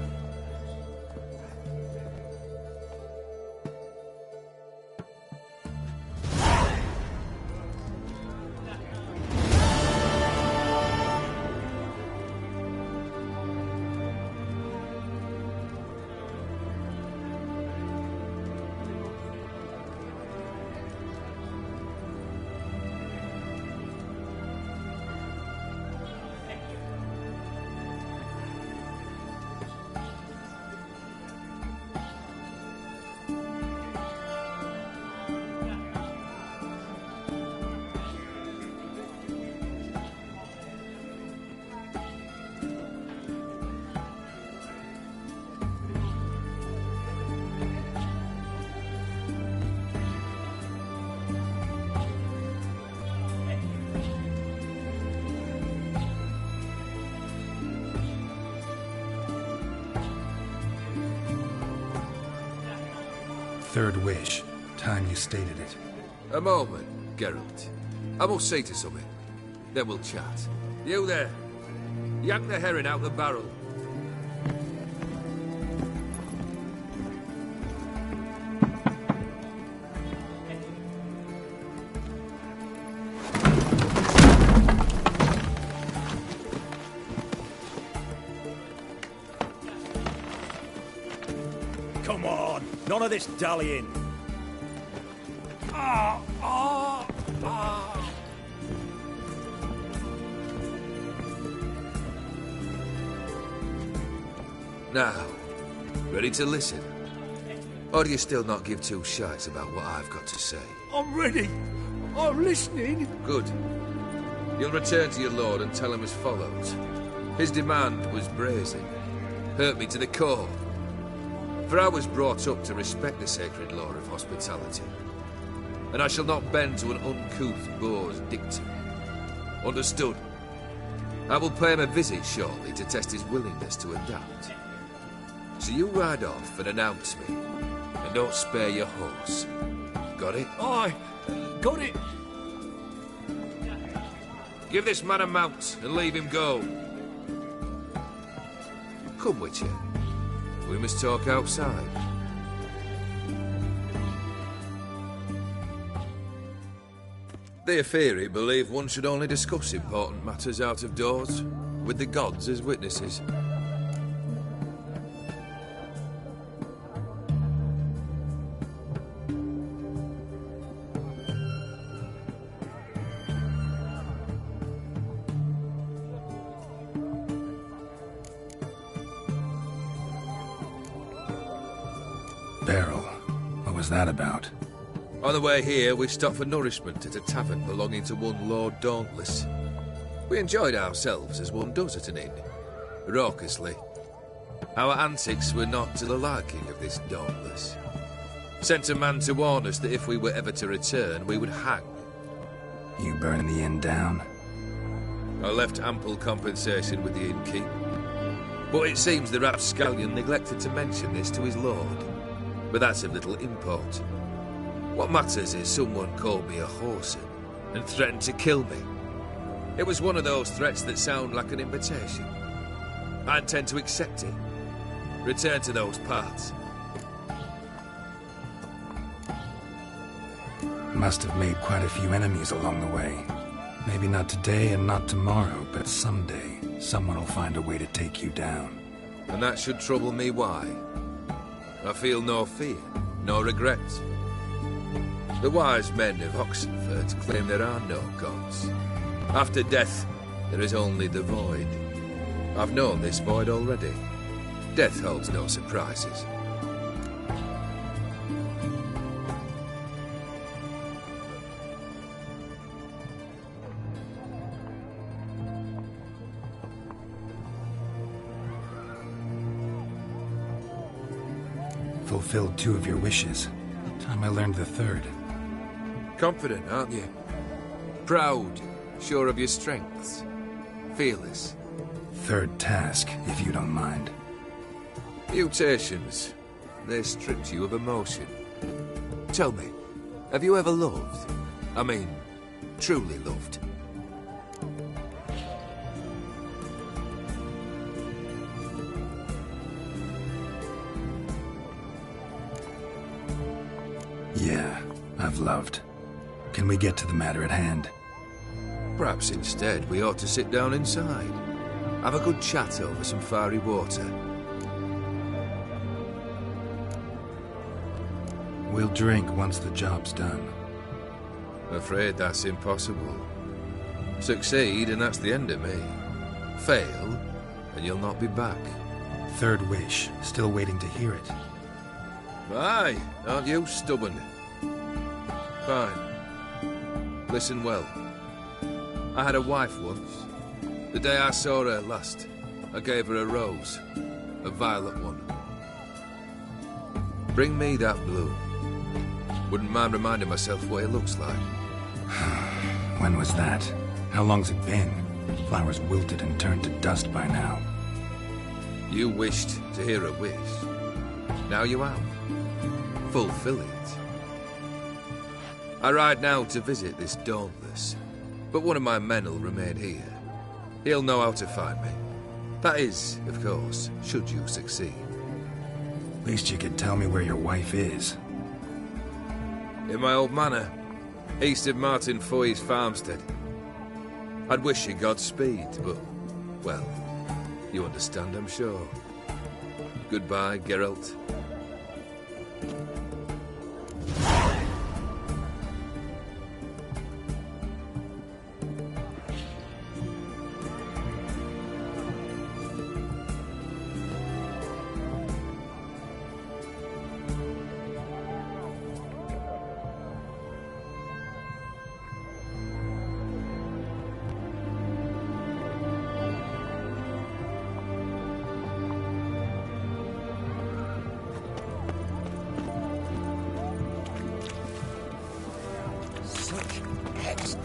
Third wish. Time you stated it. A moment, Geralt. I must say to something. Then we'll chat. You there. Yank the herring out the barrel. Come on, none of this dallying. Now, ready to listen? Or do you still not give two shites about what I've got to say? I'm ready. I'm listening. Good. You'll return to your lord and tell him as follows. His demand was brazen. Hurt me to the core. For I was brought up to respect the sacred law of hospitality. And I shall not bend to an uncouth boor's dictum. Understood? I will pay him a visit shortly to test his willingness to adapt. So you ride off and announce me. And don't spare your horse. Got it? Aye, got it. Give this man a mount and leave him go. Come, Witcher. We must talk outside. The Aetheri believe one should only discuss important matters out of doors, with the gods as witnesses. Beryl, what was that about? On the way here, we stopped for nourishment at a tavern belonging to one Lord Dauntless. We enjoyed ourselves as one does at an inn, raucously. Our antics were not to the liking of this Dauntless. Sent a man to warn us that if we were ever to return, we would hang. You burning the inn down? I left ample compensation with the innkeep. But it seems the rapscallion neglected to mention this to his lord. But that's of little import. What matters is someone called me a whoreson and threatened to kill me. It was one of those threats that sound like an invitation. I intend to accept it. Return to those parts. Must have made quite a few enemies along the way. Maybe not today and not tomorrow, but someday, someone will find a way to take you down. And that should trouble me why? I feel no fear, no regrets. The wise men of Oxenfurt claim there are no gods. After death, there is only the void. I've known this void already. Death holds no surprises. Fulfilled 2 of your wishes. Time I learned the 3rd. Confident, aren't you? Proud, Sure of your strengths? Fearless? Third task, if you don't mind. Mutations. They stripped you of emotion. Tell me, have you ever loved? I mean, truly loved? Yeah, I've loved. Can we get to the matter at hand? Perhaps instead we ought to sit down inside. Have a good chat over some fiery water. We'll drink once the job's done. Afraid that's impossible. Succeed and that's the end of me. Fail and you'll not be back. Third wish. Still waiting to hear it. Aye, aren't you stubborn? Fine. Listen well. I had a wife once. The day I saw her last, I gave her a rose. A violet one. Bring me that bloom. Wouldn't mind reminding myself what it looks like. When was that? How long's it been? Flowers wilted and turned to dust by now. You wished to hear a wish. Now you have. Fulfill it. I ride now to visit this Dauntless, but one of my men will remain here. He'll know how to find me. That is, of course, should you succeed. Least you could tell me where your wife is. In my old manor, east of Martin Foy's farmstead. I'd wish you Godspeed, but, well, you understand, I'm sure. Goodbye, Geralt.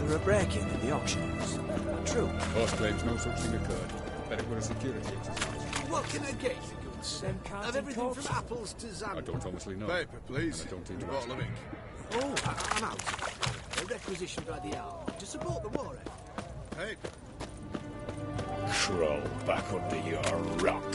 There are break-in in the auctions. True. Boss claims no such thing occurred. Better put a security exercise. What can I get you, good sir? Have everything from apples to zam. I don't honestly know. Paper, please. And I don't A interact. bottle of ink. Oh, I'm out. A requisition by the hour to support the war effort. Paper. Crawl back under your rock.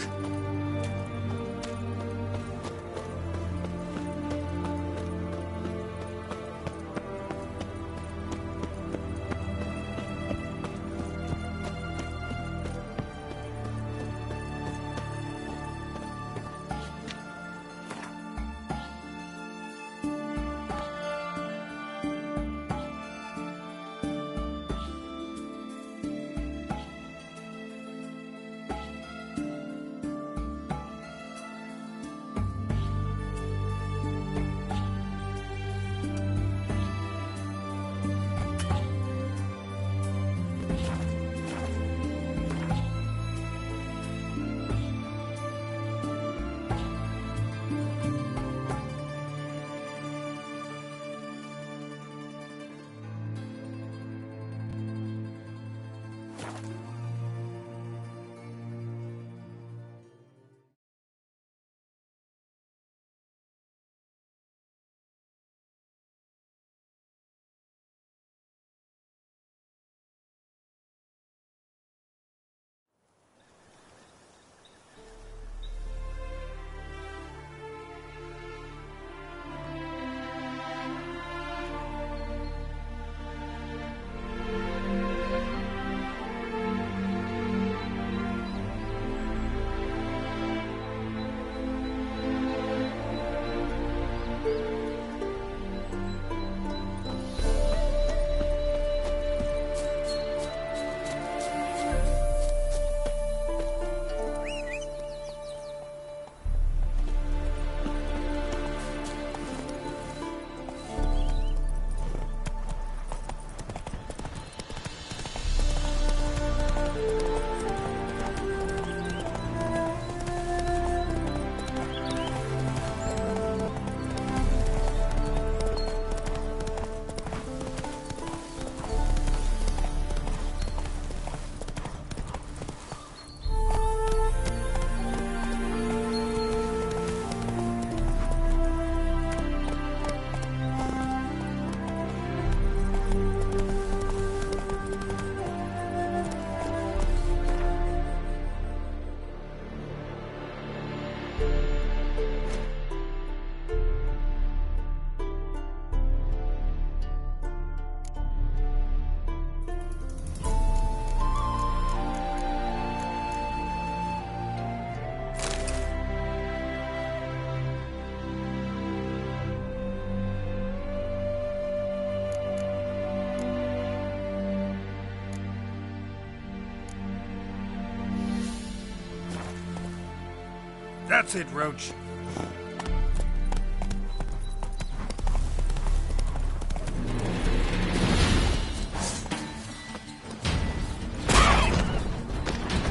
That's it, Roach.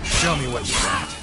Show me what you got.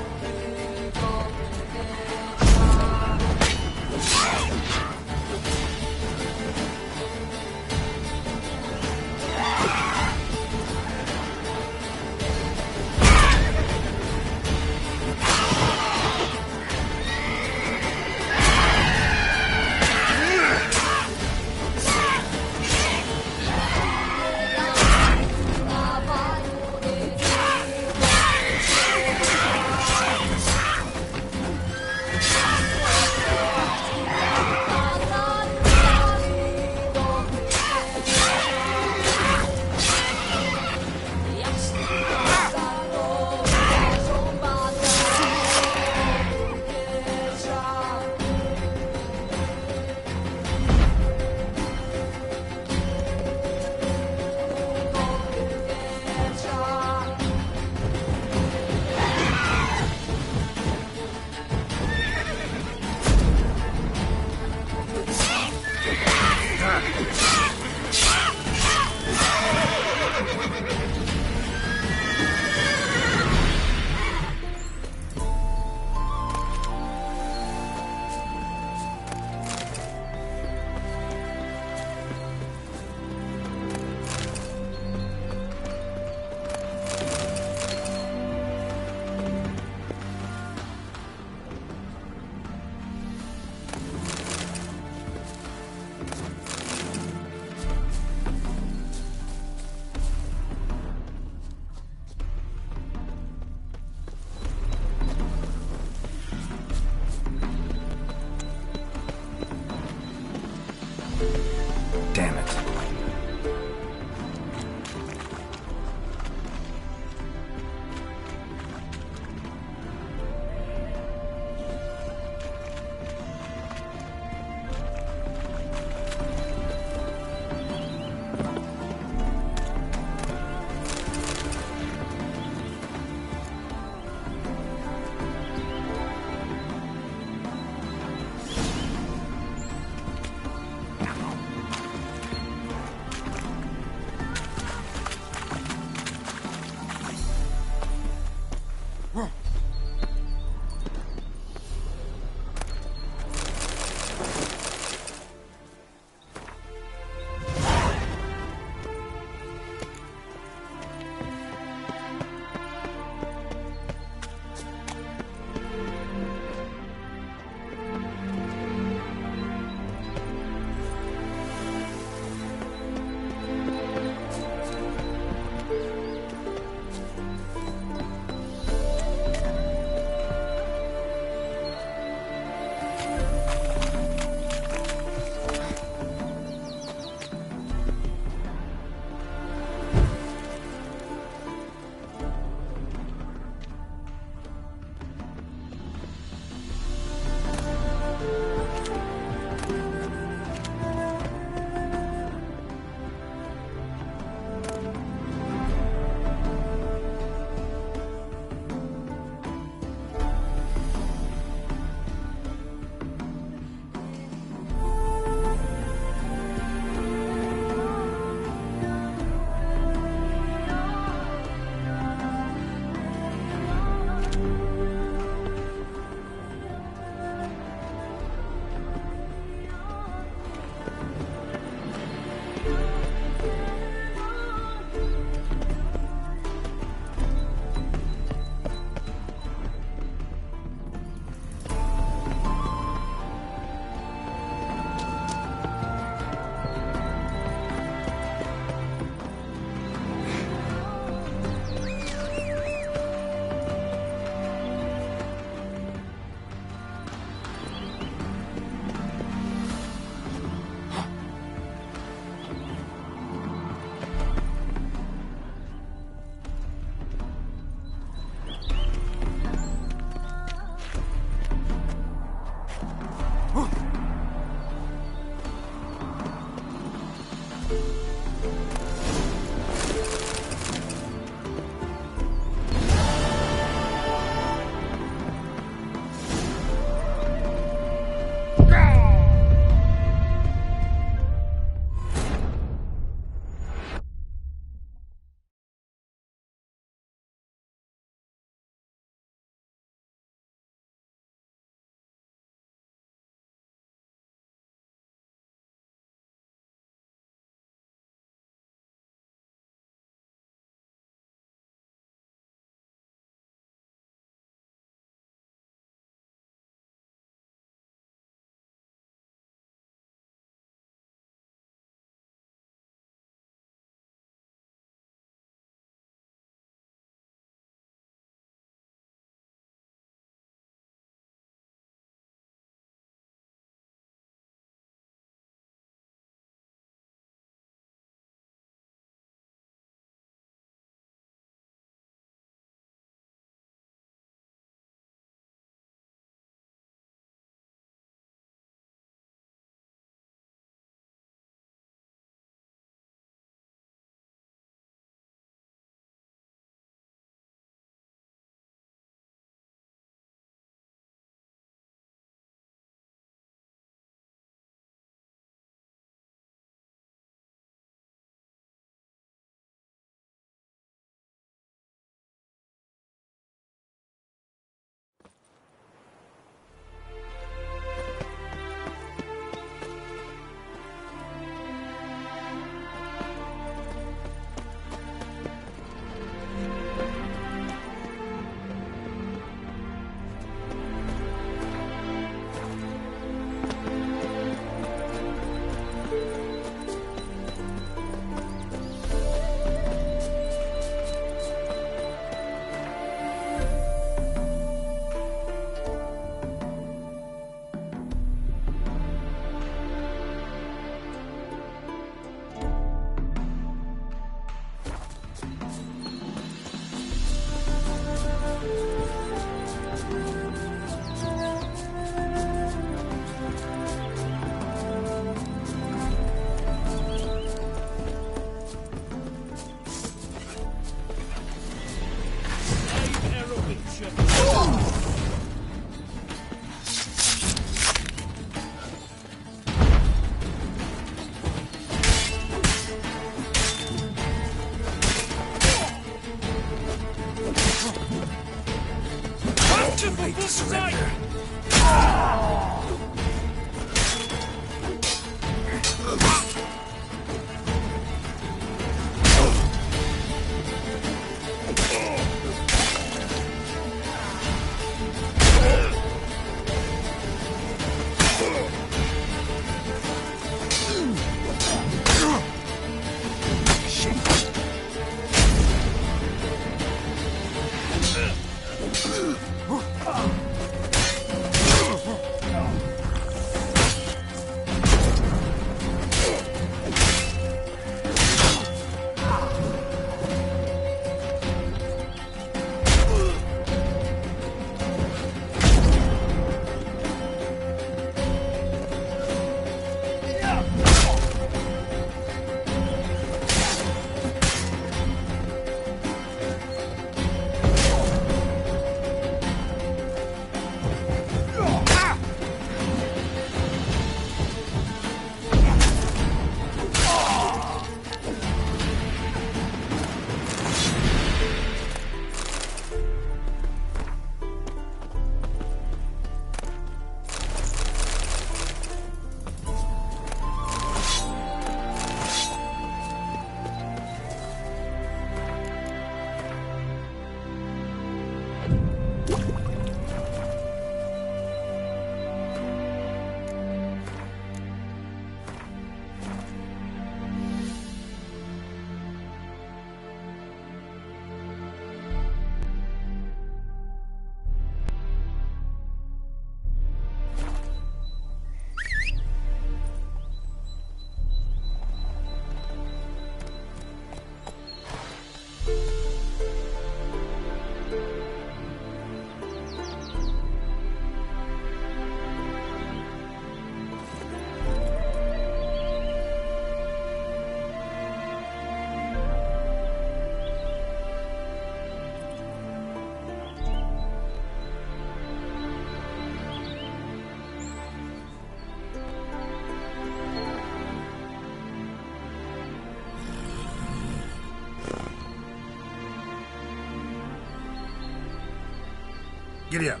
Giddy up.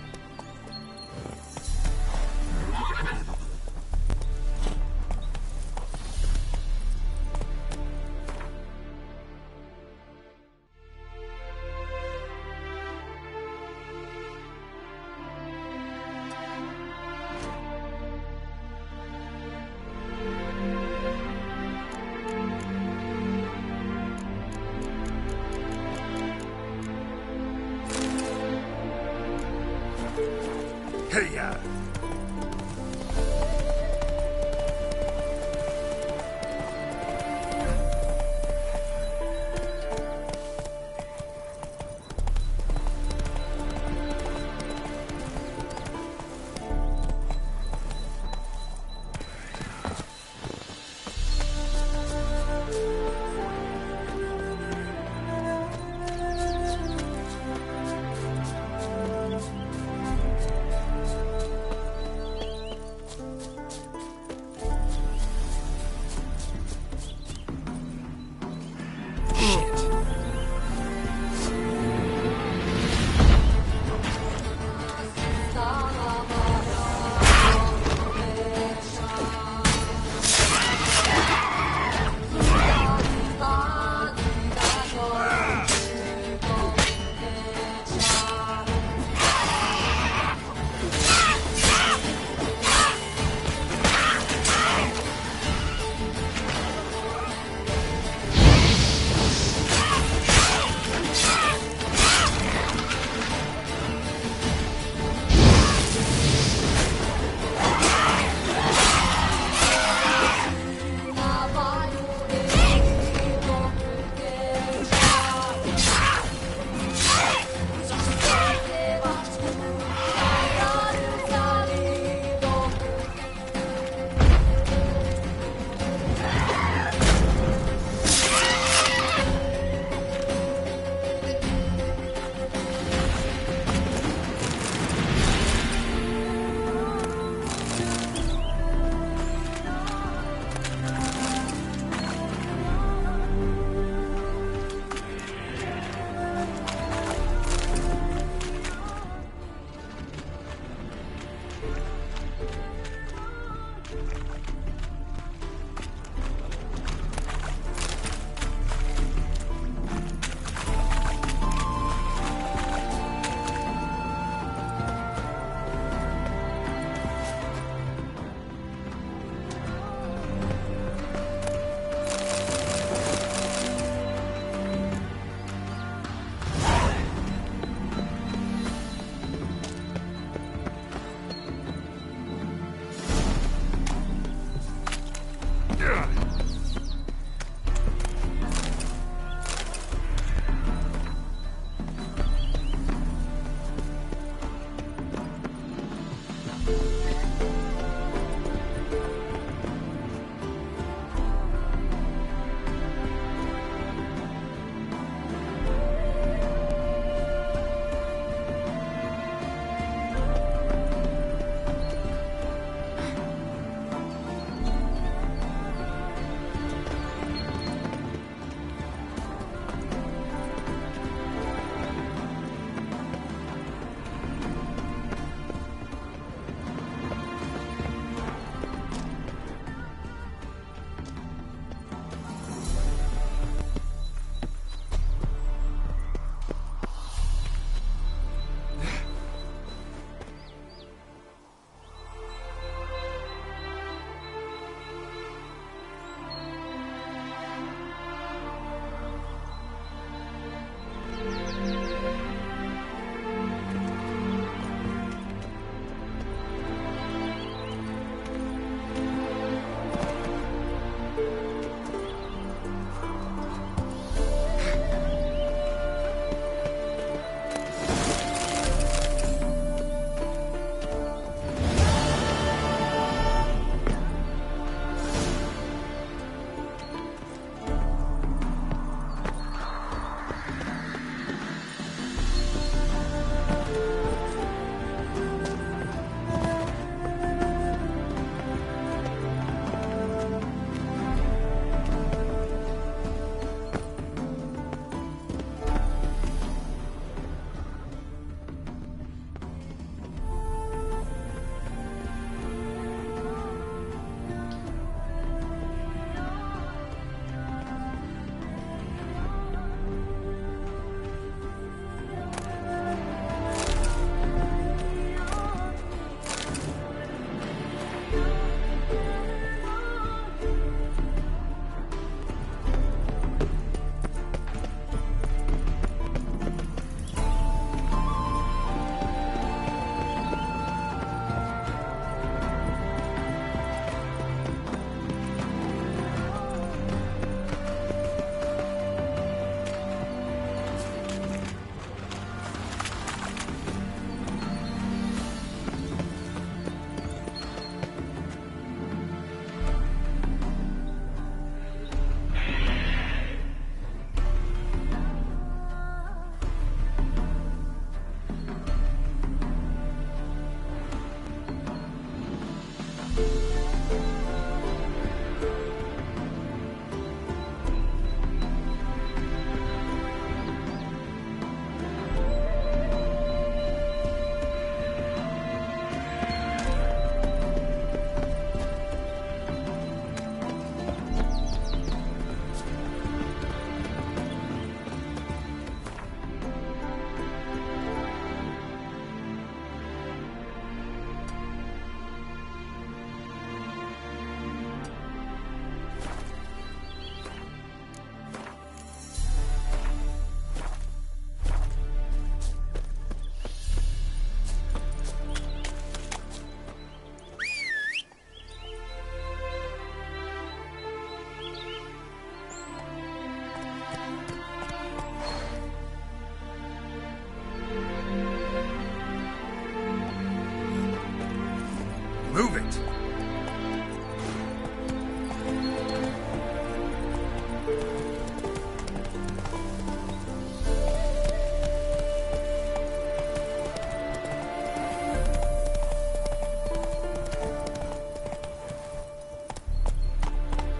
Move it!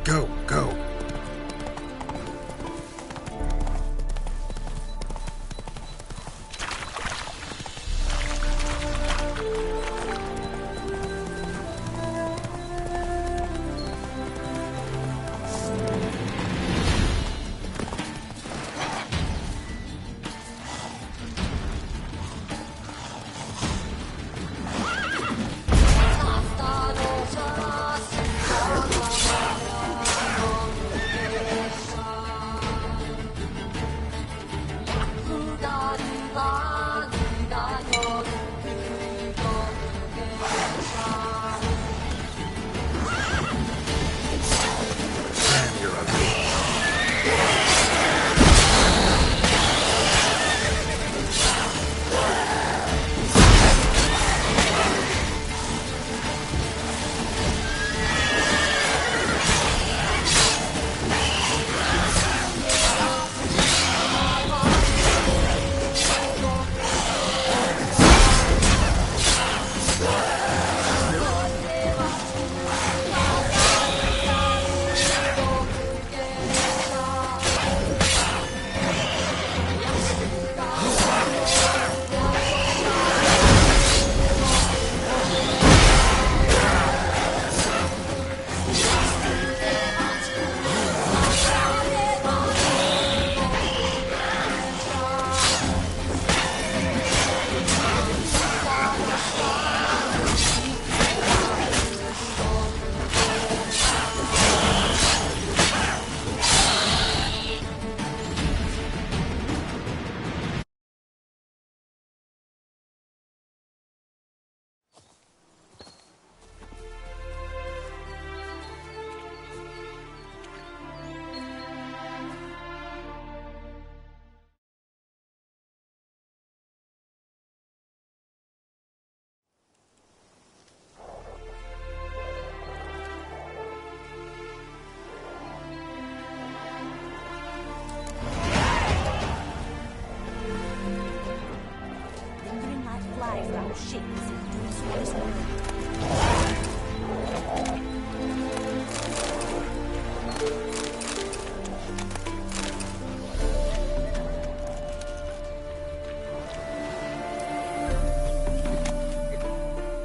Go, go.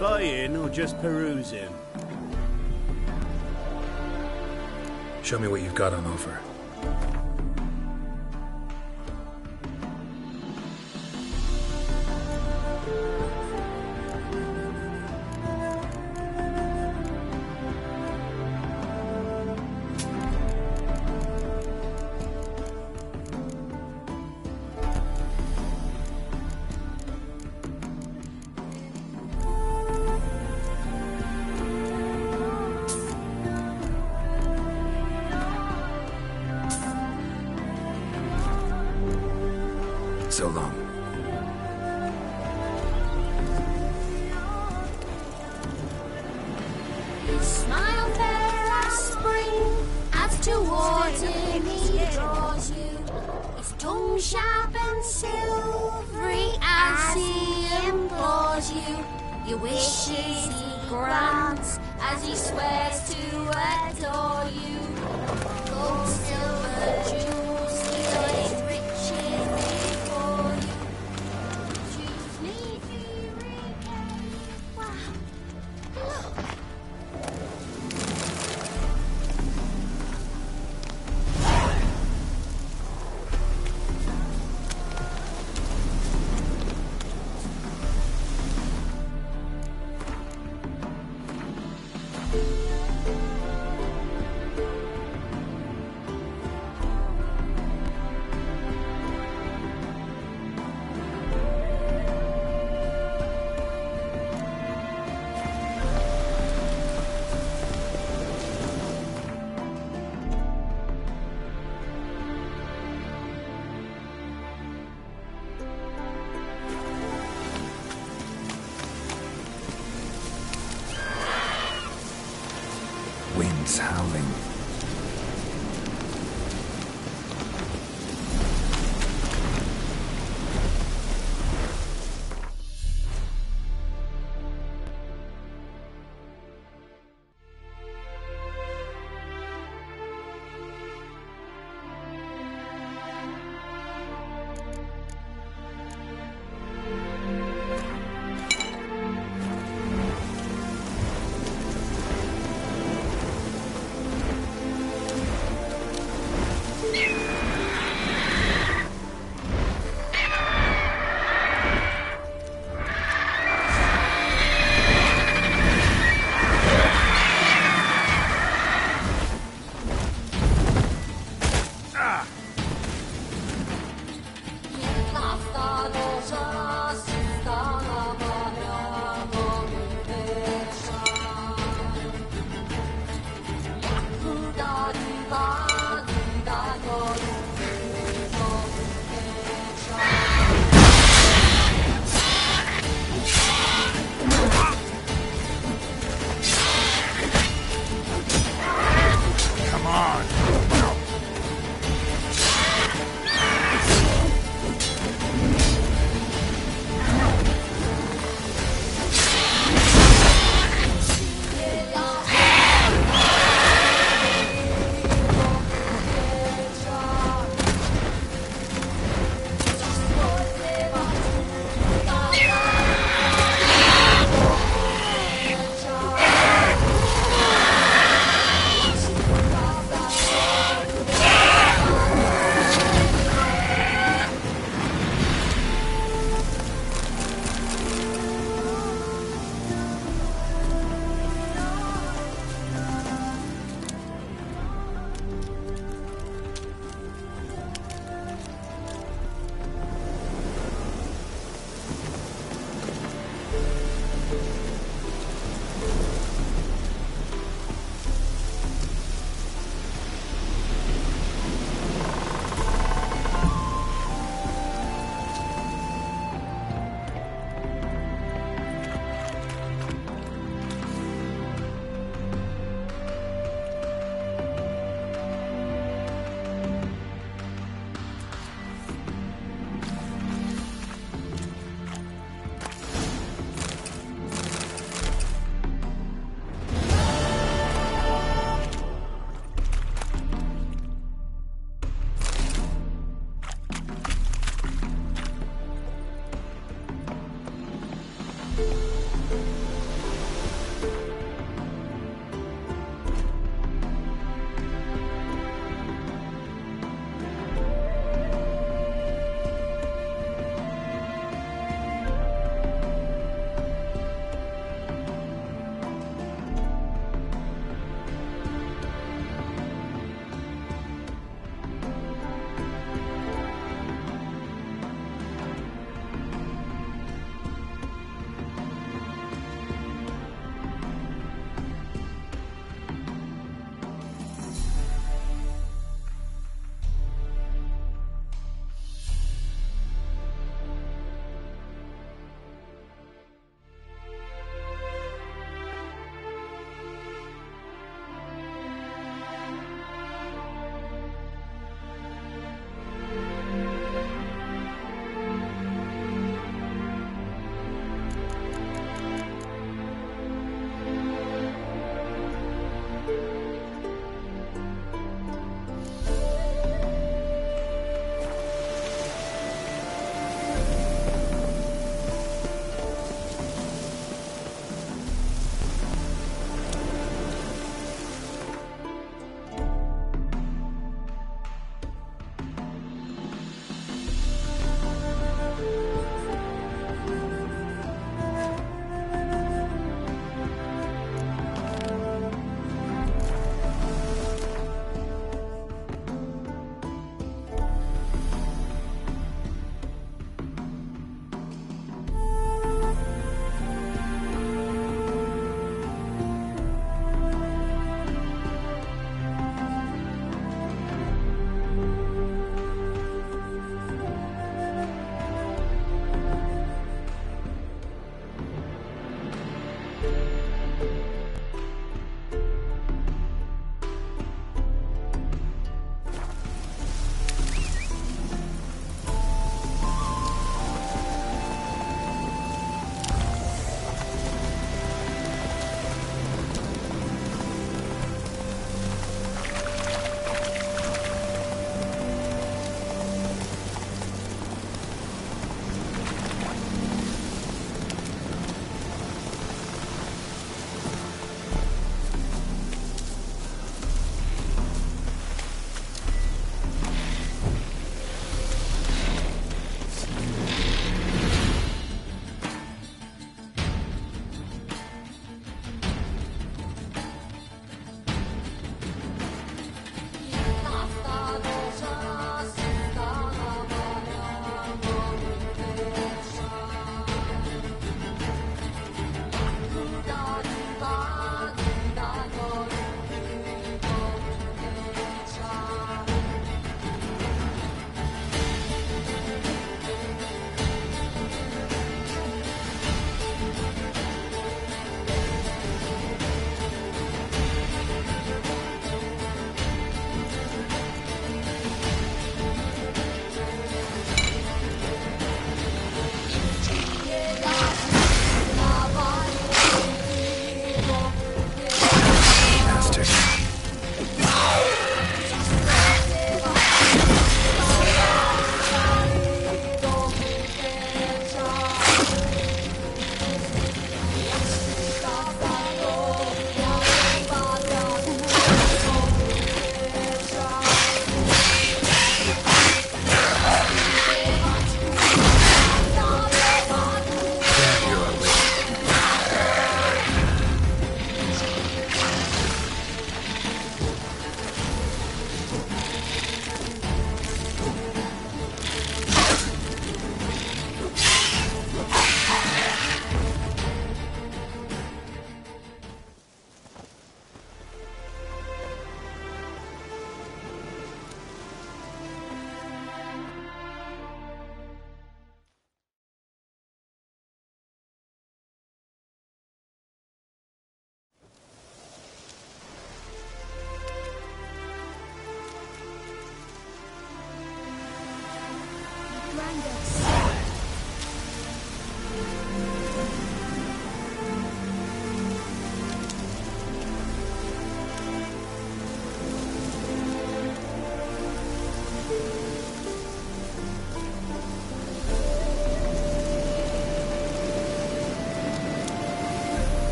Buying or just perusing? Show me what you've got on offer. So long. Smile fair as spring, as towards me draws you. His tongue sharp and silvery as he implores you. Your wishes he grants as It's howling.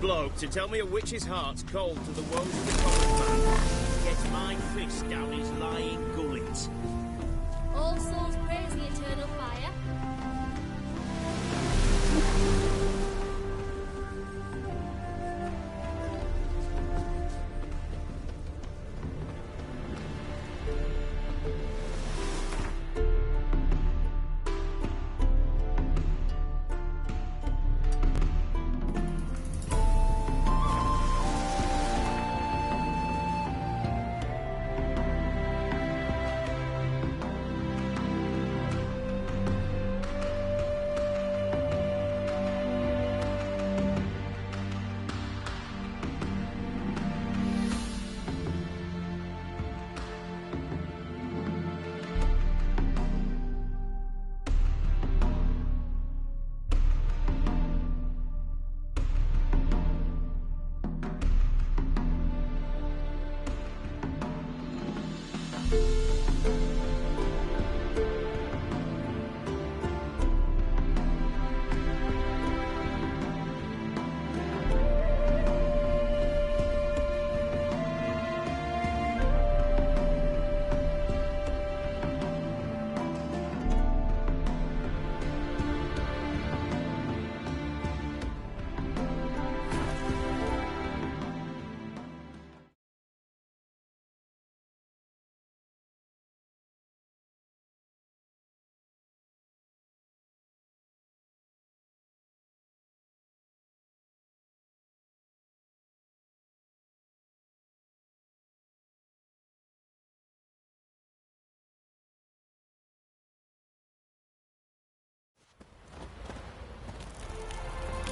bloke to tell me a witch's heart's cold to the woes of the common man. Gets my fist down his lying gullet. All souls praise the eternal fire.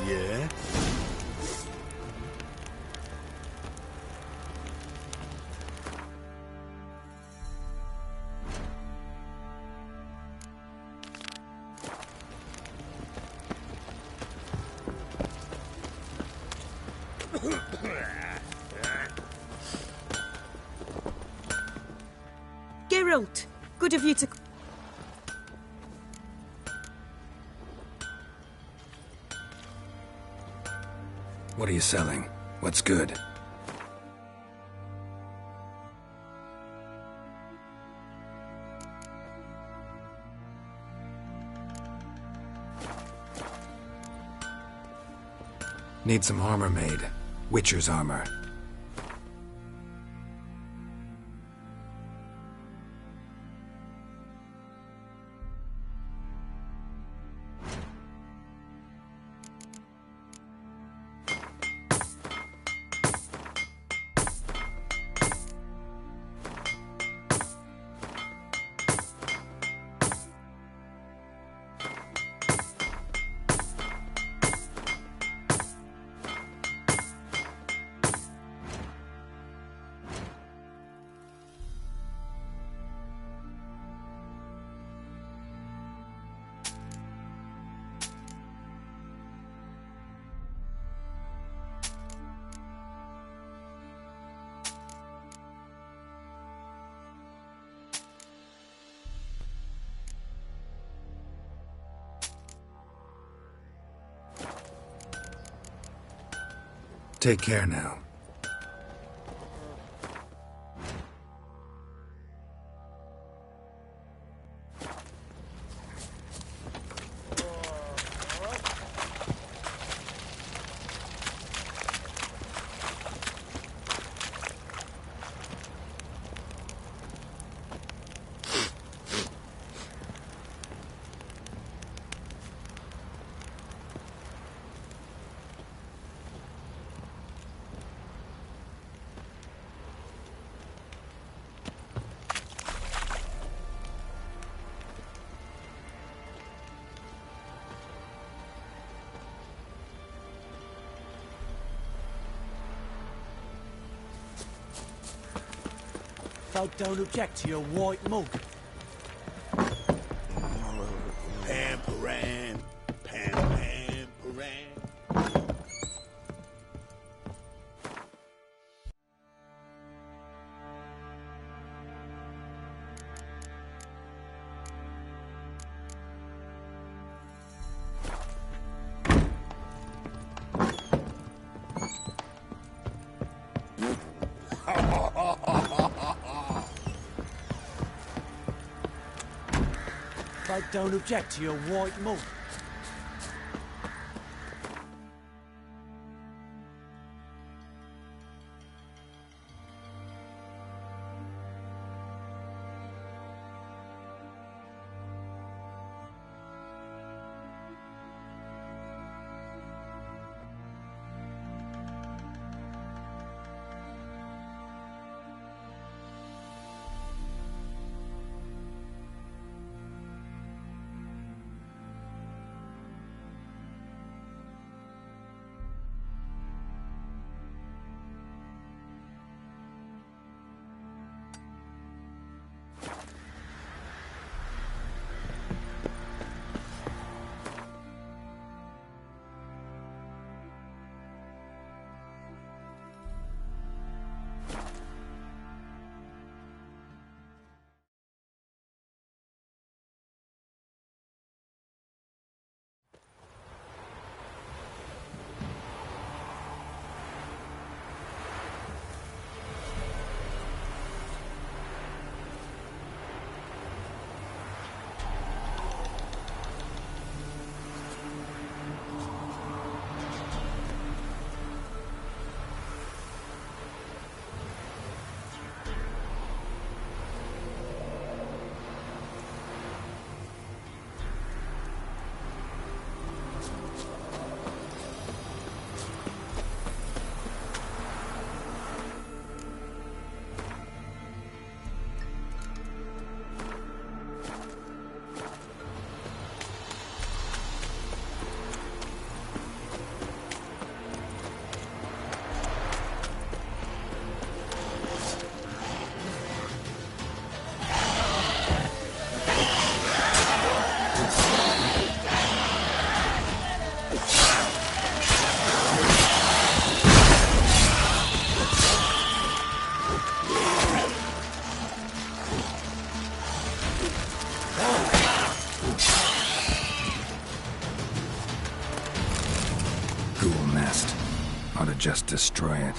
Yeah? Geralt, good of you to... What are you selling? What's good? Need some armor made. Witcher's armor. Take care now. Folk don't object to your white mug. Pam-param, pam-pam-param. I don't object to your white mug. Ought to just destroy it.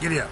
Giddy up.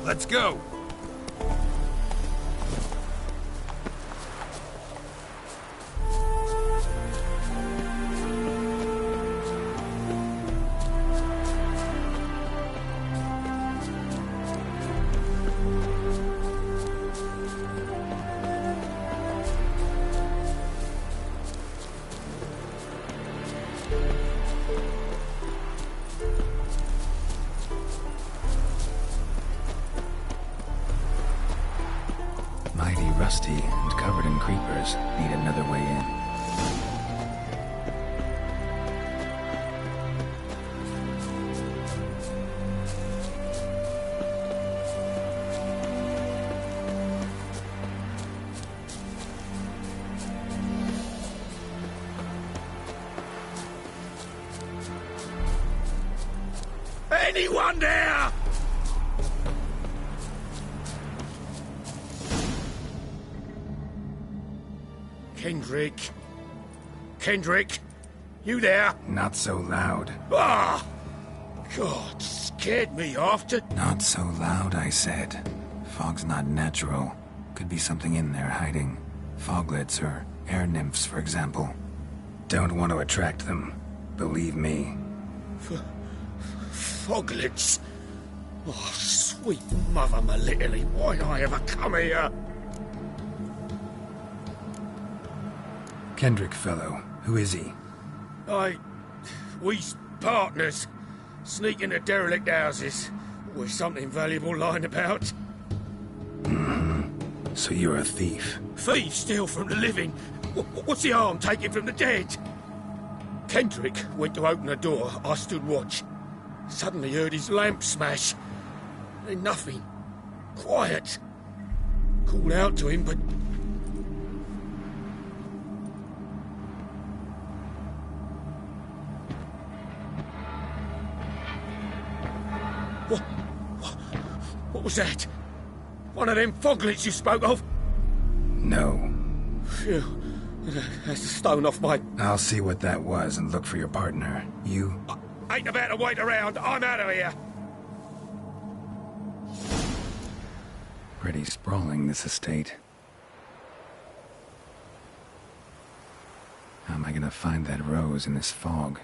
Let's go! Mighty rusty and covered in creepers. Need another way in. Anyone there? Kendrick? Kendrick? You there? Not so loud. Ah! God, scared me after. Not so loud, I said. Fog's not natural. Could be something in there hiding. Foglets or air nymphs, for example. Don't want to attract them. Believe me. Foglets? Oh, sweet mother Melitterly, why'd I ever come here? Kendrick fellow. Who is he? We's partners. Sneak into derelict houses. With something valuable lying about. So you're a thief? Thieves steal from the living. What's the harm taking from the dead? Kendrick went to open the door. I stood watch. Suddenly heard his lamp smash. Then nothing. Quiet. Called out to him, but... What was that? One of them foglets you spoke of? No. Phew. That's a stone off my... I'll see what that was and look for your partner. You... Ain't about to wait around. I'm out of here. Pretty sprawling, this estate. How am I gonna find that rose in this fog?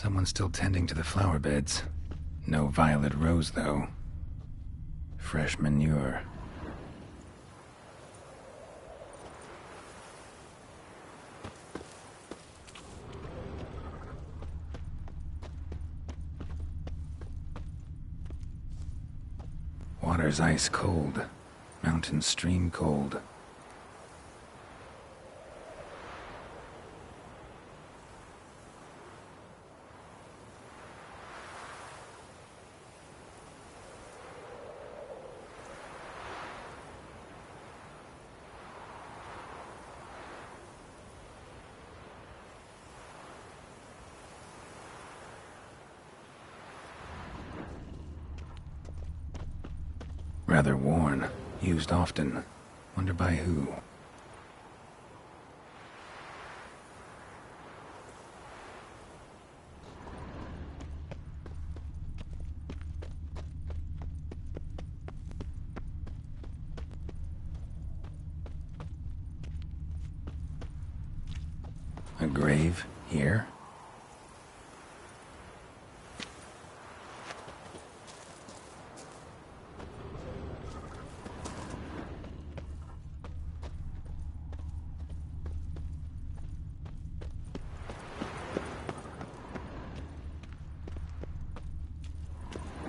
Someone's still tending to the flower beds. No violet rose, though. Fresh manure. Water's ice cold. Mountain stream cold. Rather worn. Used often. Wonder by who. A grave here?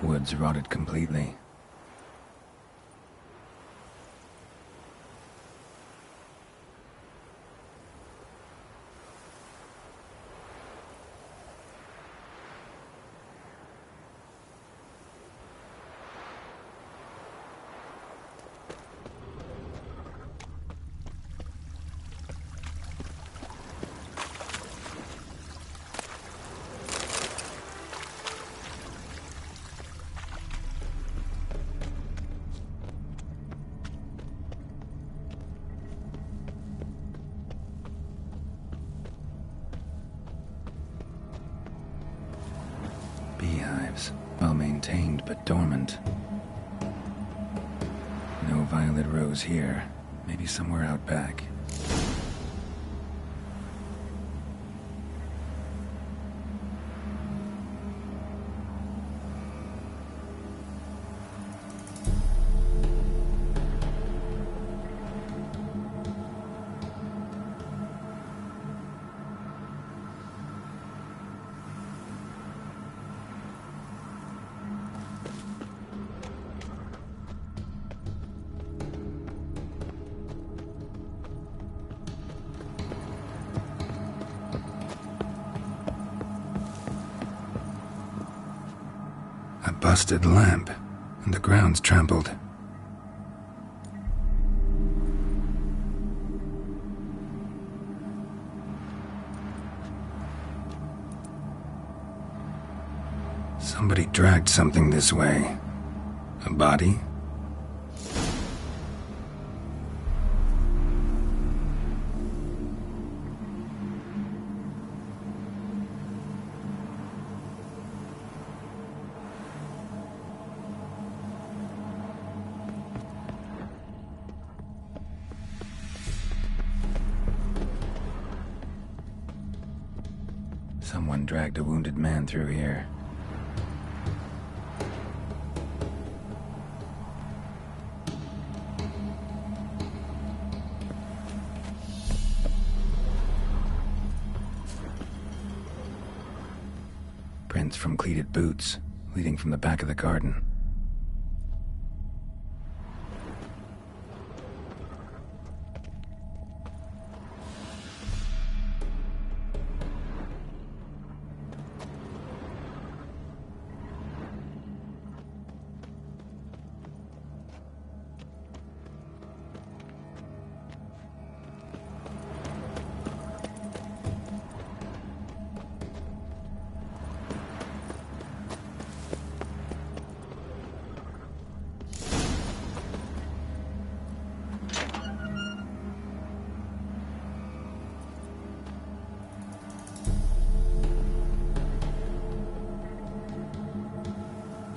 Woods rotted completely. Beehives, well maintained but dormant. No violet rose here. Maybe somewhere out back. Busted lamp, and the ground's trampled. Somebody dragged something this way. A body? Someone dragged a wounded man through here. Prints from cleated boots, leading from the back of the garden.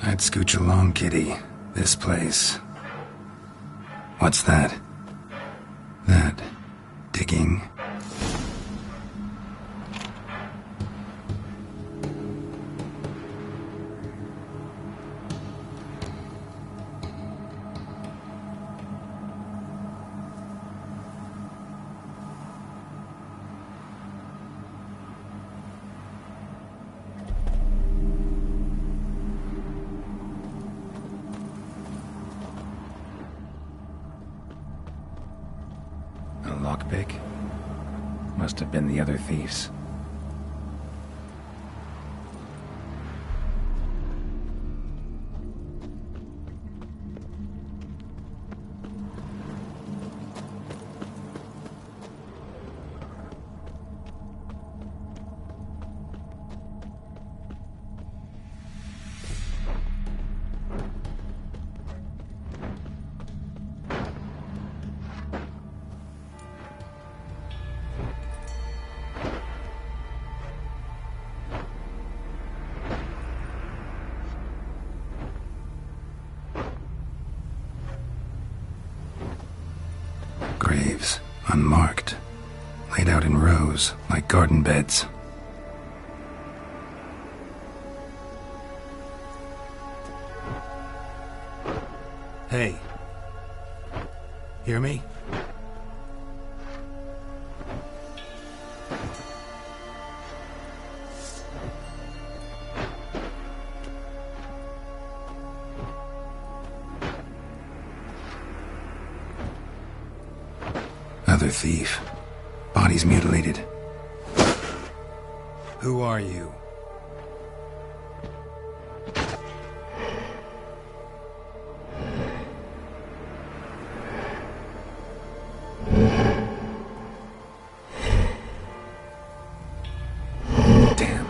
I'd scooch along, kitty. This place. What's that? That. Digging. lockpick? Must have been the other thieves. Graves, unmarked, laid out in rows like garden beds. Hey. Hear me? Other thief. Bodies mutilated. Who are you? Damn.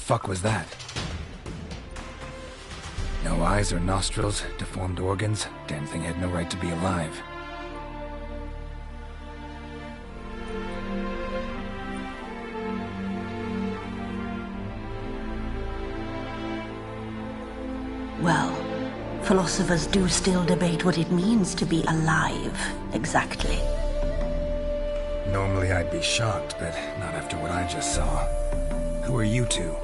fuck was that? No eyes or nostrils, deformed organs. Damn thing had no right to be alive. Well, philosophers do still debate what it means to be alive, exactly. Normally I'd be shocked, but not after what I just saw. Who are you two?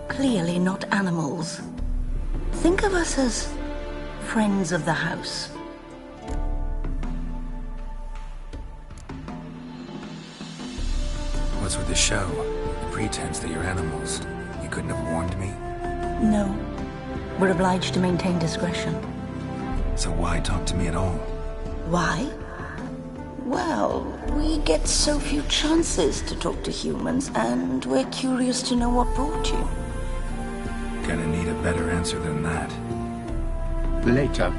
Clearly not animals. Think of us as friends of the house. What's with the show? The pretense that you're animals. You couldn't have warned me? No. We're obliged to maintain discretion. So why talk to me at all? Why? Well, we get so few chances to talk to humans, and we're curious to know what brought you. Gonna need a better answer than that. Later.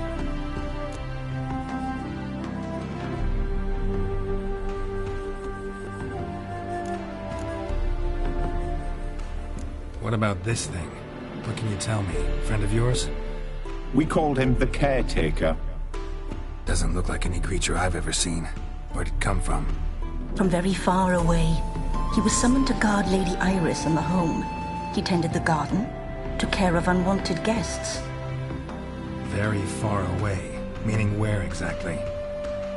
What about this thing? What can you tell me? Friend of yours? We called him the Caretaker. Doesn't look like any creature I've ever seen. Where'd it come from? From very far away. He was summoned to guard Lady Iris in the home. He tended the garden, took care of unwanted guests. Very far away. Meaning where exactly?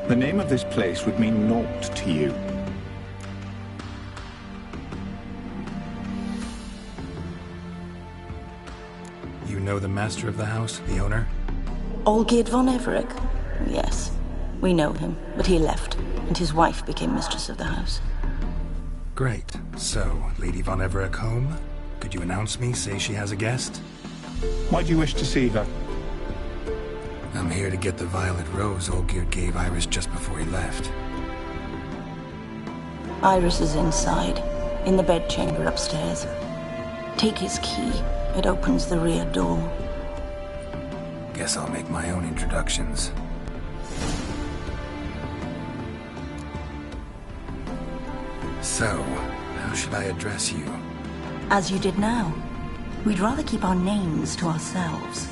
The name of this place would mean naught to you. You know the master of the house, the owner? Olgierd von Everec? Yes. We know him, but he left, and his wife became mistress of the house. Great. So, Lady von Everec home? Could you announce me, say she has a guest? Why do you wish to see her? I'm here to get the violet rose Olgierd gave Iris just before he left. Iris is inside, in the bedchamber upstairs. Take his key. It opens the rear door. Guess I'll make my own introductions. So, how should I address you? As you did now. We'd rather keep our names to ourselves.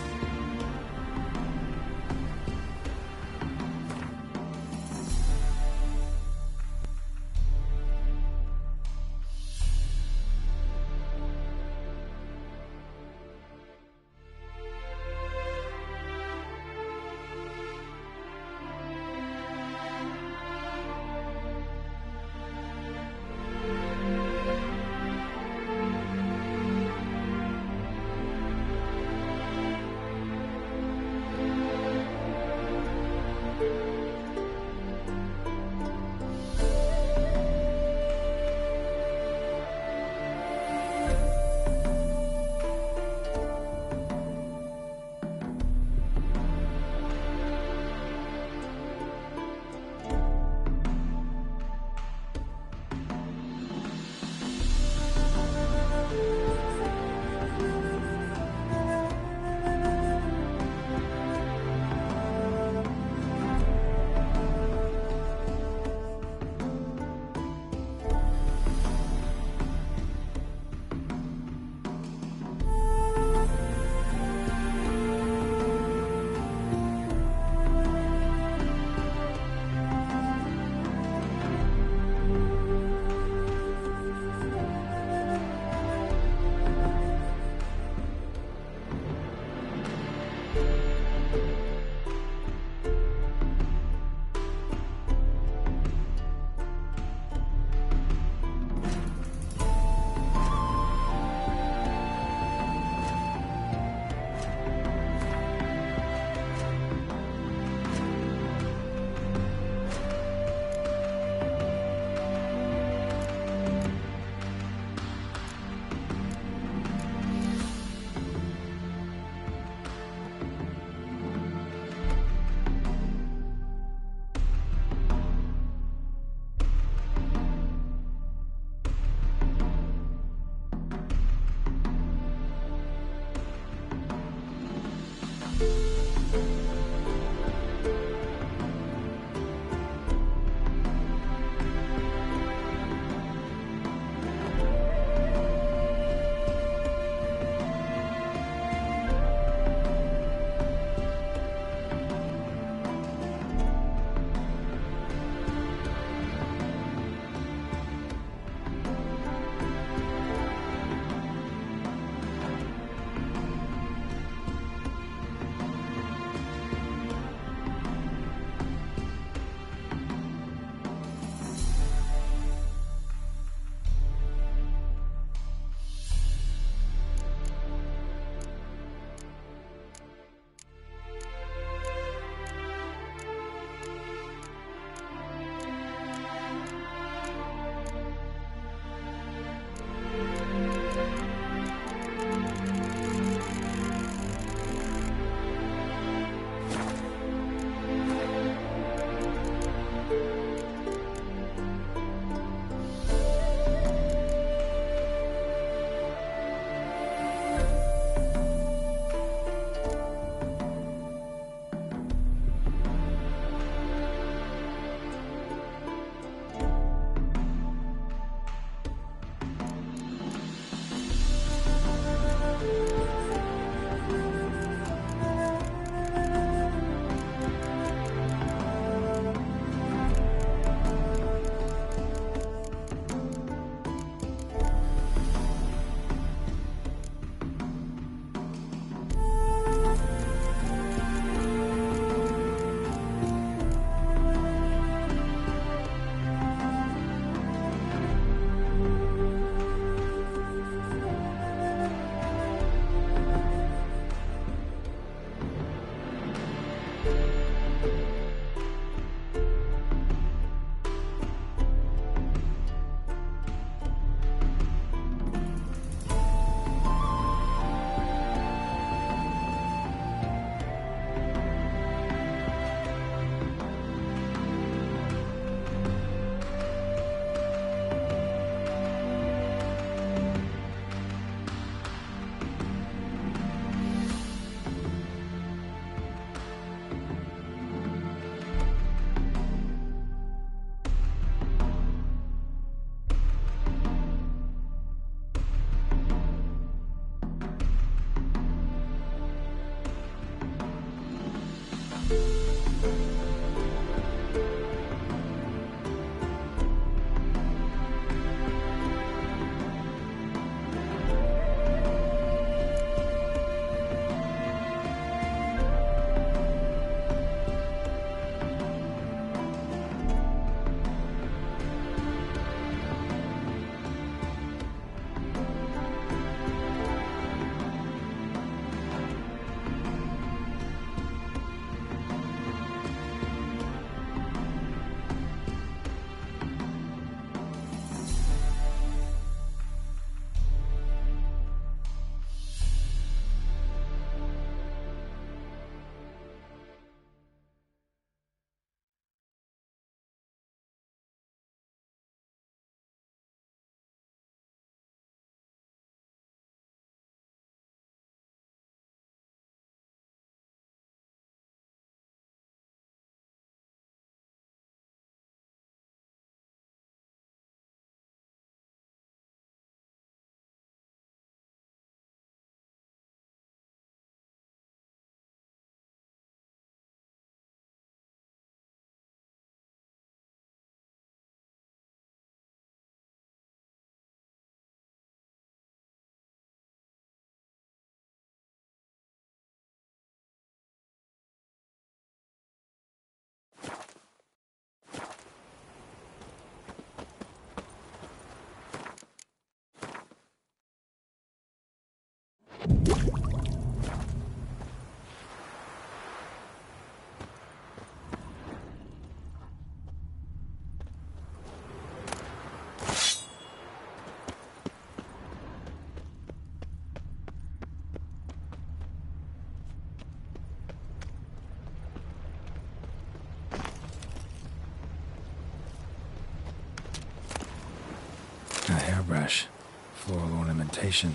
A hairbrush. Floral ornamentation.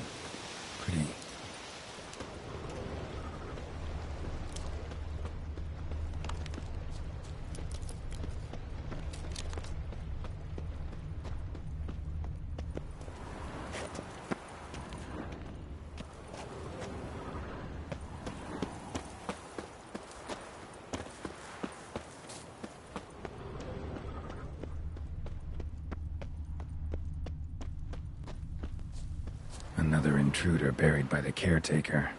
Pretty. Another intruder buried by the caretaker.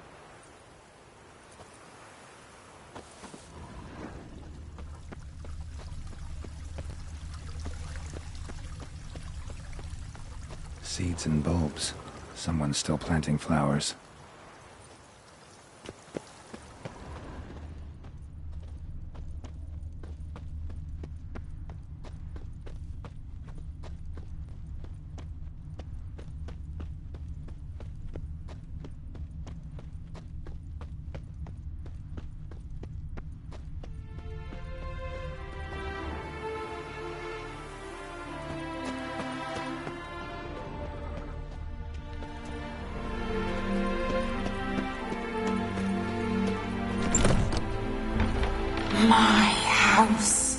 Seeds and bulbs. Someone's still planting flowers. My house.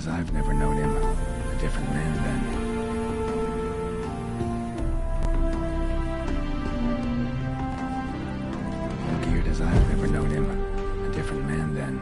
as I've never known him. A different man then. Geared as I've never known him. A different man then.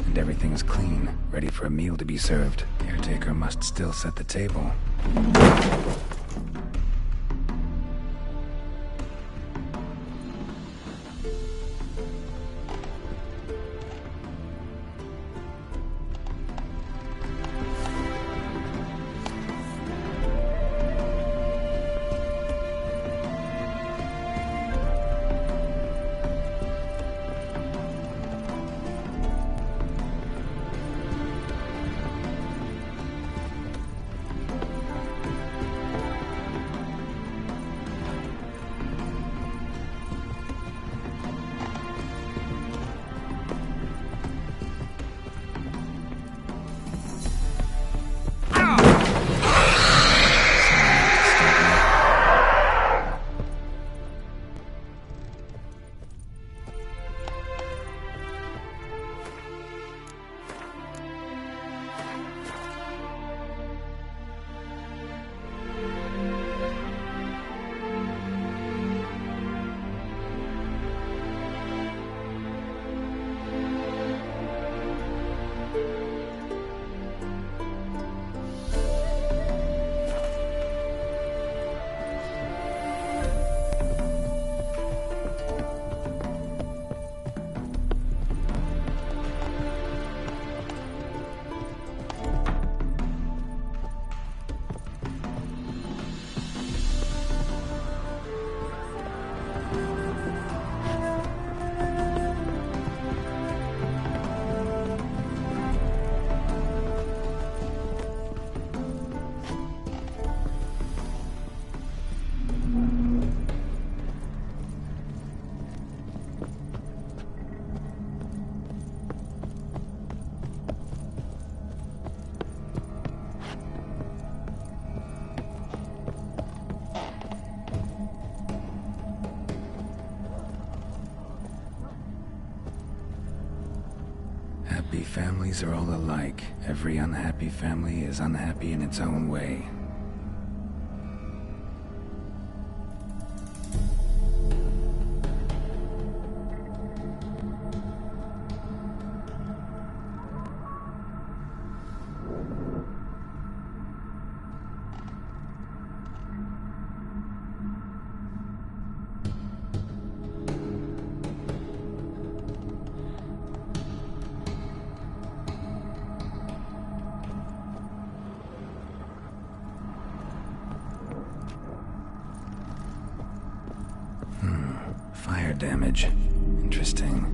And everything's clean, ready for a meal to be served. Caretaker must still set the table. Happy families are all alike. Every unhappy family is unhappy in its own way. Fire damage. Interesting.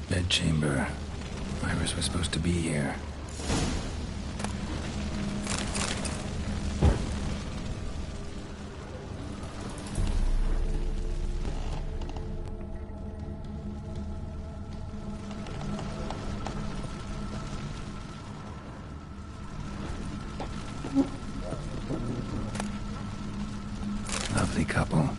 Bedchamber. Iris was supposed to be here. Lovely couple.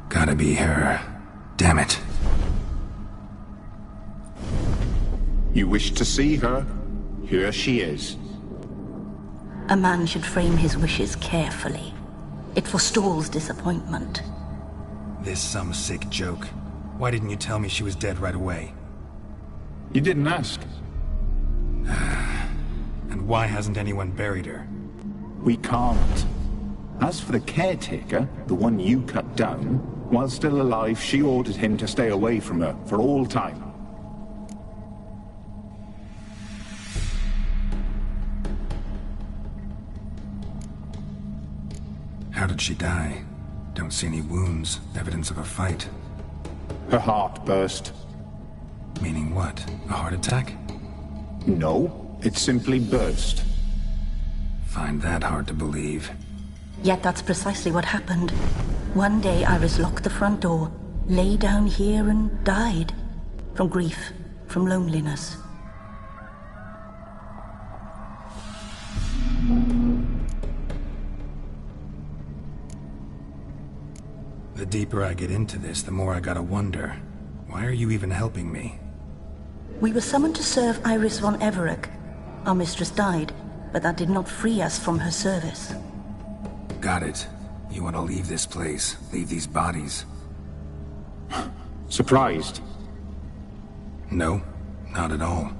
Gotta be her. Damn it. You wish to see her? Here she is. A man should frame his wishes carefully. It forestalls disappointment. This some sick joke. Why didn't you tell me she was dead right away? You didn't ask. And why hasn't anyone buried her? We can't. As for the caretaker, the one you cut down, while still alive, she ordered him to stay away from her for all time. How did she die? Don't see any wounds, evidence of a fight. Her heart burst. Meaning what? A heart attack? No, it simply burst. Find that hard to believe. Yet that's precisely what happened. One day Iris locked the front door, lay down here and died. From grief, from loneliness. The deeper I get into this, the more I gotta wonder. Why are you even helping me? We were summoned to serve Iris von Everec. Our mistress died, but that did not free us from her service. Got it. You want to leave this place, leave these bodies. Surprised? No, not at all.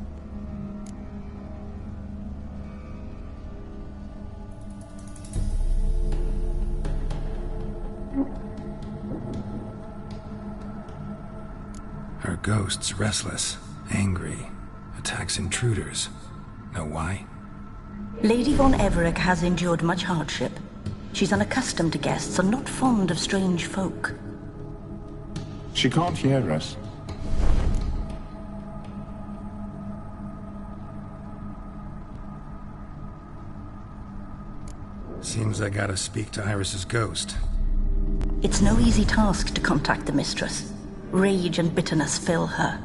Her ghost's restless, angry, attacks intruders. Know why? Lady von Everec has endured much hardship. She's unaccustomed to guests and not fond of strange folk. She can't hear us. Seems I gotta speak to Iris's ghost. It's no easy task to contact the mistress. Rage and bitterness fill her.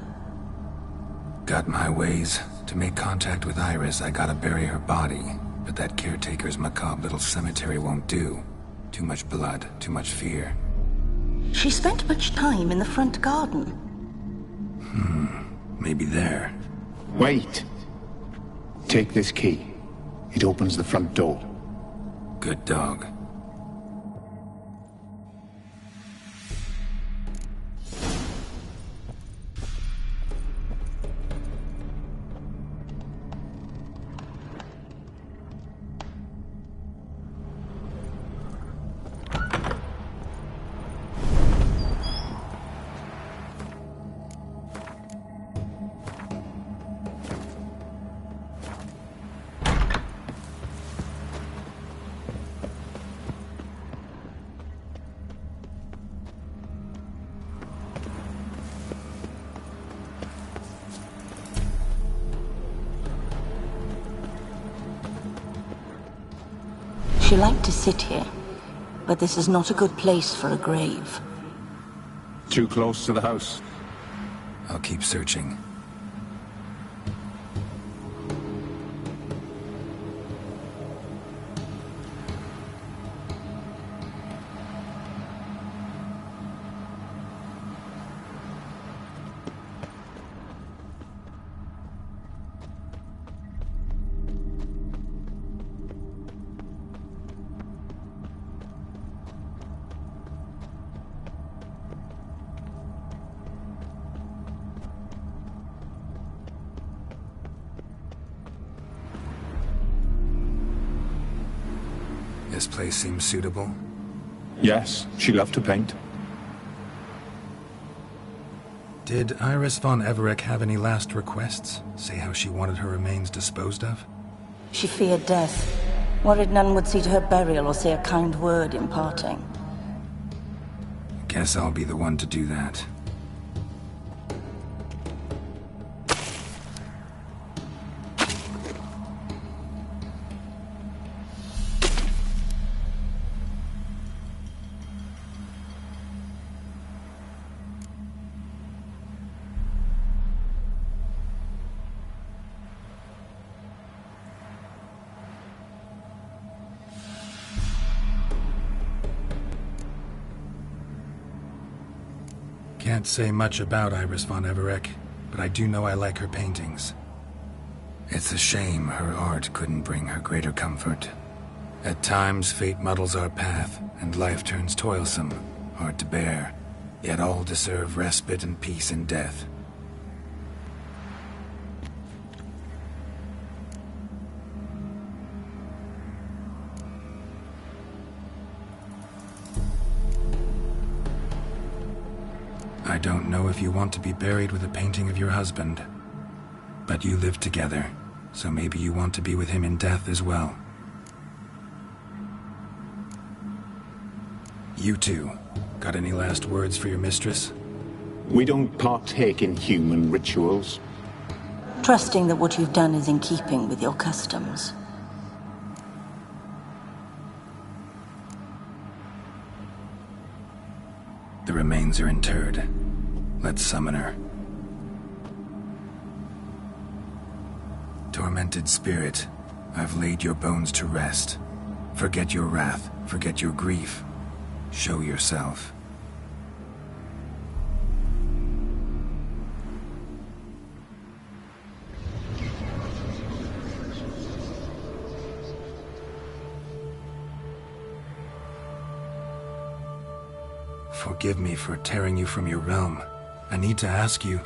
Got my ways. To make contact with Iris, I gotta bury her body. But that caretaker's macabre little cemetery won't do. Too much blood, too much fear. She spent much time in the front garden. Maybe there. Wait. Take this key. It opens the front door. Good dog. She liked to sit here, but this is not a good place for a grave. Too close to the house. I'll keep searching. This place seems suitable. Yes, she loved to paint. Did Iris von Everec have any last requests? Say how she wanted her remains disposed of? She feared death, worried none would see to her burial or say a kind word in parting. Guess I'll be the one to do that. Can't say much about Iris von Everec, but I do know I like her paintings. It's a shame her art couldn't bring her greater comfort. At times, fate muddles our path, and life turns toilsome, hard to bear. Yet all deserve respite and peace in death. I don't know if you want to be buried with a painting of your husband, but you live together, so maybe you want to be with him in death as well. You two, got any last words for your mistress? We don't partake in human rituals. Trusting that what you've done is in keeping with your customs. The remains are interred. Let's summon her. Tormented spirit, I've laid your bones to rest. Forget your wrath, forget your grief. Show yourself. Forgive me for tearing you from your realm. I need to ask you.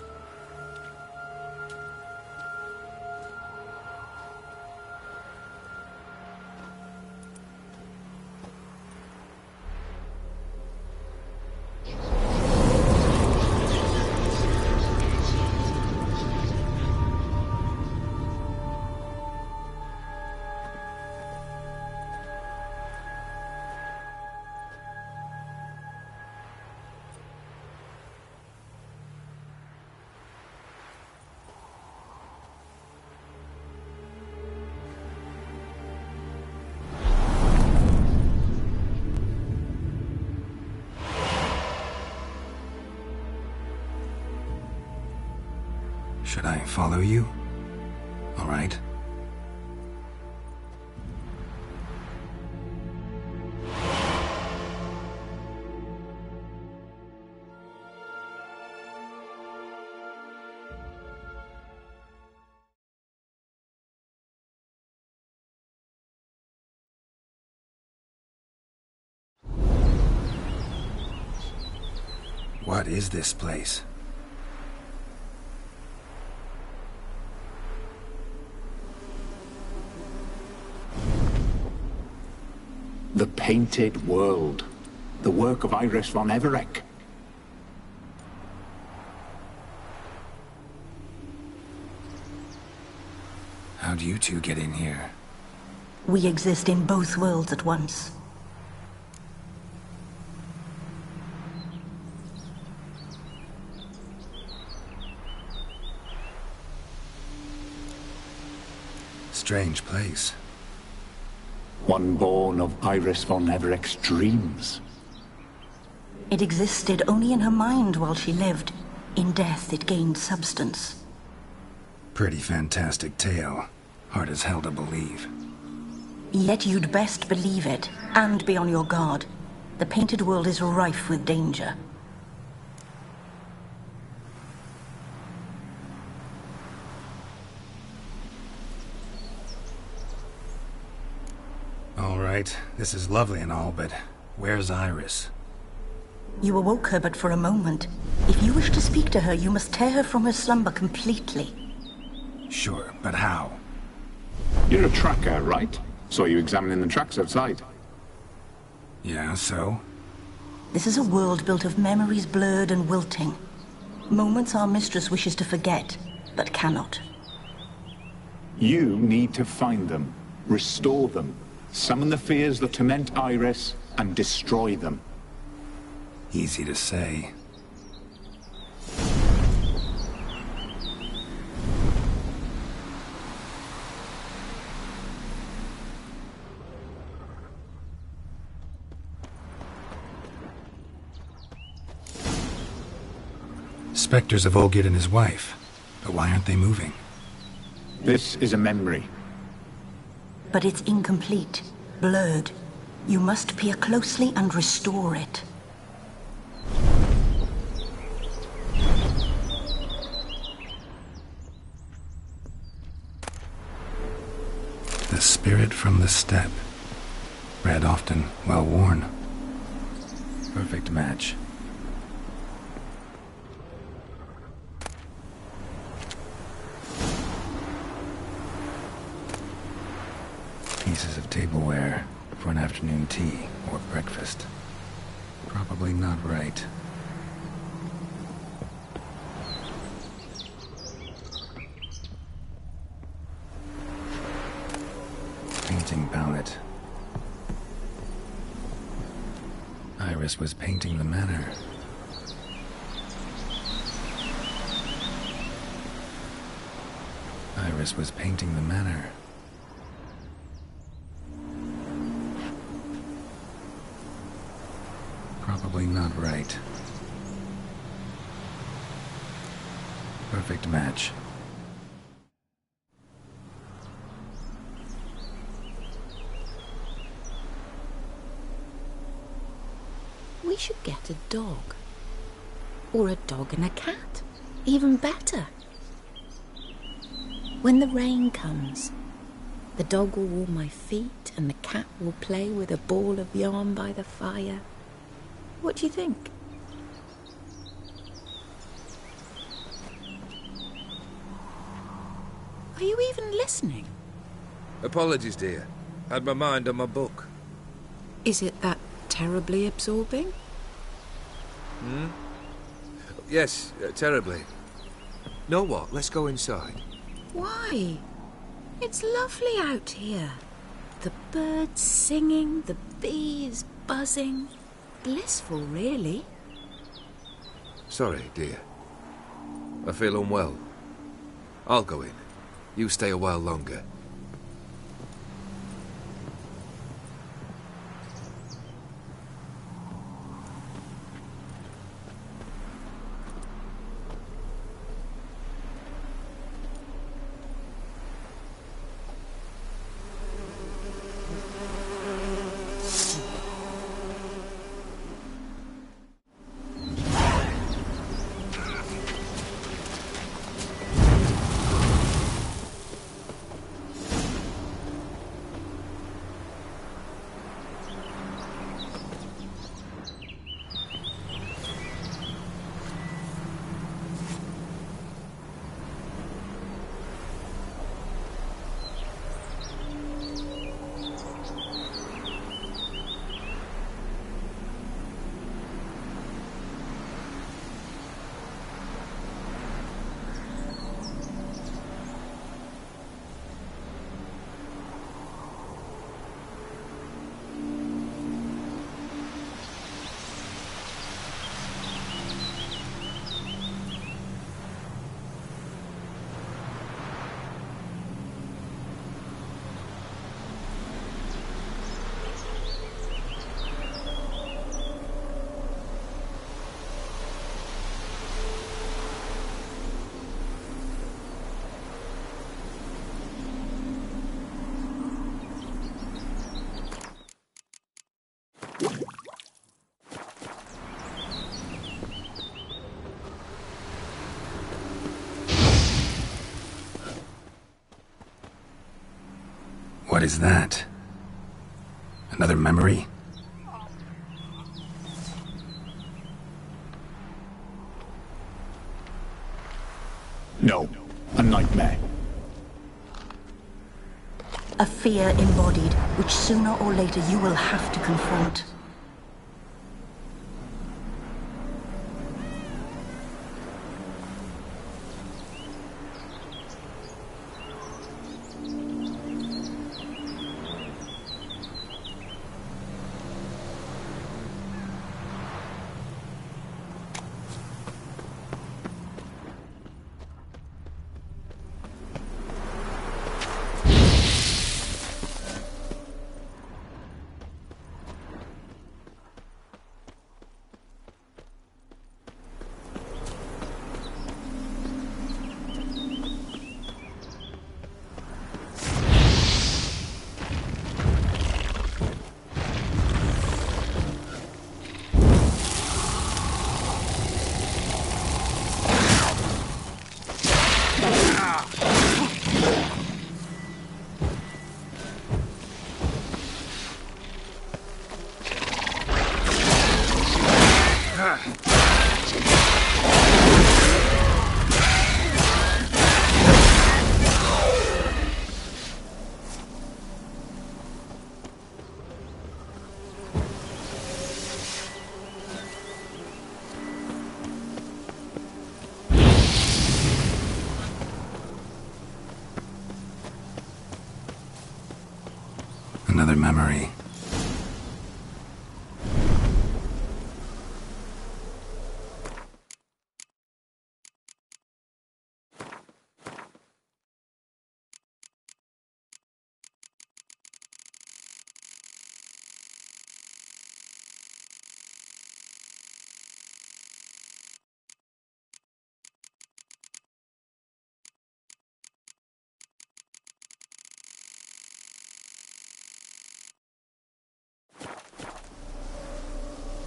Should I follow you? All right. What is this place? The Painted World. The work of Iris von Everec. How'd you two get in here? We exist in both worlds at once. Strange place. One born of Iris von Everec's dreams. It existed only in her mind while she lived. In death, it gained substance. Pretty fantastic tale. Hard as hell to believe. Yet you'd best believe it, and be on your guard. The Painted World is rife with danger. All right, this is lovely and all, but where's Iris? You awoke her but for a moment. If you wish to speak to her, you must tear her from her slumber completely. Sure, but how? You're a tracker, right? Saw you examining the tracks outside. Yeah, so? This is a world built of memories blurred and wilting. Moments our mistress wishes to forget, but cannot. You need to find them, restore them, summon the fears that torment Iris, and destroy them. Easy to say. Spectres of Olgid and his wife. But why aren't they moving? This is a memory. But it's incomplete, blurred. You must peer closely and restore it. The spirit from the steppe. Read often, well worn. Perfect match. Pieces of tableware for an afternoon tea or breakfast. Probably not right. Painting palette. Iris was painting the manor. Iris was painting the manor. Probably not right. Perfect match. We should get a dog. Or a dog and a cat. Even better. When the rain comes, the dog will warm my feet and the cat will play with a ball of yarn by the fire. What do you think? Are you even listening? Apologies, dear. Had my mind on my book. Is it that terribly absorbing? Hmm? Yes, terribly. Know what? Let's go inside. Why? It's lovely out here. The birds singing, the bees buzzing. Blissful, really. Sorry, dear. I feel unwell. I'll go in. You stay a while longer. What is that? Another memory? No, a nightmare. A fear embodied, which sooner or later you will have to confront. another memory.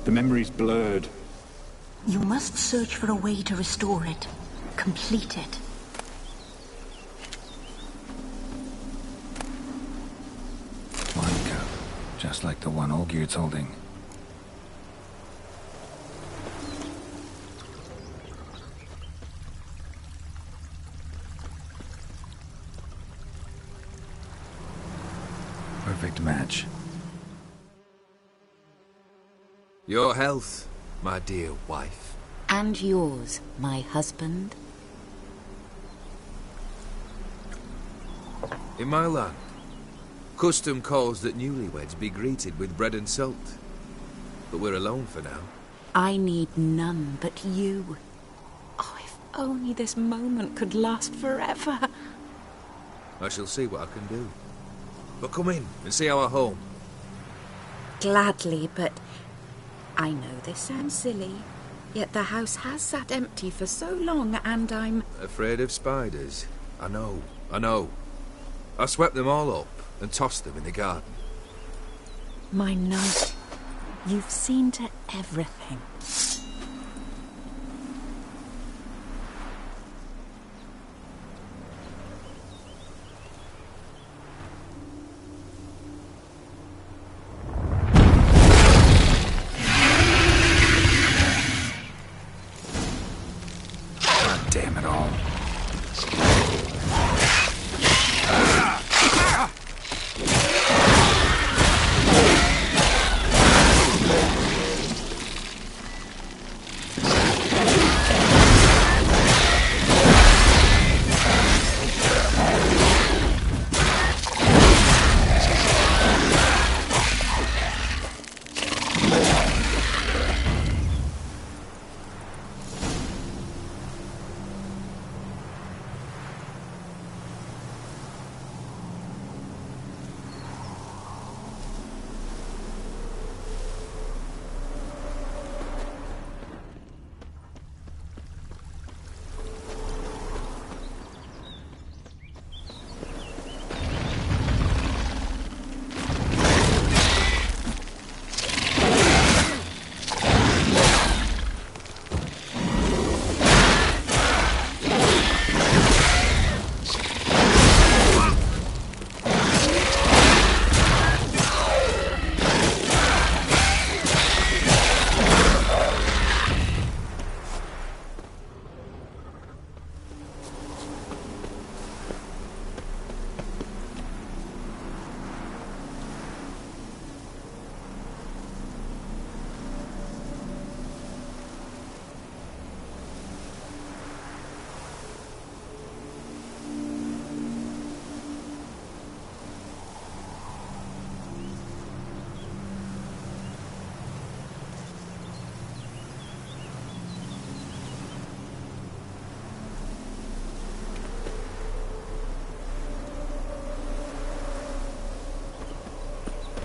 The memory's blurred. You must search for a way to restore it. Complete it. One cup, just like the one Olgierd's holding. Perfect match. Your health, my dear wife. And yours, my husband. In my land, custom calls that newlyweds be greeted with bread and salt. But we're alone for now. I need none but you. Oh, if only this moment could last forever. I shall see what I can do. But come in and see our home. Gladly, but I know this sounds silly, yet the house has sat empty for so long, and I'm afraid of spiders. I know. I swept them all up and tossed them in the garden. My knight, you've seen to everything. Damn it all.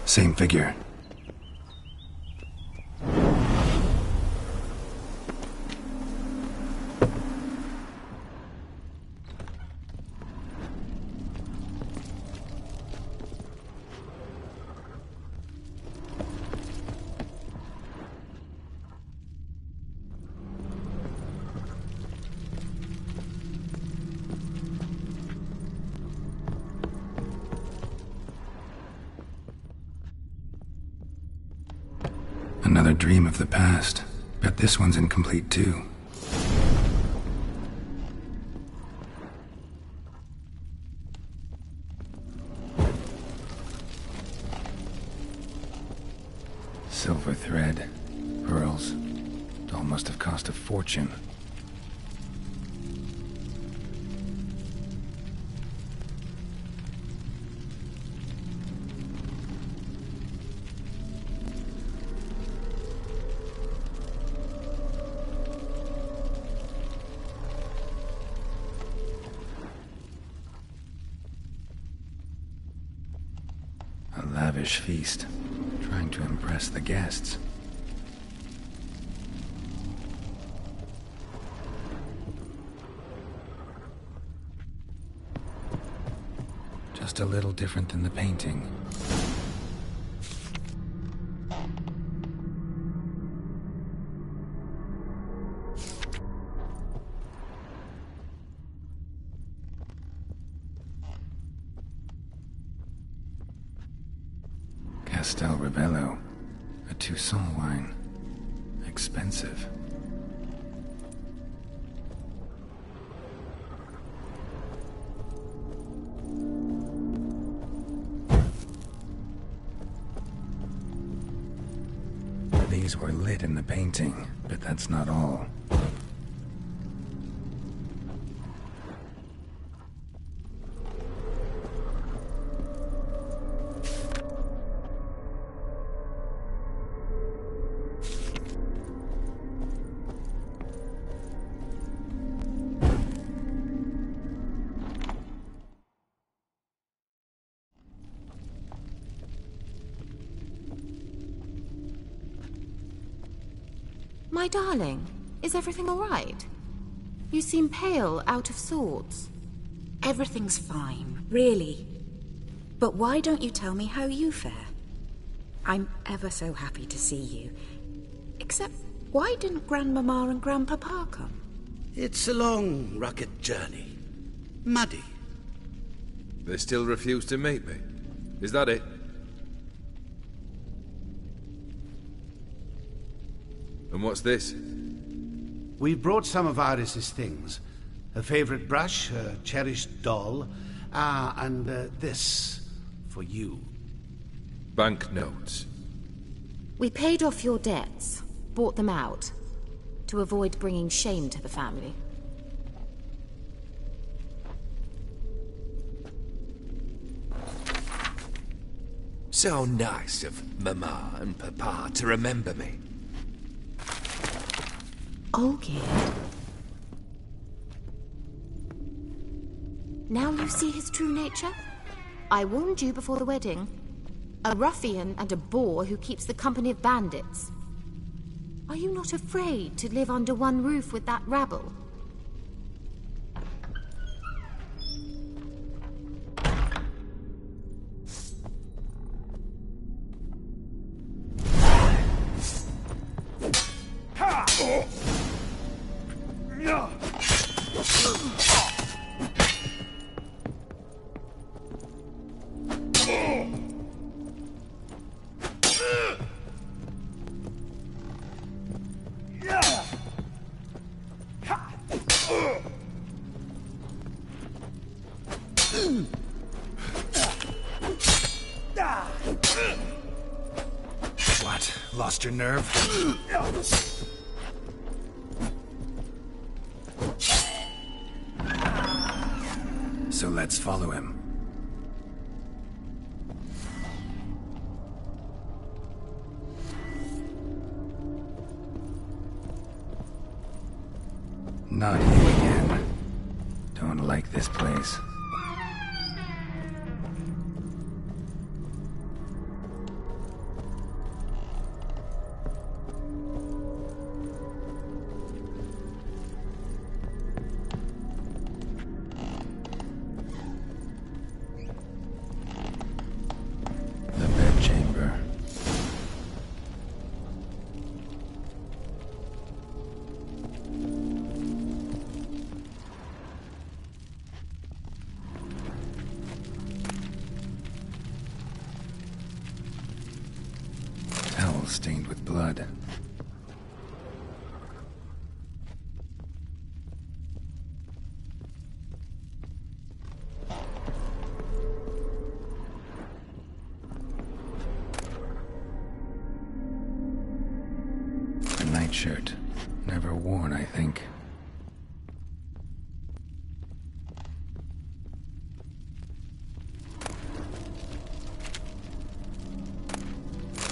Same figure. Another dream of the past. Bet this one's incomplete too. Silver thread, pearls. It all must have cost a fortune. lavish feast, trying to impress the guests. Just a little different than the painting. Castel Rebello, a Toussaint wine. Expensive. These were lit in the painting, but that's not all. My darling, is everything all right? You seem pale, out of sorts. Everything's fine, really. But why don't you tell me how you fare? I'm ever so happy to see you. Except, why didn't Grandmama and Grandpapa come? It's a long, rugged journey. Muddy. They still refuse to meet me. Is that it? And what's this? We brought some of Iris's things. Her favorite brush, her cherished doll, and this for you. Banknotes. We paid off your debts, bought them out, to avoid bringing shame to the family. So nice of Mama and Papa to remember me. Olgierd. Now you see his true nature? I warned you before the wedding. A ruffian and a boor who keeps the company of bandits. Are you not afraid to live under one roof with that rabble? What? Lost your nerve? So let's follow him. Not you again. Don't like this place. The bedchamber. Towel stained with blood. A nightshirt. Never worn, I think.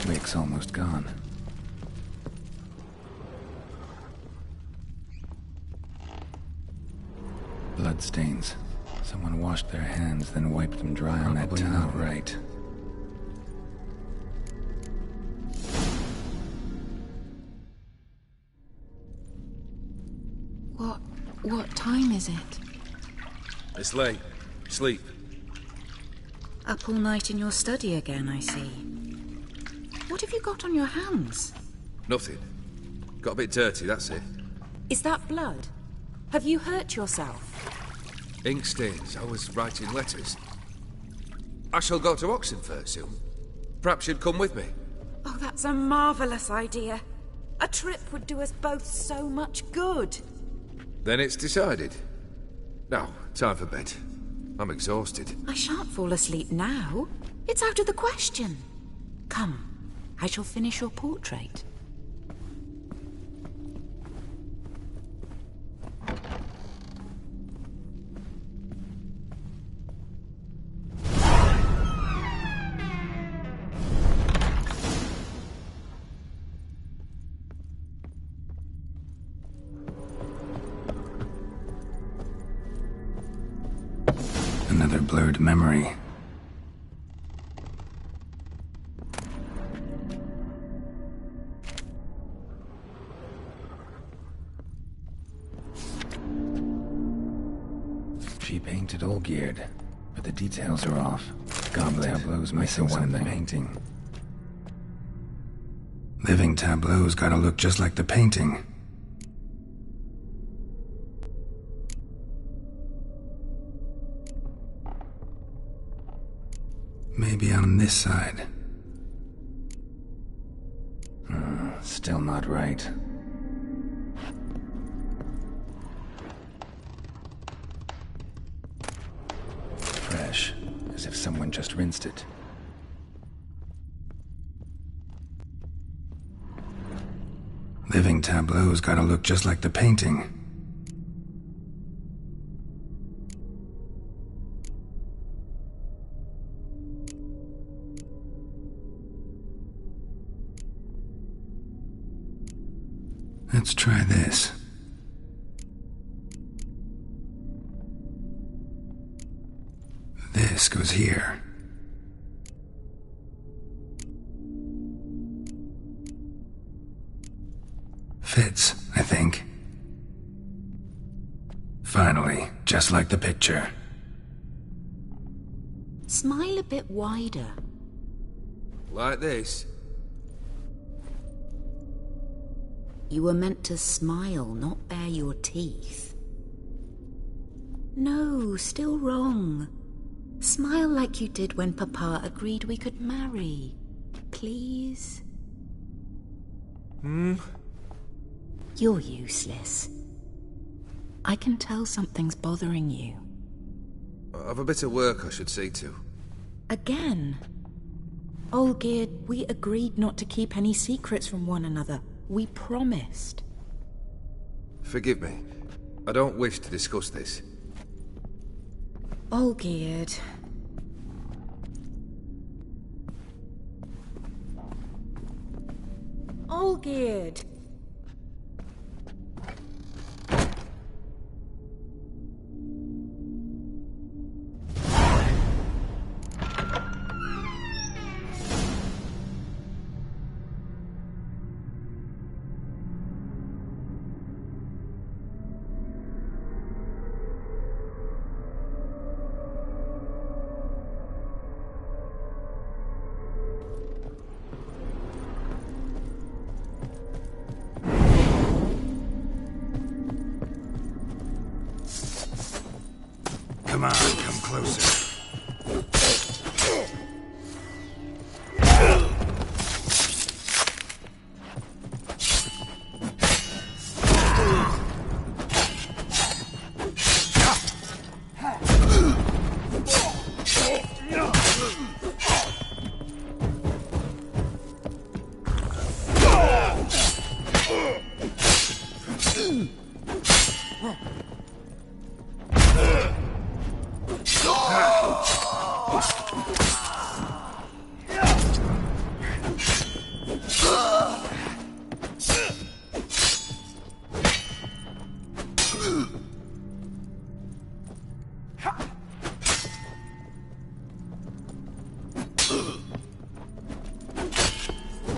Wick's almost gone. Bloodstains. Someone washed their hands, then wiped them dry on that towel. Right. What time is it? It's late. Sleep. Up all night in your study again, I see. What have you got on your hands? Nothing. Got a bit dirty, that's it. Is that blood? Have you hurt yourself? Ink stains. I was writing letters. I shall go to Oxenfurt soon. Perhaps you'd come with me. Oh, that's a marvellous idea. A trip would do us both so much good. Then it's decided. Now, time for bed. I'm exhausted. I shan't fall asleep now. It's out of the question. Come, I shall finish your portrait. Another blurred memory. She painted Olgierd, but the details are off. Goblet tableau's missing one in the painting. Living tableau's gotta look just like the painting. Maybe on this side. Still not right. Fresh, as if someone just rinsed it. Living tableau's gotta look just like the painting. Let's try this. This goes here. Fits, I think. Finally, just like the picture. Smile a bit wider. Like this? You were meant to smile, not bare your teeth. No, still wrong. Smile like you did when Papa agreed we could marry. Please? You're useless. I can tell something's bothering you. I've a bit of work I should see to. Again? Olgierd, we agreed not to keep any secrets from one another. We promised. Forgive me. I don't wish to discuss this. Olgierd. Olgierd. Come on, come closer.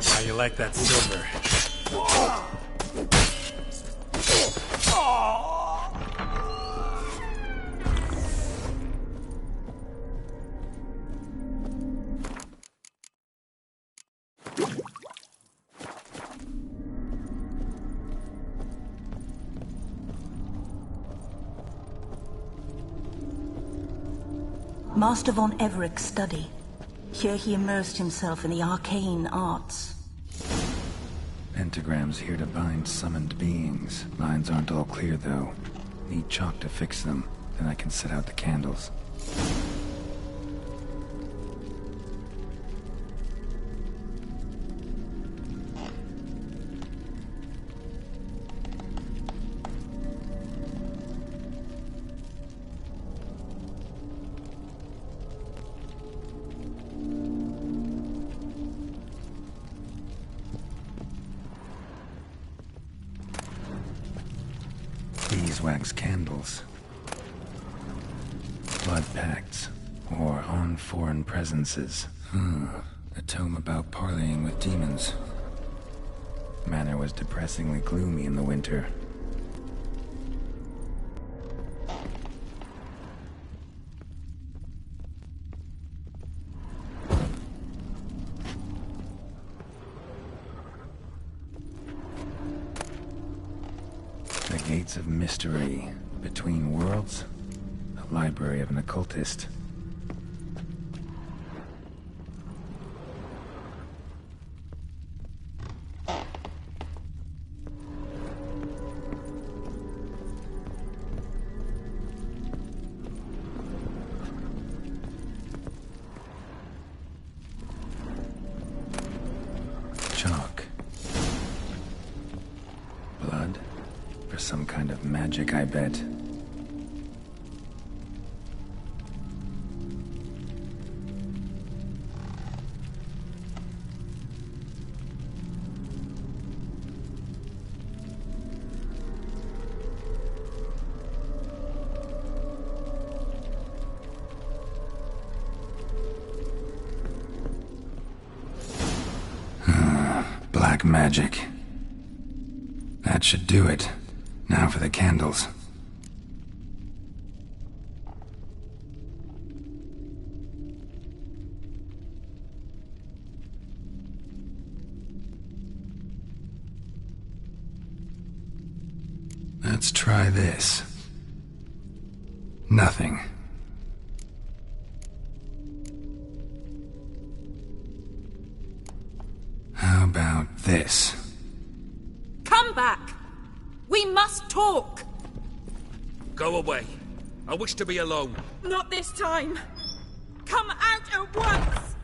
How you like that silver? Master von Everett's study. Here he immersed himself in the arcane arts. Pentagrams here to bind summoned beings. Lines aren't all clear, though. Need chalk to fix them, then I can set out the candles. Beeswax candles. Blood pacts. Or on foreign presences. A tome about parleying with demons. Manor was depressingly gloomy in the winter. The Gates of Mystery. Between Worlds? A library of an occultist. Chalk. Blood? For some kind of magic, I bet. Black magic. That should do it. Now for the candles. Let's try this. Nothing. How about this? Come back! We must talk! Go away. I wish to be alone. Not this time! Come out at once!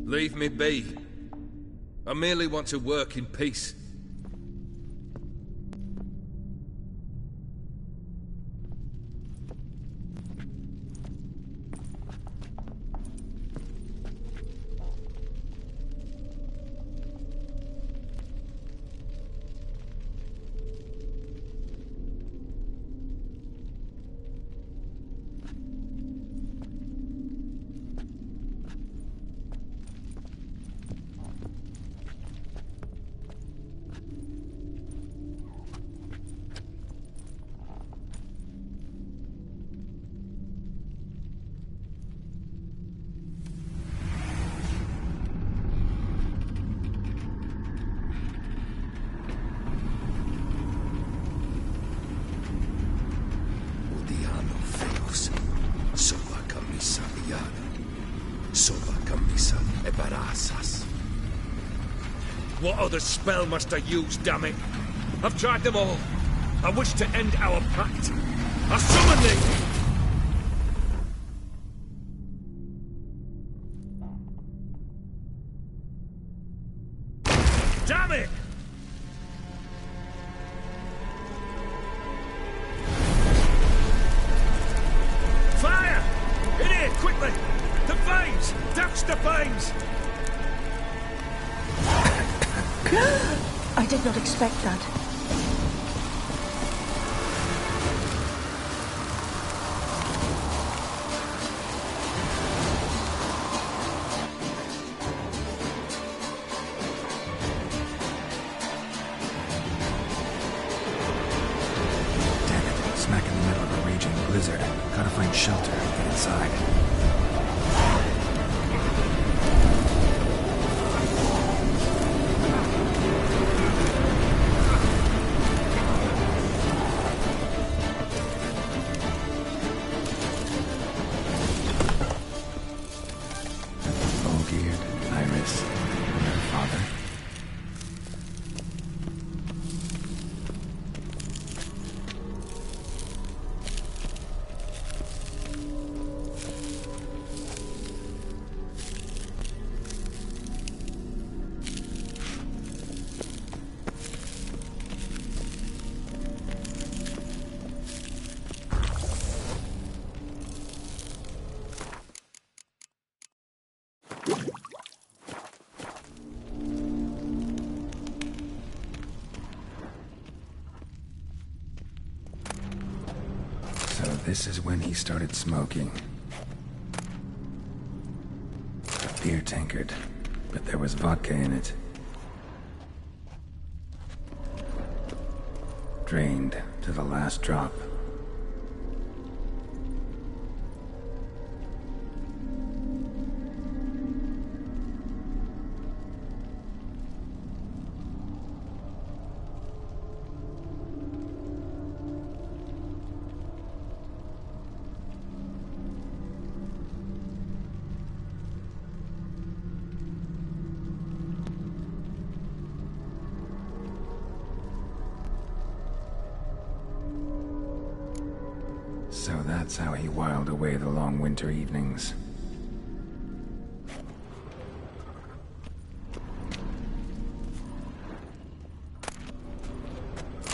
Leave me be. I merely want to work in peace. What other spell must I use, damn it? I've tried them all. I wish to end our pact. I summon thee! Damn it! Fire! In here, quickly! The flames! Douse the flames! I did not expect that. Damn it, smack in the middle of a raging blizzard. Gotta find shelter and get inside. This is when he started smoking. A beer tankard, but there was vodka in it. Drained to the last drop. So that's how he whiled away the long winter evenings.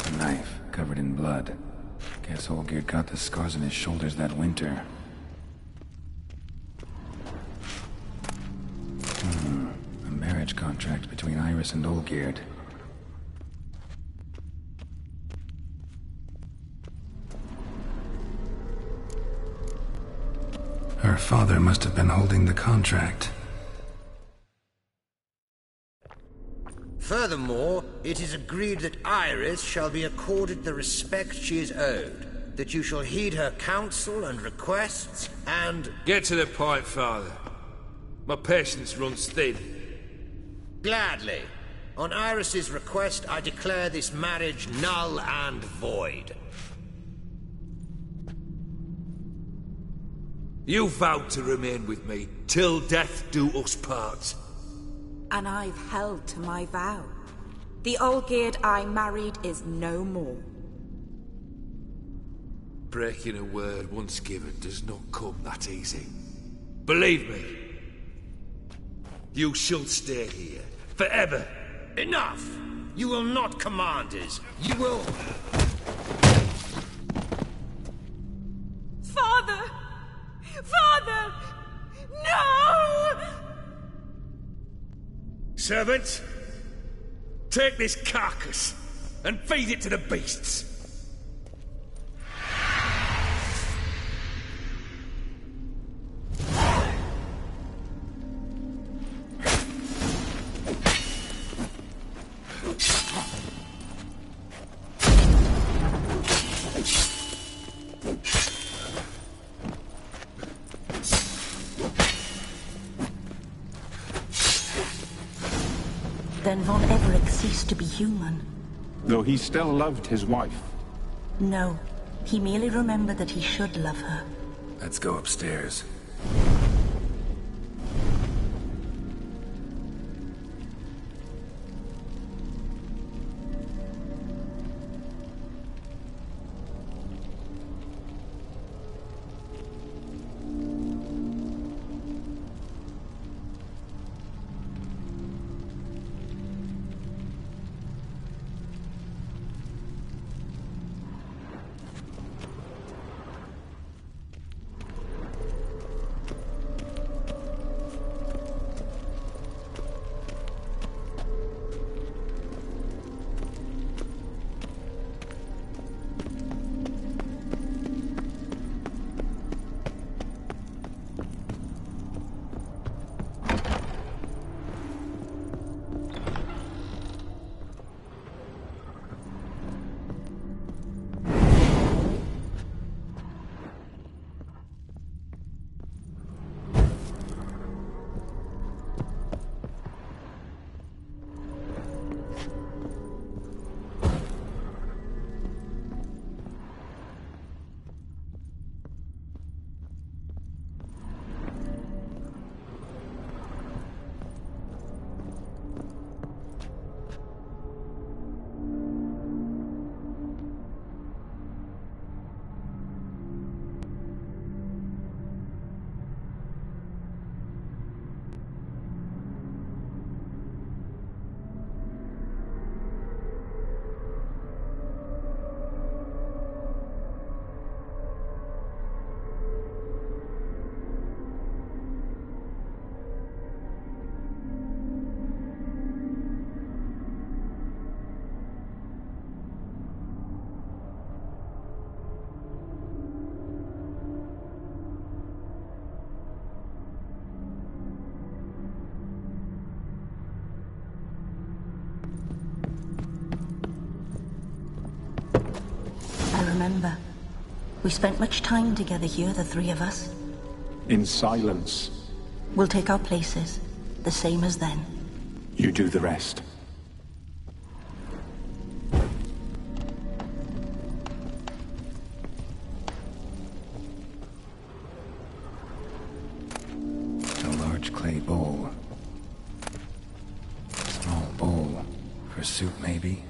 A knife covered in blood. Guess Olgierd got the scars on his shoulders that winter. A marriage contract between Iris and Olgierd. Her father must have been holding the contract. Furthermore, it is agreed that Iris shall be accorded the respect she is owed, that you shall heed her counsel and requests, and... Get to the point, Father. My patience runs thin. Gladly. On Iris's request, I declare this marriage null and void. You vowed to remain with me till death do us part. And I've held to my vow. The Olgierd I married is no more. Breaking a word once given does not come that easy. Believe me. You shall stay here, forever. Enough! You will not command us. You will... Father! Father! No! Servant, take this carcass and feed it to the beasts. Then Von Everett ceased to be human. Though he still loved his wife. No, he merely remembered that he should love her. Let's go upstairs. remember. We spent much time together here, the three of us. In silence. We'll take our places, the same as then. You do the rest. A large clay bowl. Small bowl. For soup, maybe?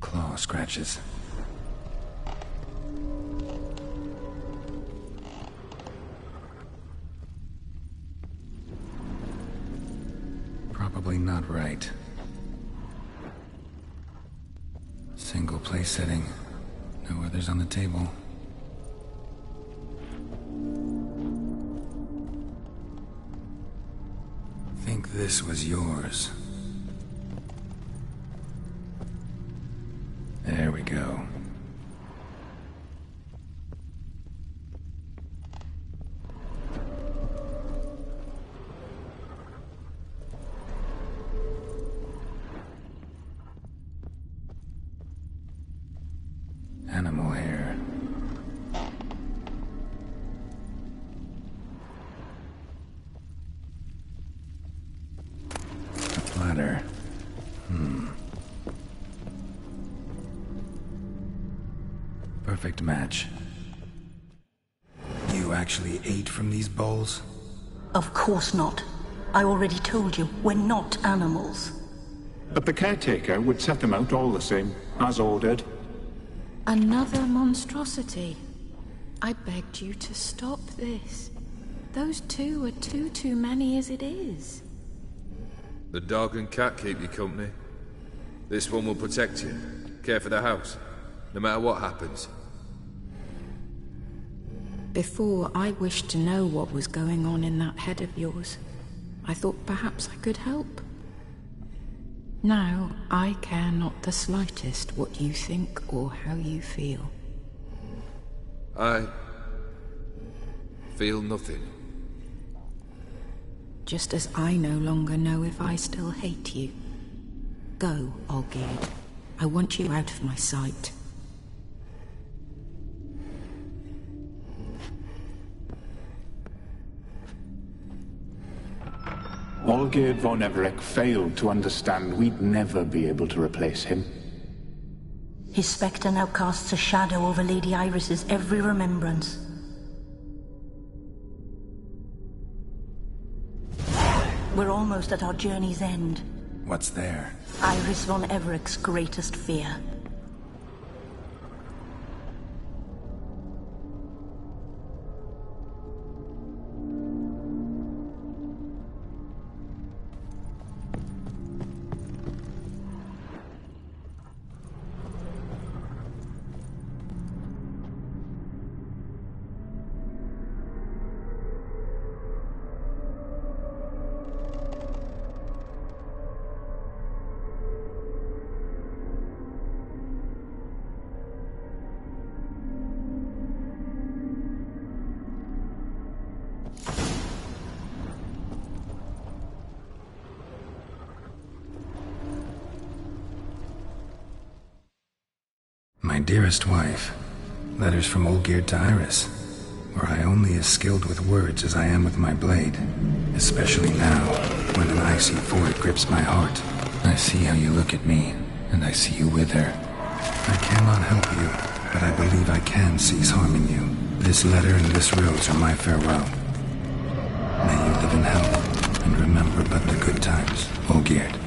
Claw scratches. Probably not right. Single place setting. No others on the table. Think this was yours. There we go. Animal hair. A platter. Perfect match. You actually ate from these bowls? Of course not. I already told you, we're not animals. But the caretaker would set them out all the same, as ordered. Another monstrosity. I begged you to stop this. Those two are too many as it is. The dog and cat keep you company. This one will protect you, care for the house, no matter what happens. Before, I wished to know what was going on in that head of yours. I thought perhaps I could help. Now, I care not the slightest what you think or how you feel. I feel nothing. Just as I no longer know if I still hate you. Go, Olgierd. I want you out of my sight. Olgierd von Everec failed to understand we'd never be able to replace him. His spectre now casts a shadow over Lady Iris's every remembrance. We're almost at our journey's end. What's there? Iris von Everec's greatest fear. My dearest wife, letters from Olgierd to Iris, were I only as skilled with words as I am with my blade, especially now, when an icy void grips my heart. I see how you look at me, and I see you with her. I cannot help you, but I believe I can cease harming you. This letter and this rose are my farewell. May you live in health, and remember but the good times, Olgierd.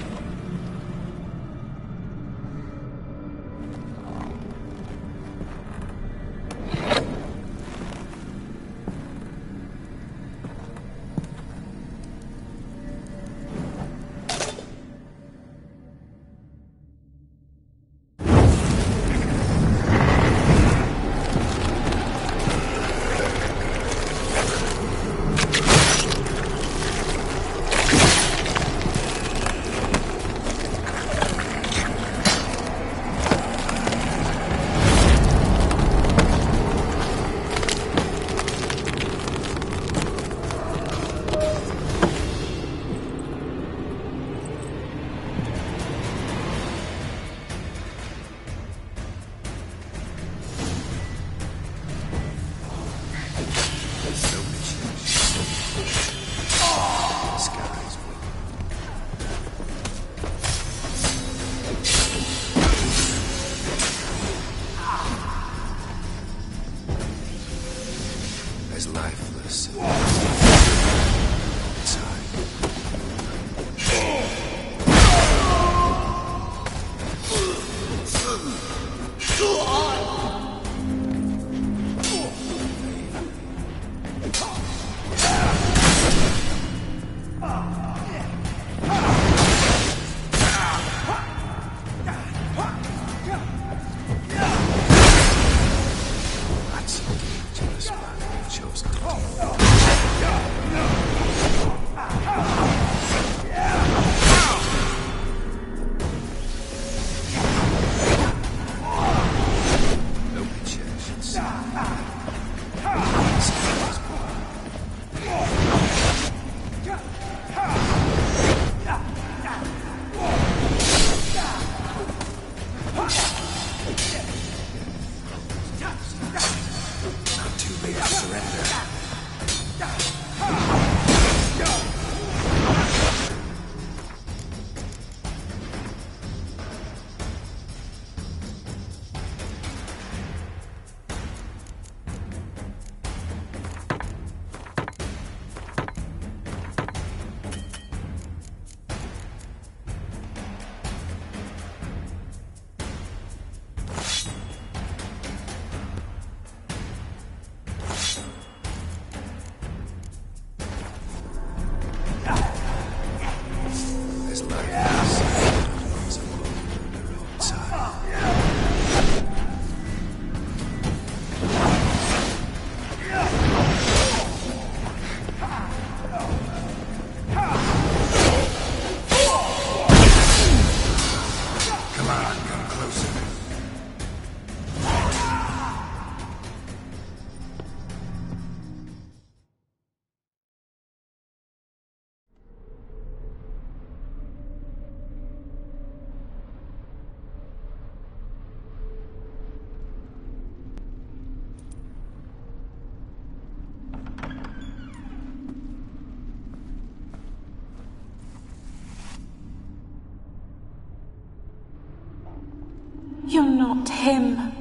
You're not him.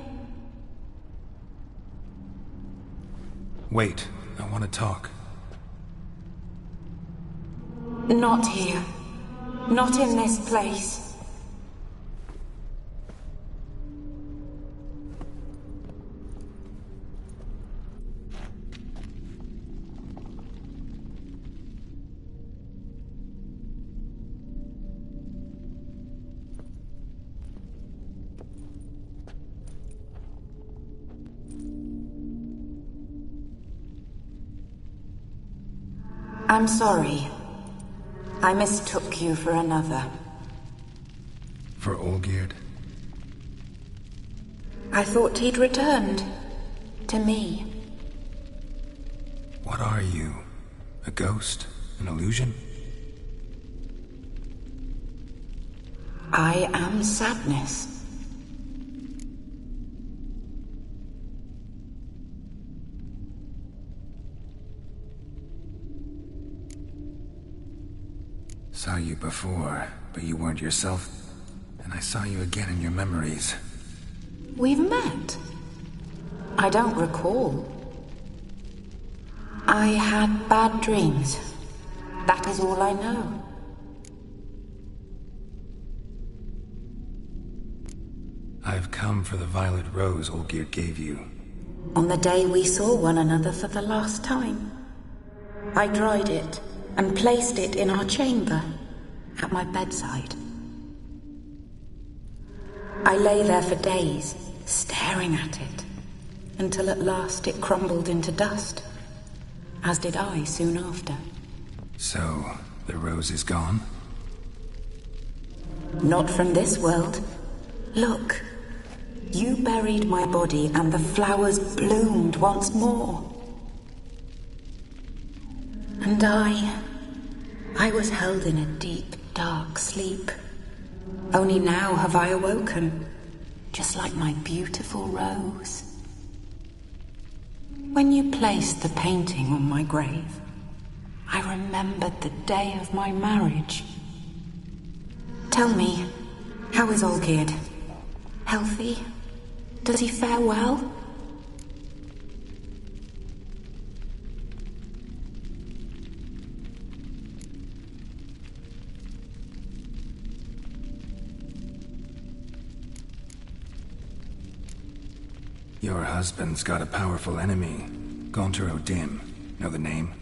Wait, I want to talk. Not here. Not in this place. I'm sorry. I mistook you for another. For Olgierd? I thought he'd returned. To me. What are you? A ghost? An illusion? I am sadness. Saw you before, but you weren't yourself. And I saw you again in your memories. We've met? I don't recall. I had bad dreams. That is all I know. I've come for the violet rose Olgierd gave you. On the day we saw one another for the last time. I dried it and placed it in our chamber, at my bedside. I lay there for days, staring at it, until at last it crumbled into dust, as did I soon after. So, the rose is gone? Not from this world. Look, you buried my body and the flowers bloomed once more. And I was held in a deep, dark sleep. Only now have I awoken, just like my beautiful rose. When you placed the painting on my grave, I remembered the day of my marriage. Tell me, how is Olgierd? Healthy? Does he fare well? Your husband's got a powerful enemy. Walter Dim. Know the name?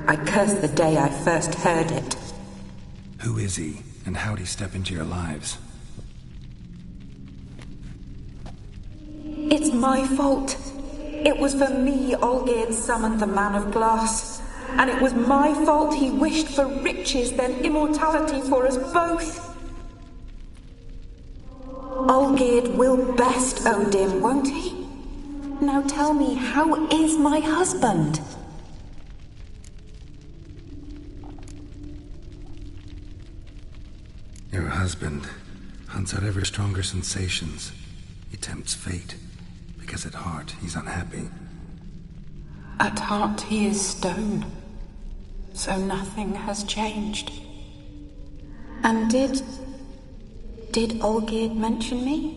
I cursed the day I first heard it. Who is he, and how'd he step into your lives? It's my fault. It was for me Olgierd summoned the Man of Glass. And it was my fault he wished for riches, then immortality for us both. Olgierd will best Odin, won't he? Now tell me, how is my husband? Your husband hunts out ever stronger sensations. He tempts fate, because at heart he's unhappy. At heart he is stone, so nothing has changed. And did Olgierd mention me?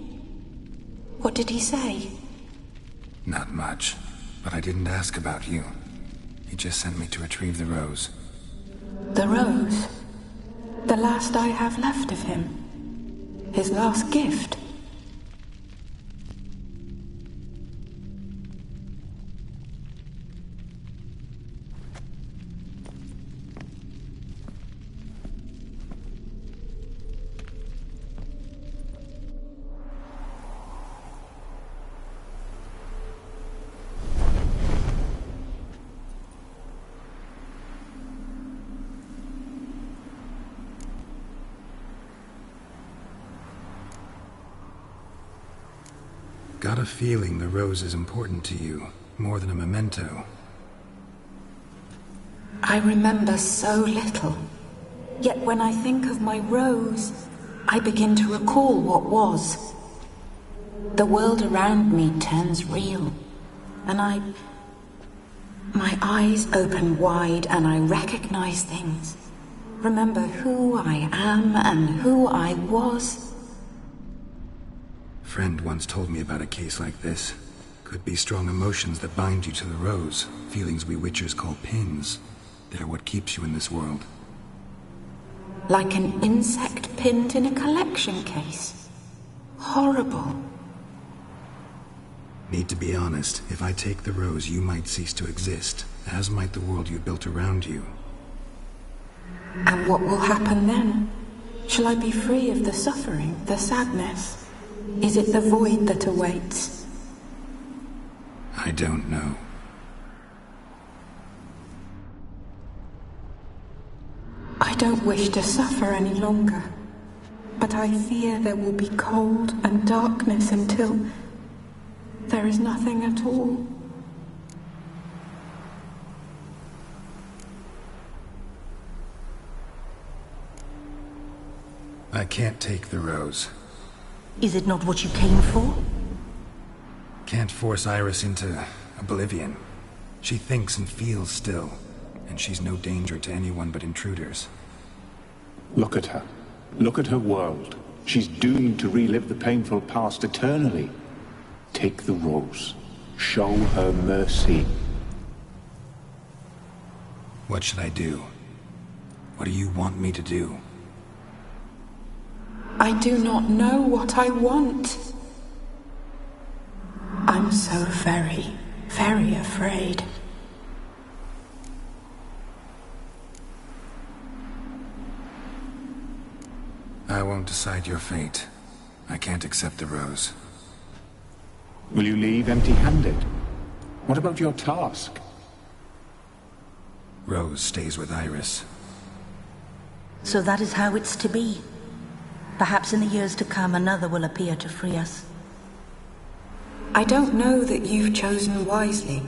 What did he say? Not much, but I didn't ask about you. He just sent me to retrieve the rose. The rose? The last I have left of him? His last gift? Got a feeling the rose is important to you, more than a memento. I remember so little. Yet when I think of my rose, I begin to recall what was. The world around me turns real, and my eyes open wide and I recognize things. Remember who I am and who I was. Friend once told me about a case like this. Could be strong emotions that bind you to the rose, feelings we witchers call pins. They're what keeps you in this world. Like an insect pinned in a collection case. Horrible. Need to be honest, if I take the rose, you might cease to exist, as might the world you built around you. And what will happen then? Shall I be free of the suffering, the sadness? Is it the void that awaits? I don't know. I don't wish to suffer any longer, but I fear there will be cold and darkness until there is nothing at all. I can't take the rose. Is it not what you came for? Can't force Iris into oblivion. She thinks and feels still, and she's no danger to anyone but intruders. Look at her. Look at her world. She's doomed to relive the painful past eternally. Take the rose. Show her mercy. What should I do? What do you want me to do? I do not know what I want. I'm so very, very afraid. I won't decide your fate. I can't accept the rose. Will you leave empty-handed? What about your task? Rose stays with Iris. So that is how it's to be. Perhaps in the years to come, another will appear to free us. I don't know that you've chosen wisely.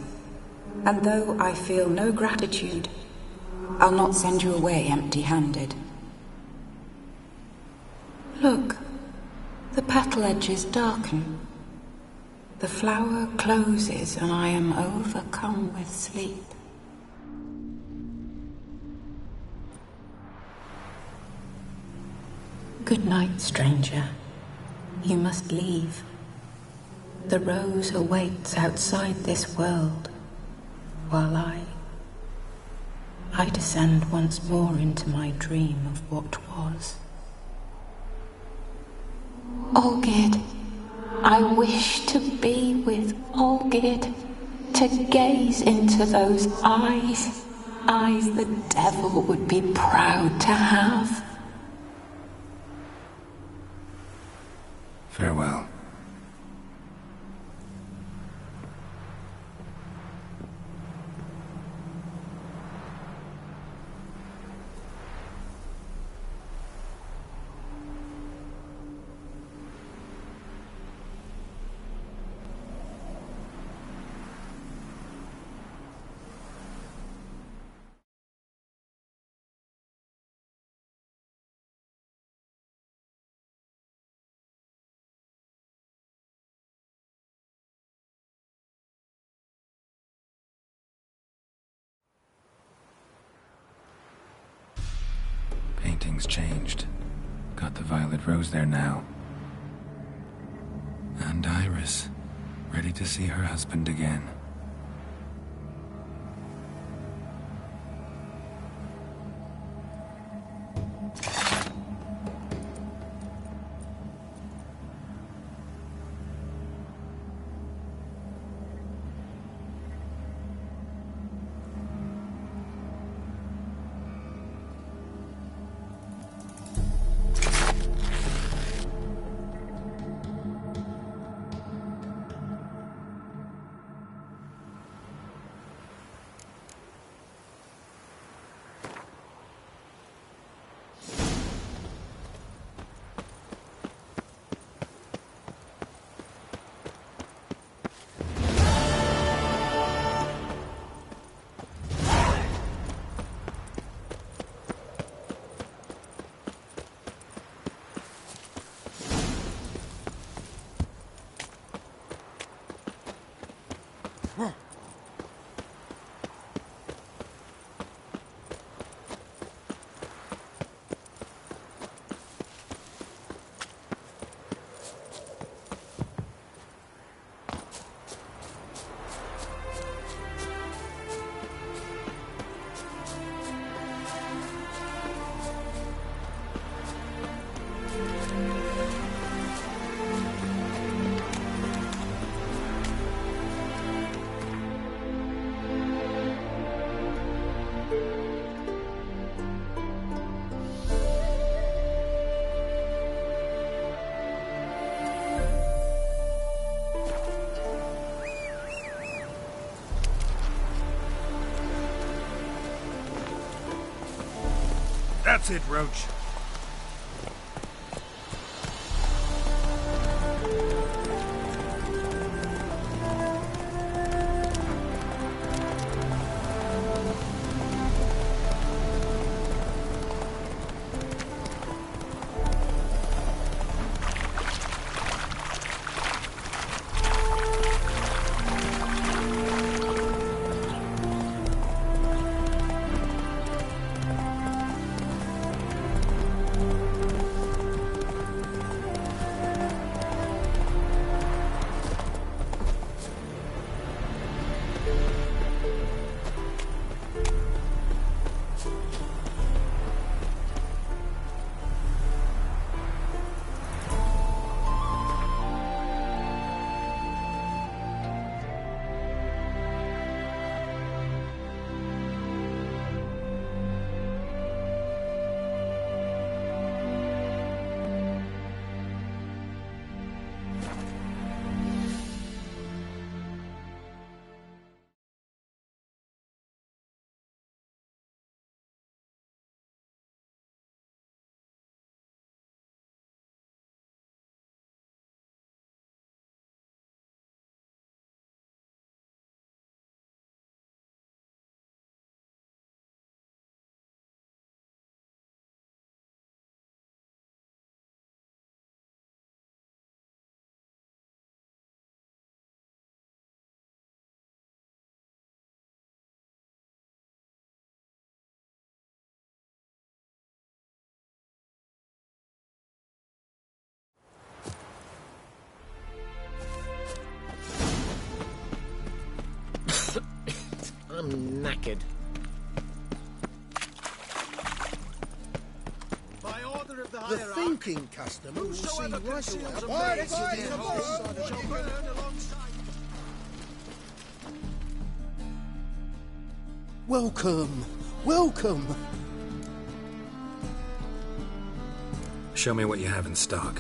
And though I feel no gratitude, I'll not send you away empty-handed. Look, the petal edges darken. The flower closes and I am overcome with sleep. Good night, stranger. You must leave. The rose awaits outside this world, while I descend once more into my dream of what was. Olgid, I wish to be with Olgid, to gaze into those eyes the devil would be proud to have. Farewell. Painting's changed. Got the violet rose there now. And Iris, ready to see her husband again. Noted, Roach. I'm knackered. By order of the The hierarch, thinking customer will see whosoever right conceals away. a blade in the house shall burn alongside. Welcome, welcome. Show me what you have in stock.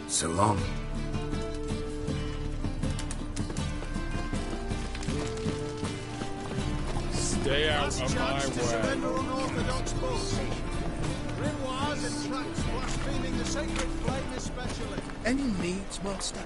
So long. Stay out Last of my chance to way. surrender unorthodox books. Grimoires and tracts blaspheming the sacred flame especially. Any needs, Master?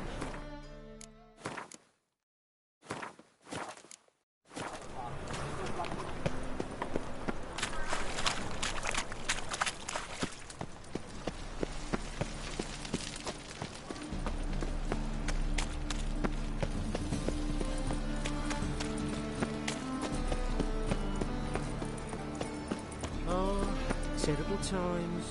Oh, terrible times.